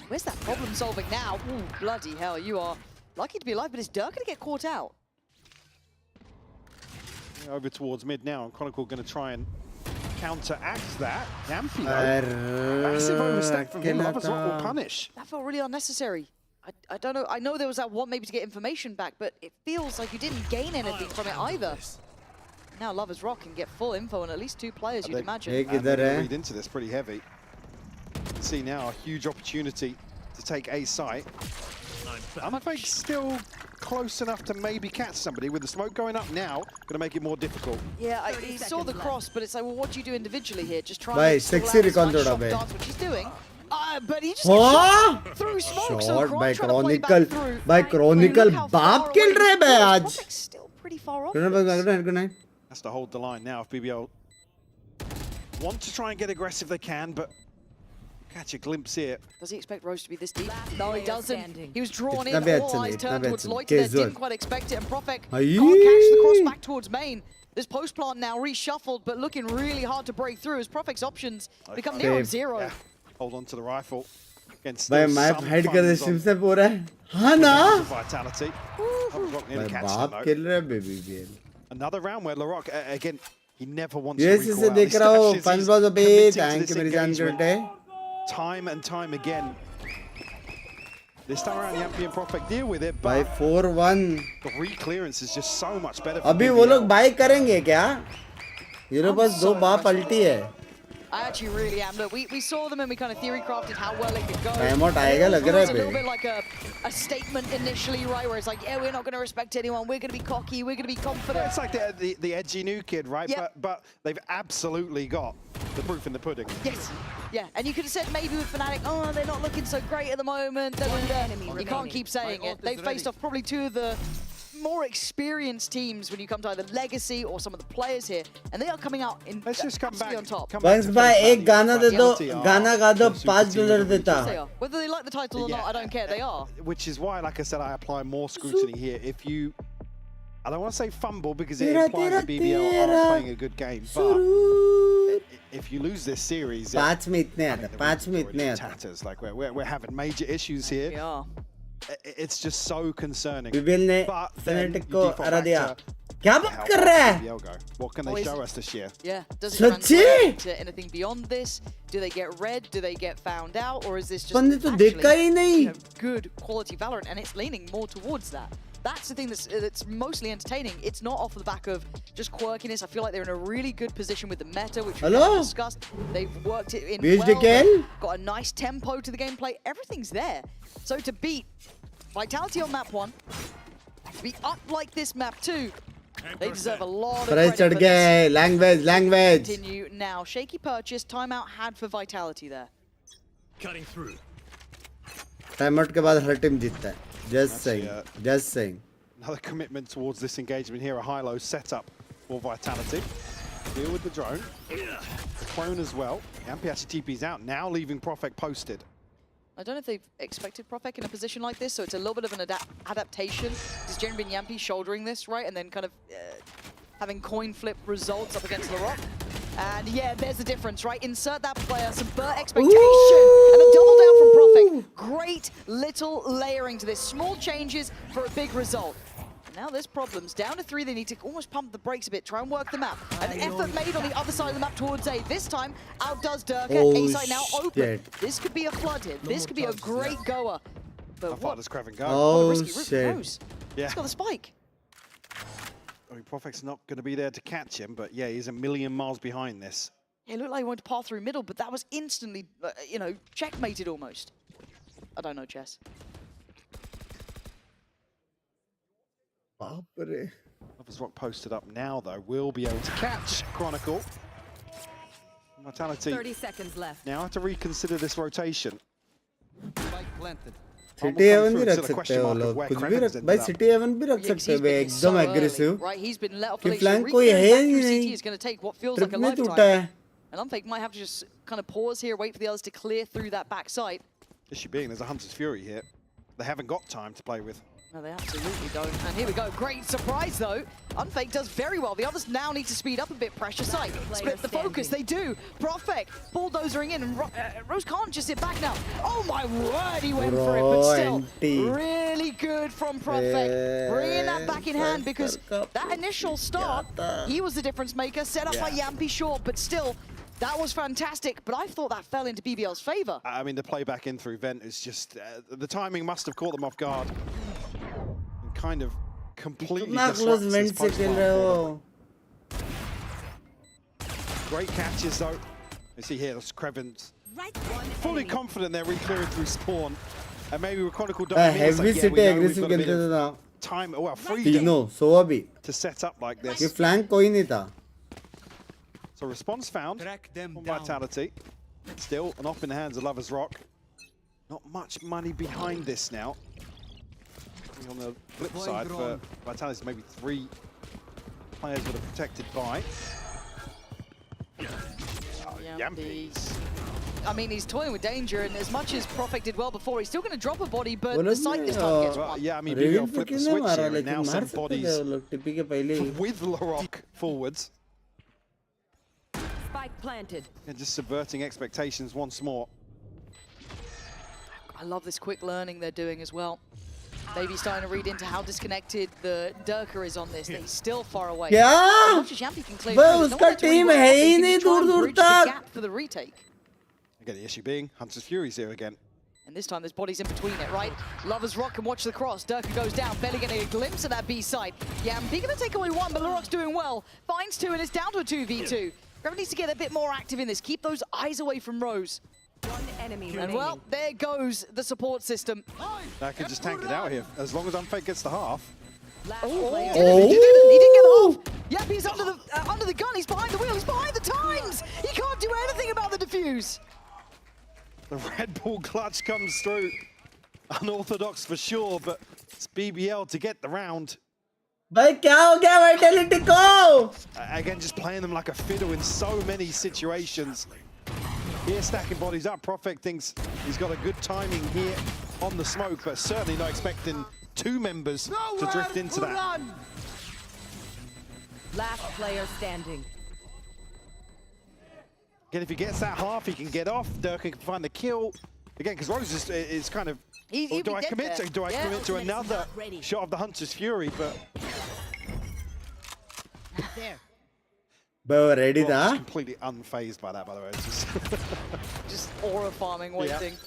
Where's that problem solving now? Ooh, bloody hell, you are lucky to be alive, but is Dirk going to get caught out? Over towards mid now, and Chronicle going to try and counteract that. Yampy, massive overstep from him. Lovers Rock will punish. That felt really unnecessary. I don't know. I know there was that one maybe to get information back, but it feels like you didn't gain anything from it either. Now Lovers Rock can get full info on at least 2 players, you'd imagine. Read into this pretty heavy. You can see now a huge opportunity to take a site. Unfake still close enough to maybe catch somebody with the smoke going up now. Going to make it more difficult. Yeah, he saw the cross, but it's like, well, what do you do individually here? Just try and sexy recon dance, which he's doing. But he just gets through smoke. Shot by Chronicle. By Chronicle. Baap kill rahe hai aaj. Still pretty far off. Good night. Has to hold the line now if BBL want to try and get aggressive they can, but catch a glimpse here. Does he expect Rose to be this deep? No, he doesn't. He was drawn in, all eyes turned towards Loiter there, didn't quite expect it, and Profek can't catch the cross back towards main. This post plant now reshuffled, but looking really hard to break through as Profek's options become near on 0. Yeah. Hold on to the rifle. भाई map hide कर दे SIM से पूरा हाँ ना Vitality. बाप खेल रहा है BBL. Another round where Larok, again, he never wants yes, to recall out. देख रहा हूँ पंच बॉल अभी thank you मेरी जान जुटे. Time and time again. This time around, Yampy and Profek deal with it, by but 4-1. the re-clearance is just so much better. अभी वो लोग बाय करेंगे क्या? ये लोग बस 2 बार पलटी है. I actually really am. Look, we saw them and we kind of theory crafted how well it could go. Timeout आएगा लग रहा है. It's a little bit like a statement initially, right? Where it's like, yeah, we're not going to respect anyone. We're going to be cocky. We're going to be confident. It's like the edgy new kid, right? Yep. But they've absolutely got the proof in the pudding. Yes. Yeah, and you could have said maybe with Fnatic, oh, they're not looking so great at the moment. You can't keep saying it. They've faced off probably 2 of the more experienced teams when you come to either Legacy or some of the players here, and they are coming out in let's just come back on top. बस भाई एक गाना दे दो, गाना गा दो, $5 देता. Whether they like the title or not, I don't care. They are. Which is why, like I said, I apply more scrutiny here. If you, I don't want to say fumble because it implies that BBL aren't playing a good game, but if you lose this series, 5 में इतने आता, 5 में इतने आता. Tatters, like we're having major issues here. Yeah. It's just so concerning. BBL ने Fnatic को हरा दिया. क्या बात कर रहा है? What can they show us this year? Yeah. Does it translate to anything beyond this? Do they get red? Do they get found out? Or is this just actually good quality Valorant? And it's leaning more towards that. That's the thing that's mostly entertaining. It's not off the back of just quirkiness. I feel like they're in a really good position with the meta, which we've discussed. They've worked it in well. Got a nice tempo to the gameplay. Everything's there. So to beat Vitality on map 1, to be up like this map 2, they deserve a lot of credit for this. Language. Continue now. Shaky purchase. Timeout had for Vitality there. Cutting through. Timeout के बाद हर team जीतता है. Just saying. Another commitment towards this engagement here, a high-low setup for Vitality. Deal with the drone. The clone as well. Yampy actually TP's out, now leaving Profek posted. I don't know if they've expected Profek in a position like this, so it's a little bit of an adaptation. It's generally been Yampy shouldering this, right? And then kind of having coin flip results up against Larok. And yeah, there's the difference, right? Insert that player, subvert expectation, and a double down from Profek. Great little layering to this. Small changes for a big result. And now there's problems. Down to 3, they need to almost pump the brakes a bit, try and work the map. An effort made on the other side of the map towards A. This time, outdoes Durka. A side now open. This could be a flood hit. This could be a great goer. But how far does Kraven go? Oh, shit. Yeah. He's got the spike. I mean, Profek's not going to be there to catch him, but yeah, he's a million miles behind this. Yeah, it looked like he wanted to pass through middle, but that was instantly, checkmated almost. I don't know chess. Lovers Rock posted up now, though. Will be able to catch Chronicle. Vitality 30 seconds left. Now have to reconsider this rotation. Spike planted. City haven भी रख सकते हो लोग, कुछ भी रख भाई, city haven भी रख सकते हो एकदम एग्रेसिव कि फ्लैंक कोई है ही नहीं, ट्रिप में टूटा है. And Unfake might have to just kind of pause here, wait for the others to clear through that backside. Issue being there's a Hunter's Fury here. They haven't got time to play with. No, they absolutely don't. And here we go. Great surprise, though. Unfake does very well. The others now need to speed up a bit. Pressure sight. Split the focus. They do. Profek bulldozering in. And Rose can't just sit back now. Oh, my word. He went for it. But still, really good from Profek. Bringing that back in hand because that initial start, he was the difference maker. Set up by Yampi short, but still, that was fantastic, but I thought that fell into BBL's favor. I mean, the play back in through Vent is just... the timing must have caught them off guard. And kind of completely disrupts this post-mark. Great catches, though. You see here, that's Crevens. Fully confident they're re-clearing through spawn. And maybe with Chronicle heavy city aggressive खेलते थे ना. Time, well, freedom to set up like this. ये flank कोई नहीं था. So response found on Vitality. Still an off in the hands of Lovers Rock. Not much money behind this now. On the flip side for Vitality, maybe 3 players that are protected by. Yampi. I mean, he's toying with danger, and as much as Profek did well before, he's still going to drop a body, but the site this time gets one. Yeah, I mean, BBL flipped the switch here, and now some bodies with Larocque forwards. Spike planted. And just subverting expectations once more. I love this quick learning they're doing as well. Maybe starting to read into how disconnected the Durka is on this. He's still far away. Yeah. As much as Yampi can clear through, उसका team है ही नहीं दूर तक. For the retake. Again, the issue being Hunter's Fury's here again. And this time there's bodies in between it, right? Lovers Rock can watch the cross. Durka goes down, barely getting a glimpse of that B side. Yampi gonna take away 1, but Larocque's doing well. Finds 2, and it's down to a 2v2. Graven needs to get a bit more active in this. Keep those eyes away from Rose. One enemy and well, there goes the support system. That could just tank it out here, as long as Unfake gets the half. He didn't get the half. Yep, he's under the gun. He's behind the wheel. He's behind the times. He can't do anything about the defuse. The Red Bull clutch comes through. Unorthodox for sure, but it's BBL to get the round. भाई क्या हो गया Vitality को? Again, just playing them like a fiddle in so many situations. Here, stacking bodies up. Profek thinks he's got a good timing here on the smoke, but certainly not expecting 2 members to drift into that. Last player standing. Again, if he gets that half, he can get off. Durka can find the kill. Again, because Rose is kind of... do I commit to another shot of the Hunter's Fury? But ready now? Completely unfazed by that, by the way. It's just aura farming, waiting.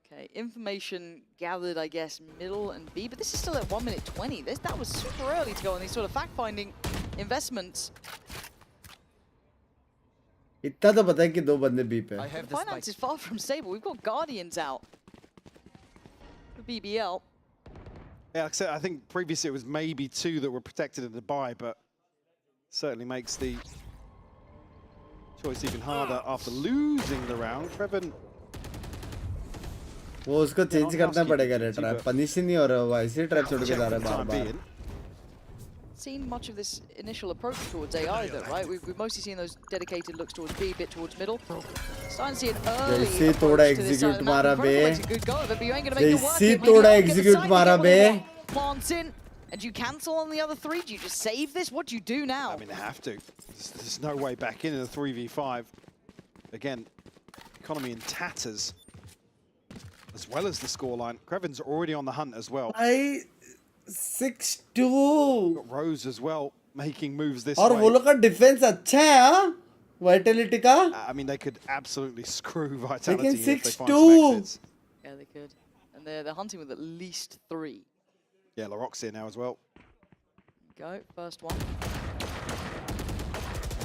Okay, information gathered, I guess, middle and B, but this is still at 1 minute 20. That was super early to go on these sort of fact-finding investments. इतना तो पता है कि 2 बंदे B पे. Finance is far from stable. We've got Guardians out for BBL. Yeah, like I said, I think previously it was maybe 2 that were protected in the buy, but certainly makes the choice even harder after losing the round. Creven. वो उसको change करना पड़ेगा रे trap. Punish ही नहीं हो रहा वो ऐसे ट्रैप छोड़ के जा रहा है बार-बार. Seen much of this initial approach towards A either, right? We've mostly seen those dedicated looks towards B, a bit towards middle. Starting to see an early approach to this side of the map. Makes a good go of it, but you ain't going to make it work. Plants in, and do you cancel on the other 3? Do you just save this? What do you do now? I mean, they have to. There's no way back in a 3v5. Again, economy in tatters, as well as the scoreline. Creven's already on the hunt as well. 6-2. Got Rose as well, making moves this और way. वो लोग का defense अच्छा है हाँ? Vitality का? I mean, they could absolutely screw Vitality if they find some exits. Yeah, they could. And they're hunting with at least 3. Yeah, Larocque's here now as well. Go, first one.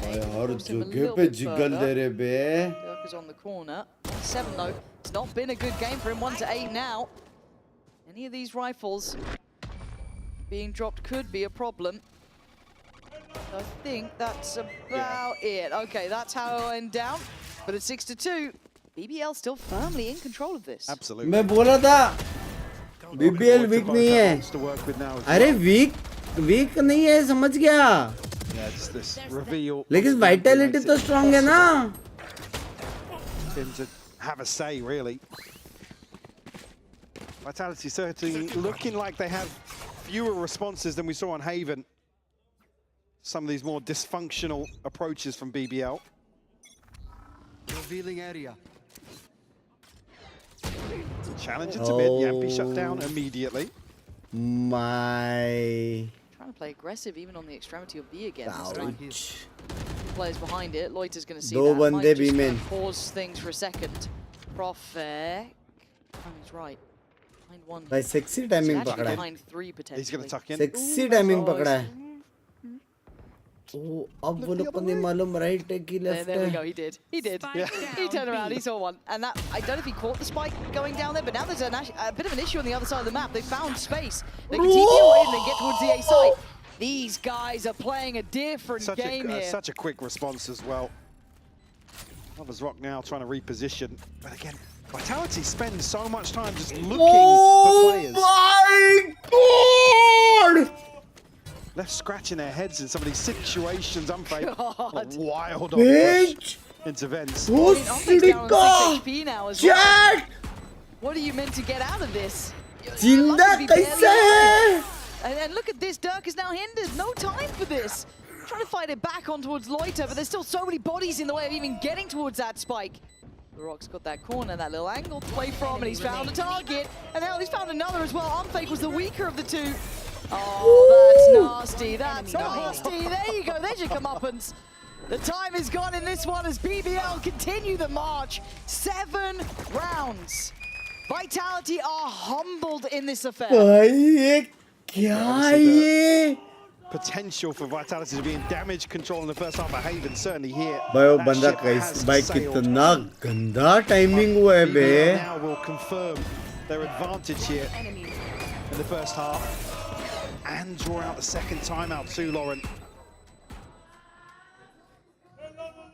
यार जगह पे jiggle दे रहे बे. Durka's on the corner. 7 though. It's not been a good game for him. 1-8 now. Any of these rifles being dropped could be a problem. I think that's about it. Okay, that's how it went down. But at 6-2, BBL still firmly in control of this. Absolutely. मैं बोला था BBL weak नहीं है. अरे weak नहीं है, समझ गया. Yeah, just this reveal. लेकिन vitality तो strong है ना. Him to have a say, really. Vitality certainly looking like they have fewer responses than we saw on Haven. Some of these more dysfunctional approaches from BBL. Revealing area. Challenger to mid. Yampi shut down immediately. My. Trying to play aggressive even on the extremity of B again. Players behind it. Loiter's going to see दो that. बंदे Might भी just में. pause things for a second. Prophet. Oh, he's right. Behind one. भाई sexy timing Actually पकड़ा है. behind three potentially. He's going to tuck in. Sexy timing पकड़ा है. Oh, अब वो लोग को नहीं मालूम right है कि left There we है. go, he did. He did. He turned around, he saw one. And that, I don't know if he caught the spike going down there, but now there's a bit of an issue on the other side of the map. They found space. They can TP away and then get towards the A side. These guys are playing a different game here. Such a quick response as well. Lovers Rock now trying to reposition. But again, Vitality spends so much time just looking for players. Oh my god! Left scratching their heads in some of these situations. Unfade. Wild Bitch! push into Vents. HP now as well. What are you meant to get out of this? जिंदा कैसे है? And look at this, Dirk is now hindered. No time for this. Trying to fight it back on towards Loiter, but there's still so many bodies in the way of even getting towards that spike. The Rock's got that corner, that little angle to play from, and he's found a target. And now he's found another as well. Unfake was the weaker of the two. Oh, that's nasty. That's nasty. There you go. There's your comeuppance. The time is gone in this one as BBL continue the march. 7 rounds. Vitality are humbled in this affair. Potential for Vitality to be in damage control in the first half of Haven, certainly here. भाई वो बंदा कैसे भाई कितना गंदा timing हुआ है बे. Now will confirm their advantage here in the first half and draw out the second timeout too, Lauren.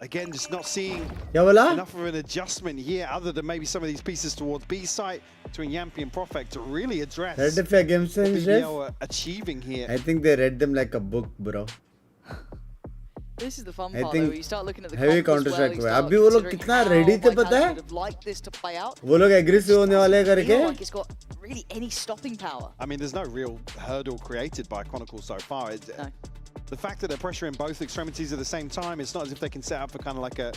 Again, just not seeing enough of an adjustment here, other than maybe some of these pieces towards B site between Yampi and Prophet to really address what BBL are achieving here. I think they read them like a book, bro. This is the fun part, though, where you start looking at the heavy counter strike हुआ है. अभी वो लोग कितना ready थे पता है? वो लोग aggressive होने वाले करके. Like it's got really any stopping power. I mean, there's no real hurdle created by Chronicle so far. No. The fact that they're pressuring both extremities at the same time, it's not as if they can set up for kind of like a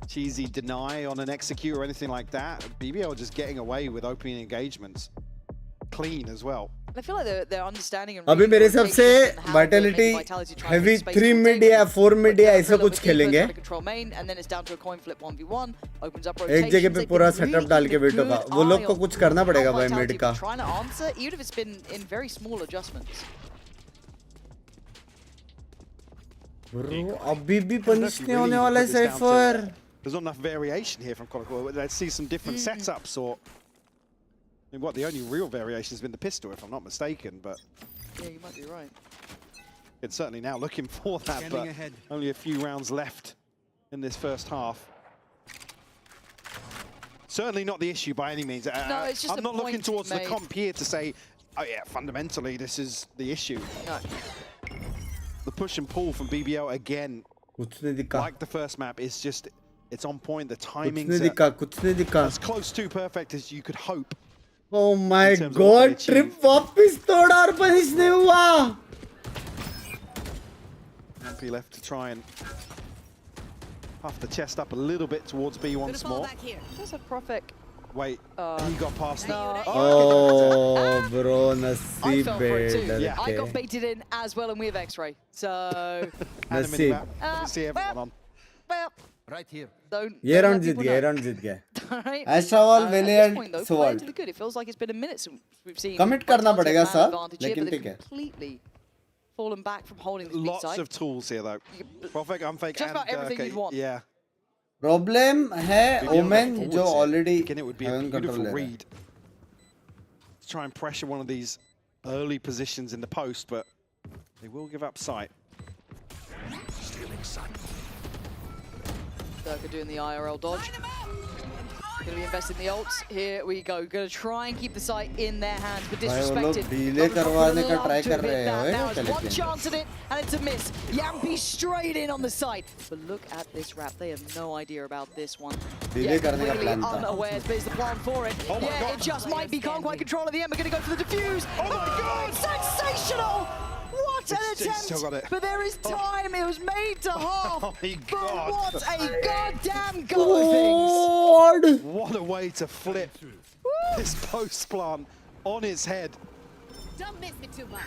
cheesy deny on an execute or anything like that. BBL just getting away with opening engagements. Clean as well. I feel like they're understanding and अभी मेरे हिसाब से Vitality heavy 3 mid या 4 mid या ऐसा कुछ खेलेंगे. एक जगह पे पूरा सेटअप डाल के वेटो का. वो लोग को कुछ करना पड़ेगा भाई मिड का. Trying to answer, even if it's been in very small adjustments. Bro, अभी भी पनिश नहीं होने वाला है cipher. There's not enough variation here from Chronicle. Let's see some different setups or. I mean, what the only real variation has been the pistol, if I'm not mistaken, but yeah, you might be right. It's certainly now looking for that, but only a few rounds left in this first half. Certainly not the issue by any means. No, it's just I'm not looking towards the comp here to say, oh yeah, fundamentally this is the issue. No. The push and pull from BBL again, like the first map, is just, it's on point. The timings are as close to perfect as you could hope. Oh my god, trip वापस तोड़ा और punish नहीं हुआ. Happy left to try and puff the chest up a little bit towards B once more. There's a Prophet. Wait, he got past it. Oh, bro, I fell for it too. Yeah. I got baited in as well, and we have X-ray. So. Nasib. See everyone on. Well, right here. ये round जीत गया, ये round जीत गया. Astral, Valiant, Sword. It feels like it's been a minute since we've seen. Commit करना पड़ेगा सब, लेकिन ठीक है. Completely fallen back from holding the Lots of tools here though. Prophet, Unfake, just about everything you'd want. Yeah. Problem है Omen जो already again, it would be a beautiful read to try and pressure one of these early positions in the post, but they will give up sight. Durka doing the IRL dodge. Gonna be investing the ults. Here we go. Gonna try and keep the site in their hands, but भाई वो लोग disrespected. delay करवाने का try कर रहे हैं Now ओए it's one chance at it, and it's a miss. Yampi straight in on the site. But look at this wrap. They have no idea about this one. Delay करने का Clearly plan था. unawares, but is the plan for it. Oh my God. It just might be. Can't quite control at the end. We're gonna go for the defuse. Oh my God! Sensational! What an Still got attempt! it. But there is time. It was made to half. Oh my But God. what a goddamn goal of things! What a way to flip this post plant on its head. Don't miss me too much.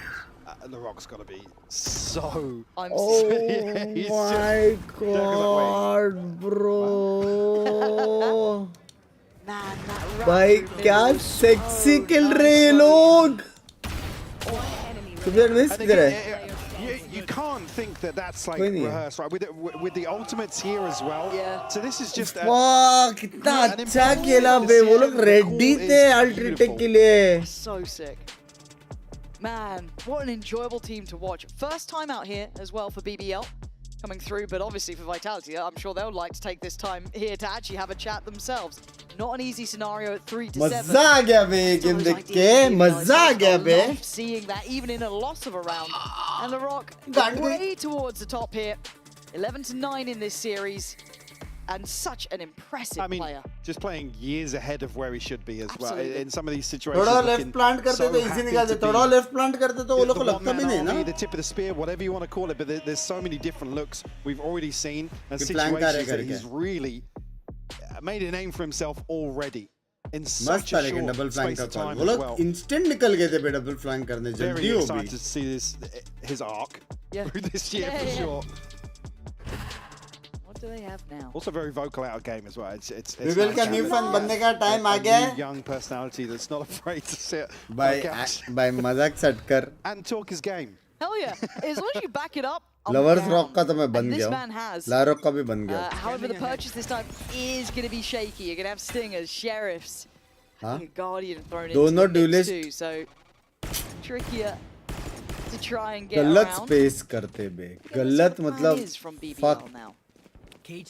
The Rock's got to be so. I'm Oh Yeah, he's my God, bro! Man, that भाई क्या sexy kill रहे हैं लोग! किधर miss And किधर है? again, you can't think that that's like कोई नहीं है. rehearsed, right? With the ultimates here as well. Yeah. So this is just. वाह कितना अच्छा खेला बे वो लोग ready थे ultra tech के लिए. so sick. Man, what an enjoyable team to watch. First time out here as well for BBL coming through, but obviously for Vitality, I'm sure they'll like to take this time here to actually have a chat themselves. Not an easy scenario at 3 to 7. मजा आ गया बे game देख के मजा आ गया बे. Seeing that even in a loss of a round, and the Rock way towards the top here. 11 to 9 in this series. And such an impressive player. Just playing years ahead of where he should be as Absolutely. well. In some of these situations. थोड़ा left plant करते तो easy निकालते. थोड़ा left plant करते तो वो लोग को लगता भी नहीं ना. The tip of the spear, whatever you want to call it, but there's so many different looks we've already seen and कि plan situations करे that he's really made a name for himself already in such a short double flank space of time वो as लोग well. instant निकल गए थे बे double flank करने Very जल्दी हो excited भी. to see his arc through this year for sure. What do they have now? Also very vocal out of game as well. It's BBL का new fan बनने का time आ गया है. Young personality that's not afraid to sit by मजाक सट कर. and talk his game. Hell yeah. As long as you back it up. Lovers Rock का तो मैं बन And गया this man हूँ. has. La Rock का भी बन गया. However, the purchase this time is going to be shaky. You're going to have Stingers, Sheriffs, हाँ? Guardian thrown into दोनों the mix duelist too. So trickier to try and get गलत around. space करते बे. गलत मतलब Is from BBL fuck. now.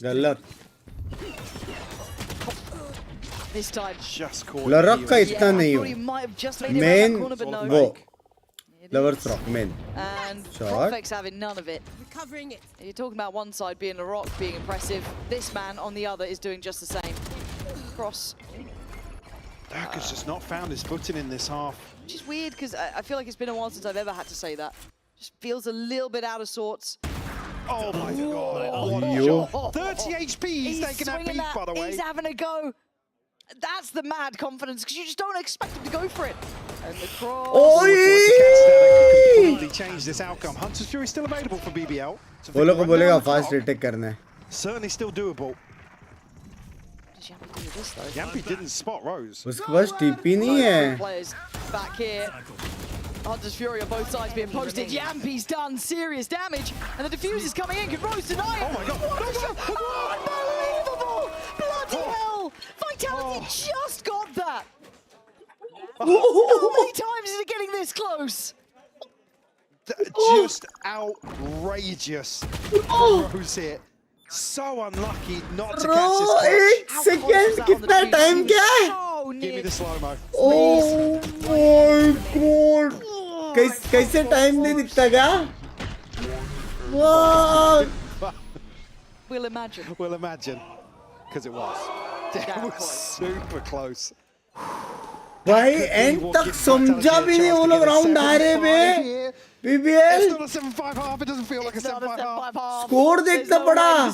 गलत. This time. Just caught. La Rock का इतना नहीं हो. Main वो. Lovers Rock main. And Shot. Profex having none of it. Recovering it. You're talking about one side being a Rock, being impressive. This man on the other is doing just the same. Cross. Durka's just not found his footing in this half. Which is weird because I feel like it's been a while since I've ever had to say that. Just feels a little bit out of sorts. Oh my God. What a Yo. shot. 30 HP. He's taking that swinging beat, by the way. He's having a go. That's the mad confidence because you just don't expect him to go for it. And the cross. Completely change this outcome. Hunter's Fury still available for BBL. वो लोग को बोलेगा fast retake करना है. Certainly still doable. Yampi didn't spot Rose. उसके पास TP नहीं है. Players back here. Hunter's Fury on both sides being posted. Yampi's done serious damage. And the defuse is coming in. Can Rose deny it? Oh my God. Unbelievable! Bloody hell! Vitality just got that. How many times is it getting this close? Just outrageous. Rose here. So unlucky not to catch this clutch. 1 second कितना time क्या है? Give me the slow-mo. Oh my God. कैसे time नहीं दिखता क्या? Wow. We'll imagine. We'll imagine. Because it was. It was super close. भाई end तक समझा भी नहीं वो लोग round आ रहे बे. BBL. It's not a 7-5 half. It doesn't feel like a 7-5 half. Score देखना पड़ा.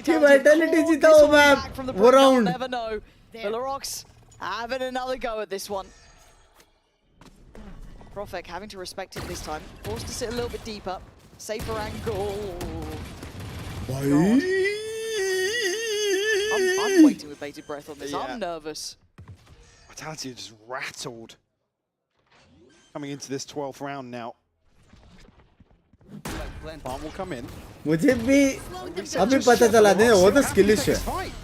कि Vitality जीता वो मैप वो round. Never know. Villarox having another go at this one. Profek having to respect it this time. Forced to sit a little bit deeper. Safer angle. I'm waiting with bated breath on this. Yeah. I'm nervous. Vitality just rattled. Coming into this 12th round now. Plant will come in. मुझे भी अभी पता चला नहीं वो तो skillish है.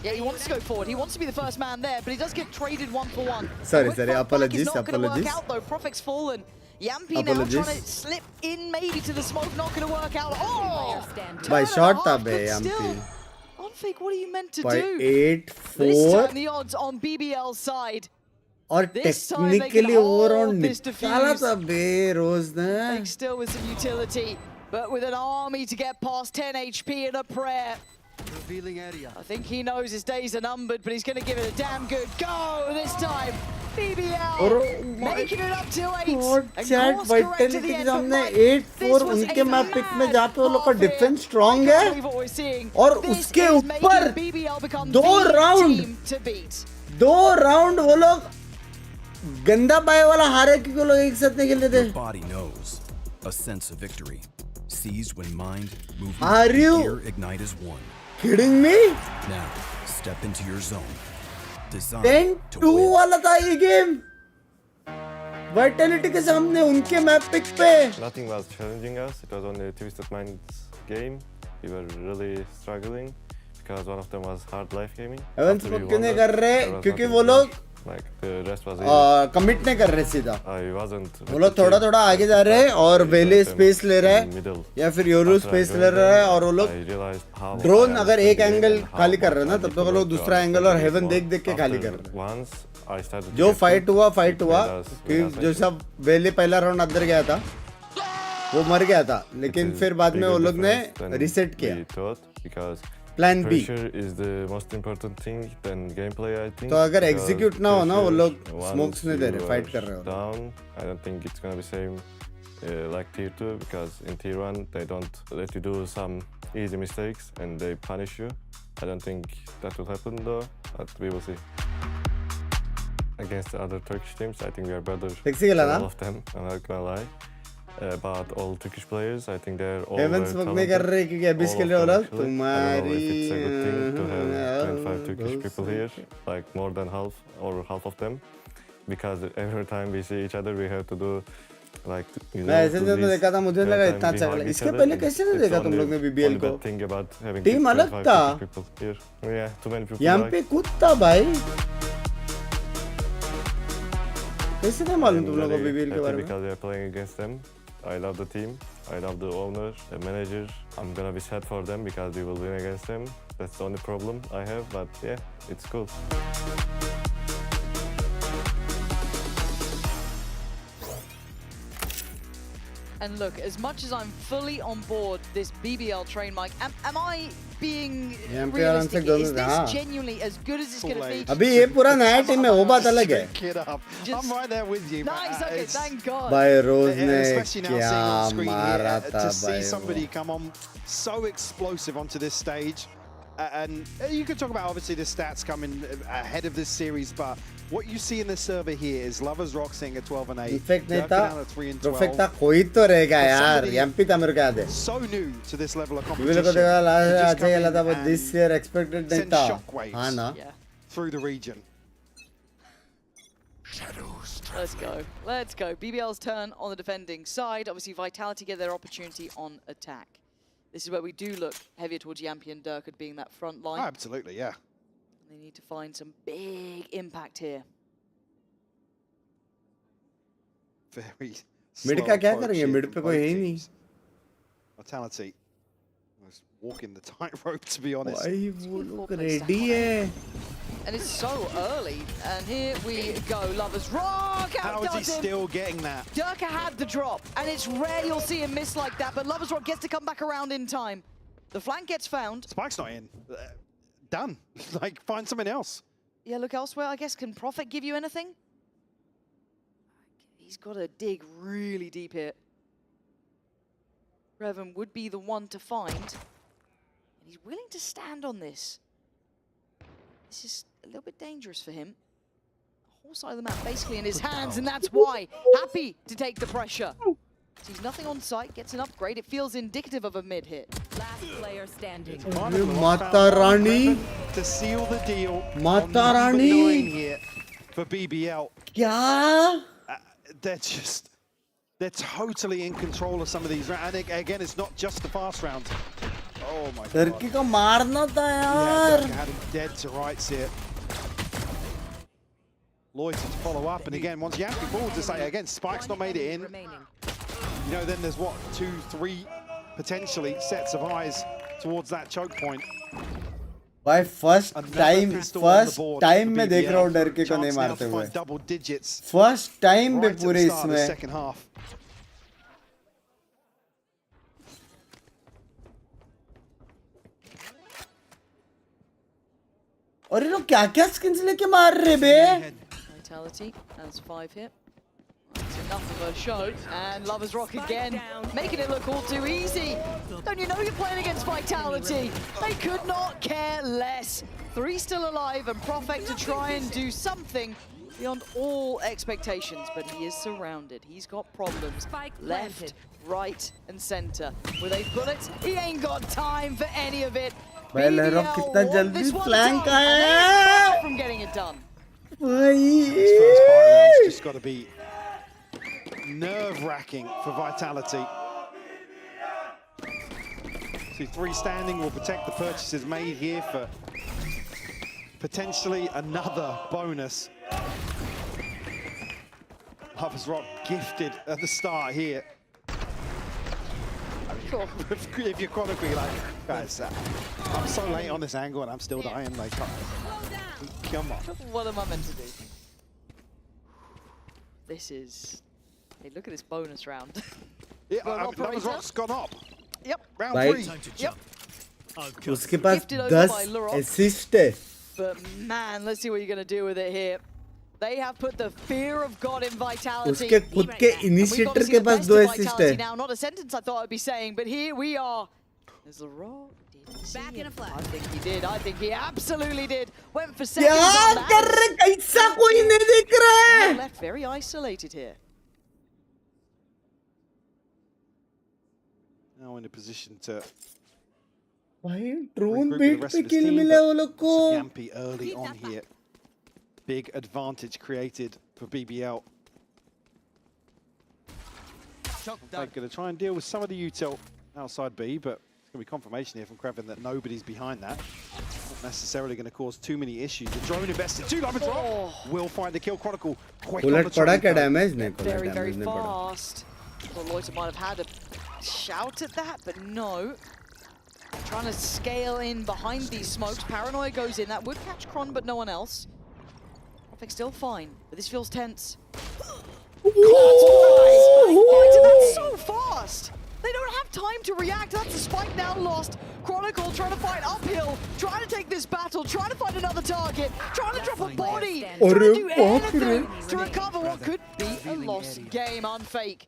Yeah, he wants to go forward. He wants to be the first man there, but he does get traded 1-for-1. Sorry, Quick sorry. fight back is Apologies, not gonna apologies. work out though. Profek's fallen. Yampi now Apologies. trying to slip in maybe to the smoke, not gonna work out. Oh! भाई shot था बे But Yampi. still, on Profik, what are you meant to by do? 8-4. This time the odds on BBL's side. और technically overall निकाला था बे रोज ने. Binks still with some utility, but with an army to get past 10 HP and a prayer. Revealing area. I think he knows his days are numbered, but he's going to give it a damn good go this time. BBL making it up to 8. Chat vitality के सामने 8-4 उनके map pick में जहाँ पे वो लोग का defence strong है और उसके ऊपर 2 राउंड वो लोग गंदा बाय वाला हारे क्योंकि वो लोग एक साथ नहीं खेलते थे. Body knows a sense of victory seized when mind, movement, Are you fear ignite as one. Kidding me? Now step into your zone. 10-2 वाला था ये गेम. Vitality के सामने उनके मैप पिक पे. Nothing was challenging us. It was only a Twisted Minds game. We were really struggling because one of them was hard life gaming. Evans को क्यों नहीं कर रहे? क्योंकि वो लोग कमिट नहीं कर रहे सीधा. वो लोग थोड़ा थोड़ा आगे जा रहे हैं और वेले स्पेस ले रहे हैं या फिर योरू स्पेस ले रहे हैं और वो लोग ड्रोन अगर एक एंगल खाली कर रहे हैं ना तब तो वो लोग दूसरा एंगल और हेवन देख देख के खाली कर रहे हैं. जो फाइट हुआ कि जो सब वेले पहला राउंड अंदर गया था वो मर गया था लेकिन फिर बाद में वो लोग ने रिसेट किया. Plan B. Pressure is the most important thing than gameplay, I think. तो अगर execute ना हो ना वो लोग smokes नहीं दे रहे, fight कर रहे हो. Down, I don't think it's gonna be same like tier 2 because in tier 1 they don't let you do some easy mistakes and they punish you. I don't think that will happen though, but we will see. Against the other Turkish teams, I think we are better than all of them. I'm not gonna lie. About all Turkish players, I think they're all Heavens नहीं कर रहे क्योंकि अभी के लिए हो रहा तुम्हारी. It's a good thing to have 25 Turkish people here, like more than half or half of them, because every time we see each other, we have to do like. मैं ऐसे जब देखा था मुझे लगा इतना अच्छा खेला. इसके पहले कैसे नहीं देखा तुम लोग ने BBL को? टीम अलग था. यहाँ पे खुद था भाई. कैसे नहीं मालूम तुम लोगों को BBL के बारे में? Because we are playing against them. I love the team. I love the owner, the manager. I'm gonna be sad for them because we will win against them. That's the only problem I have, but yeah, it's cool. And look, as much as I'm fully on board this BBL train, Mike, am I being realistic? Is this genuinely as good as it's going to be? अभी ये पूरा नया team है वो बात अलग है. I'm right there with you. Nice, okay, thank God. भाई रोज ने क्या मारा था to see भाई. somebody come on so explosive onto this stage. And you could talk about obviously the stats coming ahead of this series, but what you see in this server here is Lovers Rock seeing a 12-8. Perfect नहीं था. Perfect था कोई तो रहेगा यार. MP था मेरे को याद है. So new to this level of BBL को competition. देखा लास्ट अच्छा खेला था but this year expected नहीं था. हाँ ना. Through the region. Let's go. Let's go. BBL's turn on the defending side. Obviously, Vitality get their opportunity on attack. This is where we do look heavier towards Yampi and Durkard being that front line. Oh, absolutely, yeah. They need to find some big impact here. Very Mid का क्या करेंगे? Mid पे कोई है ही नहीं. Vitality was walking the tightrope, to be honest. भाई वो लोग ready है. And it's so early. And here we go. Lovers Rock. How is he still getting that? Durka had the drop, and it's rare you'll see him miss like that, but Lovers Rock gets to come back around in time. The flank gets found. Spike's not in. Done. Like, find something else. Yeah, look elsewhere, I guess. Can Prophet give you anything? He's got to dig really deep here. Revan would be the one to find. And he's willing to stand on this. This is a little bit dangerous for him. The whole side of the map basically in his hands, and that's why. Happy to take the pressure. Sees nothing on sight, gets an upgrade. It feels indicative of a mid hit. Last player standing. Mata Rani. To seal the deal. Mata Rani. Here for BBL. क्या? They're totally in control of some of these rounds. And again, it's not just the fast rounds. Oh my God. Turkey को मारना था यार. Yeah, had him dead to rights here. Lloyd to follow up, and again, once Yampi falls, it's like, again, Spike's not made it in. You know, then there's what, 2, 3 potentially sets of eyes towards that choke point. भाई first time मैं देख रहा हूँ डर के को नहीं मारते हुए फर्स्ट टाइम पे पूरे इसमें और ये लोग क्या क्या स्किन्स लेके मार रहे बे Vitality has 5 hit. That's enough of a show. And Lovers Rock again, making it look all too easy. Don't you know you're playing against Vitality? They could not care less. 3 still alive, and Profect to try and do something beyond all expectations. But he is surrounded. He's got problems. Left, right, and center. With a bullet, he ain't got time for any of it. BBL कितना जल्दी flank आया है from getting it done. This first part round's just got to be nerve-wracking for Vitality. See, 3 standing will protect the purchases made here for potentially another bonus. Lovers Rock gifted at the start here. If you're Chronicle, you're like, guys, I'm so late on this angle and I'm still dying. Like, come on. What am I meant to do? This is... Hey, look at this bonus round. Yeah, Lovers Rock's gone up. Yep. Round 3. Yep. उसके पास 10 assist है. But man, let's see what you're going to do with it here. They have put the fear of God in Vitality. उसके खुद के initiator के पास 2 assist है. Now, not a sentence I thought I'd be saying, but here we are. There's a roll. Back in a flash. I think he did. I think he absolutely did. Went for seconds on that. क्या कर रहे? कैसा कोई नहीं देख रहा है? Left very isolated here. Now in a position to. भाई drone beat पे kill मिला वो लोग को. Yampy early on here. Big advantage created for BBL. They're going to try and deal with some of the util outside B, but it's going to be confirmation here from Krevin that nobody's behind that. Not necessarily going to cause too many issues. The drone invested 2 Lovers Rock will find the kill. Chronicle quick on the पड़ा क्या damage नहीं पड़ा very, damage very नहीं पड़ा. fast. Well, Loiter might have had a shout at that, but no. Trying to scale in behind these smokes. Paranoia goes in. That would catch Kron, but no one else. Perfect still fine, but this feels tense. That's so fast! They don't have time to react. That's the spike now lost. Chronicle trying to fight uphill, trying to take this battle, trying to find another target, trying to drop a body, trying to do anything to recover what could be a lost game. Unfake.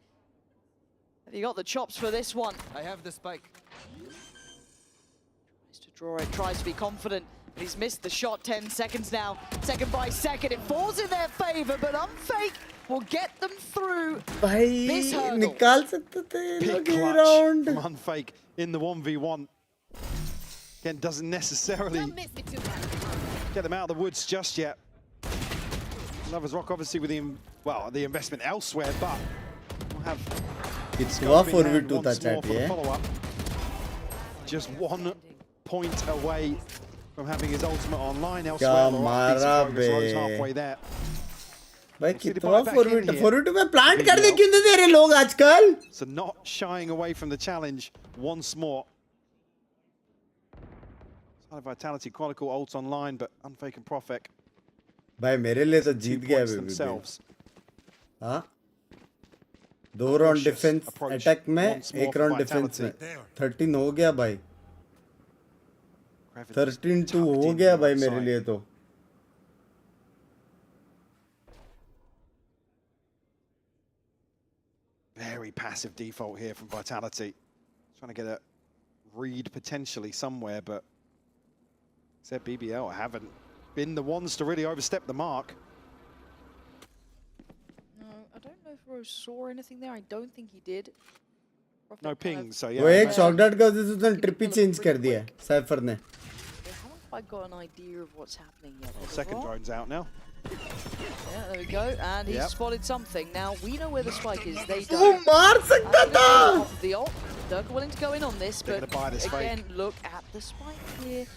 Have you got the chops for this one? I have the spike. Tries to draw it, tries to be confident. He's missed the shot, 10 seconds now. Second by second, it falls in their favor, but Unfake will get them through this hurdle. निकाल सकते थे Big clutch from Unfake in the 1v1. Again, doesn't necessarily get them out of the woods just yet. Lovers Rock obviously with the investment elsewhere, but we'll have कितना 4v2 था chat ये. Just 1 point away from having his ultimate online elsewhere. क्या halfway there. भाई कितना 4v2 में plant कर दे क्यों नहीं दे रहे लोग आजकल? So not shying away from the challenge once more. Side of Vitality Chronicle ult online, but Unfake and Profec. भाई मेरे लिए तो जीत गया themselves. हाँ? 2 round defense attack में 1 round defense में 13 हो गया भाई. 13-2 हो गया भाई मेरे लिए तो. Very passive default here from Vitality. Trying to get a read potentially somewhere, but said BBL haven't been the ones to really overstep the mark. No, I don't know if Rose saw anything there. I don't think he did. No ping, so yeah. वो एक shot doubt का उसने trip ही change कर दिया cipher ने. I got an idea of what's happening yet. Second drone's out now. Yeah, there we go. And he's spotted something. Now, we know where the spike is. They वो don't. मार सकता था. The ult. Dirk willing to go in on this, but again, look at the spike here.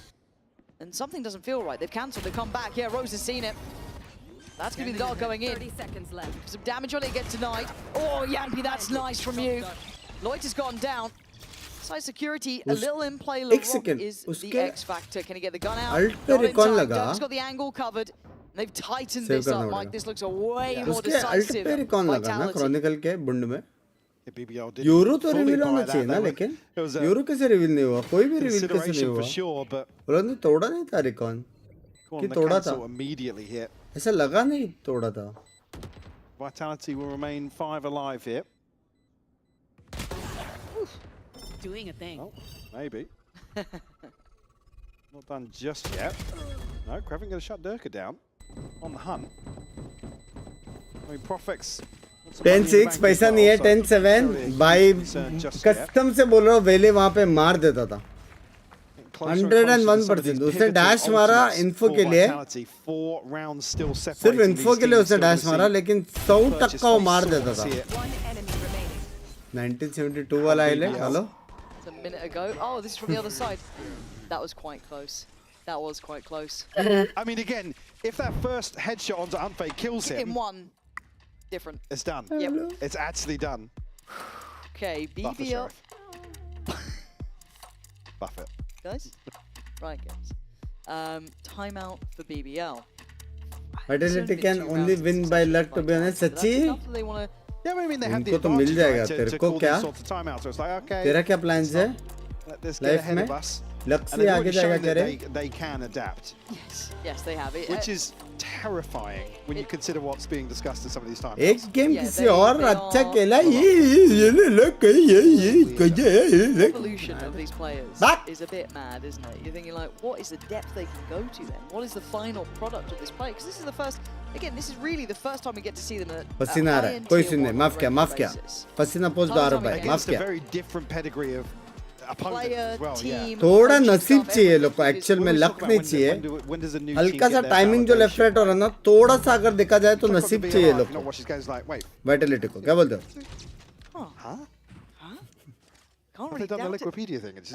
And something doesn't feel right. They've cancelled. They come back. Yeah, Rose has seen it. That's going to be the dart going in. 30 seconds left. Some damage on it, get denied. Oh, Yampy, that's nice from you. Loiter's gone down. Side security, a little in play. LeBron is the X factor. Can he get the gun out? Alt पे recon लगा. Dirk's got the angle covered. They've tightened this up, Mike. This looks a way more उसके alt decisive. पे recon लगा ना Chronicle के बुंड में. BBL euro तो reveal होना चाहिए ना, लेकिन यूरो कैसे रिवील नहीं हुआ? कोई भी रिवील कैसे नहीं हुआ? उन्होंने तोड़ा नहीं था रिकॉन कि तोड़ा था? ऐसा लगा नहीं तोड़ा था. Vitality will remain 5 alive here. Doing a thing. Oh, maybe. Not done just yet. No, Kraven going to shut Durka down on the hunt. I mean, Profex. 10-6 पैसा नहीं है. 10-7 बाई कस्टम से बोल रहा हूँ. वेले वहाँ पे मार देता था. 101%. उसने डैश मारा इन्फो के लिए. सिर्फ इन्फो के लिए उसने डैश मारा, लेकिन 100% वो मार देता था. 1972 वाला आइले. Hello. A minute ago. Oh, this is from the other side. That was quite close. That was quite close. I mean, again, if that first headshot onto Unfade kills him, in one, different. It's done. Yep. It's actually done. Okay, BBL. Buff it. Guys? Right, guys. Timeout for BBL. Vitality can only win by luck, to be honest. सच्ची? Yeah, I mean, they have the इनको तो मिल जाएगा. तेरे को क्या? So it's like, okay, तेरा क्या plans है? let this get ahead of us. Luck से आगे जाएगा क्या रे? They can adapt. Yes, they have it. Which is terrifying when you consider what's being discussed in some of these times. एक game किसी और अच्छा खेला ये लक ये evolution of these players is a bit mad, isn't it? You're thinking like, what is the depth they can go to then? What is the final product of this play? Because this is the first. Again, this is really the first time we get to see them at पसीना आ रहा है. कोई सुन नहीं. माफ किया. पसीना post दो आ रहा है. माफ किया. A very different pedigree of opponents as well. Yeah. थोड़ा नसीब चाहिए लोग को. एक्चुअल में लक नहीं चाहिए. हल्का सा टाइमिंग जो लेफ्ट राइट हो रहा है ना, थोड़ा सा अगर देखा जाए तो नसीब चाहिए लोग को. वाइटलिटी को क्या बोलते हो? Can't really done the Wikipedia thing. Is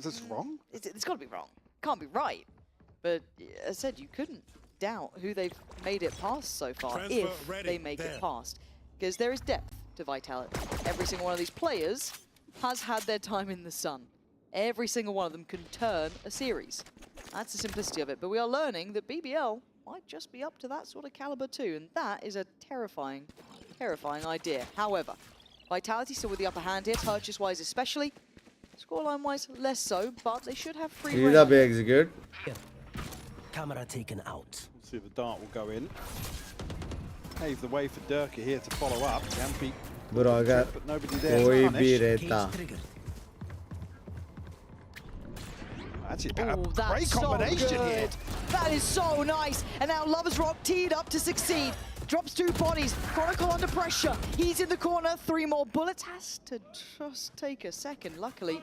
this wrong? It's got to be wrong. Can't be right. But as I said, you couldn't doubt who they've made it past so far if they make it past. Because there is depth to Vitality. Every single one of these players has had their time in the sun. Every single one of them can turn a series. That's the simplicity of it. But we are learning that BBL might just be up to that sort of caliber too. And that is a terrifying, terrifying idea. However, Vitality still with the upper hand here, purchase-wise especially. Scoreline-wise, less so, but they should have free reign. Either be execute. Camera taken out. See if the dart will go in. Pave the way for Durka here to follow up. Yampi, but nobody there to punish. Actually, a great combination here. That is so nice. And now Lovers Rock teed up to succeed. Drops 2 bodies. Chronicle under pressure. He's in the corner. 3 more bullets. Has to just take a second, luckily.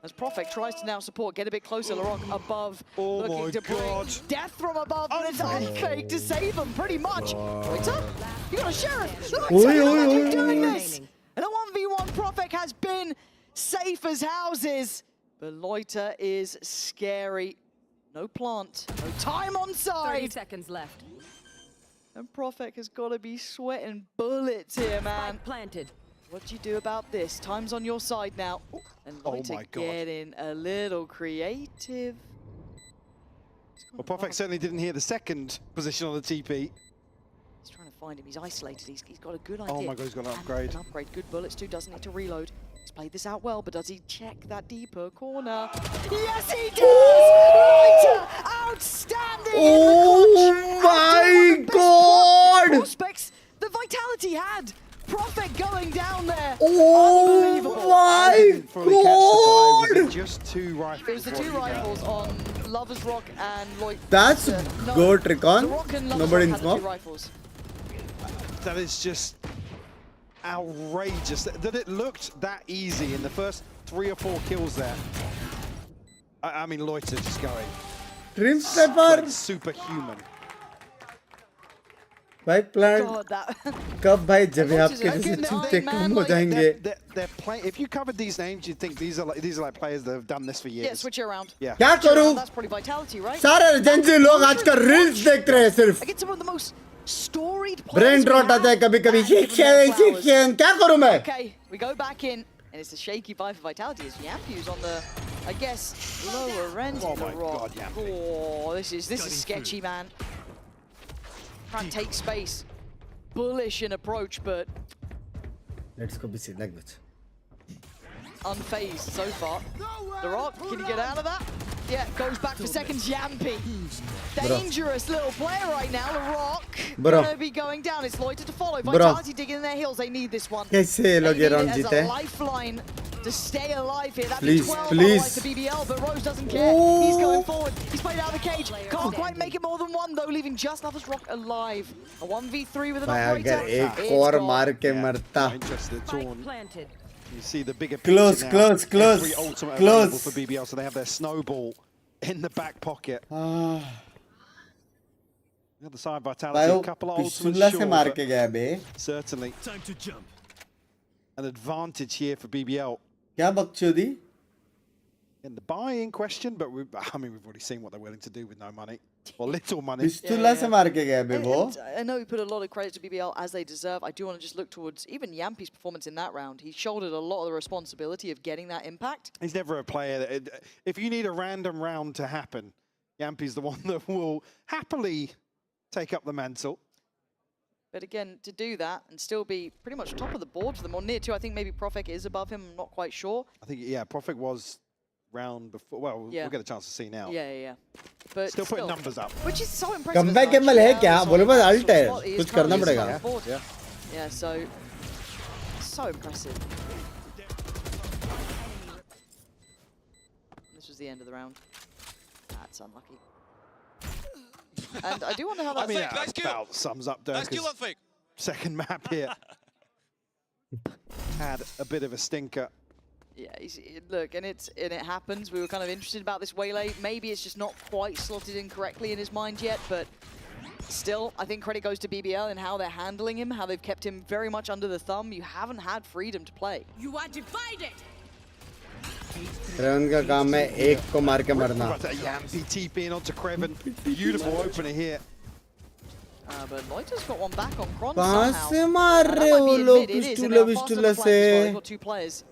As Profek tries to now support, get a bit closer. LaRock above, looking to bring death from above, but it's Unfake to save him, pretty much. Loiter, you got a Sheriff. Loiter, doing this. And a 1v1, Profek has been safe as houses. But Loiter is scary. No plant, no time on side. 30 seconds left. And Profek has got to be sweating bullets here, man. Spike planted. What do you do about this? Time's on your side now. Ooh, and Loiter getting a little creative. Well, Profek certainly didn't hear the second position on the TP. He's trying to find him. He's isolated. He's got a good idea. Oh my god, he's got an upgrade. An upgrade. Good bullets too. Doesn't need to reload. He's played this out well, but does he check that deeper corner? Yes, he does! Loiter, outstanding! Oh my god! Prospects the Vitality had. Profek going down there. Oh my god! Was it just 2 rifles? It was the 2 rifles on Lovers Rock and Loiter. That's good, Recon. Nobody in smoke. That is just outrageous. That it looked that easy in the first 3 or 4 kills there. I mean, Loiter just going. Dream Stepper. Superhuman. भाई plan कब भाई जब आपके जैसे चूते कम हो जाएंगे. If you covered these names, you'd think these are like players that have done this for years. Yeah, switch around. Yeah. क्या करूँ? That's probably Vitality, right? सारे एजेंसी लोग आजकल रील्स देख रहे हैं सिर्फ. I get some of the most storied brain rot आता है कभी-कभी. शिक्षण क्या करूँ मैं? Okay, we go back in. And it's a shaky buy for Vitality as Yampi's on the, I guess, lower end of the rock. Oh, this is sketchy, man. Trying to take space. Bullish in approach, but let's go BC language. Unfazed so far. The Rock, can you get out of that? Yeah, goes back for seconds. Yampy. Dangerous little player right now. The Rock gonna be going down. It's Loiter to follow. Vitality digging in their heels. They need this one. They need it as a lifeline to stay alive here. That'd be 12 otherwise to BBL, but Rose doesn't care. He's going forward. He's played out of the cage. Can't quite make it more than one though, leaving just Lover's Rock alive. A 1v3 with an operator. You see the bigger close. Every ultimate available for BBL, so they have their snowball in the back pocket. The other side, Vitality, a couple of ultimates short, but certainly time to jump. An advantage here for BBL. क्या बकचोदी? In the buy-in question, but we've already seen what they're willing to do with no money or little money. I know we put a lot of credit to BBL as they deserve. I do want to just look towards even Yampi's performance in that round. He shouldered a lot of the responsibility of getting that impact. He's never a player that, if you need a random round to happen, Yampi's the one that will happily take up the mantle. But again, to do that and still be pretty much top of the board for them, or near to, I think maybe Profek is above him, I'm not quite sure. I think, yeah, Profek was round before. Well, we'll get a chance to see now. Yeah. But still putting numbers up. Which is so impressive. Comeback ML है क्या? बोले बस alt है. कुछ करना पड़ेगा. Yeah, so impressive. This was the end of the round. That's unlucky. And I do wonder how that about sums up Durka's second map here. Had a bit of a stinker. Yeah, look, and it happens. We were kind of interested about this waylay. Maybe it's just not quite slotted in correctly in his mind yet, but still, I think credit goes to BBL and how they're handling him, how they've kept him very much under the thumb. You haven't had freedom to play. You are divided. Kreven का काम है एक को मार के मरना. Yampy TPing onto Kreven. Beautiful opener here. But Loiter's got one back on Kron कहाँ somehow. से मार रहे हो लोग पिस्टूला से? Got two players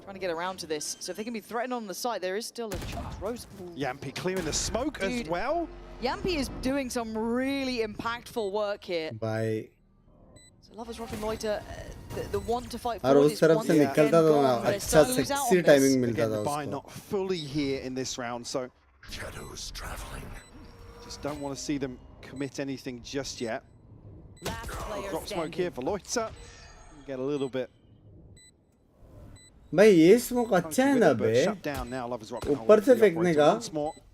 trying to get around to this. So if they can be threatened on the side, there is still a chance. Rose. Yampy clearing the smoke as well. Yampy is doing some really impactful work here. Bye. So Lovers Rock and Loiter, the want to fight और forward उस तरफ से निकलता तो अच्छा sexy timing मिलता था उसको. Not fully here in this round, so shadows traveling. Just don't want to see them commit anything just yet. Drop smoke here for Loiter. Get a little bit. भाई ये स्मोक अच्छा है ना बे. ऊपर से फेंकने का.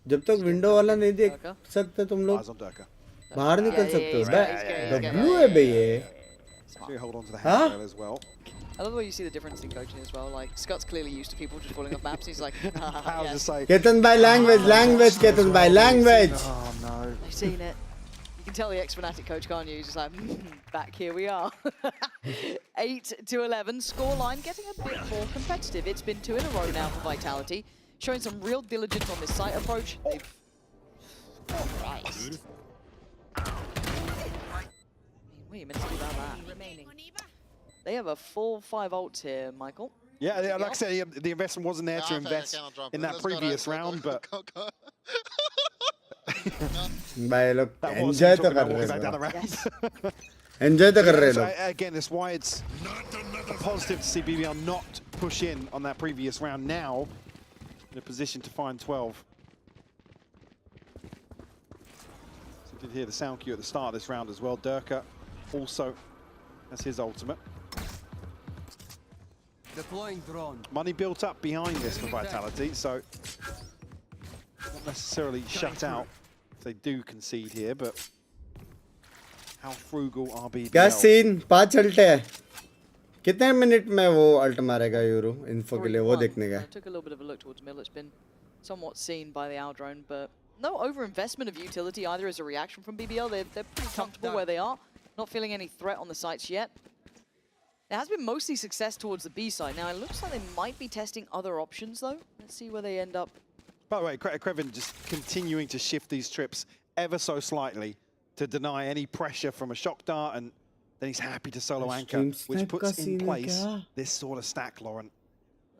जब तक विंडो वाला नहीं देख सकते तुम लोग बाहर निकल सकते हो. W है बे ये. Hold on to the handrail as well. I love the way you see the difference in coaching as well. Like Scott's clearly used to people just falling off maps. He's like, yes. Ketan by language, Ketan by language. Oh no. I've seen it. You can tell the ex-Fnatic coach, can't you? He's just like, back here we are. 8-11, scoreline getting a bit more competitive. It's been 2 in a row now for Vitality, showing some real diligence on this site approach. They've... Christ. What are you meant to do about that? They have a full 5 ults here, Michael. Yeah, like I said, the investment wasn't there to invest in that previous round, but... भाई लोग enjoy तो कर रहे हैं. Enjoy तो कर रहे लोग. Again, that's why it's a positive to see BBL not push in on that previous round. Now, in a position to find 12. So you did hear the sound cue at the start of this round as well. Durka also has his ultimate. Deploying drone. Money built up behind this for Vitality, so not necessarily shut out if they do concede here, but how frugal are BBL? क्या scene 5 alt है. कितने minute में वो alt मारेगा euro info के लिए वो देखने का. Took a little bit of a look towards middle. It's been somewhat seen by the Owl drone, but no overinvestment of utility either as a reaction from BBL. They're pretty comfortable where they are, not feeling any threat on the sites yet. There has been mostly success towards the B side. Now, it looks like they might be testing other options, though. Let's see where they end up. By the way, Kreven just continuing to shift these trips ever so slightly to deny any pressure from a shock dart, and then he's happy to solo anchor, which puts in place this sort of stack, Lauren.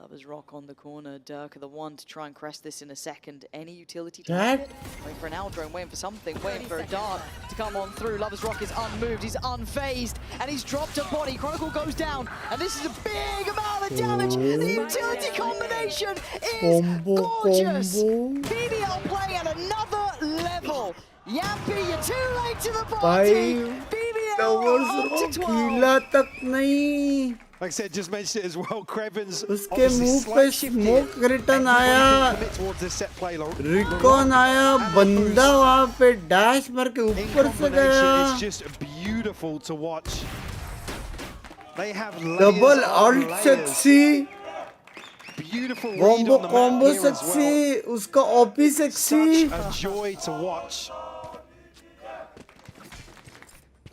Lovers Rock on the corner. Durka the one to try and crest this in a second. Any utility target? Waiting for an L drone, waiting for something, waiting for a dart to come on through. Lovers Rock is unmoved, he's unfazed, and he's dropped a body. Chronicle goes down, and this is a big amount of damage. The utility combination is gorgeous. BBL playing at another level. Yampy, you're too late to the party. BBL up to 12. Like I said, just mentioned it as well. Krevens उसके मुंह पे smoke return आया, recon आया, बंदा वहाँ पे dash मार के ऊपर से गया. It's just beautiful to watch. They have double alt sexy, beautiful combo sexy, उसका OP sexy. Such a joy to watch.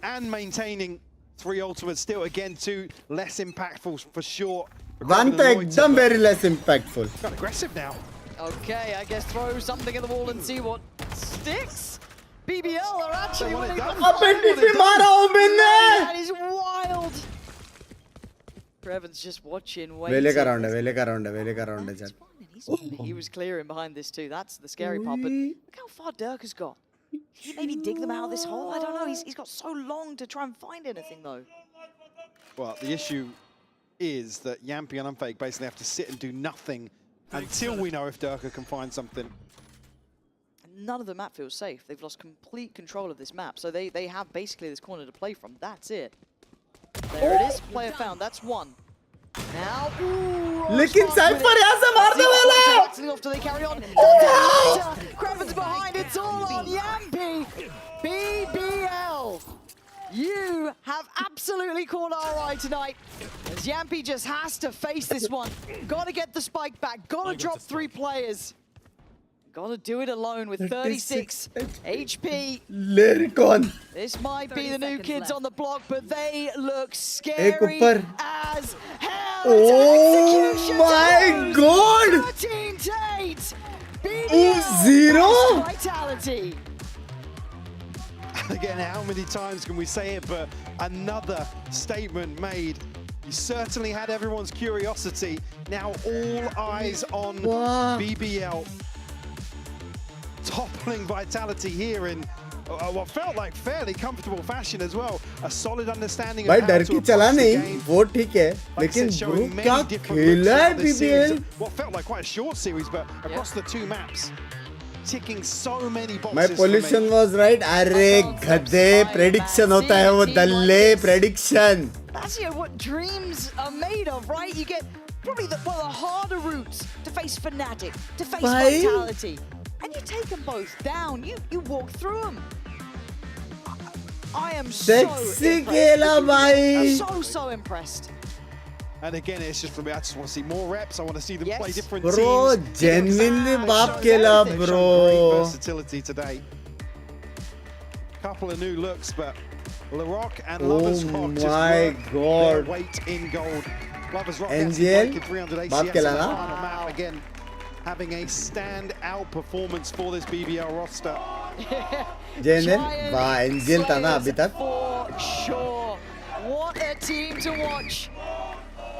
And maintaining 3 ultimates still, again, 2 less impactful for sure. One to ekdam very less impactful. Got aggressive now. Okay, I guess throw something at the wall and see what sticks. BBL are actually winning the That is wild. Krevens just watching, waiting. Vele ka round hai. He was clearing behind this too. That's the scary part. But look how far Durka's got. Can he maybe dig them out of this hole? I don't know. He's got so long to try and find anything, though. Well, the issue is that Yampy and Unfake basically have to sit and do nothing until we know if Durka can find something. None of the map feels safe. They've lost complete control of this map. So they have basically this corner to play from. That's it. There it is. Player found. That's one. Now, लेकिन cipher यहाँ से मारने वाला है. Off, do they carry on? Krevens behind. It's all on Yampy. BBL. You have absolutely caught our eye tonight. As Yampy just has to face this one. Gotta get the spike back. Gotta drop 3 players. Gotta do it alone with 36 HP. Lyricon. This might be the new kids on the block, but they look scary as hell. Oh my god! 13 to 8. BBL 0? Vitality. Again, how many times can we say it, but another statement made. You certainly had everyone's curiosity. Now all eyes on BBL. Toppling Vitality here in what felt like fairly comfortable fashion as well. A solid understanding of how to approach the game. वो ठीक है, लेकिन bro क्या खेला है BBL? What felt like quite a short series, but across the 2 maps, ticking so many boxes. My pollution was right. अरे गधे, prediction होता है वो दल्ले prediction. That's what dreams are made of, right? You get probably one of the harder routes to face Fnatic, to face Vitality. And you take them both down. You walk through them. I am so impressed. So impressed. And again, it's just for me. I just want to see more reps. I want to see them play different bro, teams. Genuinely baap kela, bro. Versatility today. Couple of new looks, but LaRock and Lovers Rock just work their weight in gold. Lovers Rock gets 300 ACS on the final map again. Having a standout performance for this BBL roster. Angel था ना अभी तक. For sure. What a team to watch.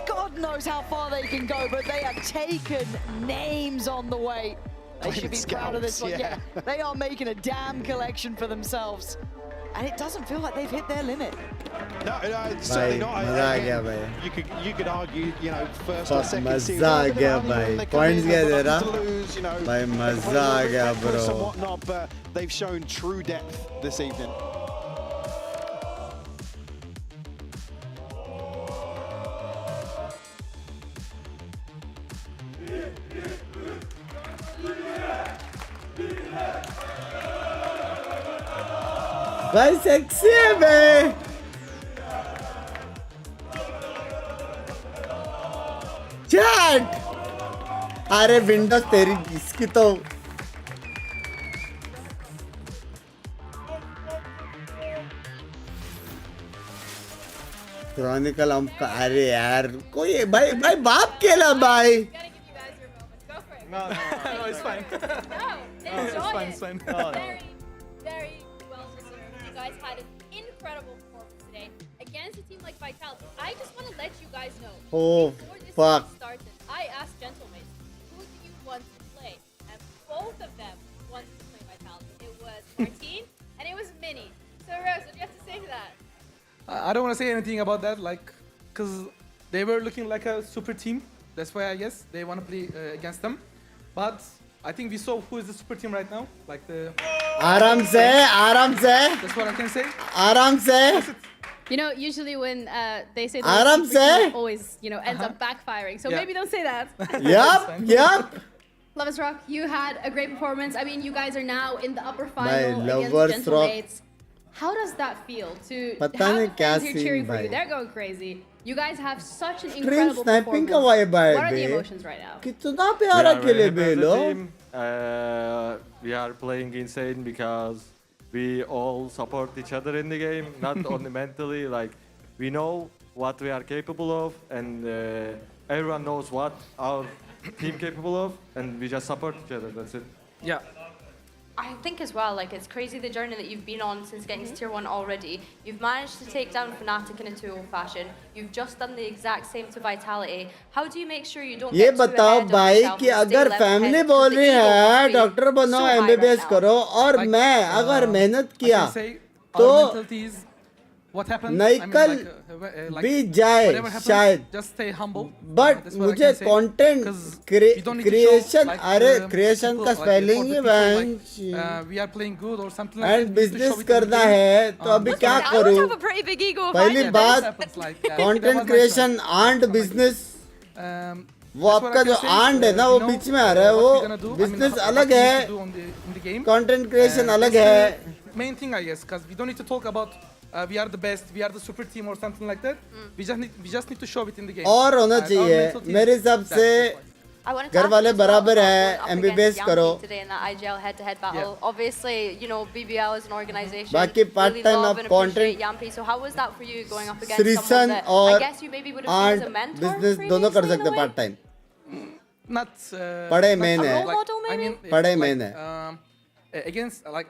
God knows how far they can go, but they have taken names on the way. They should be proud of this one. Yeah, they are making a damn collection for themselves. And it doesn't feel like they've hit their limit. No, certainly not. You could argue, you know, first or second series. मजा आ गया भाई. Points गया तेरा. भाई मजा आ गया bro. Whatnot, but they've shown true depth this evening. भाई sexy है भाई. चैट. अरे विंडोज तेरी इसकी तो क्रॉनिकल हम अरे यार कोई भाई बाप केला भाई. No, it's fine. It's fine. Very well deserved. You guys had an incredible performance today against a team like Vitality. I just want to let you guys know. Oh fuck. I I asked Gentlemates, who do you want to play? And both of them wanted to play Vitality. It was Martin and it was Mini. So Rose, what do you have to say to that? I don't want to say anything about that, like, because they were looking like a super team. That's why I guess they want to play against them. But I think we saw who is the super team right now. Like the... Aram se. That's what I can say. Aram se. You know, usually when they say Aram super team, se. it always, you know, ends up backfiring. So maybe don't say that. Yup. Lovers Rock, you had a great performance. I mean, you guys are now in the upper My final Lovers against Rock. Gentlemates. How does that feel to Pata have nahi the fans kya here scene cheering for bhai. you? They're going crazy. You guys have such an Stream incredible sniping performance. का vibe है What are the bay. emotions right now? कितना प्यारा खेले बे लोग. We are playing insane because we all support each other in the game, not only mentally. Like we know what we are capable of, and everyone knows what our team capable of, and we just support each other. That's it. Yeah. I think as well, like, it's crazy the journey that you've been on since getting to Tier 1 already. You've managed to take down Fnatic in a 2-0 fashion. You've just done the exact same to Vitality. How do you make sure you don't ये get too बताओ ahead of भाई yourself कि and stay अगर level family headed? बोल Because रही the ego है must be doctor बनो so high MBBS right करो और Like, मैं अगर मेहनत I किया can say तो our mentality is what happens. निकल like, भी जाए whatever happens, शायद. just stay humble. But That's what I मुझे can say. Content You don't need to show, creation like, अरे क्रिएशन people, का like, for spelling the he people, bench like, we are playing good or something like and that. You need to show business it in the करना game. है तो अभी क्या I would करूं. have a pretty big ego if I पहली did बात this. Content creation and business वो आपका जो आंड है ना वो बीच में आ रहा है. वो बिजनेस अलग है, कंटेंट क्रिएशन अलग है. Main thing, I guess, because we don't need to talk about we are the best, we are the super team or something like that. We just need to show it in the game. और होना चाहिए मेरे हिसाब से. घर वाले बराबर है, MBBS करो. Today in that IGL head-to-head battle. Obviously, you know, BBL is an organization. बाकी पार्ट really टाइम love आप and content appreciate Yampi. So how was that for you going up against Sresan someone that I और guess you maybe would have seen as a mentor business दोनों कर previously in सकते a way? Part time. Not पढ़े not main a है. role model, maybe? I mean, पढ़े like, main है. against like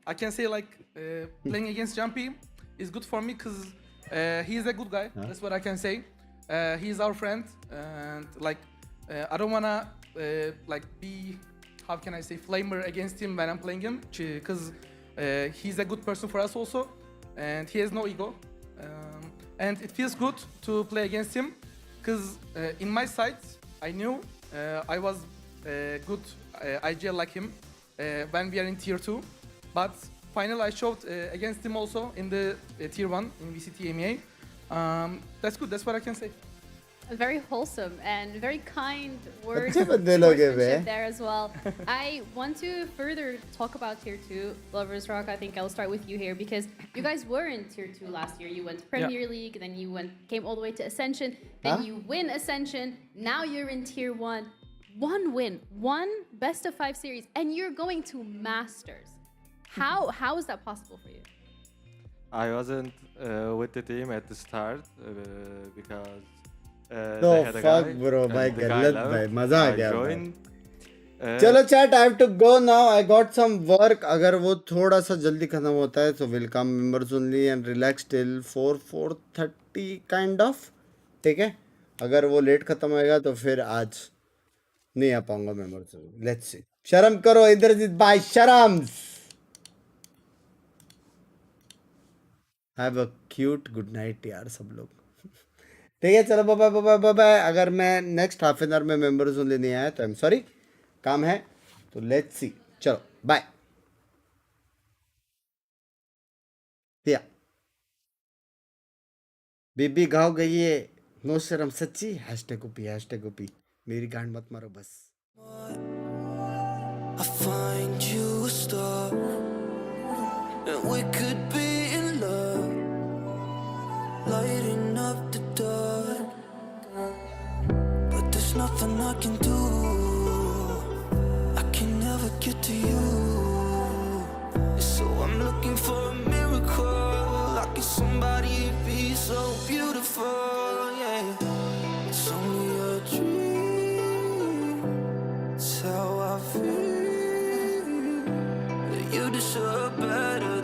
I can say like playing against Jumpy is good for me because he is a good guy. That's what I can say. He is our friend, and like I don't wanna like be, how can I say, flamer against him when I'm playing him, because he's a good person for us also, and he has no ego, and it feels good to play against him because in my side I knew I was good IGL like him when we are in tier 2, but finally I showed against him also in the tier 1 in VCT EMEA. That's good, that's what I can say. Very wholesome and very kind words अच्छे of बंदे लोग हैं बे. sportsmanship there as well. I want to further talk about Tier 2. Lovers Rock, I think I'll start with you here because you guys were in Tier 2 last year. You went to Premier League, then you came all the way to Ascension, then you win Ascension, now you're in Tier 1. One win, one best of 5 series, and you're going to Masters. How is that possible for you? I wasn't with the team at the start because तो they had a fuck guy, bro and भाई the guy गलत left. भाई मजा आ I गया joined. चलो chat I have to go now. I got some work. अगर वो थोड़ा सा जल्दी खत्म होता है तो will come members only and relax till 4:30 kind of. ठीक है, अगर वो लेट खत्म होएगा तो फिर आज नहीं आ पाऊंगा मेंबर्स. Let's see. शर्म करो इंद्रजीत भाई, शर्म. Have a cute good night यार सब लोग. ठीक है, चलो बाय बाय बाय बाय. अगर मैं नेक्स्ट हाफ एन आवर में मेंबर्स ओनली नहीं आया तो आई एम सॉरी, काम है. तो लेट्स सी. चलो बाय. बीबी गाँव गई है. नो शर्म सच्ची. Hashtag OP. मेरी गांड मत मारो बस. I find you a star, and we could be in love, lighting up the dark. But there's nothing I can do. I can never get to you. So I'm looking for a miracle. Like somebody be so beautiful, yeah. It's only a dream. It's how I feel. You deserve better